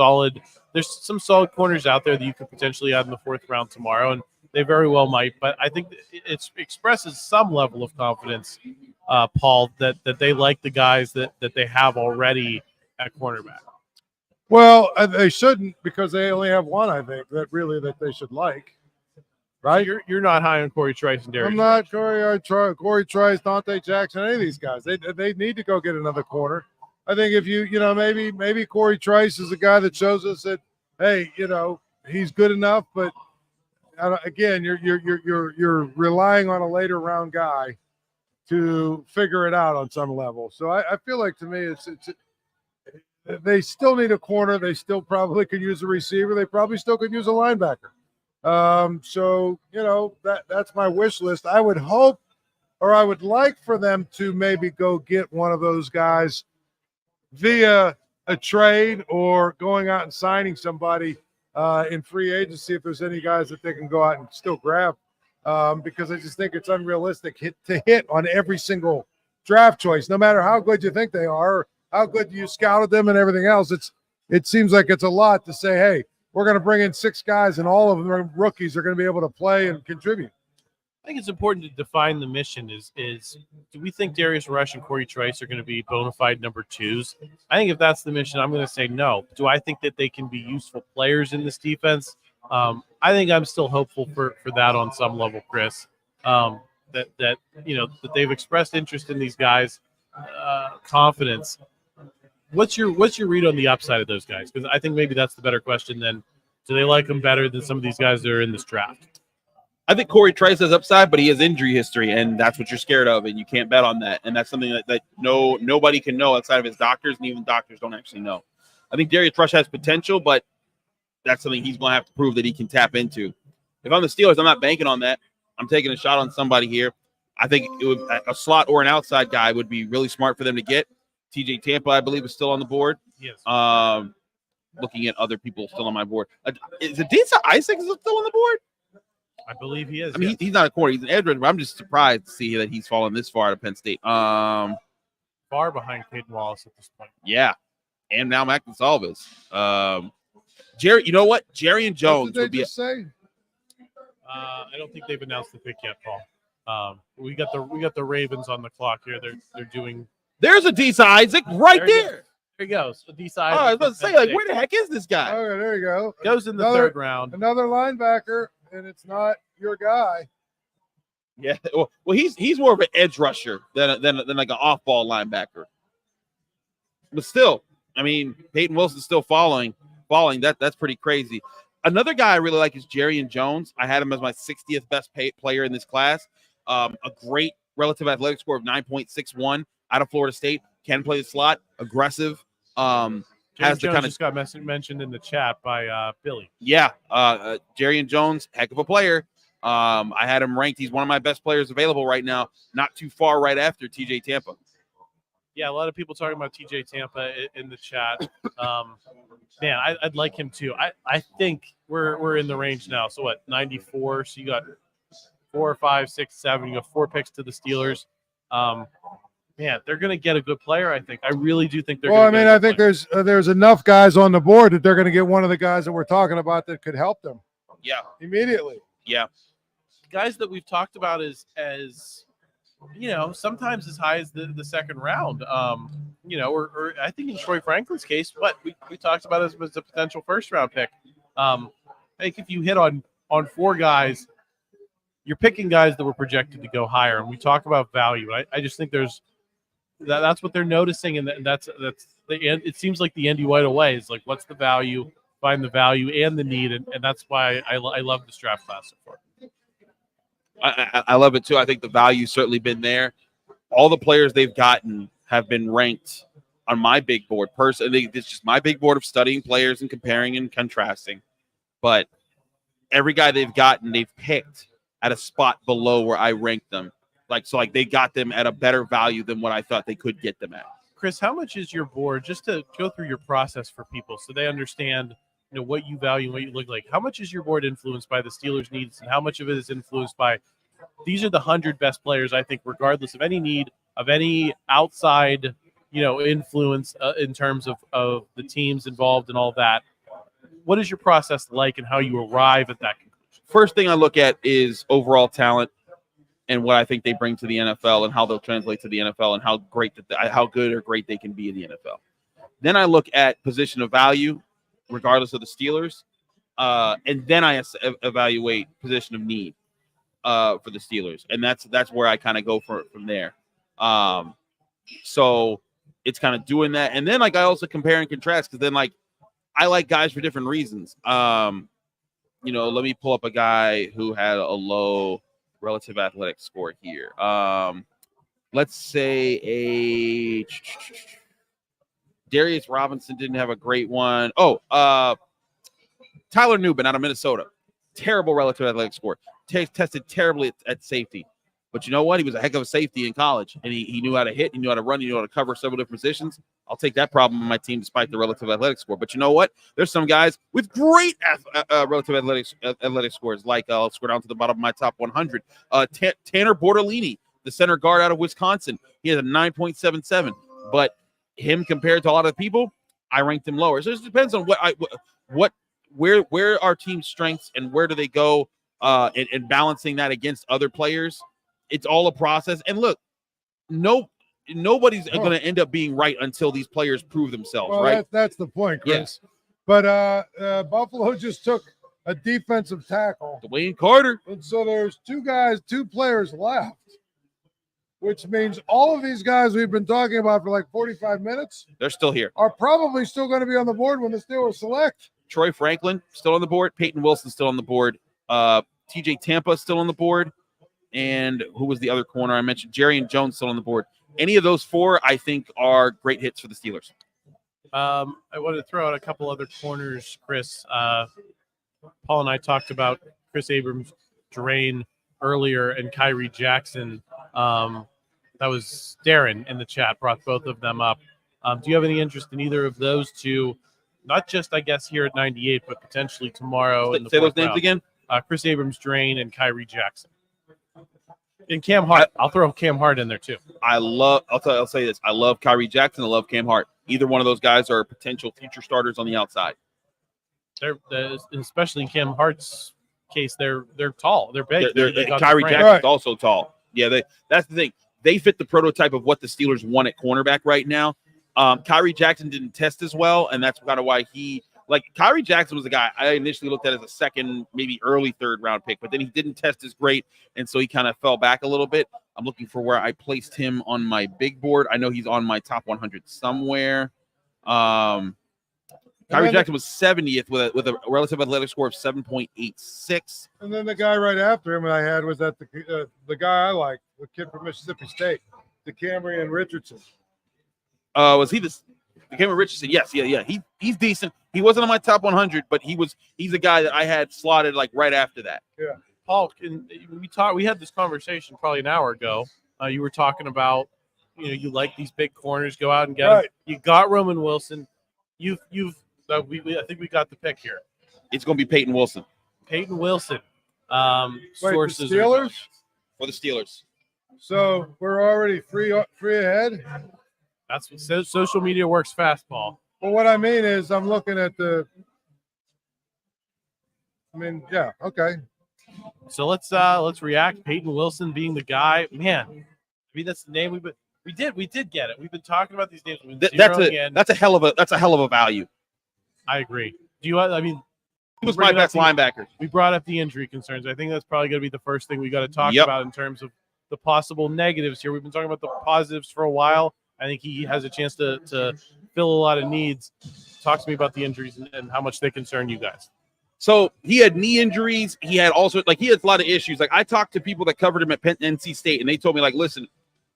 some solid corners out there that you could potentially add in the 4th round tomorrow, and they very well might. But I think it expresses some level of confidence, Paul, that they like the guys that they have already at cornerback. Well, they shouldn't, because they only have one, I think, that they should like. Right? So you're not high on Corey Trice and Darius. I'm not Corey Trice, Dante Jackson, any of these guys. They need to go get another corner. I think if maybe Corey Trice is a guy that shows us that, hey, he's good enough, but again, you're relying on a later round guy to figure it out on some level. So I feel like, to me, they still need a corner. They still probably could use a receiver. They probably still could use a linebacker. So, that's my wish list. I would hope, or I would like for them to maybe go get one of those guys via a trade or going out and signing somebody in free agency if there's any guys that they can go out and still grab. Because I just think it's unrealistic to hit on every single draft choice, no matter how good you think they are, or how good you scouted them and everything else. It seems like it's a lot to say, hey, we're going to bring in 6 guys and all of them are rookies are going to be able to play and contribute. I think it's important to define the mission is do we think Darius Rush and Corey Trice are going to be bona fide number 2s? I think if that's the mission, I'm going to say no. Do I think that they can be useful players in this defense? I think I'm still hopeful for that on some level, Chris. That they've expressed interest in these guys, confidence. What's your read on the upside of those guys? Because I think maybe that's the better question than do they like them better than some of these guys that are in this draft? I think Corey Trice has upside, but he has injury history, and that's what you're scared of, and you can't bet on that. And that's something that nobody can know outside of his doctors, and even doctors don't actually know. I think Darius Rush has potential, but that's something he's going to have to prove that he can tap into. If I'm the Steelers, I'm not banking on that. I'm taking a shot on somebody here. I think a slot or an outside guy would be really smart for them to get. TJ Tampa, I believe, is still on the board. Yes. Looking at other people still on my board. Is Adisa Isaac still on the board? I believe he is. I mean, he's not a corner. He's an edge rusher, but I'm just surprised to see that he's fallen this far to Penn State. Far behind Caden Wallace at this point. Yeah. And now Mack Goncalves. Jerry, you know what? Jerry and Jones would be say. I don't think they've announced the pick yet, Paul. We got the Ravens on the clock here. They're doing. There's Adisa Isaac right there. There he goes. Adisa Isaac. Oh, I was about to say, like, where the heck is this guy? Okay, there you go. Goes in the third round. Another linebacker, and it's not your guy. Yeah, well, he's more of an edge rusher than like an off-ball linebacker. But still, I mean, Peyton Wilson's still falling. That's pretty crazy. Another guy I really like is Jerry and Jones. I had him as my 60th best player in this class. A great relative athletic score of 9.61 out of Florida State. Can play the slot, aggressive. Jerry Has the Jones kind of just got mentioned in the chat by Billy. Yeah, Jerry and Jones, heck of a player. I had him ranked. He's one of my best players available right now. Not too far right after TJ Tampa. Yeah, a lot of people talking about TJ Tampa in the chat. Man, I'd like him too. I think we're in the range now. So what, 94? So you got 4, 5, 6, 7. You got 4 picks to the Steelers. Man, they're going to get a good player, I think. I really do think they're going to get I think there's enough guys on the board that they're going to get one of the guys that we're talking about that could help them. Yeah. Immediately. Yeah. Guys that we've talked about as sometimes as high as the second round. Or I think in Troy Franklin's case, but we talked about as a potential first round pick. I think if you hit on 4 guys, you're picking guys that were projected to go higher. And we talk about value. I just think that's what they're noticing, and that's the end. It seems like the Andy White way is like, what's the value? Find the value and the need, and that's why I love this draft class so far. I love it too. I think the value's certainly been there. All the players they've gotten have been ranked on my big board. Personally, it's just my big board of studying players and comparing and contrasting. But every guy they've gotten, they've picked at a spot below where I ranked them. Like they got them at a better value than what I thought they could get them at. Chris, how much is your board, just to go through your process for people so they understand what you value and what you look like? How much is your board influenced by the Steelers' needs, and how much of it is influenced by these are the 100 best players, I think, regardless of any need, of any outside, influence in terms of the teams involved and all that? What is your process like and how you arrive at that conclusion? First thing I look at is overall talent and what I think they bring to the NFL and how they'll translate to the NFL and how good or great they can be in the NFL. Then I look at position of value, regardless of the Steelers, and then I evaluate position of need for the Steelers, and that's where I kind of go from there. So it's kind of doing that, and then I also compare and contrast because then I like guys for different reasons. Let me pull up a guy who had a low relative athletic score here. Let's say Darius Robinson didn't have a great one. Oh, Tyler Newbin out of Minnesota. Terrible relative athletic score. Tested terribly at safety. But you know what? He was a heck of a safety in college, and he knew how to hit, he knew how to run, he knew how to cover several different positions. I'll take that problem on my team despite the relative athletic score. But you know what? There's some guys with great relative athletic scores, like I'll scroll down to the bottom of my top 100. Tanner Bortolini, the center guard out of Wisconsin. He has a 9.77. But him compared to a lot of people, I ranked him lower. So it just depends on where our team's strengths and where do they go, and balancing that against other players. It's all a process. And look, nobody's going to end up being right until these players prove themselves, well, right? That's the point, Chris. Yes. But Buffalo just took a defensive tackle. Dwayne Carter. And so there's two players left, which means all of these guys we've been talking about for like 45 minutes, they're still here, are probably still going to be on the board when the Steelers select. Troy Franklin still on the board. Peyton Wilson still on the board. TJ Tampa still on the board. And who was the other corner I mentioned? Jerry and Jones still on the board. Any of those four, I think, are great hits for the Steelers. I wanted to throw out a couple other corners, Chris. Paul and I talked about Chris Abrams, Drain earlier, and Kyrie Jackson. That was Darren in the chat, brought both of them up. Do you have any interest in either of those two? Not just, I guess, here at 98, but potentially tomorrow. Say those names again. Chris Abrams, Drain, and Kyrie Jackson. And Cam Hart. I'll throw Cam Hart in there too. I'll say this. I love Kyrie Jackson. I love Cam Hart. Either one of those guys are potential future starters on the outside. They're especially in Cam Hart's case, they're tall. They're big. Kyrie Jackson's also tall. Yeah, that's the thing. They fit the prototype of what the Steelers want at cornerback right now. Kyrie Jackson didn't test as well, and that's kind of why Kyrie Jackson was a guy I initially looked at as a second, maybe early third round pick, but then he didn't test as great, and so he kind of fell back a little bit. I'm looking for where I placed him on my big board. I know he's on my top 100 somewhere. Kyrie Jackson was 70th with a relative athletic score of 7.86. And then the guy right after him I had was that the guy I like, the kid from Mississippi State, DeCamerion Richardson. Was he the Cameron Richardson? Yes, yeah. He's decent. He wasn't on my top 100, but he's a guy that I had slotted like right after that. Yeah. Paul, we had this conversation probably an hour ago. You were talking about, you like these big corners, go out and get them. You got Roman Wilson. I think we got the pick here. It's going to be Peyton Wilson. Peyton Wilson. Sources the Steelers? For the Steelers. So we're already free ahead. That's what social media works fast, Paul. Well, what I mean is I'm looking at yeah, okay. So let's react. Peyton Wilson being the guy. Man, that's the name we did get it. We've been talking about these names. That's a hell of a value. I agree. He was my best linebacker. We brought up the injury concerns. I think that's probably going to be the first thing we got to talk about in terms of the possible negatives here. We've been talking about the positives for a while. I think he has a chance to fill a lot of needs. Talk to me about the injuries and how much they concern you guys. So he had knee injuries. He had also he has a lot of issues. Like I talked to people that covered him at Penn, NC State, and they told me listen,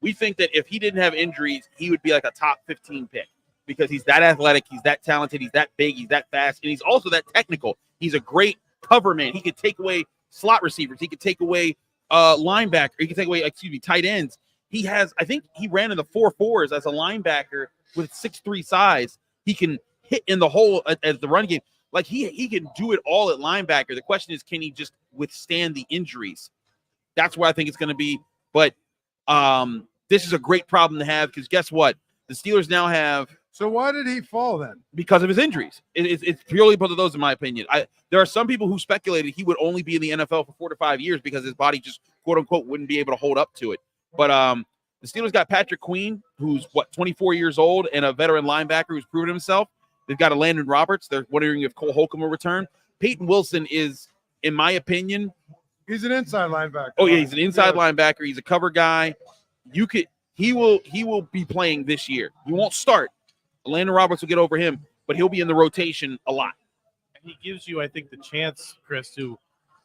we think that if he didn't have injuries, he would be like a top 15 pick because he's that athletic, he's that talented, he's that big, he's that fast, and he's also that technical. He's a great cover man. He could take away slot receivers. He could take away linebacker. He could take away, tight ends. I think he ran in the 4.4s as a linebacker with 6'3" size. He can hit in the hole as the run game. Like he can do it all at linebacker. The question is, can he just withstand the injuries? That's where I think it's going to be. But this is a great problem to have because guess what? The Steelers now have. So why did he fall then? Because of his injuries. It's purely because of those, in my opinion. There are some people who speculated he would only be in the NFL for 4 to 5 years because his body just, quote unquote, wouldn't be able to hold up to it. But the Steelers got Patrick Queen, who's 24 years old and a veteran linebacker who's proven himself. They've got a Landon Roberts. They're wondering if Cole Holcomb will return. Will Wilson is, in my opinion, he's an inside linebacker. Oh yeah, he's an inside linebacker. He's a cover guy. He will be playing this year. He won't start. Landon Roberts will get over him, but he'll be in the rotation a lot. And he gives you, I think, the chance, Chris, to,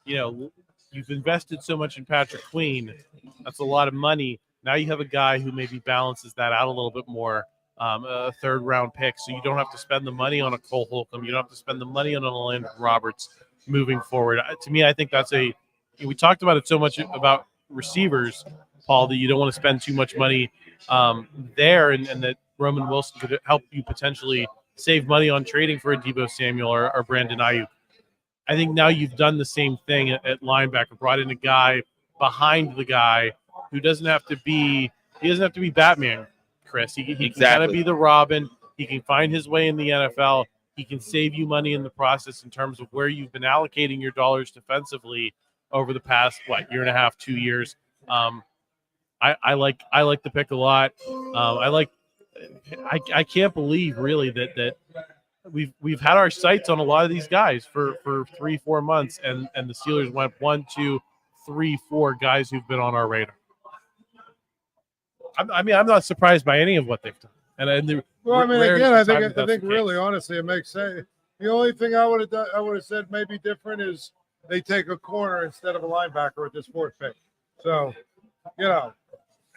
you've invested so much in Patrick Queen. That's a lot of money. Now you have a guy who maybe balances that out a little bit more. a third-round pick, so you don't have to spend the money on a Cole Holcomb. You don't have to spend the money on a Landon Roberts moving forward. To me, I think that's we talked about it so much about receivers, Paul, that you don't want to spend too much money there, and that Roman Wilson could help you potentially save money on trading for a Deebo Samuel or Brandon Ayuk. I think now you've done the same thing at linebacker, brought in a guy behind the guy who doesn't have to be Batman, Chris. He can kind of be the Robin. He can find his way in the NFL. He can save you money in the process in terms of where you've been allocating your dollars defensively over the past, year and a half, 2 years. I like the pick a lot. I can't believe really that we've had our sights on a lot of these guys for 3-4 months, and the Steelers went 1, 2, 3, 4 guys who've been on our radar. I'm not surprised by any of what they've done. I think really, honestly, it makes sense. The only thing I would have said maybe different is they take a corner instead of a linebacker with this fourth pick. So,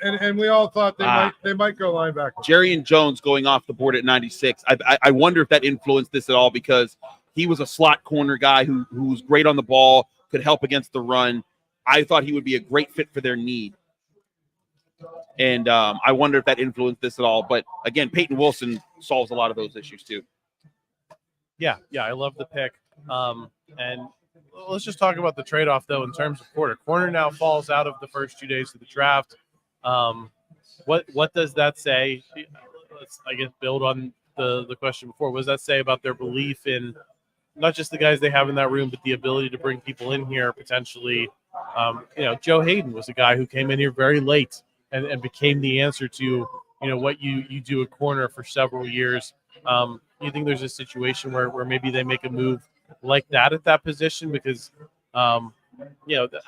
and we all thought they might go linebacker. Jerry and Jones going off the board at 96. I wonder if that influenced this at all, because he was a slot corner guy who was great on the ball, could help against the run. I thought he would be a great fit for their need. And I wonder if that influenced this at all. But, again, Peyton Wilson solves a lot of those issues too. Yeah, I love the pick. And let's just talk about the trade-off, though, in terms of corner. Corner now falls out of the first 2 days of the draft. What does that say? Let's, build on the question before. What does that say about their belief in not just the guys they have in that room, but the ability to bring people in here potentially? Joe Hayden was a guy who came in here very late and became the answer to, what you do at corner for several years. You think there's a situation where maybe they make a move like that at that position? Because, I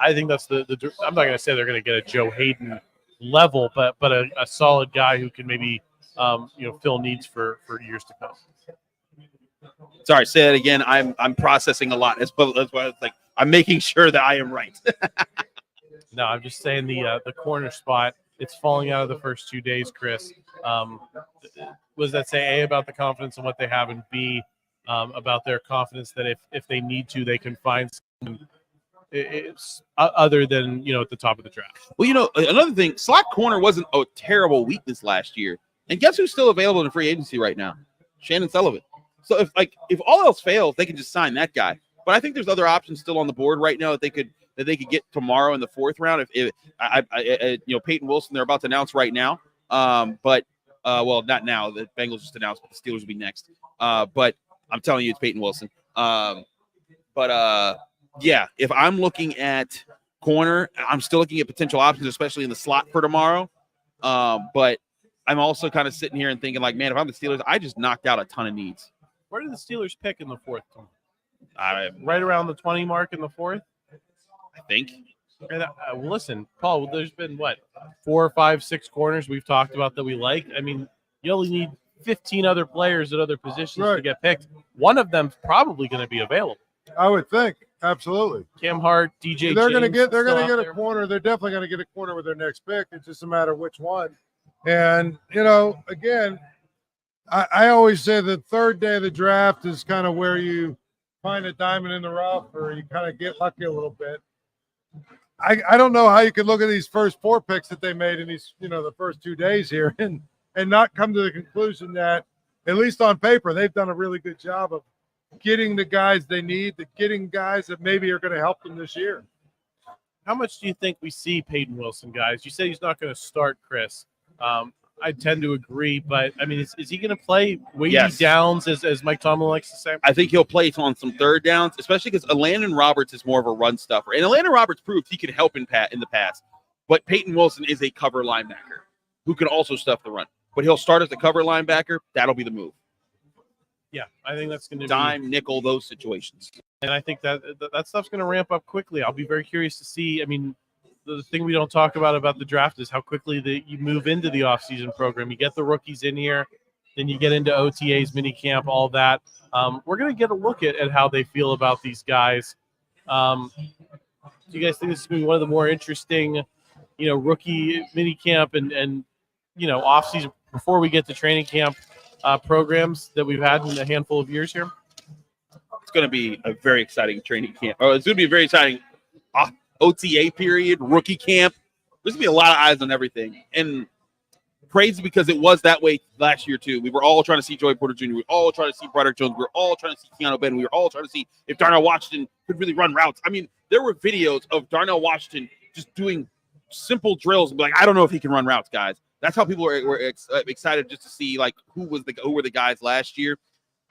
think that's I'm not going to say they're going to get a Joe Hayden level, but a solid guy who can maybe, fill needs for years to come. Sorry, say that again. I'm processing a lot. That's why it's like I'm making sure that I am right. No, I'm just saying the corner spot. It's falling out of the first 2 days, Chris. Was that say A, about the confidence in what they have, and B, about their confidence that if they need to, they can find someone other than, at the top of the draft? Well, another thing, slot corner wasn't a terrible weakness last year. And guess who's still available in free agency right now? Shannon Sullivan. So if all else fails, they can just sign that guy. But I think there's other options still on the board right now that they could get tomorrow in the 4th round. If Peyton Wilson, they're about to announce right now. But not now. The Bengals just announced, but the Steelers will be next. But I'm telling you, it's Peyton Wilson. If I'm looking at corner, I'm still looking at potential options, especially in the slot for tomorrow. But I'm also kind of sitting here and thinking, man, if I'm the Steelers, I just knocked out a ton of needs. Where did the Steelers pick in the 4th? Right around the 20 mark in the 4th? I think. And listen, Paul, there's been 4, 5, 6 corners we've talked about that we like. I mean, you only need 15 other players at other positions to get picked. One of them's probably going to be available. I would think. Absolutely. Cam Hart, DJ. They're going to get a corner. They're definitely going to get a corner with their next pick. It's just a matter of which one. And, again, I always say the 3rd day of the draft is kind of where you find a diamond in the rough, or you kind of get lucky a little bit. I don't know how you could look at these first 4 picks that they made in these, the first 2 days here and not come to the conclusion that, at least on paper, they've done a really good job of getting the guys they need, getting guys that maybe are going to help them this year. How much do you think we see Peyton Wilson, guys? You said he's not going to start, Chris. I tend to agree, but I mean, is he going to play weighty downs, as Mike Tomlin likes to say? I think he'll play on some 3rd downs, especially because Landon Roberts is more of a run stuffer, and Landon Roberts proved he could help in the past. But Peyton Wilson is a cover linebacker who can also stuff the run. But he'll start as a cover linebacker. That'll be the move. Yeah, I think that's going to be dime, nickel, those situations. And I think that stuff's going to ramp up quickly. I'll be very curious to see. I mean, the thing we don't talk about the draft is how quickly you move into the offseason program. You get the rookies in here, then you get into OTAs, minicamp, all that. We're going to get a look at how they feel about these guys. Do you guys think this is going to be one of the more interesting, rookie minicamp and offseason before we get to training camp programs that we've had in a handful of years here? It's going to be a very exciting training camp. Oh, it's going to be a very exciting OTA period, rookie camp. There's going to be a lot of eyes on everything. And crazy because it was that way last year, too. We were all trying to see Joey Porter Jr. We were all trying to see Broderick Jones. We were all trying to see Keanu Benton. We were all trying to see if Darnell Washington could really run routes. I mean, there were videos of Darnell Washington just doing simple drills and be like, I don't know if he can run routes, guys. That's how people were excited just to see, like, who were the guys last year.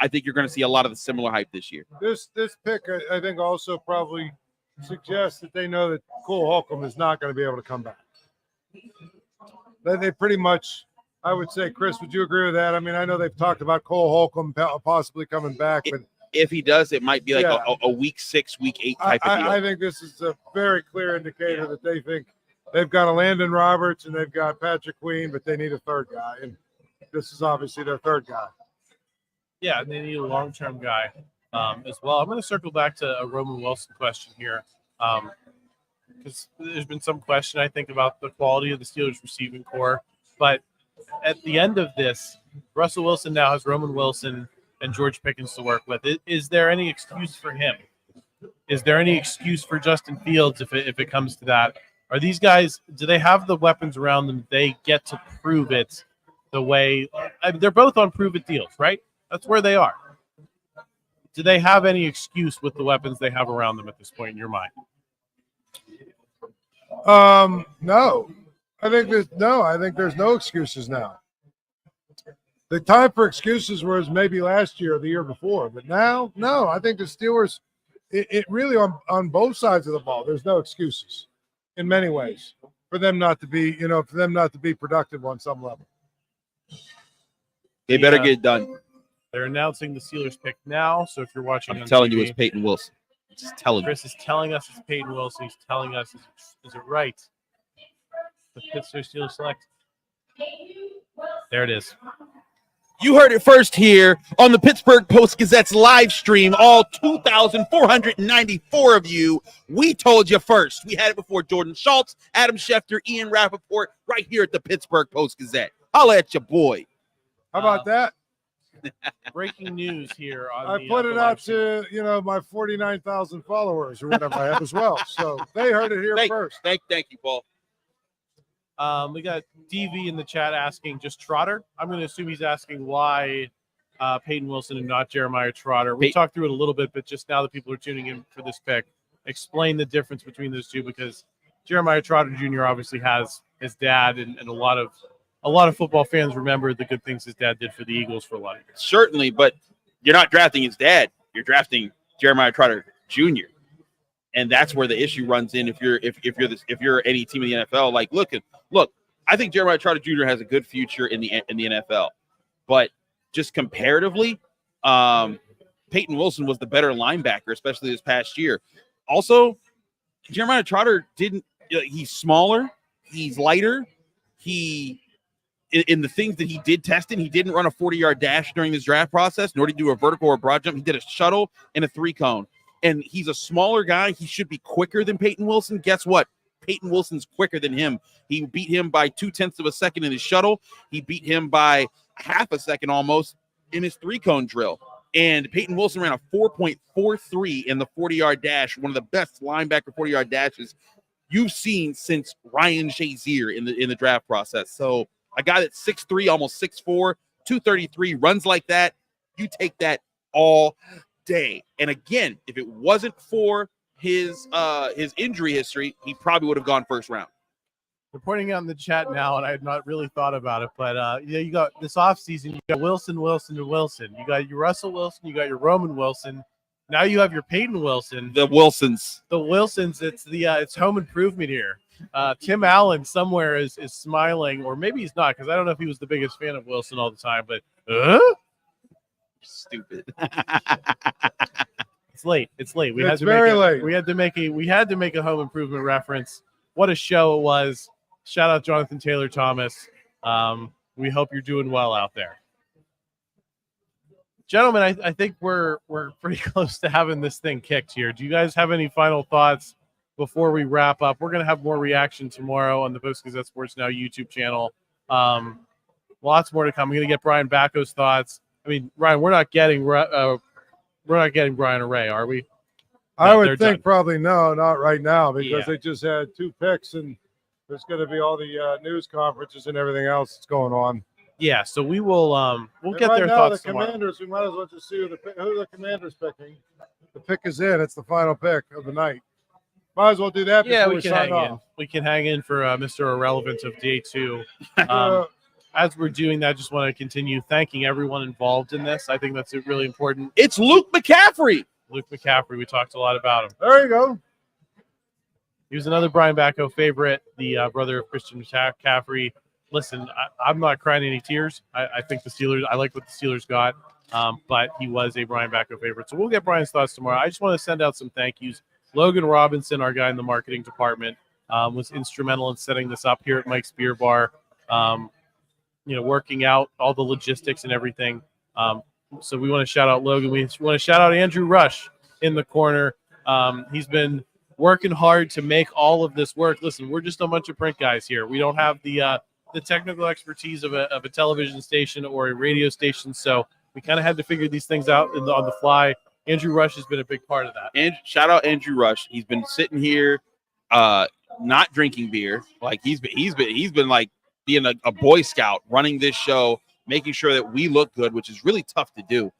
I think you're going to see a lot of the similar hype this year. This pick, I think, also probably suggests that they know that Cole Holcomb is not going to be able to come back. They pretty much, I would say, Chris, would you agree with that? I mean, I know they've talked about Cole Holcomb possibly coming back, but if he does, it might be like a week 6, week 8 type of deal. I think this is a very clear indicator that they think they've got a Landon Roberts and they've got Patrick Queen, but they need a third guy, and this is obviously their third guy. Yeah, they need a long-term guy as well. I'm going to circle back to a Roman Wilson question here because there's been some question, I think, about the quality of the Steelers receiving core. But at the end of this, Russell Wilson now has Roman Wilson and George Pickens to work with. Is there any excuse for him? Is there any excuse for Justin Fields if it comes to that? Are these guys, do they have the weapons around them? They get to prove it the way they're both on prove it deals, right? That's where they are. Do they have any excuse with the weapons they have around them at this point in your mind? No. I think there's no excuses now. The time for excuses was maybe last year or the year before, but now, no. I think the Steelers, it really on both sides of the ball, there's no excuses in many ways for them not to be, productive on some level. They better get it done. They're announcing the Steelers pick now, so if you're watching I'm on telling TV, you, it's Peyton Wilson. Just telling Chris is telling us it's Peyton Wilson. He's telling us, is it right? The Pittsburgh Steelers select. There it is. You heard it first here on the Pittsburgh Post-Gazette's live stream, all 2,494 of you. We told you first. We had it before Jordan Schultz, Adam Schefter, Ian Rappaport, right here at the Pittsburgh Post-Gazette. Holla at your boy. How about that? Breaking news here. I put it out to, my 49,000 followers or whatever I have as well. So they heard it here first. Thank you, Paul. We got DV in the chat asking just Trotter. I'm going to assume he's asking why Peyton Wilson and not Jeremiah Trotter. We talked through it a little bit, but just now that people are tuning in for this pick, explain the difference between those two, because Jeremiah Trotter Jr. obviously has his dad, and a lot of football fans remember the good things his dad did for the Eagles for a lot of years. Certainly, but you're not drafting his dad. You're drafting Jeremiah Trotter Jr. And that's where the issue runs in. If you're any team in the NFL, like look, I think Jeremiah Trotter Jr. has a good future in the NFL, but just comparatively, Peyton Wilson was the better linebacker, especially this past year. Also, Jeremiah Trotter he's smaller, he's lighter, in the things that he did testing, he didn't run a 40-yard dash during this draft process, nor did he do a vertical or broad jump. He did a shuttle and a 3-cone. And he's a smaller guy. He should be quicker than Peyton Wilson. Guess what? Peyton Wilson's quicker than him. He beat him by 0.2 of a second in his shuttle. He beat him by half a second almost in his 3-cone drill. And Peyton Wilson ran a 4.43 in the 40-yard dash, one of the best linebacker 40-yard dashes you've seen since Ryan Shazier in the draft process. So a guy that's 6'3", almost 6'4", 233, runs like that, you take that all day. And again, if it wasn't for his injury history, he probably would have gone first round. We're pointing out in the chat now, and I had not really thought about it, but you got this offseason, you got Wilson. You got your Russell Wilson, you got your Roman Wilson. Now you have your Peyton Wilson. The Wilsons. It's home improvement here. Tim Allen somewhere is smiling, or maybe he's not, because I don't know if he was the biggest fan of Wilson all the time, but stupid. It's late. We had to make a home improvement reference. What a show it was. Shout out Jonathan Taylor Thomas. We hope you're doing well out there. Gentlemen, I think we're pretty close to having this thing kicked here. Do you guys have any final thoughts before we wrap up? We're going to have more reaction tomorrow on the Post-Gazette Sports Now YouTube channel. lots more to come. We're going to get Brian Batko's thoughts. I mean, Ryan, we're not getting Brian Array, are we? I would think done. probably no, not right now, because they just had 2 picks, and there's going to be all the news conferences and everything else that's going on. Yeah, so we will we'll get right their now, thoughts the tomorrow. Commanders, we might as well just see who the Commanders picking. The pick is in. It's the final pick of the night. Might as well do that Yeah, before we can sign hang off. in. We can hang in for Mr. Irrelevant of day 2. As we're doing that, just want to continue thanking everyone involved in this. I think that's really important. It's Luke McCaffrey. Luke McCaffrey, we talked a lot about him. There you go. He was another Brian Batko favorite, the brother of Christian McCaffrey. Listen, I'm not crying any tears. I think the Steelers, I like what the Steelers got, but he was a Brian Batko favorite. So we'll get Brian's thoughts tomorrow. I just want to send out some thank yous. Logan Robinson, our guy in the marketing department, was instrumental in setting this up here at Mike's Beer Bar, working out all the logistics and everything. So we want to shout out Logan. We want to shout out Andrew Rush in the corner. He's been working hard to make all of this work. Listen, we're just a bunch of print guys here. We don't have the technical expertise of a television station or a radio station, so we kind of had to figure these things out on the fly. Andrew Rush has been a big part of that. And shout out Andrew Rush. He's been sitting here, not drinking beer. Like he's been like being a Boy Scout, running this show, making sure that we look good, which is really tough to do.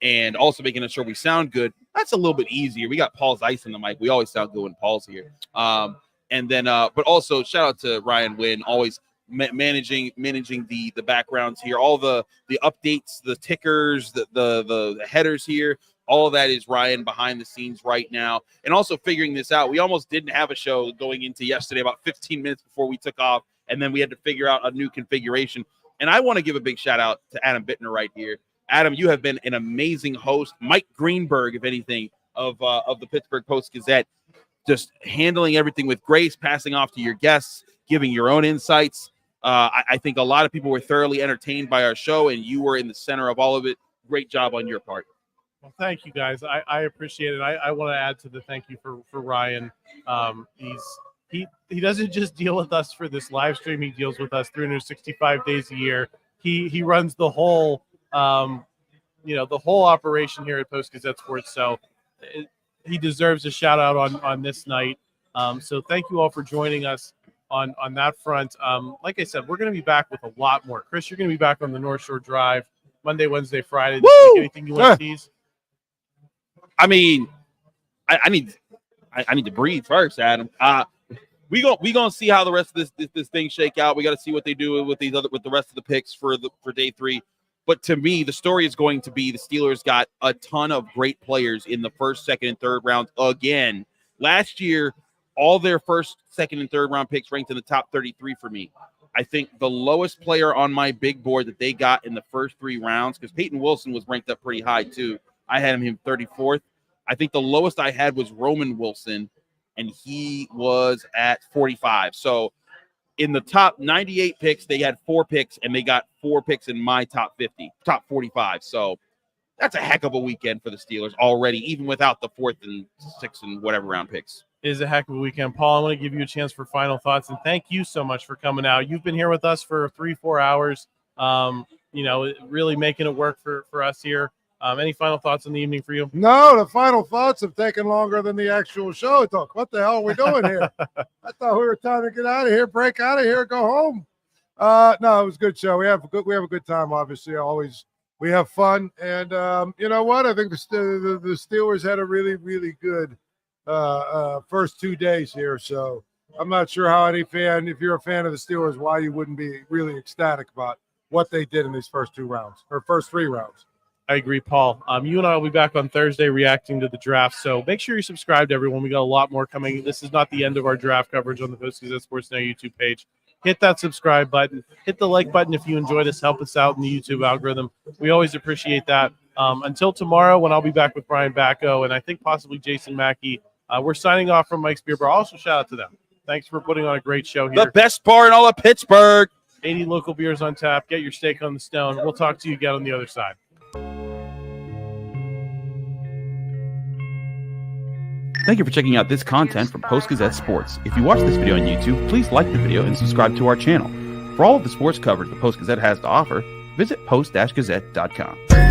And also making sure we sound good. That's a little bit easier. We got Paul Zeise in the mic. We always sound good when Paul's here. And then, but also shout out to Ryan Wynn, always managing the backgrounds here, all the updates, the tickers, the headers here. All of that is Ryan behind the scenes right now, and also figuring this out. We almost didn't have a show going into yesterday, about 15 minutes before we took off, and then we had to figure out a new configuration. And I want to give a big shout out to Adam Bittner right here. Adam, you have been an amazing host. Mike Greenberg, if anything, of the Pittsburgh Post-Gazette, just handling everything with grace, passing off to your guests, giving your own insights. I think a lot of people were thoroughly entertained by our show, and you were in the center of all of it. Great job on your part. Well, thank you, guys. I appreciate it. I want to add to the thank you for Ryan. He doesn't just deal with us for this live stream. He deals with us 365 days a year. He runs the whole the whole operation here at Post-Gazette Sports. So he deserves a shout out on this night. So thank you all for joining us on that front. Like I said, we're going to be back with a lot more. Chris, you're going to be back on the North Shore Drive Monday, Wednesday, Friday. Anything you want to tease? I mean, I need to breathe first, Adam. We gonna see how the rest of this thing shake out. We got to see what they do with the rest of the picks for day 3. But to me, the story is going to be the Steelers got a ton of great players in the first, second, and third rounds again. Last year, all their first, second, and third round picks ranked in the top 33 for me. I think the lowest player on my big board that they got in the first 3 rounds, because Peyton Wilson was ranked up pretty high too. I had him 34th. I think the lowest I had was Roman Wilson, and he was at 45. So in the top 98 picks, they had 4 picks, and they got 4 picks in my top 45. So that's a heck of a weekend for the Steelers already, even without the 4th and 6th and whatever round picks. It is a heck of a weekend. Paul, I want to give you a chance for final thoughts, and thank you so much for coming out. You've been here with us for 3-4 hours, really making it work for us here. Any final thoughts in the evening for you? No, the final thoughts have taken longer than the actual show took. What the hell are we doing here? I thought we were trying to get out of here, break out of here, go home. No, it was a good show. We have a good time. Obviously, always we have fun, and you know what? I think the Steelers had a really, really good first 2 days here. So I'm not sure how if you're a fan of the Steelers, why you wouldn't be really ecstatic about what they did in these first 3 rounds. I agree, Paul. You and I will be back on Thursday reacting to the draft, so make sure you subscribe to everyone. We got a lot more coming. This is not the end of our draft coverage on the Post-Gazette Sports Now YouTube page. Hit that subscribe button. Hit the like button if you enjoyed us. Help us out in the YouTube algorithm. We always appreciate that. Until tomorrow, when I'll be back with Brian Batko and I think possibly Jason Mackey, we're signing off from Mike's Beer Bar. Also, shout out to them. Thanks for putting on a great show here. The best bar in all of Pittsburgh. 80 local beers on tap. Get your steak on the stone. We'll talk to you again on the other side. Thank you for checking out this content from Post-Gazette Sports. If you watch this video on YouTube, please like the video and subscribe to our channel. For all of the sports coverage the Post-Gazette has to offer, visit post-gazette.com.